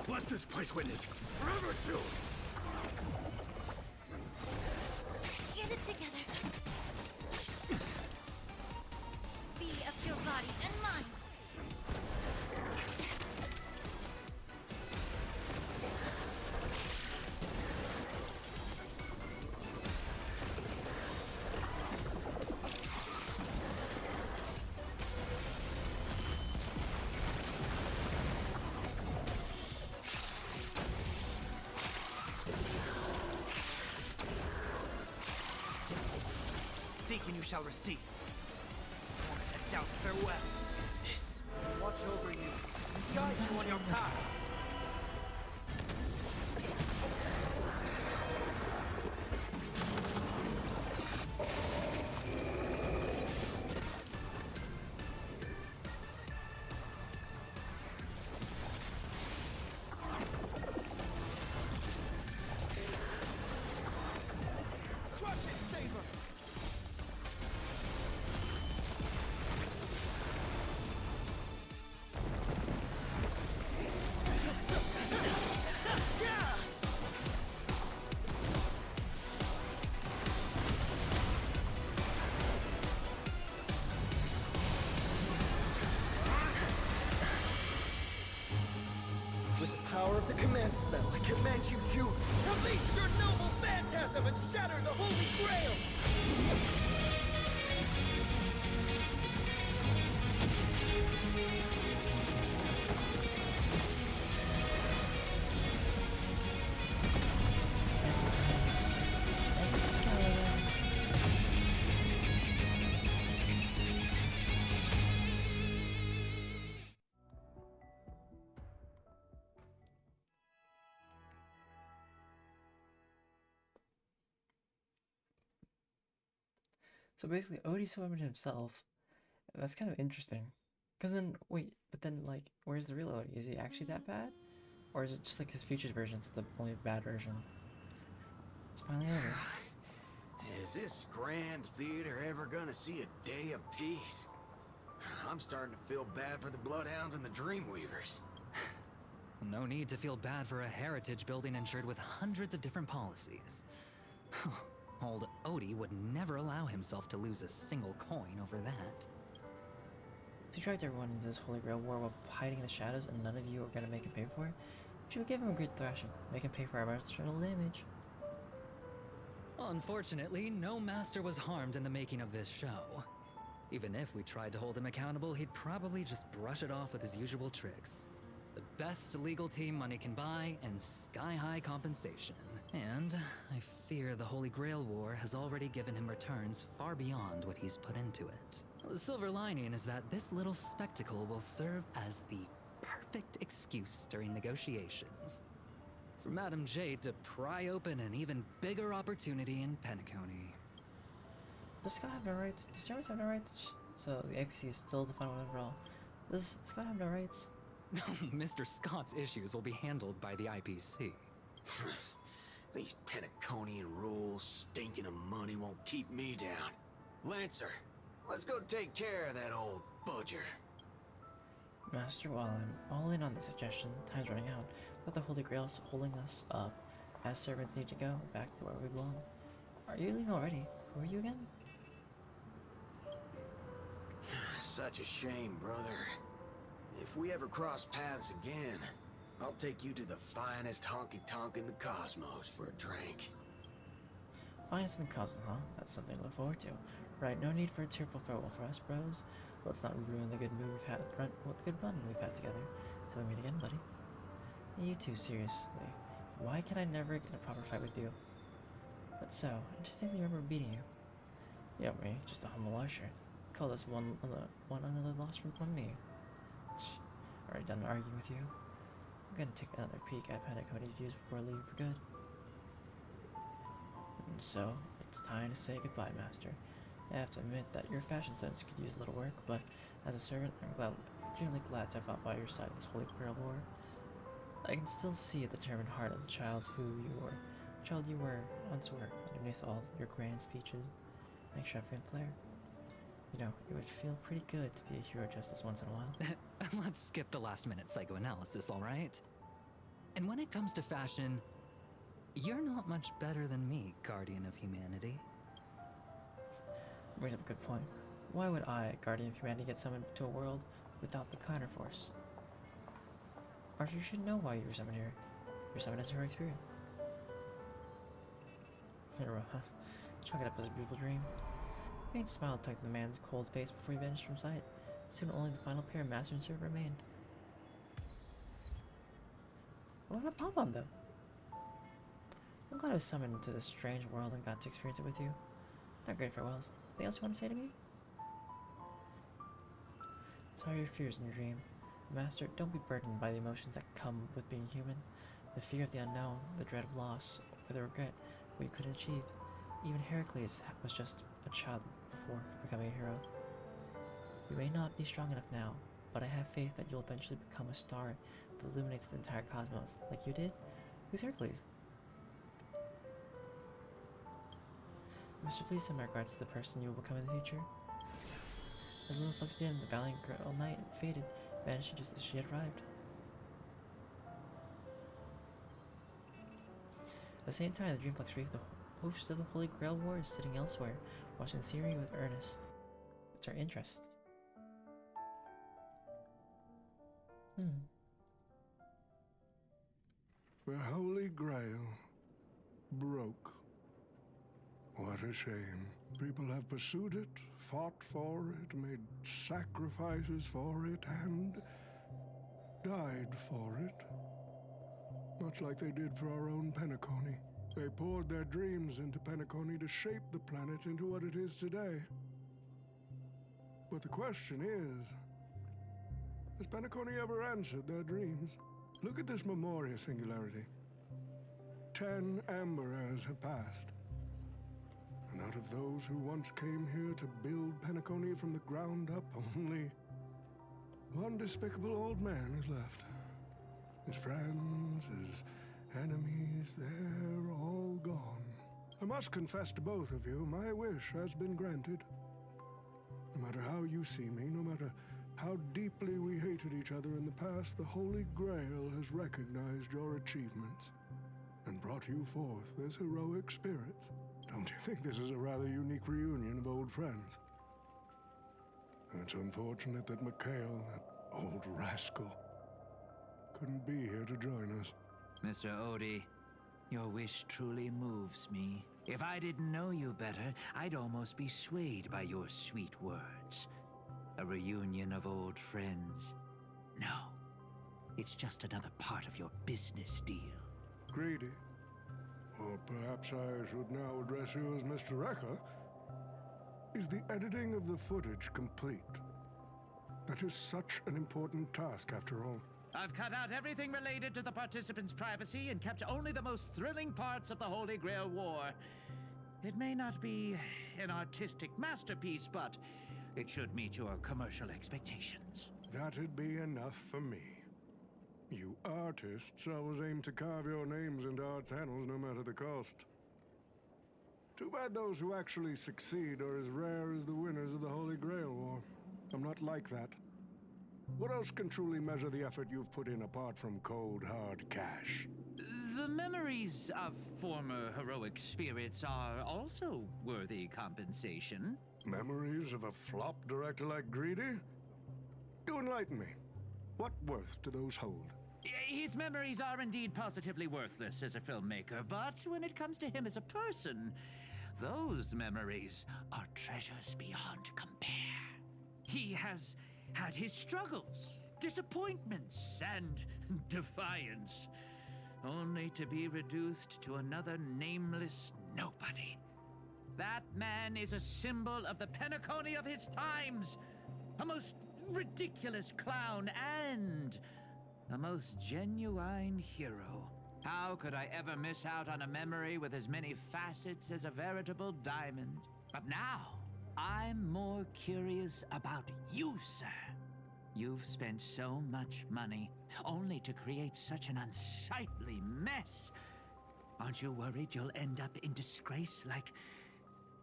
Let this place witness forever to. Get it together. Be of your body and mind. Seek and you shall receive. More and doubt, farewell. This will watch over you and guide you on your path. Crush it, Saber! With the power of the command spell, I command you to release your noble phantasm and shatter the Holy Grail! So basically, Odie summoned himself. That's kind of interesting. Cause then, wait, but then like, where's the real Odie? Is he actually that bad? Or is it just like his future version's the only bad version? It's finally over. Is this grand theater ever gonna see a day of peace? I'm starting to feel bad for the Bloodhounds and the Dreamweavers. No need to feel bad for a heritage building insured with hundreds of different policies. Old Odie would never allow himself to lose a single coin over that. He dragged everyone into this Holy Grail War while hiding in the shadows, and none of you are gonna make him pay for it? But you would give him a good thrashing, make him pay for our emotional damage. Unfortunately, no master was harmed in the making of this show. Even if we tried to hold him accountable, he'd probably just brush it off with his usual tricks. The best legal team money can buy, and sky-high compensation. And I fear the Holy Grail War has already given him returns far beyond what he's put into it. The silver lining is that this little spectacle will serve as the perfect excuse during negotiations for Madame Jade to pry open an even bigger opportunity in Penacony. Does Scott have no rights? Do servants have no rights? So the APC is still the final overall. Does Scott have no rights? Mr. Scott's issues will be handled by the IPC. These Penaconian rules, stinking of money won't keep me down. Lancer, let's go take care of that old fudger. Master, while I'm all in on the suggestion, time's running out, but the Holy Grail's holding us up. As servants need to go back to where we belong. Are you leaving already? Who are you again? Such a shame, brother. If we ever cross paths again, I'll take you to the finest honky-tonk in the cosmos for a drink. Finest in the cosmos, huh? That's something to look forward to. Right, no need for a tearful farewell for us, bros. Let's not ruin the good mood we've had, the good run we've had together. Till we meet again, buddy. You too, seriously. Why can I never get in a proper fight with you? But so, I distinctly remember beating you. You know me, just a humble usher. Call this one another loss from me. Already done arguing with you. I'm gonna take another peek at Penacony's views before I leave for good. And so, it's time to say goodbye, Master. I have to admit that your fashion sense could use a little work, but as a servant, I'm genuinely glad to have fought by your side in this Holy Grail War. I can still see the determined heart of the child you once were, underneath all your grand speeches and extravagant flair. You know, it would feel pretty good to be a hero just this once in a while. Let's skip the last-minute psychoanalysis, alright? And when it comes to fashion, you're not much better than me, Guardian of Humanity. Brings up a good point. Why would I, Guardian of Humanity, get summoned to a world without the counter force? Arthur, you should know why you were summoned here. You're summoned as a heroic spirit. Chalk it up as a beautiful dream. Faint smile tugged the man's cold face before he vanished from sight. Soon only the final pair of master and servant remained. What about Pom-Pom, though? I'm glad I was summoned to this strange world and got to experience it with you. Not great farewells. Anything else you want to say to me? Sorry your fears in your dream. Master, don't be burdened by the emotions that come with being human. The fear of the unknown, the dread of loss, or the regret of what you couldn't achieve. Even Heracles was just a child before becoming a hero. You may not be strong enough now, but I have faith that you'll eventually become a star that illuminates the entire cosmos, like you did. Who's Heracles? Master, please send my regards to the person you will become in the future. As the little flux did, the valiant girl knight faded, vanishing just as she had arrived. At the same time, the Dreamflux Reef, the host of the Holy Grail War, is sitting elsewhere, watching the scenery with interest. The Holy Grail broke. What a shame. People have pursued it, fought for it, made sacrifices for it, and died for it. Much like they did for our own Penacony. They poured their dreams into Penacony to shape the planet into what it is today. But the question is, has Penacony ever answered their dreams? Look at this Memoria singularity. 10 Amber Heirs have passed. And out of those who once came here to build Penacony from the ground up, only one despicable old man is left. His friends, his enemies, they're all gone. I must confess to both of you, my wish has been granted. No matter how you see me, no matter how deeply we hated each other in the past, the Holy Grail has recognized your achievements and brought you forth as heroic spirits Don't you think this is a rather unique reunion of old friends? It's unfortunate that Mikhail, that old rascal, couldn't be here to join us. Mr. Odie, your wish truly moves me. If I didn't know you better, I'd almost be swayed by your sweet words. A reunion of old friends. No, it's just another part of your business deal. Greedy. Or perhaps I should now address you as Mr. Rekka. Is the editing of the footage complete? That is such an important task, after all. I've cut out everything related to the participants' privacy and kept only the most thrilling parts of the Holy Grail War. It may not be an artistic masterpiece, but it should meet your commercial expectations. That'd be enough for me. You artists always aim to carve your names into art's annals no matter the cost. Too bad those who actually succeed are as rare as the winners of the Holy Grail War. I'm not like that. What else can truly measure the effort you've put in apart from cold, hard cash? The memories of former heroic spirits are also worthy compensation. Memories of a flop director like Greedy? Do enlighten me. What worth do those hold? His memories are indeed positively worthless as a filmmaker, but when it comes to him as a person, those memories are treasures beyond compare. He has had his struggles, disappointments, and defiance, only to be reduced to another nameless nobody. That man is a symbol of the Penacony of his times, a most ridiculous clown and a most genuine hero. How could I ever miss out on a memory with as many facets as a veritable diamond? But now, I'm more curious about you, sir. You've spent so much money, only to create such an unsightly mess. Aren't you worried you'll end up in disgrace like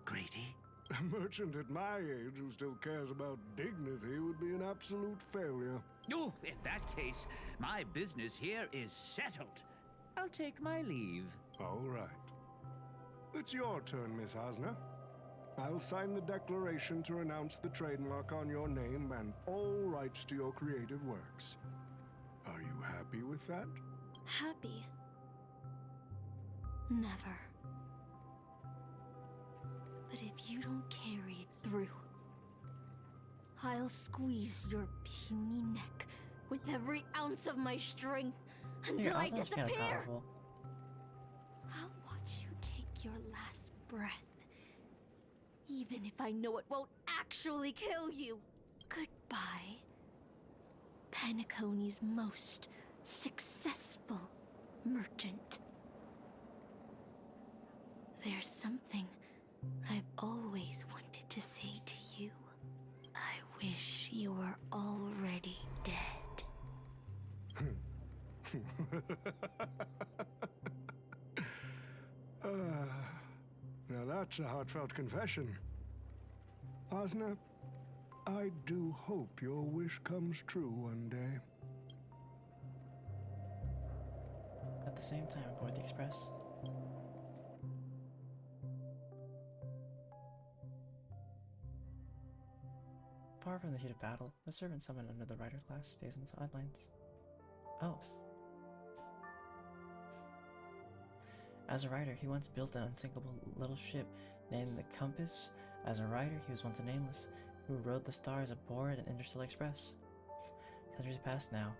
Grady? A merchant at my age who still cares about dignity would be an absolute failure. Oh, in that case, my business here is settled. I'll take my leave. All right. It's your turn, Miss Osner. I'll sign the declaration to renounce the trademark on your name and all rights to your creative works. Are you happy with that? Happy? Never. But if you don't carry it through, I'll squeeze your puny neck with every ounce of my strength until I disappear. I'll watch you take your last breath, even if I know it won't actually kill you. Goodbye, Penacony's most successful merchant. There's something I've always wanted to say to you. I wish you were already dead. Now that's a heartfelt confession. Osna, I do hope your wish comes true one day. At the same time, aboard the express. Far from the heat of battle, the servant summoned under the rider class stays on the sidelines. Oh. As a rider, he once built an unsinkable little ship named the Compass. As a rider, he was once a nameless, who rode the stars aboard an interstellar express. Centuries passed now.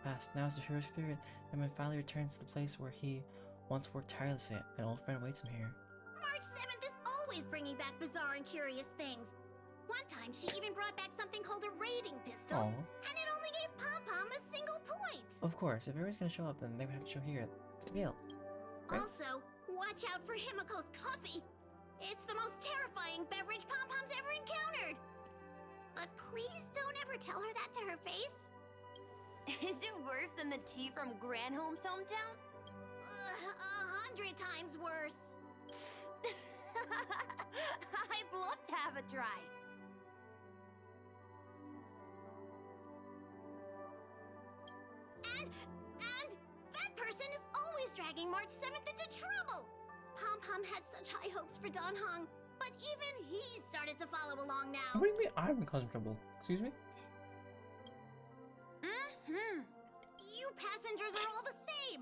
Now as the hero spirit, and man finally returns to the place where he once worked tirelessly. An old friend awaits him here. March 7th is always bringing back bizarre and curious things. One time, she even brought back something called a raiding pistol, Aw. and it only gave Pom-Pom a single point. Of course, if everyone's gonna show up, then they would have to show here at the Gale. Right? Also, watch out for Himiko's coffee. It's the most terrifying beverage Pom-Pom's ever encountered. But please don't ever tell her that to her face. Is it worse than the tea from Granholm's hometown? 100 times worse. I'd love to have a try. And that person is always dragging March 7th into trouble. Pom Pom had such high hopes for Don Hong, but even he started to follow along now. What do you mean I'm causing trouble? Excuse me? You passengers are all the same.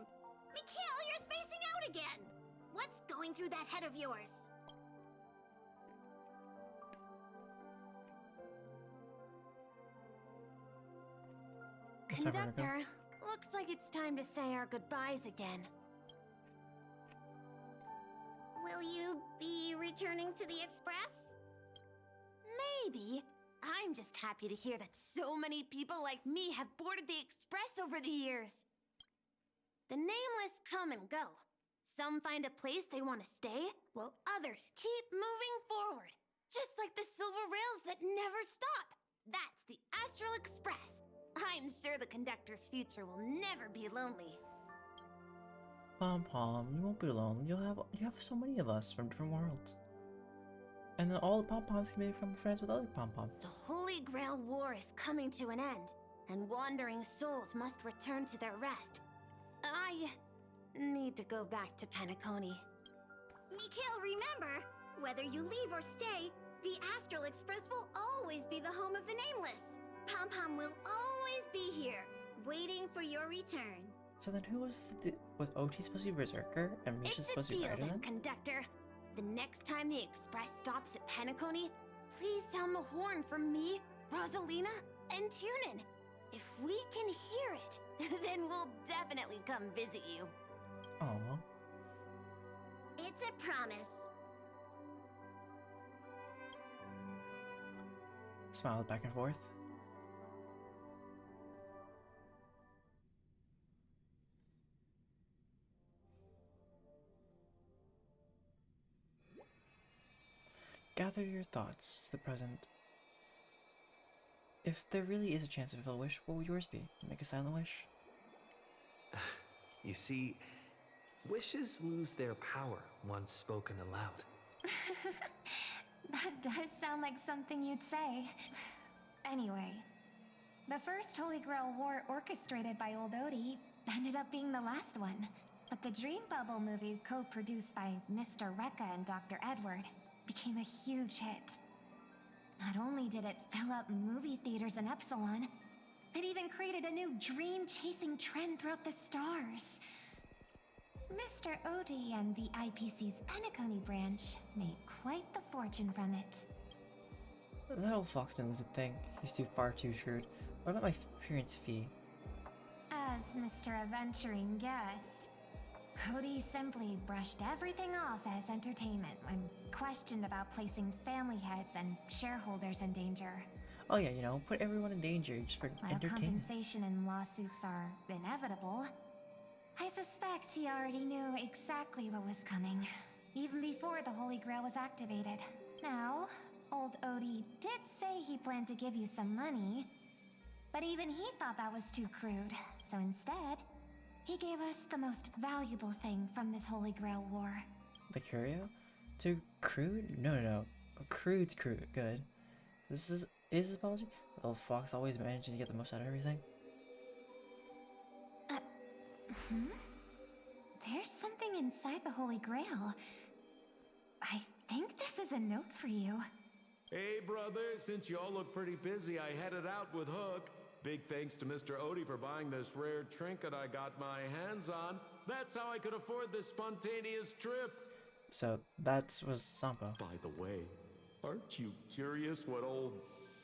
Mikhail, you're spacing out again. What's going through that head of yours? Conductor, looks like it's time to say our goodbyes again. Will you be returning to the Express? Maybe. I'm just happy to hear that so many people like me have boarded the Express over the years. The nameless come and go. Some find a place they want to stay, while others keep moving forward. Just like the silver rails that never stop. That's the Astral Express. I'm sure the conductor's future will never be lonely. Pom Pom, you won't be alone. You have so many of us from different worlds. And then all the Pom Poms can become friends with other Pom Poms. The Holy Grail War is coming to an end, and wandering souls must return to their rest. I need to go back to Penacony. Mikhail, remember, whether you leave or stay, the Astral Express will always be the home of the Nameless. Pom Pom will always be here, waiting for your return. So then who was OT supposed to be Berserker and Misha's supposed to be Rider then? Conductor. The next time the Express stops at Penacony, please sound the horn for me, Rosalina, and Tiernan. If we can hear it, then we'll definitely come visit you. Aww. It's a promise. Smile back and forth. Gather your thoughts to the present. If there really is a chance to fulfill a wish, what will yours be? Make a silent wish? You see, wishes lose their power once spoken aloud. That does sound like something you'd say. Anyway, the first Holy Grail War orchestrated by Old Odie ended up being the last one. But the Dream Bubble movie, co-produced by Mr. Rekka and Dr. Edward, became a huge hit. Not only did it fill up movie theaters in Epsilon, it even created a new dream-chasing trend throughout the stars. Mr. Odie and the IPC's Penacony branch made quite the fortune from it. The whole Foxton was a thing. He's far too shrewd. What about my appearance fee? As Mr. Adventuring guest, Cody simply brushed everything off as entertainment when questioned about placing family heads and shareholders in danger. Oh yeah, you know, put everyone in danger just for While entertainment. compensation and lawsuits are inevitable, I suspect he already knew exactly what was coming, even before the Holy Grail was activated. Now, old Odie did say he planned to give you some money, but even he thought that was too crude, so instead, he gave us the most valuable thing from this Holy Grail War. The curio? Too crude? No. Crude's good. This is his apology? Little Fox always managing to get the most out of everything. There's something inside the Holy Grail. I think this is a note for you. Hey, brother, since y'all look pretty busy, I headed out with Hook. Big thanks to Mr. Odie for buying this rare trinket I got my hands on. That's how I could afford this spontaneous trip. So, that was Sampo. By the way, aren't you curious what old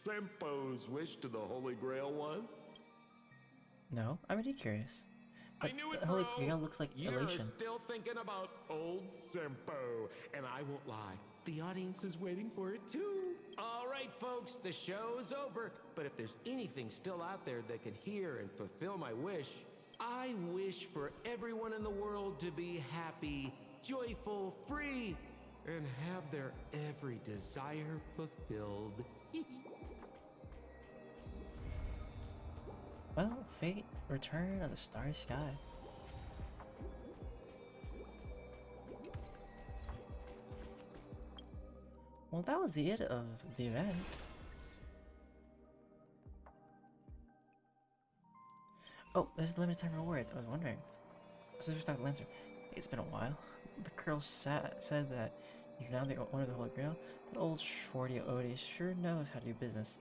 Sempo's wish to the Holy Grail was? No, I'm really curious. But I knew it, the Holy bro. Grail looks like You're elation. still thinking about old Sempo, and I won't lie, the audience is waiting for it too. All right, folks, the show's over. But if there's anything still out there that can hear and fulfill my wish, I wish for everyone in the world to be happy, joyful, free, and have their every desire fulfilled. Well, fate, return of the starry sky. Well, that was the end of the event. Oh, there's a limited time rewards. I was wondering. So there's Dr. Lancer. It's been a while. The girl said that you're now the owner of the Holy Grail. That old shorty Odie sure knows how to do business.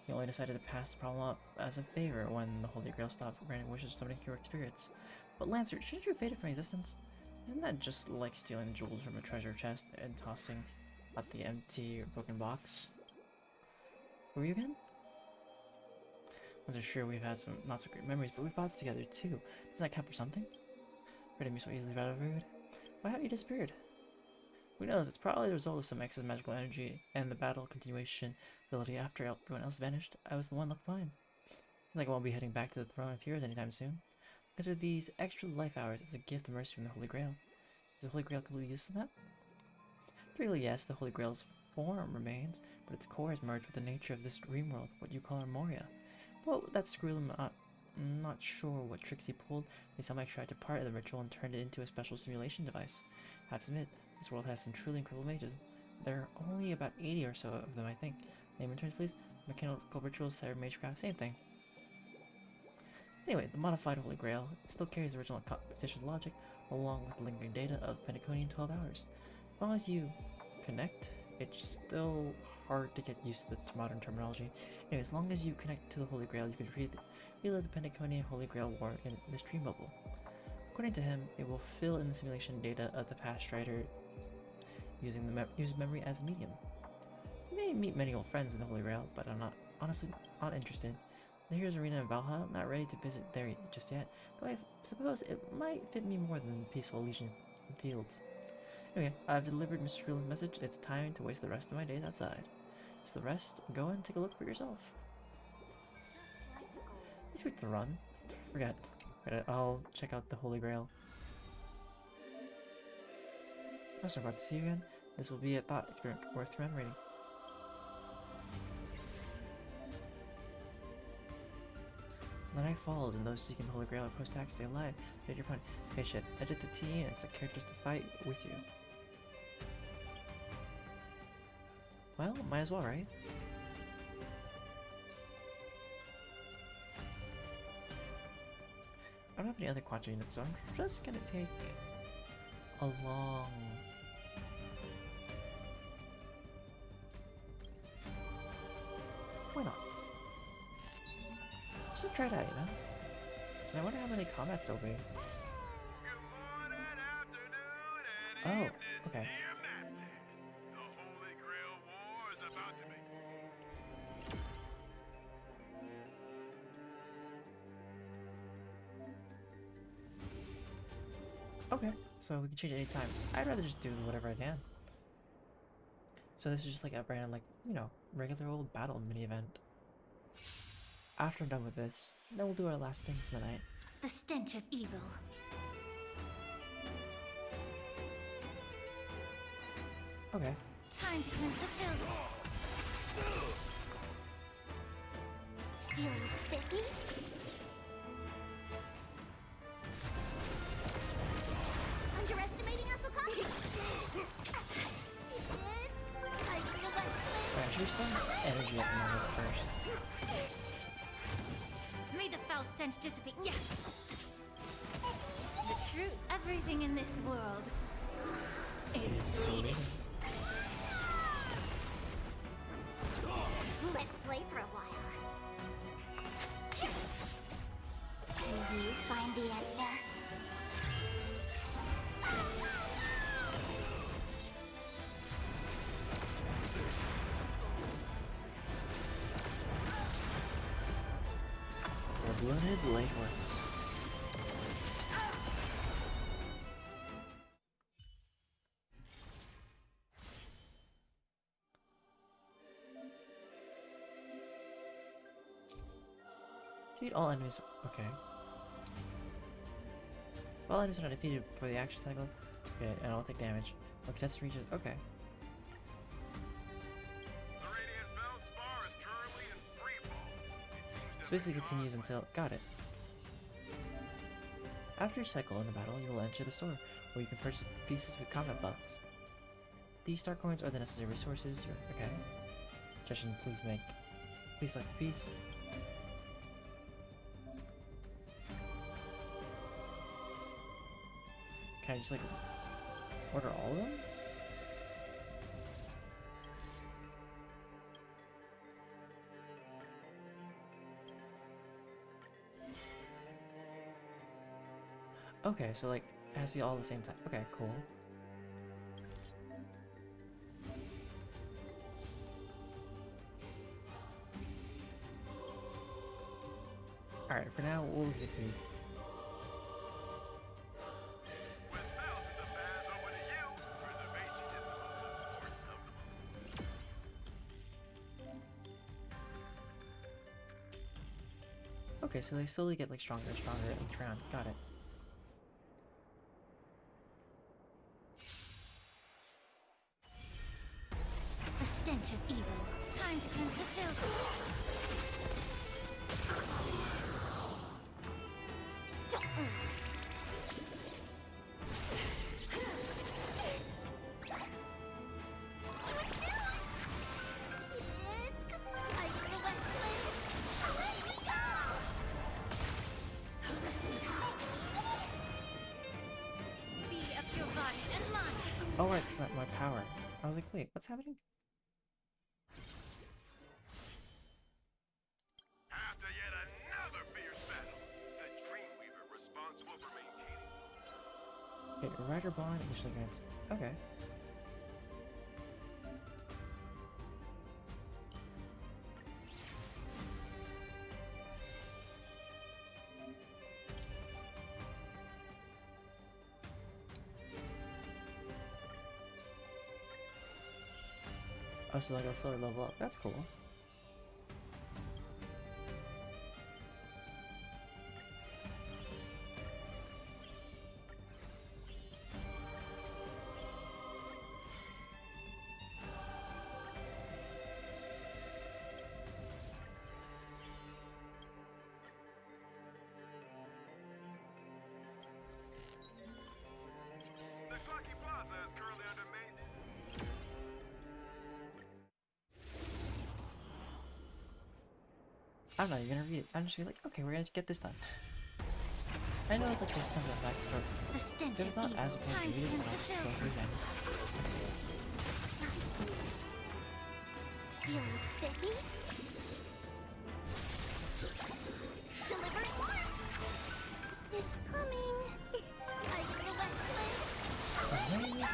He only decided to pass the problem up as a favor when the Holy Grail stopped granting wishes to so many heroic spirits. But Lancer, shouldn't you fade it from existence? Isn't that just like stealing jewels from a treasure chest and tossing out the empty or broken box? Who are you again? I'm sure we've had some not so great memories, but we fought together too. Does that count for something? Hurting me so easily out of rude. Why have you disappeared? Who knows? It's probably the result of some excess magical energy and the battle continuation ability. After everyone else vanished, I was the one left behind. Seems like I won't be heading back to the throne of heroes anytime soon. Because with these extra life hours, it's a gift of mercy from the Holy Grail. Is the Holy Grail completely useless to that? Really, yes, the Holy Grail's form remains, but its core is merged with the nature of this dream world, what you call Armoria. But that screw I'm not sure what tricks he pulled, but he somehow tried to part of the ritual and turned it into a special simulation device. I have to admit, this world has some truly incredible mages. There are only about 80 or so of them, I think. Name and terms, please. Mechanical rituals, cyber magecraft, same thing. Anyway, the modified Holy Grail still carries the original competition logic, along with the lingering data of the Pentaconian 12 hours. As long as you connect, it's still hard to get used to the modern terminology. Anyway, as long as you connect to the Holy Grail, you can relive the Pentaconian Holy Grail War in this dream bubble. According to him, it will fill in the simulation data of the past strider using the user memory as a medium. You may meet many old friends in the Holy Grail, but I'm honestly not interested. The Heroes Arena in Valhalla, not ready to visit there just yet, though I suppose it might fit me more than the peaceful Legion fields. Anyway, I've delivered Mr. Freeland's message. It's time to waste the rest of my days outside. So the rest, go and take a look for yourself. It's quick to run. Forget. I'll check out the Holy Grail. I'm so glad to see you again. This will be a thought experiment worth commemorating. The night falls, and those seeking the Holy Grail are post-act stay alive. Get your point. Okay, shit. Edit the T, and it's the characters to fight with you. Well, might as well, right? I don't have any other quantity units, so I'm just gonna take a long... Why not? Just try that, you know? And I wonder how many combats there'll be. Oh, okay. Okay, so we can change it anytime. I'd rather just do whatever I can. So this is just like a random, like, you know, regular old battle mini event. After I'm done with this, then we'll do our last thing for the night. The stench of evil. Okay. Time to cleanse the field. Feeling spiffy? Underestimating us, Okami? Alright, should we start energy at the moment first? May the foul stench dissipate. Yeah. The truth. Everything in this world is bleeding. Let's play for a while. Can you find the answer? Blooded Blade Works. Defeat all enemies. Okay. All enemies are not defeated for the action cycle. Okay, and I'll take damage. When contestant reaches. Okay. So basically continues until... Got it. After your cycle in the battle, you will enter the store, where you can purchase pieces with combat buffs. These star coins are the necessary resources. Okay. Suggestion, please select a piece. Can I just like order all of them? Okay, so like it has to be all at the same time. Okay, cool. Alright, for now we'll get food. Okay, so they slowly get like stronger and stronger each round. Got it. The stench of evil. Time to cleanse the filth. Oh right, it's not my power. I was like, wait, what's happening? After yet another fierce battle, the Dreamweaver responsible for maintaining. Okay, Rider Bond initially grants. Okay. Oh, so like I'll slowly level up. That's cool. The Clucky Plaza is currently under maintenance. I'm not even gonna read it. I'm just gonna be like, okay, we're gonna get this done. I know that this comes up next, but The stench if it's of not evil. as Time to appropriate, cleanse I'll the just go filth. through things. Feeling spiffy? Delivering more! It's coming! I feel less There you go.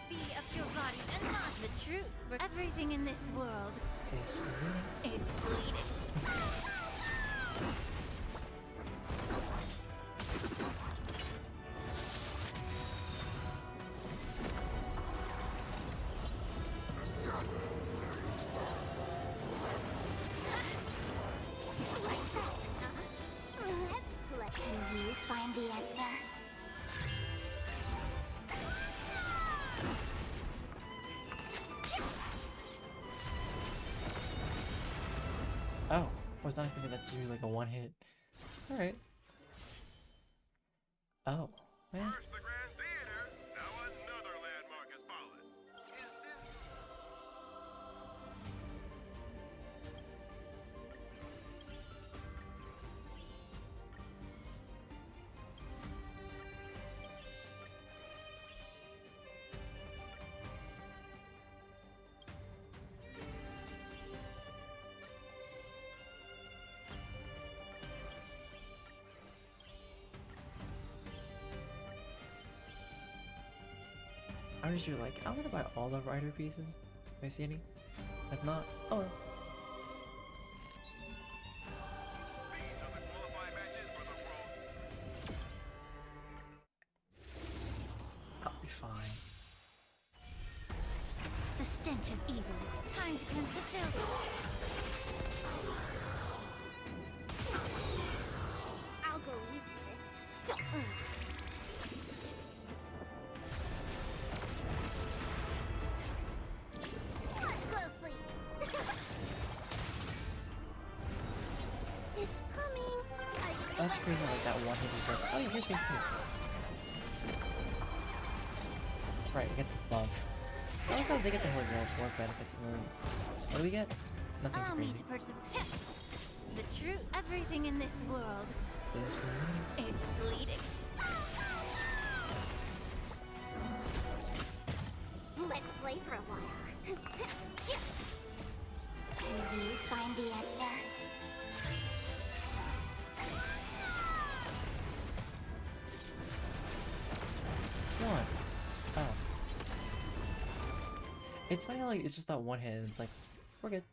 Be of your body and mind. The truth. For everything in this world It's really is bleeding. Let's play. Can you find the answer? Oh, was not expecting that to do like a one hit. Alright. Oh, man. First the Grand Theater, now another landmark has fallen. Is this... I'm just like, I'm gonna buy all the rider pieces. If I see any. If not, oh well. These are the qualifying matches for the world. I'll be fine. The stench of evil. Time to cleanse the filth. I'll go easy this time. Watch closely. It's coming. That's crazy, like that one hit is like, oh yeah, here's phase 2. Right, it gets a buff. I like how they get the Holy Grail War benefits and then what do we get? Nothing too Allow me crazy. to purge the truth. Everything in this world Is is bleeding. Let's play for a while. Can you find the answer? One. Oh. It's funny how, like, it's just that one hit, and it's like, we're good.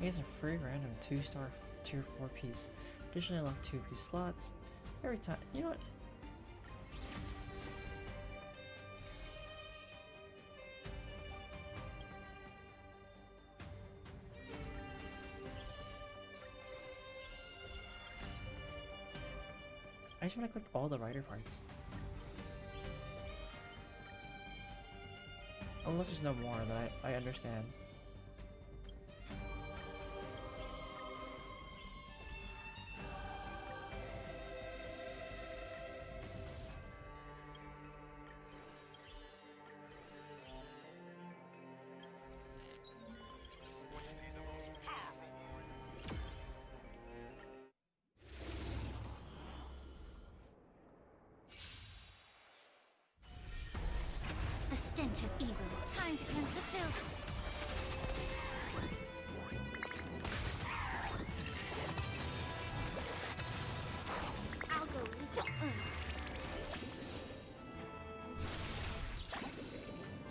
It's a free random 2-star tier 4 piece. Additionally, unlock 2-piece slots. Every time. You know what? I just want to collect all the rider parts. Unless there's no more, then I understand. The stench of evil. Time to cleanse the filth. Algorithms don't.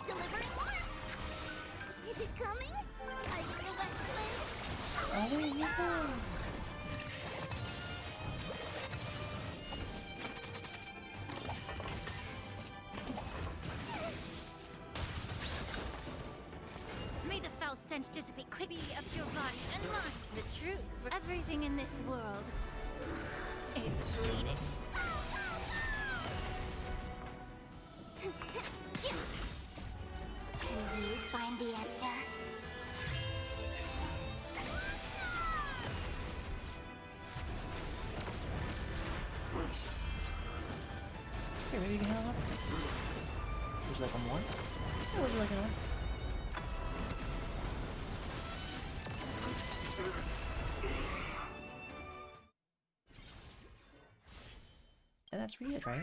Delivering more! Is it coming? I feel that flame. Oh yeah! May the foul stench dissipate quickly of your body and mind. The truth. Everything in this world is bleeding. Can you find the answer? Here, maybe you can have one. Would you like one more? Or would you like another? And that's really it, right?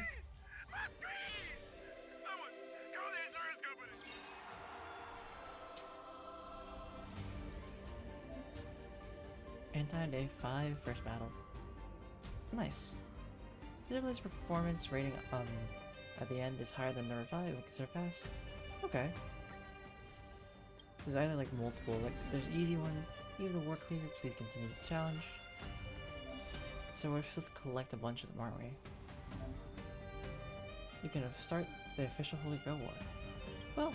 Anti-Day 5 first battle. Nice. DjDoubleT's performance rating at the end is higher than number 5 and can surpass. Okay. There's either like multiple, like there's easy ones. Even the war clear, please continue the challenge. So we're supposed to collect a bunch of them, aren't we? You can start the official Holy Grail War. Well,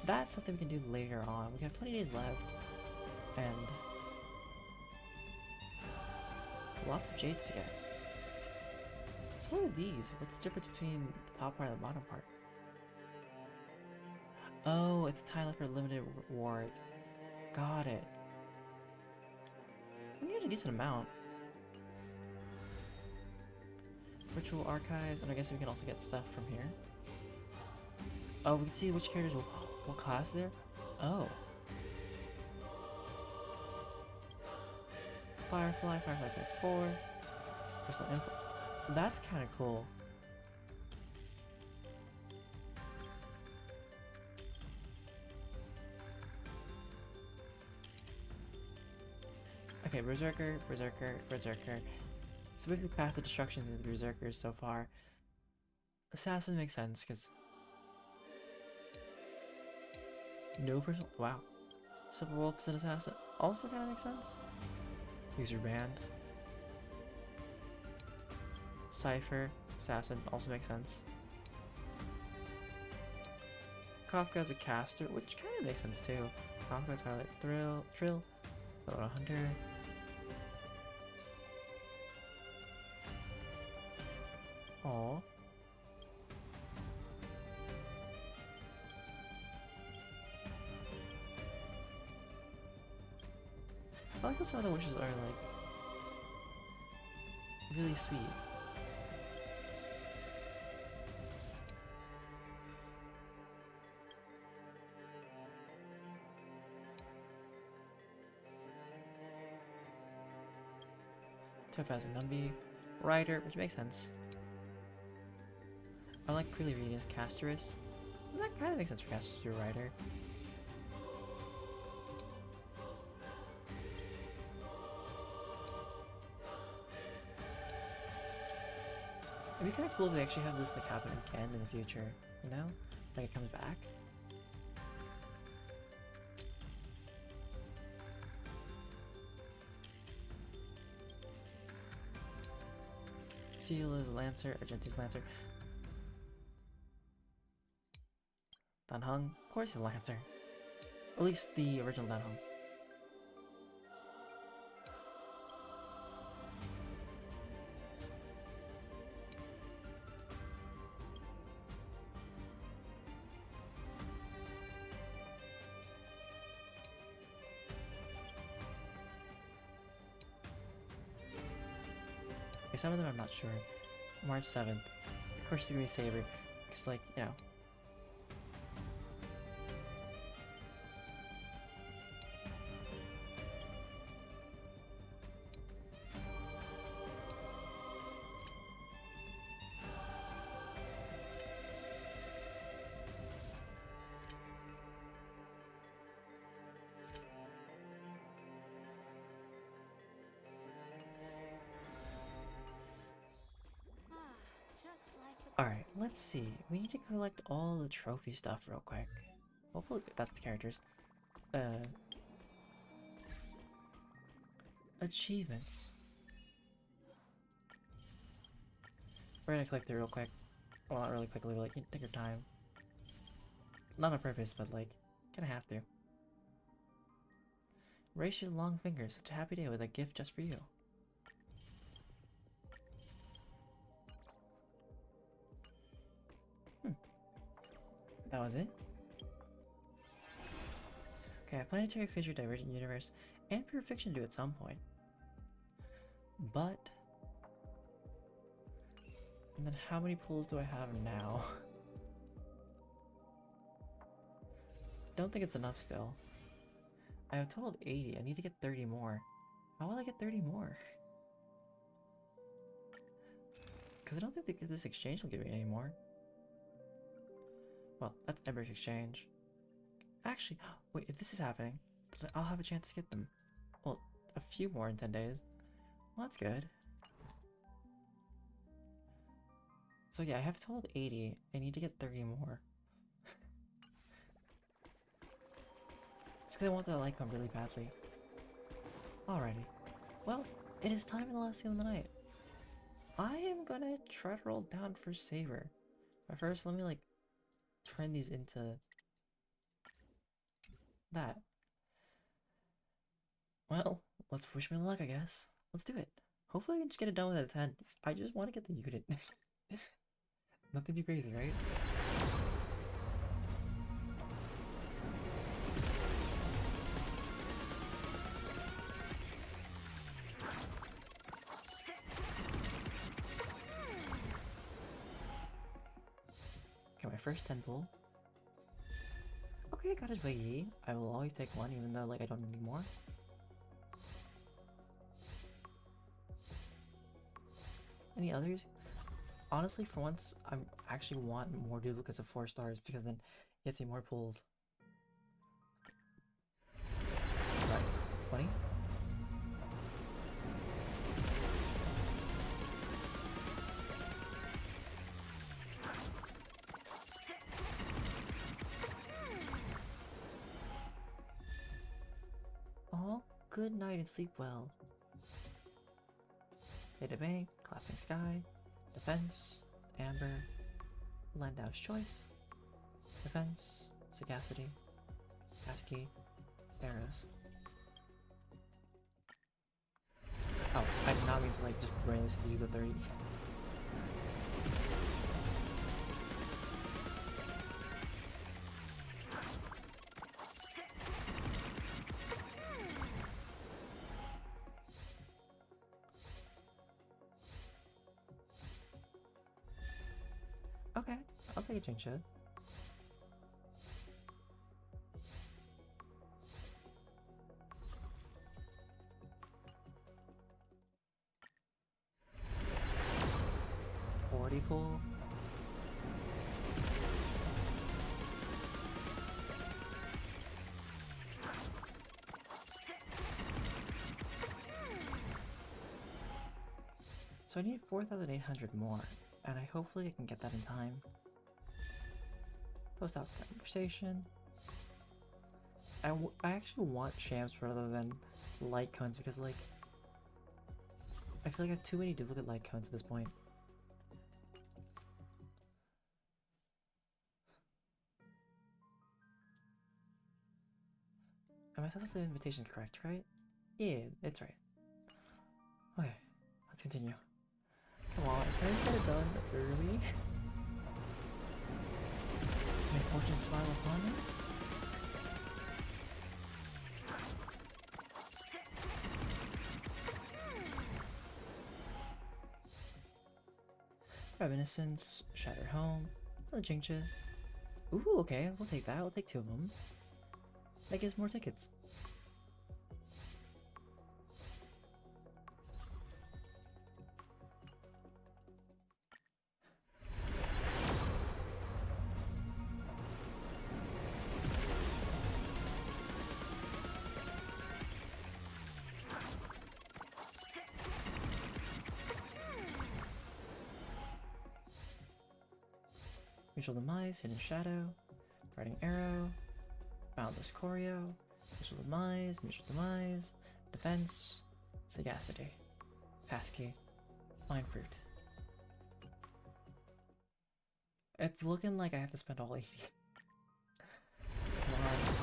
that's something we can do later on. We have 20 days left. And lots of jades to get. So what are these? What's the difference between the top part and the bottom part? Oh, it's a tile for limited rewards. Got it. We get a decent amount. Virtual archives, and I guess we can also get stuff from here. Oh, we can see which characters, what class they're. Oh. Firefly Type 4. Personal info. That's kind of cool. Okay, Berserker. So basically Path of Destructions into the Berserkers so far. Assassin makes sense, because no personal. Wow. Civil Wolf is an assassin. Also kind of makes sense. User band. Cypher, assassin, also makes sense. Kafka's a caster, which kind of makes sense too. Kafka, Twilight, Trill, Fellow Hunter. Aww. I like how some of the wishes are like really sweet. Swift as a Numby. Rider, which makes sense. I like Curly reading as Casterus. That kind of makes sense for Casterus to be a Rider. It'd be kind of cool if they actually have this like happen again in the future, you know? Like it comes back. Seal is Lancer, Argenti's Lancer. Dan Heng, of course, is a Lancer. At least the original Dan Heng. Okay, some of them I'm not sure. March 7th. Of course, it's gonna be Saber. Because, like, you know. Alright, let's see. We need to collect all the trophy stuff real quick. Hopefully that's the characters. Achievements. We're gonna collect it real quick. Well, not really quickly, but like, you take your time. Not on purpose, but like, kinda have to. Raise your long fingers. Such a happy day with a gift just for you. That was it? Okay, a planetary fissure, divergent universe, and pure fiction do at some point. But... and then how many pulls do I have now? Don't think it's enough still. I have a total of 80. I need to get 30 more. How will I get 30 more? Because I don't think this exchange will give me any more. Well, that's Ember's exchange. Actually, wait, if this is happening, then I'll have a chance to get them. Well, a few more in 10 days. Well, that's good. So yeah, I have a total of 80. I need to get 30 more. Just because I want that Lycon really badly. Alrighty. Well, it is time for the last seal of the night. I am gonna try to roll down for Saber. But first, let me like turn these into that. Well, let's wish me luck, I guess. Let's do it. Hopefully I can just get it done with a 10. I just want to get the unit. Nothing too crazy, right? Okay, my first 10 pull. Okay, got his Wei. I will always take one, even though like I don't need more. Any others? Honestly, for once, I actually want more duplicates of 4 stars because then you get to see more pulls. Right, 20. Oh, good night and sleep well. Hit a bank, collapsing sky, defense, amber, Landau's choice, defense, sagacity, passkey, Theros. Oh, I did not mean to like just bring this to do the 30. Okay, I'll take a change shot. So I need 4,800 more, and hopefully I can get that in time. Post out conversation. I actually want champs rather than light cones because, like, I feel like I have too many duplicate light cones at this point. Am I supposed to the invitation correct, right? Yeah, it's right. Okay, let's continue. Come on, can I get it done early? May fortune smile upon me? Reminiscence, Shattered Home, another Jingcha. Ooh, okay, we'll take that. We'll take 2 of them. That gives more tickets. Mutual Demise, Hidden Shadow, Guarding Arrow, Boundless Choreo, Mutual Demise, Defense, Sagacity, Passkey, Mind Fruit. It's looking like I have to spend all 80. Come on.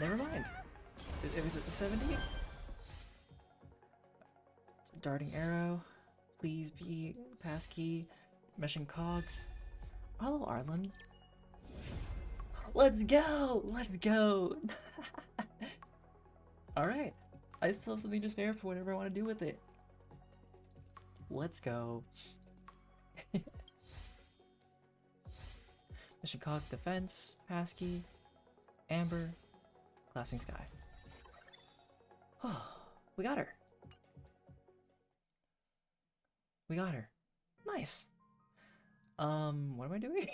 Never mind. Is it the 70? Darting Arrow. Please be Passkey. Meshing Cogs. Hello, Arlen. Let's go! Let's go! Alright. I still have something to spare for whatever I want to do with it. Let's go. Mission Cogs Defense. Passkey. Amber. Collapsing Sky. Oh, we got her. We got her. Nice. What am I doing?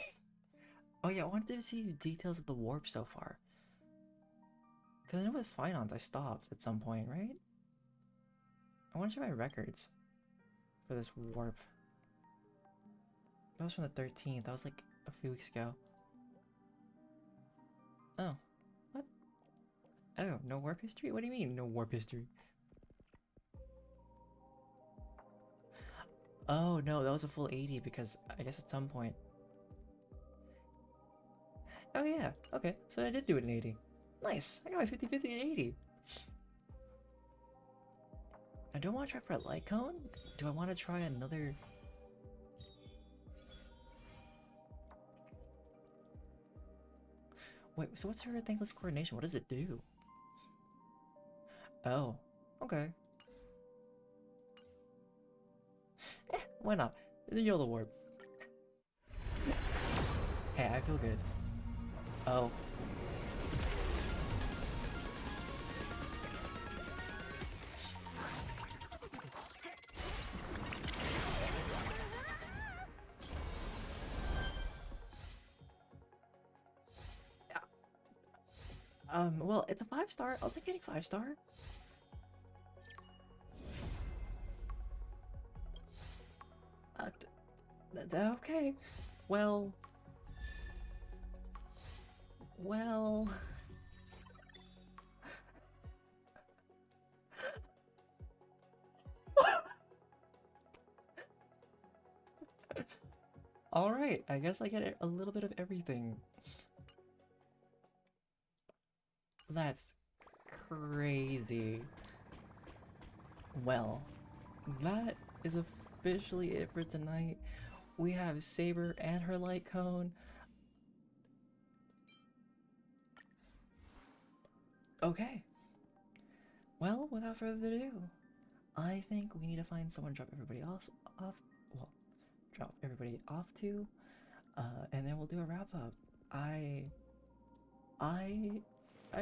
Oh yeah, I wanted to see details of the warp so far. Cause I know with Finance I stopped at some point, right? I want to check my records for this warp. That was from the 13th. That was like a few weeks ago. Oh. What? Oh, no warp history? What do you mean, no warp history? Oh, no, that was a full 80 because I guess at some point... Oh yeah, okay, so I did do it in 80. Nice, I got my 50-50 in 80. I don't want to try for a light cone? Do I want to try another... Wait, so what's her thankless coordination? What does it do? Oh, okay. Why not? You're the warp. Hey, I feel good. Oh. Well, it's a 5-star. I'll take any 5-star. Okay. Well. Alright, I guess I get a little bit of everything. That's crazy. Well, that is officially it for tonight. We have Saber and her light cone. Okay. Well, without further ado, I think we need to find someone to drop everybody else off. Well, drop everybody off to, and then we'll do a wrap up. I'm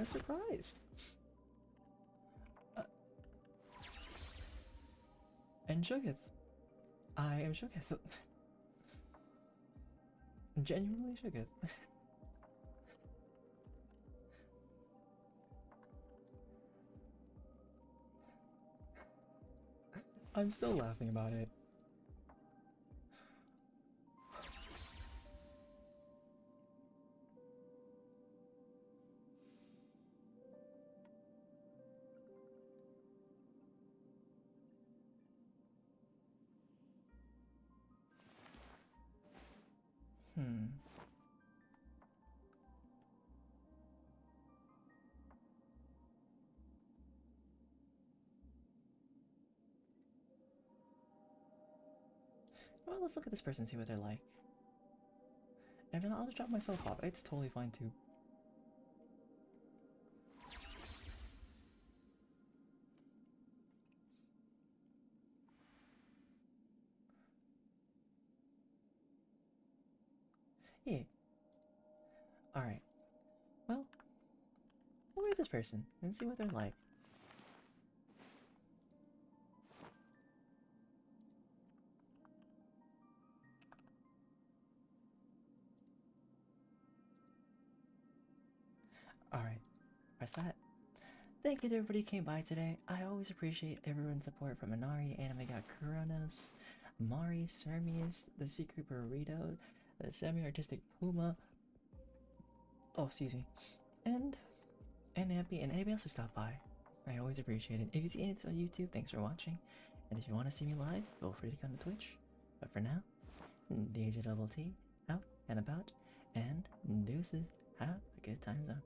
surprised. And shooketh. I am shooketh. Genuinely shook it. I'm still laughing about it. Well, let's look at this person and see what they're like. And then I'll just drop myself off. It's totally fine too. Yeah. Alright. Well, we'll read this person and see what they're like. Alright. Press that. Thank you to everybody who came by today. I always appreciate everyone's support from Inari, Anime Got Kuranos, Mari, Sermius, The Secret Burrito, The Semi-Artistic Puma, oh, excuse me, and Ampy, and anybody else who stopped by. I always appreciate it. If you see any of this on YouTube, thanks for watching. And if you want to see me live, feel free to come to Twitch. But for now, DjDoubleT, out and about, and deuces. Have a good time zone.